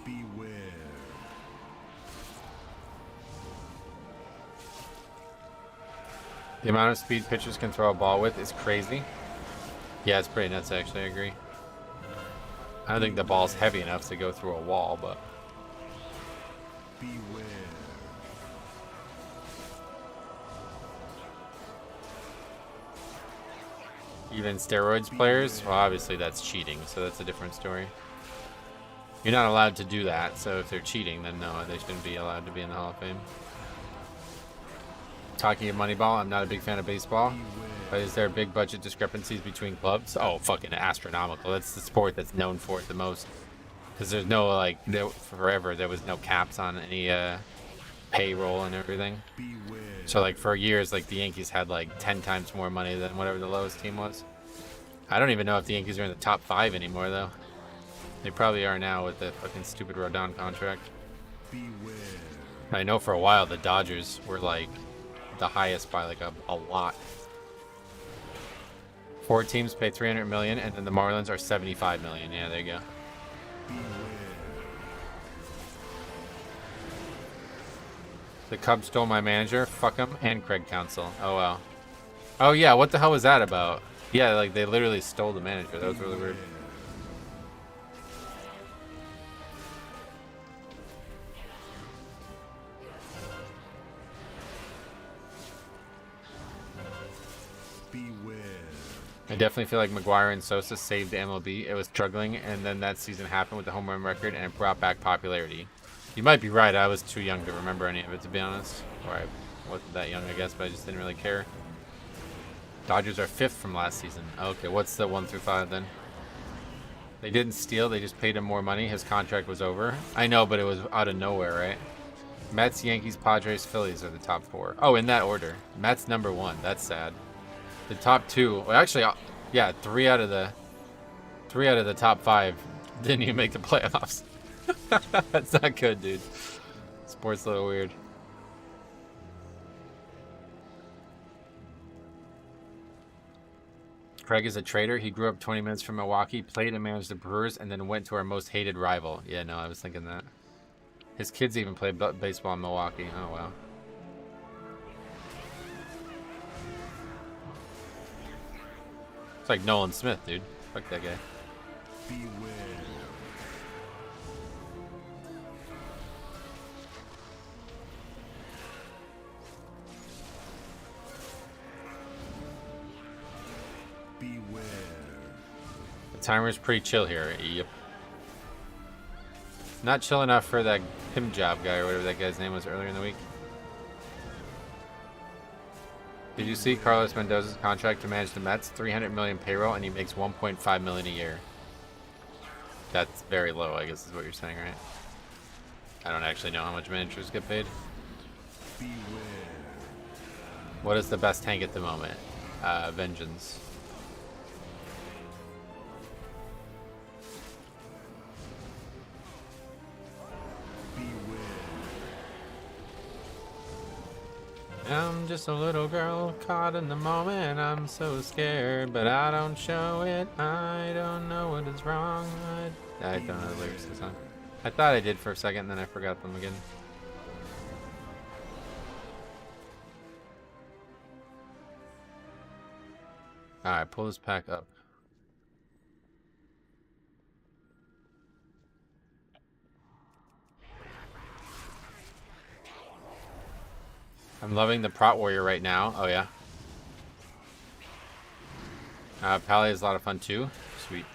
Beware. The amount of speed pitchers can throw a ball with is crazy. Yeah, it's pretty nuts, actually. I agree. I don't think the ball's heavy enough to go through a wall, but... Beware. Even steroids players? Well, obviously that's cheating, so that's a different story. You're not allowed to do that, so if they're cheating, then no, they shouldn't be allowed to be in the Hall of Fame. Talking of Moneyball, I'm not a big fan of baseball, but is there big budget discrepancies between clubs? Oh, fucking astronomical. That's the sport that's known for it the most. Because there's no, like, forever there was no caps on any payroll and everything. So, like, for years, like, the Yankees had, like, 10 times more money than whatever the lowest team was. I don't even know if the Yankees are in the top 5 anymore, though. They probably are now with the fucking stupid Rodon contract. Beware. I know for a while the Dodgers were, like, the highest by, like, a lot. 4 teams pay $300 million, and then the Marlins are $75 million. Yeah, there you go. Beware. The Cubs stole my manager. Fuck him. And Craig Counsell. Oh, wow. Oh, yeah. What the hell was that about? Yeah, like, they literally stole the manager. That was really weird. Beware. I definitely feel like McGuire and Sosa saved the MLB. It was struggling, and then that season happened with the home run record, and it brought back popularity. You might be right. I was too young to remember any of it, to be honest. Or I wasn't that young, I guess, but I just didn't really care. Dodgers are 5th from last season. Okay, what's the 1 through 5 then? They didn't steal, they just paid him more money. His contract was over. I know, but it was out of nowhere, right? Mets, Yankees, Padres, Phillies are the top 4. Oh, in that order. Mets number 1. That's sad. The top 2. Well, actually, yeah, 3 out of the top 5 didn't even make the playoffs. That's not good, dude. Sports a little weird. Craig is a trader. He grew up 20 minutes from Milwaukee, played and managed the Brewers, and then went to our most hated rival. Yeah, no, I was thinking that. His kids even play baseball in Milwaukee. Oh, wow. It's like Nolan Smith, dude. Fuck that guy. Beware. Beware. The timer's pretty chill here. Yep. Not chill enough for that Pim Job guy or whatever that guy's name was earlier in the week. Did you see Carlos Mendoza's contract to manage the Mets? $300 million payroll, and he makes $1.5 million a year. That's very low, I guess is what you're saying, right? I don't actually know how much managers get paid. Beware. What is the best tank at the moment? Vengeance. I'm just a little girl caught in the moment. I'm so scared, but I don't show it. I don't know what is wrong. I don't know the lyrics to the song. I thought I did for a second, then I forgot them again. Alright, pull this pack up. I'm loving the Prot Warrior right now. Oh, yeah. Pally is a lot of fun, too. Sweet.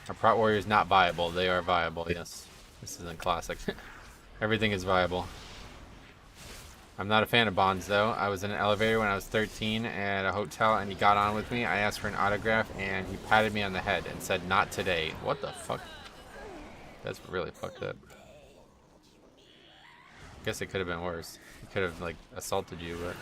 Our Prot Warrior is not viable. They are viable, yes. This isn't classic. Everything is viable. I'm not a fan of Bonds, though. I was in an elevator when I was 13 at a hotel, and he got on with me. I asked for an autograph, and he patted me on the head and said, "Not today." What the fuck? That's really fucked up. Guess it could have been worse. He could have, like, assaulted you, but...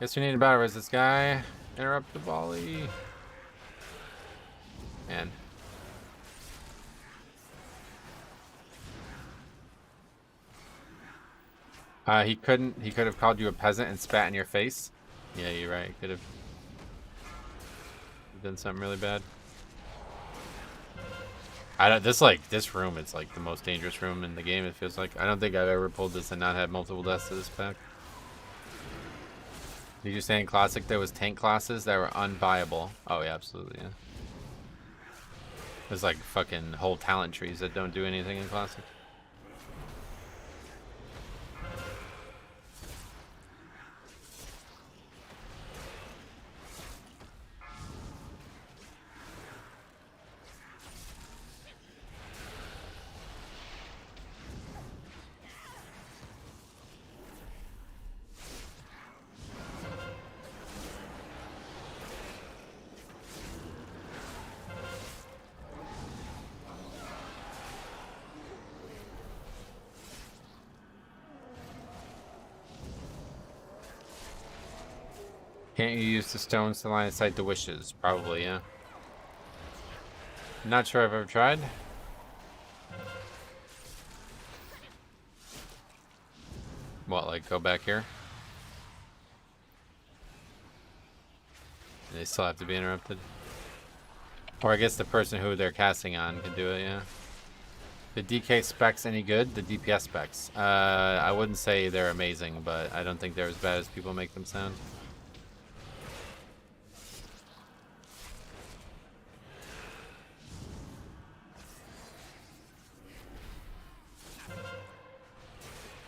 Guess we need to battle res this guy. Interrupt the volley. Man. He could have called you a peasant and spat in your face. Yeah, you're right. Could have done something really bad. This room, it's like the most dangerous room in the game, it feels like. I don't think I've ever pulled this and not had multiple deaths to this pack. Did you say in Classic there was tank classes that were unviable? Oh yeah, absolutely, yeah. There's like fucking whole talent trees that don't do anything in Classic. Can't you use the stones to line of sight the wishes? Probably, yeah. Not sure I've ever tried. What, like go back here? They still have to be interrupted. Or I guess the person who they're casting on could do it, yeah. The DK specs any good? The DPS specs? I wouldn't say they're amazing, but I don't think they're as bad as people make them sound.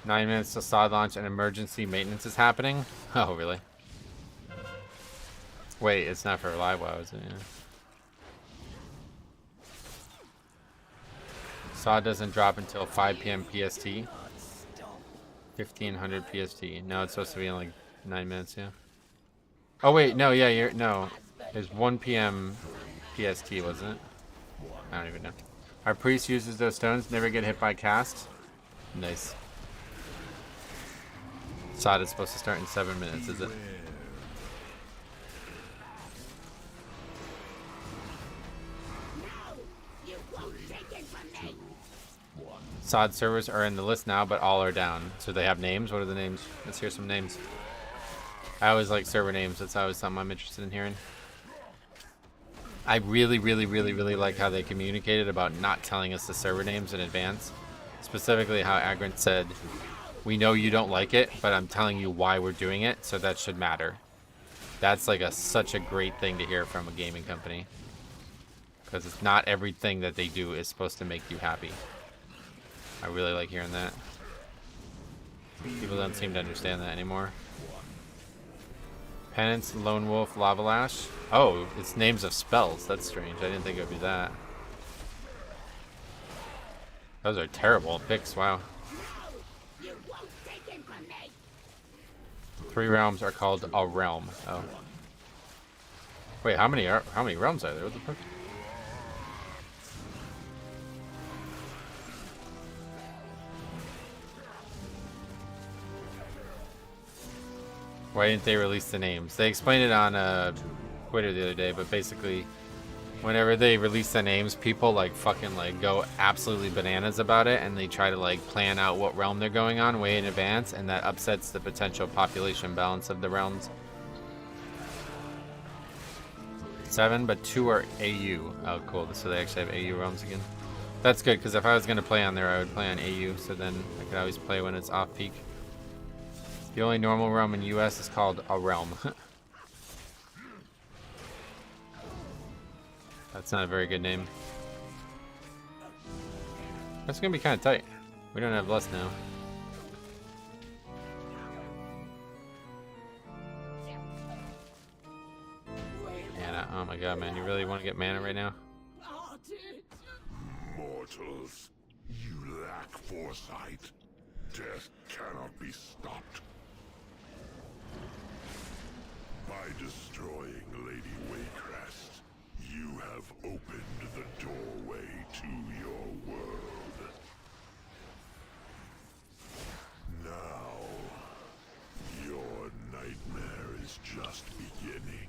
Nine minutes to side launch and emergency maintenance is happening? Oh, really? Wait, it's not for live WoW, is it? Yeah. Saw doesn't drop until 5 p.m. PST. 1500 PST. No, it's supposed to be in like 9 minutes, yeah. Oh wait, no, yeah, no. It's 1 p.m. PST, wasn't it? I don't even know. Our priest uses those stones, never get hit by cast. Nice. Sod is supposed to start in 7 minutes, is it? Sod servers are in the list now, but all are down. So they have names? What are the names? Let's hear some names. I always like server names. That's always something I'm interested in hearing. I really like how they communicated about not telling us the server names in advance. Specifically how Agrant said, we know you don't like it, but I'm telling you why we're doing it, so that should matter. That's like such a great thing to hear from a gaming company. Because it's not everything that they do is supposed to make you happy. I really like hearing that. People don't seem to understand that anymore. Penance, Lone Wolf, Lava Lash. Oh, it's names of spells. That's strange. I didn't think it would be that. Those are terrible picks. Wow. 3 realms are called a realm. Oh. Wait, how many realms are there? What the fuck? Why didn't they release the names? They explained it on Twitter the other day, but basically, whenever they release the names, people like fucking like go absolutely bananas about it, and they try to like plan out what realm they're going on way in advance, and that upsets the potential population balance of the realms. 7, but 2 are AU. Oh, cool. So they actually have AU realms again. That's good, because if I was going to play on there, I would play on AU, so then I could always play when it's off peak. The only normal realm in US is called a realm. That's not a very good name. That's gonna be kind of tight. We don't have less now. Mana. Oh my god, man. You really want to get mana right now? Mortals, you lack foresight. Death cannot be stopped. By destroying Lady Waycrest, you have opened the doorway to your world. Now, your nightmare is just beginning.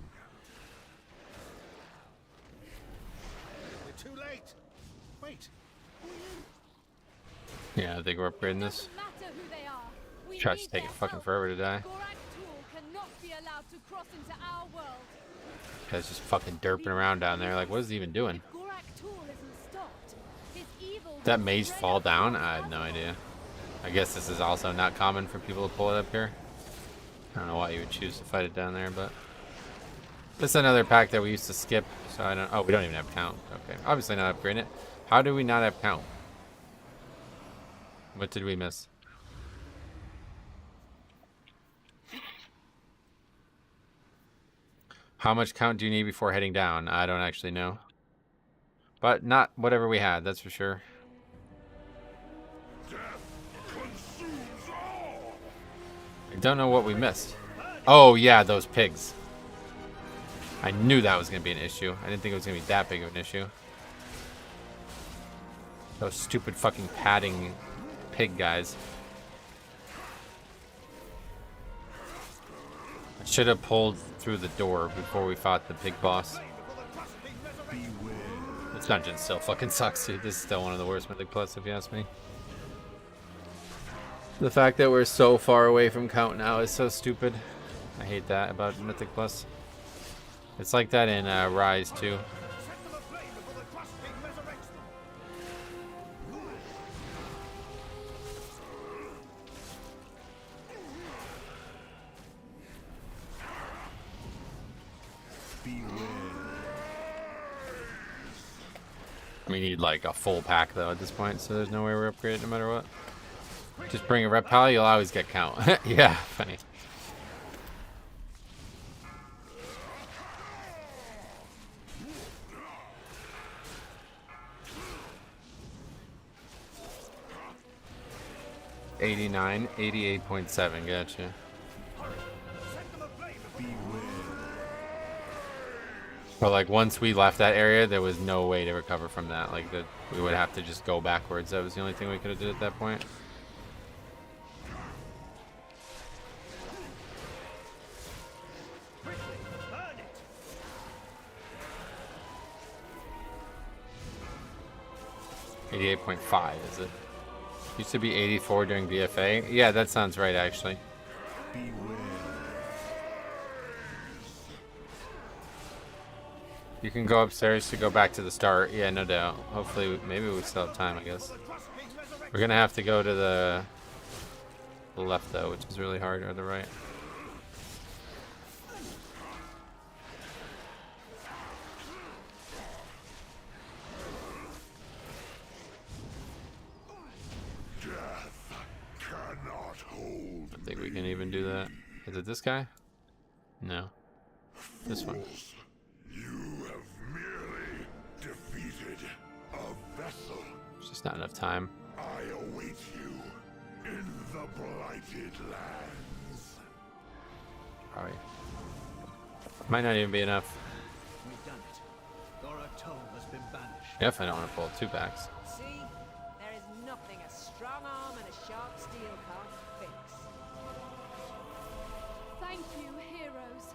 We're too late. Wait. Yeah, I think we're upgrading this. Trash taking fucking forever to die. Guy's just fucking derping around down there. Like, what is he even doing? Did that maze fall down? I have no idea. I guess this is also not common for people to pull it up here. I don't know why you would choose to fight it down there, but this is another pack that we used to skip. So I don't. Oh, we don't even have count. Okay, obviously not upgrading it. How do we not have count? What did we miss? How much count do you need before heading down? I don't actually know. But not whatever we had, that's for sure. I don't know what we missed. Oh yeah, those pigs. I knew that was going to be an issue. I didn't think it was going to be that big of an issue. Those stupid fucking padding pig guys. I should have pulled through the door before we fought the pig boss. This dungeon still fucking sucks, dude. This is still one of the worst Mythic Plus, if you ask me. The fact that we're so far away from count now is so stupid. I hate that about Mythic Plus. It's like that in Rise too. We need like a full pack though at this point, so there's no way we're upgraded no matter what. Just bring a reptile, you'll always get count. Yeah, funny. 89, 88.7. Gotcha. But like once we left that area, there was no way to recover from that. Like we would have to just go backwards. That was the only thing we could have did at that point. .5 is it? Used to be 84 during BFA. Yeah, that sounds right actually. You can go upstairs to go back to the start. Yeah, no doubt. Hopefully, maybe we still have time, I guess. We're gonna have to go to the left though, which is really hard, or the right. I think we can even do that. Is it this guy? No. This one. You have merely defeated a vessel. There's just not enough time. I await you in the Blighted Lands. Probably. Might not even be enough. We've done it. Our Atal'Dazar has been banished. Definitely don't want to pull 2 packs. See? There is nothing a strong arm and a sharp steel can't fix. Thank you, heroes.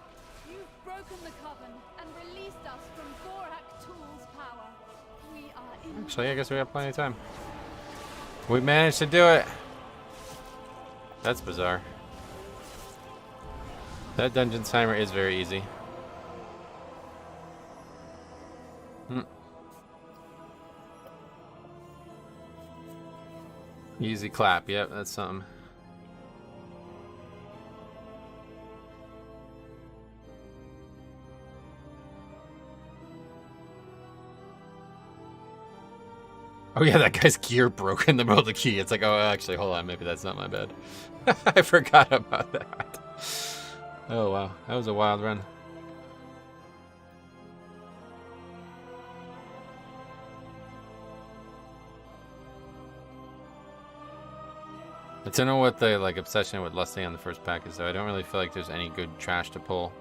You've broken the coven and released us from Gorak Tool's power. We are in. Actually, I guess we have plenty of time. We managed to do it. That's bizarre. That dungeon timer is very easy. Easy clap. Yep, that's something. Oh yeah, that guy's gear broke in the middle of the key. It's like, oh, actually, hold on. Maybe that's not my bad. I forgot about that. Oh, wow. That was a wild run. I don't know what the obsession with lusting on the first pack is, though. I don't really feel like there's any good trash to pull.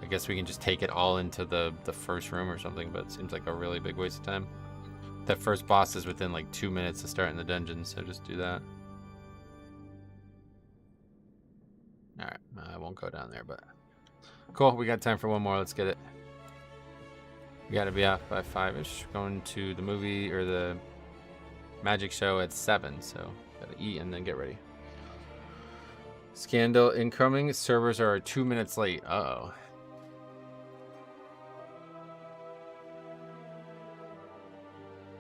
I guess we can just take it all into the first room or something, but it seems like a really big waste of time. That first boss is within like 2 minutes to start in the dungeon, so just do that. Alright, I won't go down there, but... Cool, we got time for one more, let's get it. We gotta be off by 5-ish. Going to the movie, or the magic show at 7, so gotta eat and then get ready. Scandal incoming, servers are 2 minutes late. Uh-oh.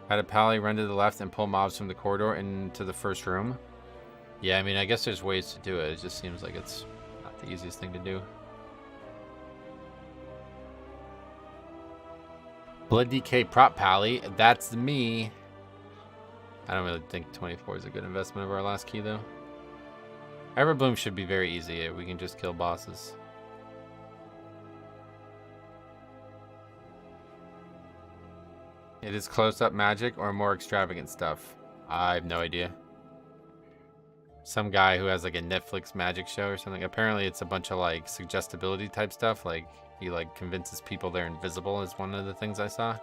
Had a pally run to the left and pull mobs from the corridor into the first room. Yeah, I mean, I guess there's ways to do it. It just seems like it's not the easiest thing to do. Blood DK prop pally. That's me. I don't really think 24 is a good investment of our last key, though. Everbloom should be very easy. We can just kill bosses. It is close-up magic or more extravagant stuff. I have no idea. Some guy who has like a Netflix magic show or something. Apparently it's a bunch of like suggestibility type stuff. Like he like convinces people they're invisible is one of the things I saw.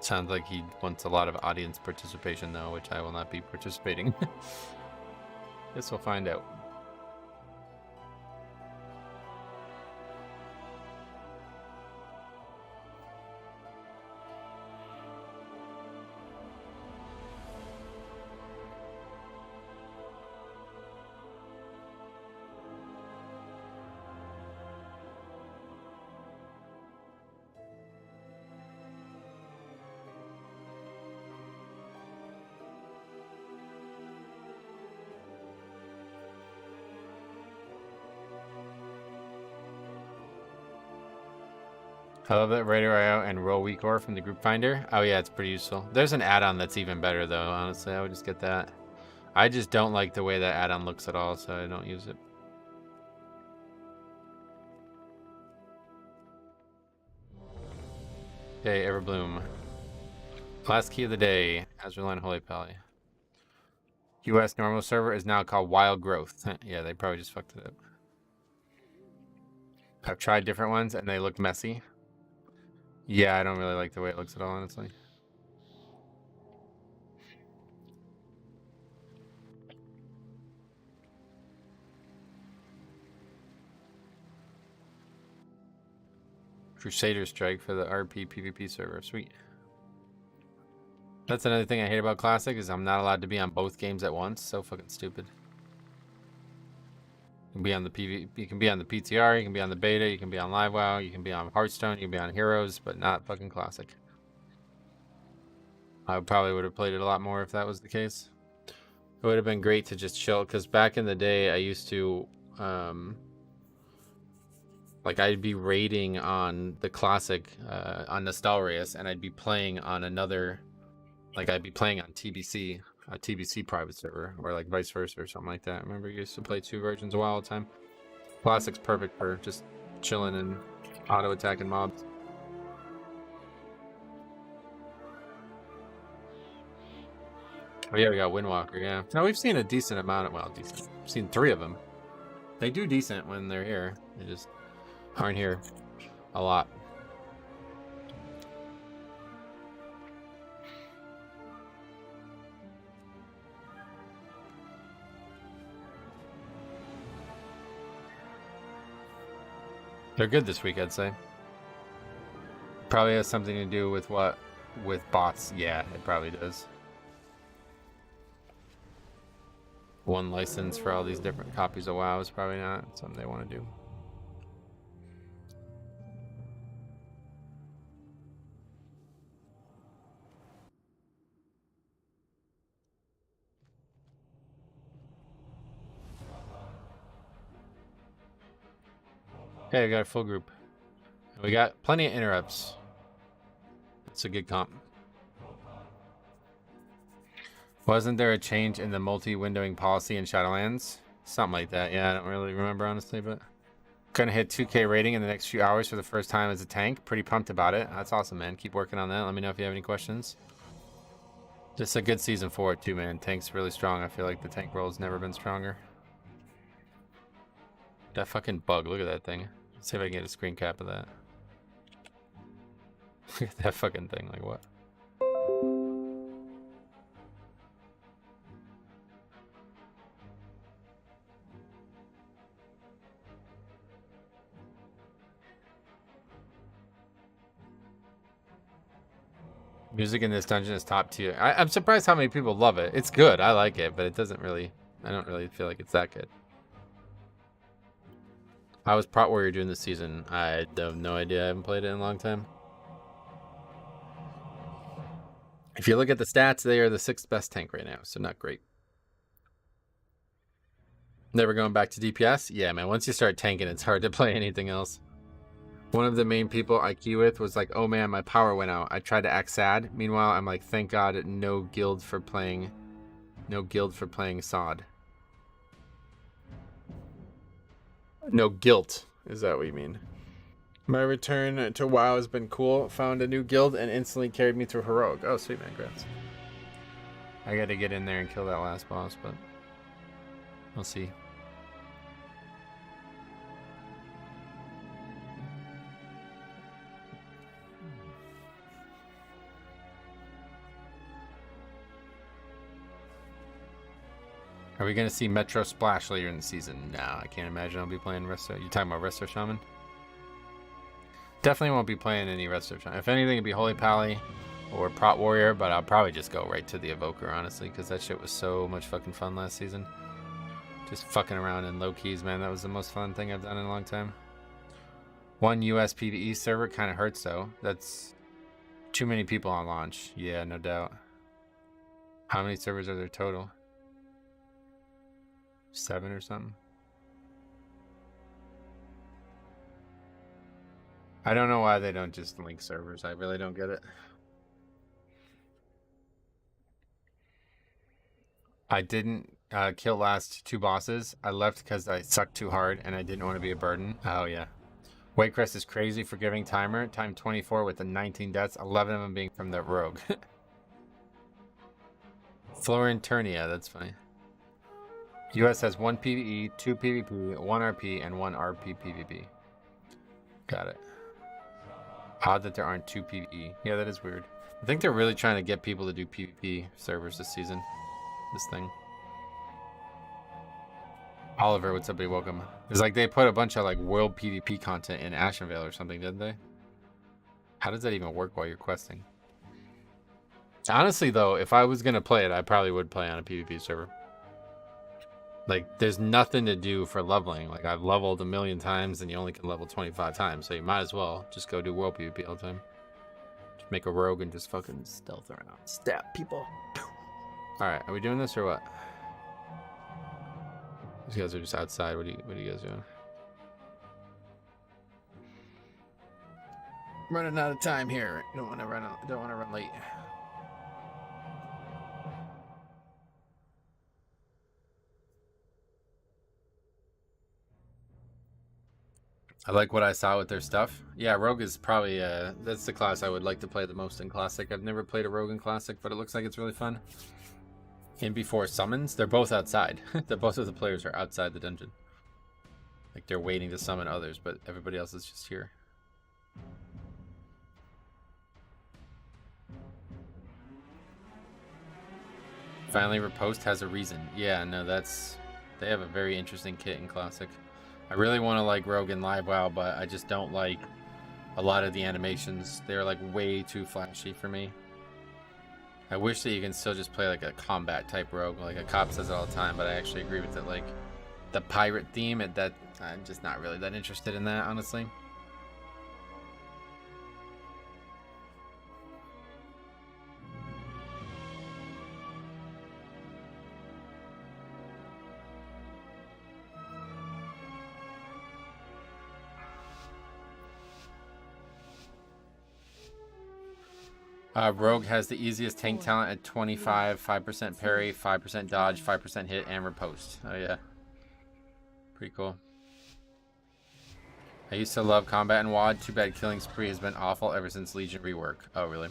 Sounds like he wants a lot of audience participation though, which I will not be participating. Guess we'll find out. I love that Raider IO and Roll Weak Ore from the group finder. Oh yeah, it's pretty useful. There's an add-on that's even better though, honestly. I would just get that. I just don't like the way that add-on looks at all, so I don't use it. Okay, Everbloom. Last key of the day, Azrael Holy Pally. US normal server is now called Wild Growth. Yeah, they probably just fucked it up. I've tried different ones and they look messy. Yeah, I don't really like the way it looks at all, honestly. Crusader Strike for the RP PvP server. Sweet. That's another thing I hate about Classic is I'm not allowed to be on both games at once. So fucking stupid. You can be on the PvP, you can be on the PTR, you can be on the beta, you can be on Live WoW, you can be on Hearthstone, you can be on Heroes, but not fucking Classic. I probably would have played it a lot more if that was the case. It would have been great to just chill, because back in the day I used to like I'd be raiding on the Classic on Nostalrius, and I'd be playing on another, like I'd be playing on TBC, a TBC private server, or like vice versa or something like that. I remember you used to play 2 versions a while all the time. Classic's perfect for just chilling and auto attacking mobs. Oh yeah, we got Windwalker, yeah. Now we've seen a decent amount of, well, decent. We've seen 3 of them. They do decent when they're here. They just aren't here a lot. They're good this week, I'd say. Probably has something to do with what? With bots. Yeah, it probably does. One license for all these different copies of WoW is probably not something they want to do. Okay, we got a full group. We got plenty of interrupts. It's a good comp. Wasn't there a change in the multi-windowing policy in Shadowlands? Something like that. Yeah, I don't really remember, honestly, but... Gonna hit 2K rating in the next few hours for the first time as a tank. Pretty pumped about it. That's awesome, man. Keep working on that. Let me know if you have any questions. Just a good season for it, too, man. Tank's really strong. I feel like the tank role's never been stronger. That fucking bug. Look at that thing. Let's see if I can get a screen cap of that. Look at that fucking thing. Like, what? Music in this dungeon is top tier. I'm surprised how many people love it. It's good. I like it, but it doesn't really... I don't really feel like it's that good. How was Prot Warrior doing this season? I have no idea. I haven't played it in a long time. If you look at the stats, they are the 6th best tank right now, so not great. Never going back to DPS? Yeah, man. Once you start tanking, it's hard to play anything else. One of the main people I queue with was like, oh man, my power went out. I tried to act sad. Meanwhile, I'm like, thank God, no guild for playing SOD. No guilt, is that what you mean? My return to WoW has been cool. Found a new guild and instantly carried me through Heroic. Oh, sweet, man, congrats. I gotta get in there and kill that last boss, but we'll see. Are we going to see Metro Splash later in the season? No, I can't imagine I'll be playing Resto. You talking about Resto Shaman? Definitely won't be playing any Resto Shaman. If anything, it'd be Holy Pally or Prot Warrior, but I'll probably just go right to the Evoker, honestly, because that shit was so much fucking fun last season. Just fucking around in low keys, man. That was the most fun thing I've done in a long time. One US PvE server kind of hurts, though. That's too many people on launch. Yeah, no doubt. How many servers are there total? 7 or something. I don't know why they don't just link servers. I really don't get it. I didn't kill last 2 bosses. I left because I sucked too hard and I didn't want to be a burden. Oh yeah. Whitecrest is crazy for giving timer. Time 24 with the 19 deaths, 11 of them being from the rogue. Florenturnia, that's funny. US has 1 PvE, 2 PvP, 1 RP, and 1 RP PvP. Got it. Odd that there aren't 2 PvE. Yeah, that is weird. I think they're really trying to get people to do PvP servers this season. This thing. Oliver, what's up, buddy? Welcome. It's like they put a bunch of like world PvP content in Ashenvale or something, didn't they? How does that even work while you're questing? Honestly, though, if I was going to play it, I probably would play on a PvP server. Like, there's nothing to do for leveling. Like, I've leveled 1,000,000 times, and you only can level 25 times. So you might as well just go do world PvP all the time. Just make a rogue and just fucking stealth around. Stab people. Alright, are we doing this or what? These guys are just outside. What are you guys doing? I'm running out of time here. Don't want to run late. I like what I saw with their stuff. Yeah, Rogue is probably, that's the class I would like to play the most in Classic. I've never played a Rogue in Classic, but it looks like it's really fun. And before summons, they're both outside. Both of the players are outside the dungeon. Like, they're waiting to summon others, but everybody else is just here. Finally, Riposte has a reason. Yeah, no, that's... They have a very interesting kit in Classic. I really want to like Rogue in Live WoW, but I just don't like a lot of the animations. They're like way too flashy for me. I wish that you can still just play like a combat type Rogue. Like a cop says it all the time, but I actually agree with it. Like the pirate theme, that I'm just not really that interested in that, honestly. Rogue has the easiest tank talent at 25, 5% parry, 5% dodge, 5% hit, and riposte. Oh yeah. Pretty cool. I used to love combat in WoD. Too bad Killing Spree has been awful ever since Legion rework. Oh, really?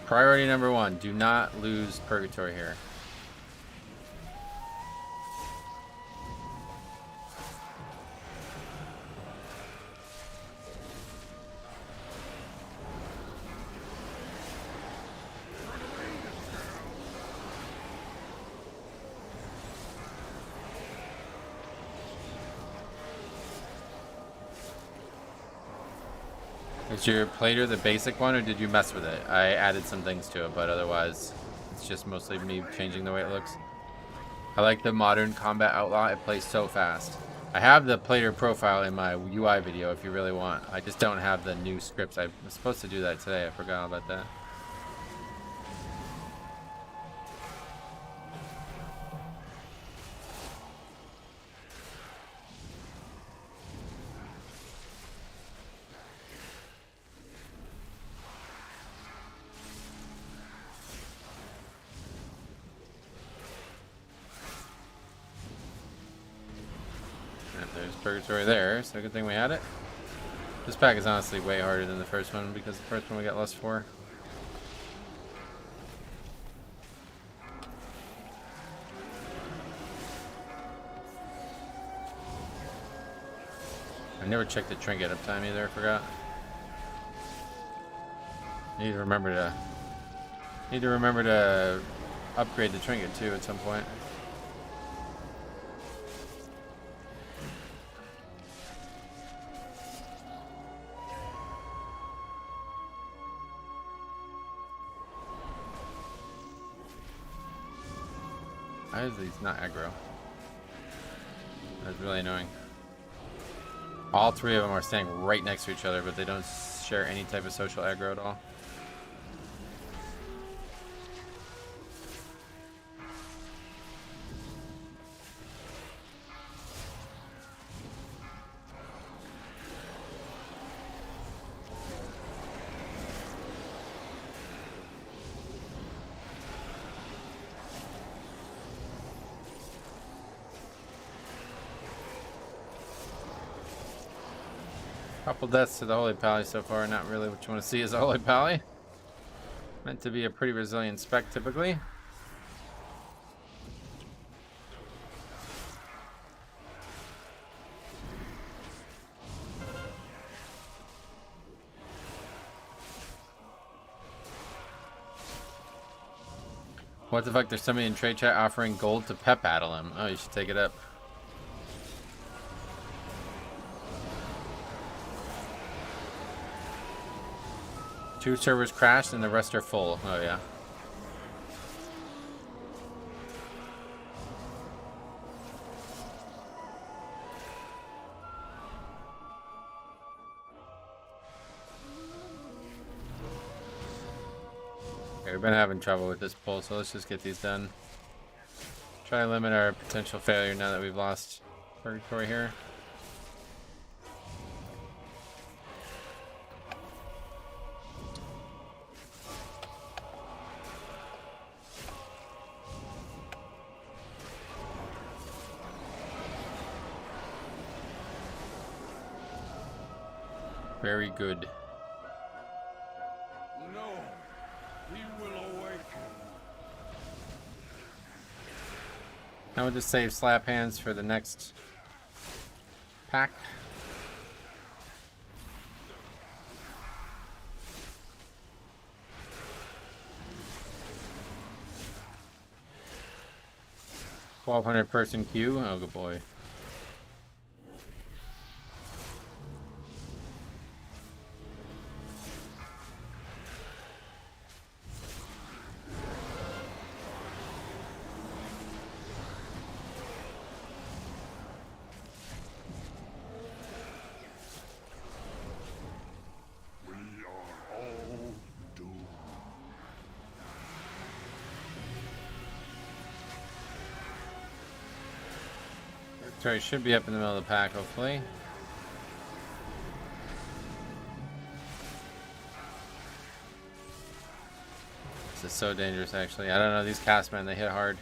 Priority number 1, do not lose Purgatory here. Is your plater the basic one, or did you mess with it? I added some things to it, but otherwise, it's just mostly me changing the way it looks. I like the modern combat outlaw. It plays so fast. I have the plater profile in my UI video if you really want. I just don't have the new scripts. I was supposed to do that today. I forgot about that. Purgatory there, so good thing we had it. This pack is honestly way harder than the first one because the first one we got less for. I never checked the trinket uptime either, I forgot. Need to remember to upgrade the trinket too at some point. Why is these not aggro? That's really annoying. All three of them are standing right next to each other, but they don't share any type of social aggro at all. Couple deaths to the Holy Pally so far. Not really what you want to see as a Holy Pally. Meant to be a pretty resilient spec typically. What the fuck? There's somebody in trade chat offering gold to pep battle him. Oh, you should take it up. Two servers crashed and the rest are full. Oh yeah. Okay, we've been having trouble with this pull, so let's just get these done. Try to limit our potential failure now that we've lost Purgatory here. Very good. No, he will awaken. Now we'll just save slap hands for the next pack. $1,200 person queue. Oh, good boy. Sorry, should be up in the middle of the pack, hopefully. This is so dangerous, actually. I don't know, these castmen, they hit hard.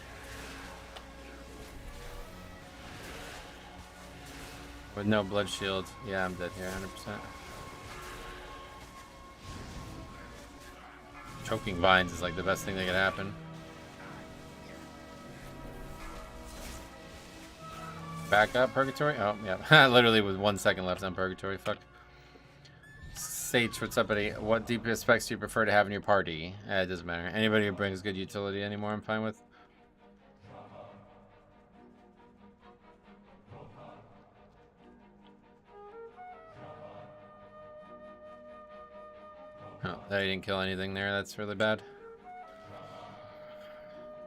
With no blood shield. Yeah, I'm dead here, 100%. Choking vines is like the best thing that could happen. Back up, Purgatory? Oh, yeah. Literally with 1 second left on Purgatory. Fuck. Sage, what's up, buddy? What DPS specs do you prefer to have in your party? It doesn't matter. Anybody who brings good utility anymore, I'm fine with. Oh, that he didn't kill anything there. That's really bad.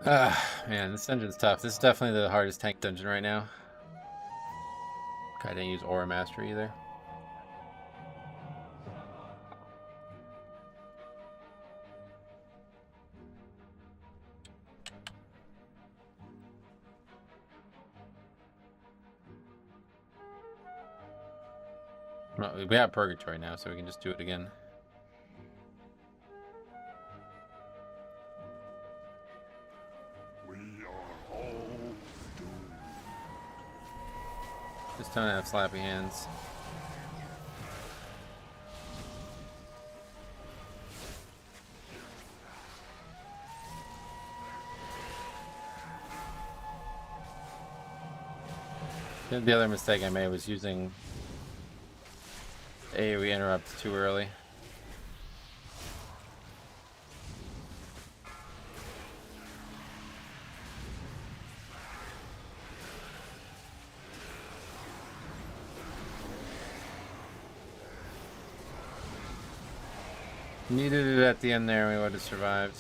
Man, this dungeon's tough. This is definitely the hardest tank dungeon right now. I didn't use Aura Mastery either. Well, we have Purgatory now, so we can just do it again. Just don't have slappy hands. The other mistake I made was using AoE interrupt too early. Needed it at the end there, we would have survived.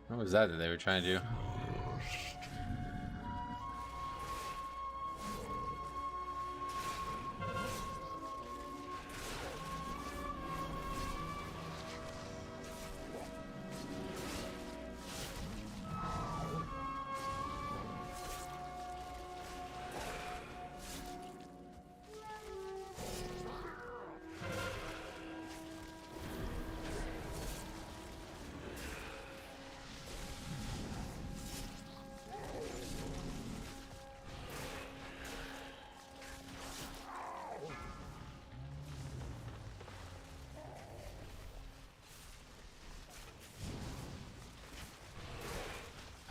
What was that they were trying to do?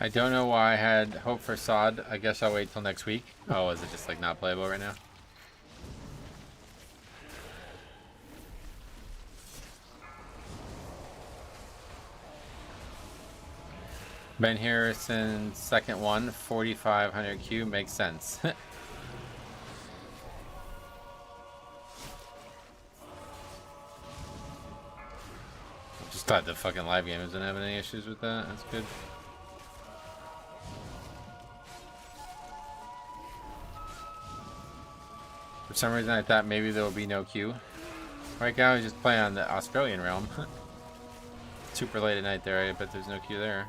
I don't know why I had hope for Sod. I guess I'll wait till next week. Oh, is it just like not playable right now? Ben Harrison's second one, 4,500 Q, makes sense. Just thought the fucking live game isn't having any issues with that. That's good. For some reason I thought maybe there will be no queue. Right now I just play on the Australian realm. Super late at night there, I bet there's no queue there.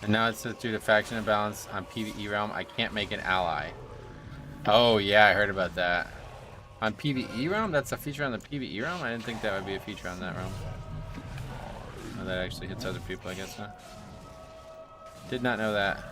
And now it says due to faction imbalance on PvE realm, I can't make an ally. Oh yeah, I heard about that. On PvE realm? That's a feature on the PvE realm? I didn't think that would be a feature on that realm. Oh, that actually hits other people, I guess, huh? Did not know that.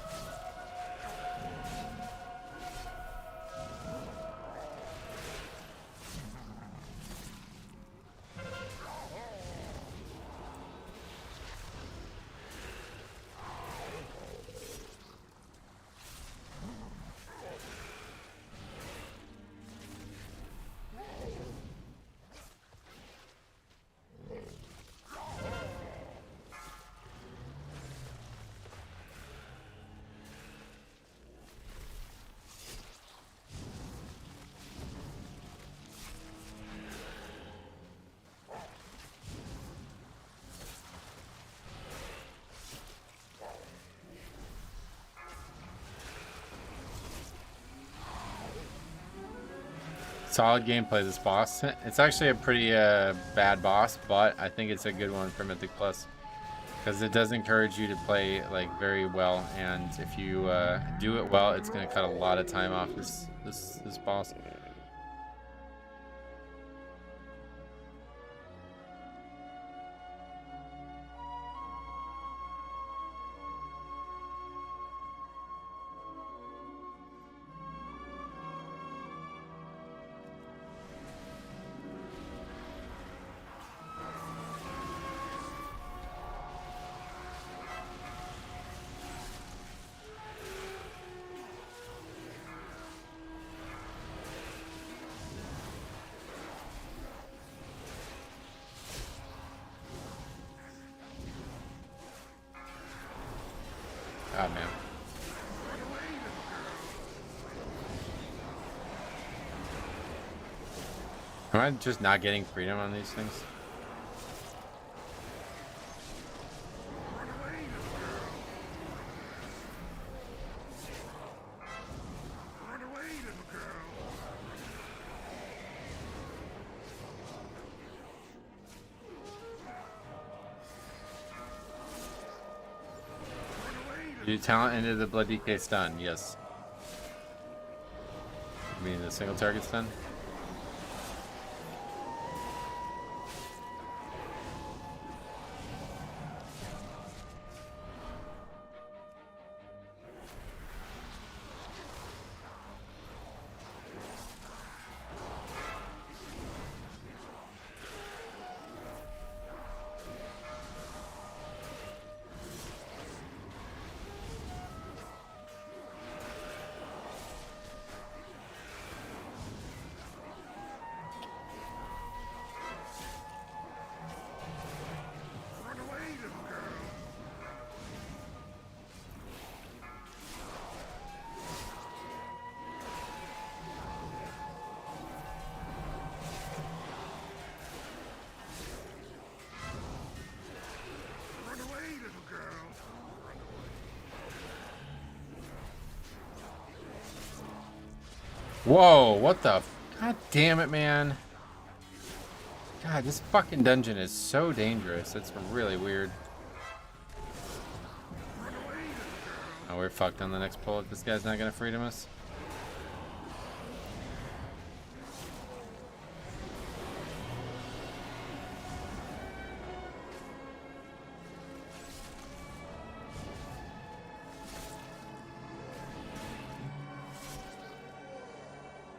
Solid gameplay, this boss. It's actually a pretty bad boss, but I think it's a good one for Mythic Plus because it does encourage you to play like very well, and if you do it well, it's going to cut a lot of time off this boss. Oh man. Am I just not getting freedom on these things? Do talent into the blood DK stun? Yes. You mean the single target stun? Whoa, what the? God damn it, man. God, this fucking dungeon is so dangerous. It's really weird. Oh, we're fucked on the next pull if this guy's not gonna freedom us.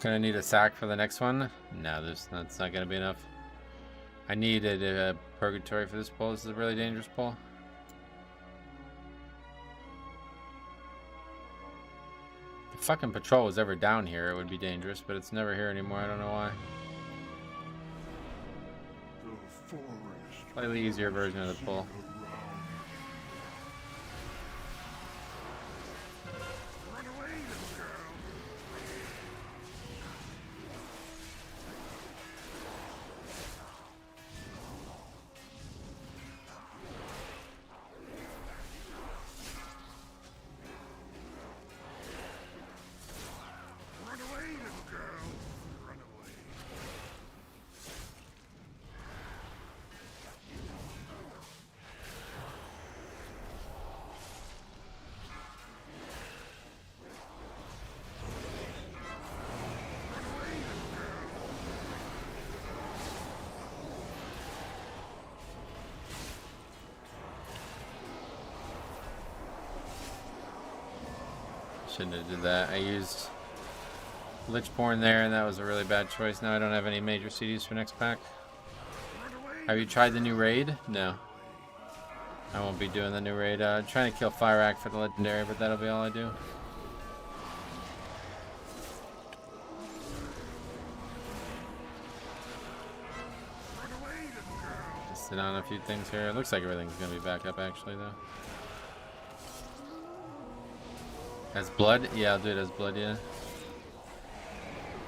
Gonna need a sack for the next one. No, that's not gonna be enough. I needed a purgatory for this pull. This is a really dangerous pull. If fucking patrol was ever down here, it would be dangerous, but it's never here anymore. I don't know why. Slightly easier version of the pull. Shouldn't have did that. I used Lichborn there, and that was a really bad choice. Now I don't have any major CDs for next pack. Have you tried the new raid? No. I won't be doing the new raid. Trying to kill Fire Act for the legendary, but that'll be all I do. Just sit on a few things here. It looks like everything's gonna be back up actually though. As blood? Yeah, I'll do it as blood, yeah.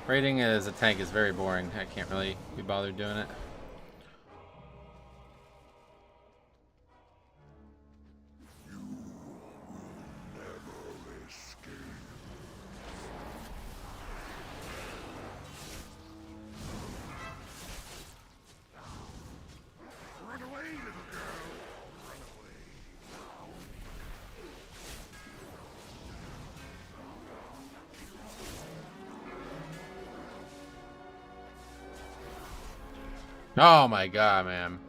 Raiding as a tank is very boring. I can't really be bothered doing it. Oh my god, man.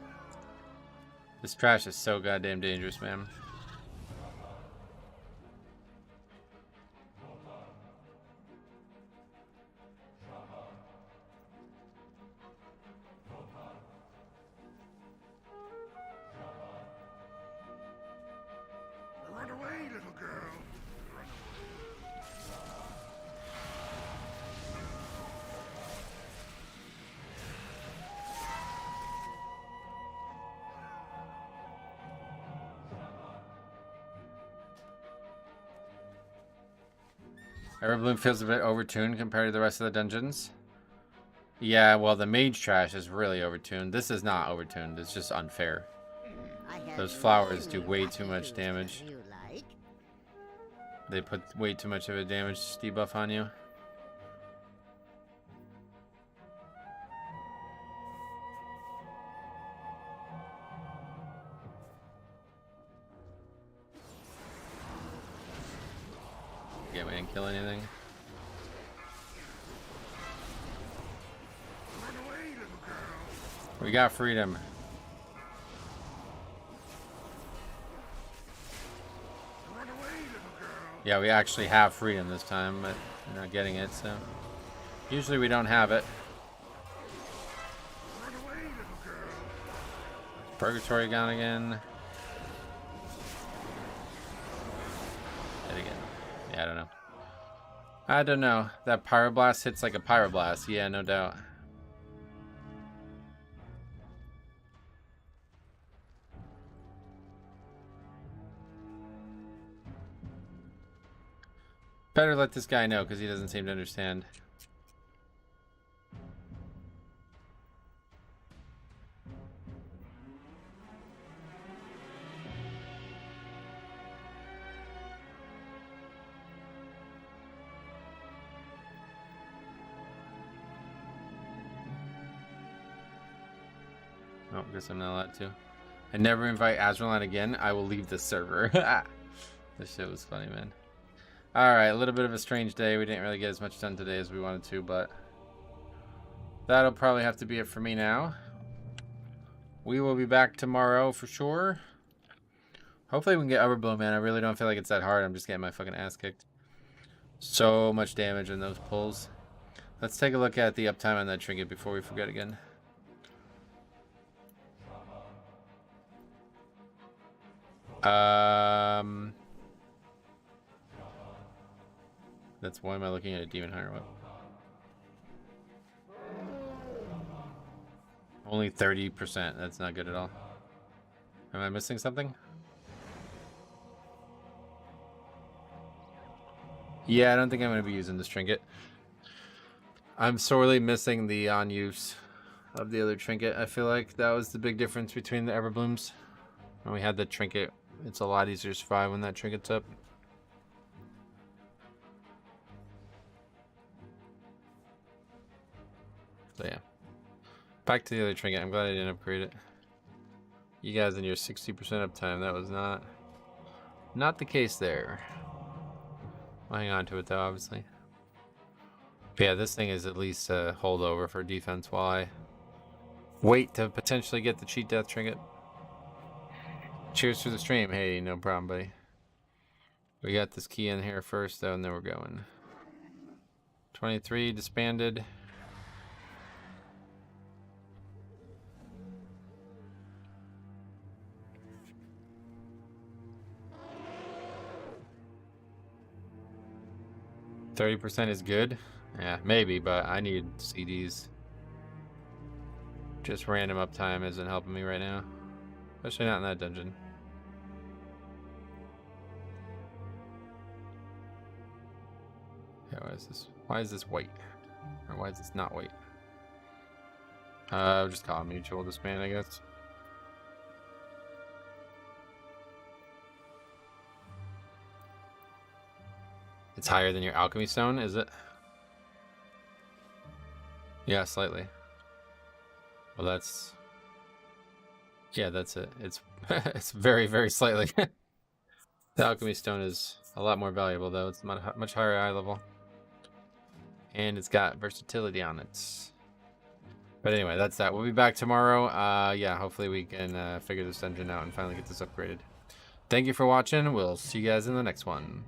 This trash is so goddamn dangerous, man. Run away, little girl. Everbloom feels a bit overtuned compared to the rest of the dungeons. Yeah, well, the mage trash is really overtuned. This is not overtuned. It's just unfair. Those flowers do way too much damage. They put way too much of a damage debuff on you. Yeah, we didn't kill anything. We got freedom. Yeah, we actually have freedom this time, but we're not getting it, so. Usually we don't have it. Purgatory gone again. Hit again. Yeah, I don't know. I don't know. That Pyroblast hits like a Pyroblast. Yeah, no doubt. Better let this guy know because he doesn't seem to understand. Oh, guess I'm not allowed to. I never invite Azralan again. I will leave the server. This shit was funny, man. Alright, a little bit of a strange day. We didn't really get as much done today as we wanted to, but that'll probably have to be it for me now. We will be back tomorrow for sure. Hopefully we can get Everbloom, man. I really don't feel like it's that hard. I'm just getting my fucking ass kicked. So much damage in those pulls. Let's take a look at the uptime on that trinket before we forget again. That's why am I looking at a demon hunter whip? Only 30%. That's not good at all. Am I missing something? Yeah, I don't think I'm going to be using this trinket. I'm sorely missing the on-use of the other trinket. I feel like that was the big difference between the Everblooms. When we had the trinket, it's a lot easier to survive when that trinket's up. So yeah. Back to the other trinket. I'm glad I didn't upgrade it. You guys in your 60% uptime, that was not the case there. I'll hang on to it though, obviously. But yeah, this thing is at least a holdover for defense while I wait to potentially get the cheat death trinket. Cheers to the stream. Hey, no problem, buddy. We got this key in here first though, and then we're going. 23 disbanded. %30 is good. Yeah, maybe, but I need CDs. Just random uptime isn't helping me right now. Especially not in that dungeon. Yeah, why is this? Why is this white? Or why is this not white? I'll just call it mutual disband, I guess. It's higher than your alchemy stone, is it? Yeah, slightly. Well, that's... Yeah, that's it. It's it's very, very slightly. The alchemy stone is a lot more valuable, though. It's much higher eye level. And it's got versatility on it. But anyway, that's that. We'll be back tomorrow. Yeah, hopefully we can figure this dungeon out and finally get this upgraded. Thank you for watching. We'll see you guys in the next one.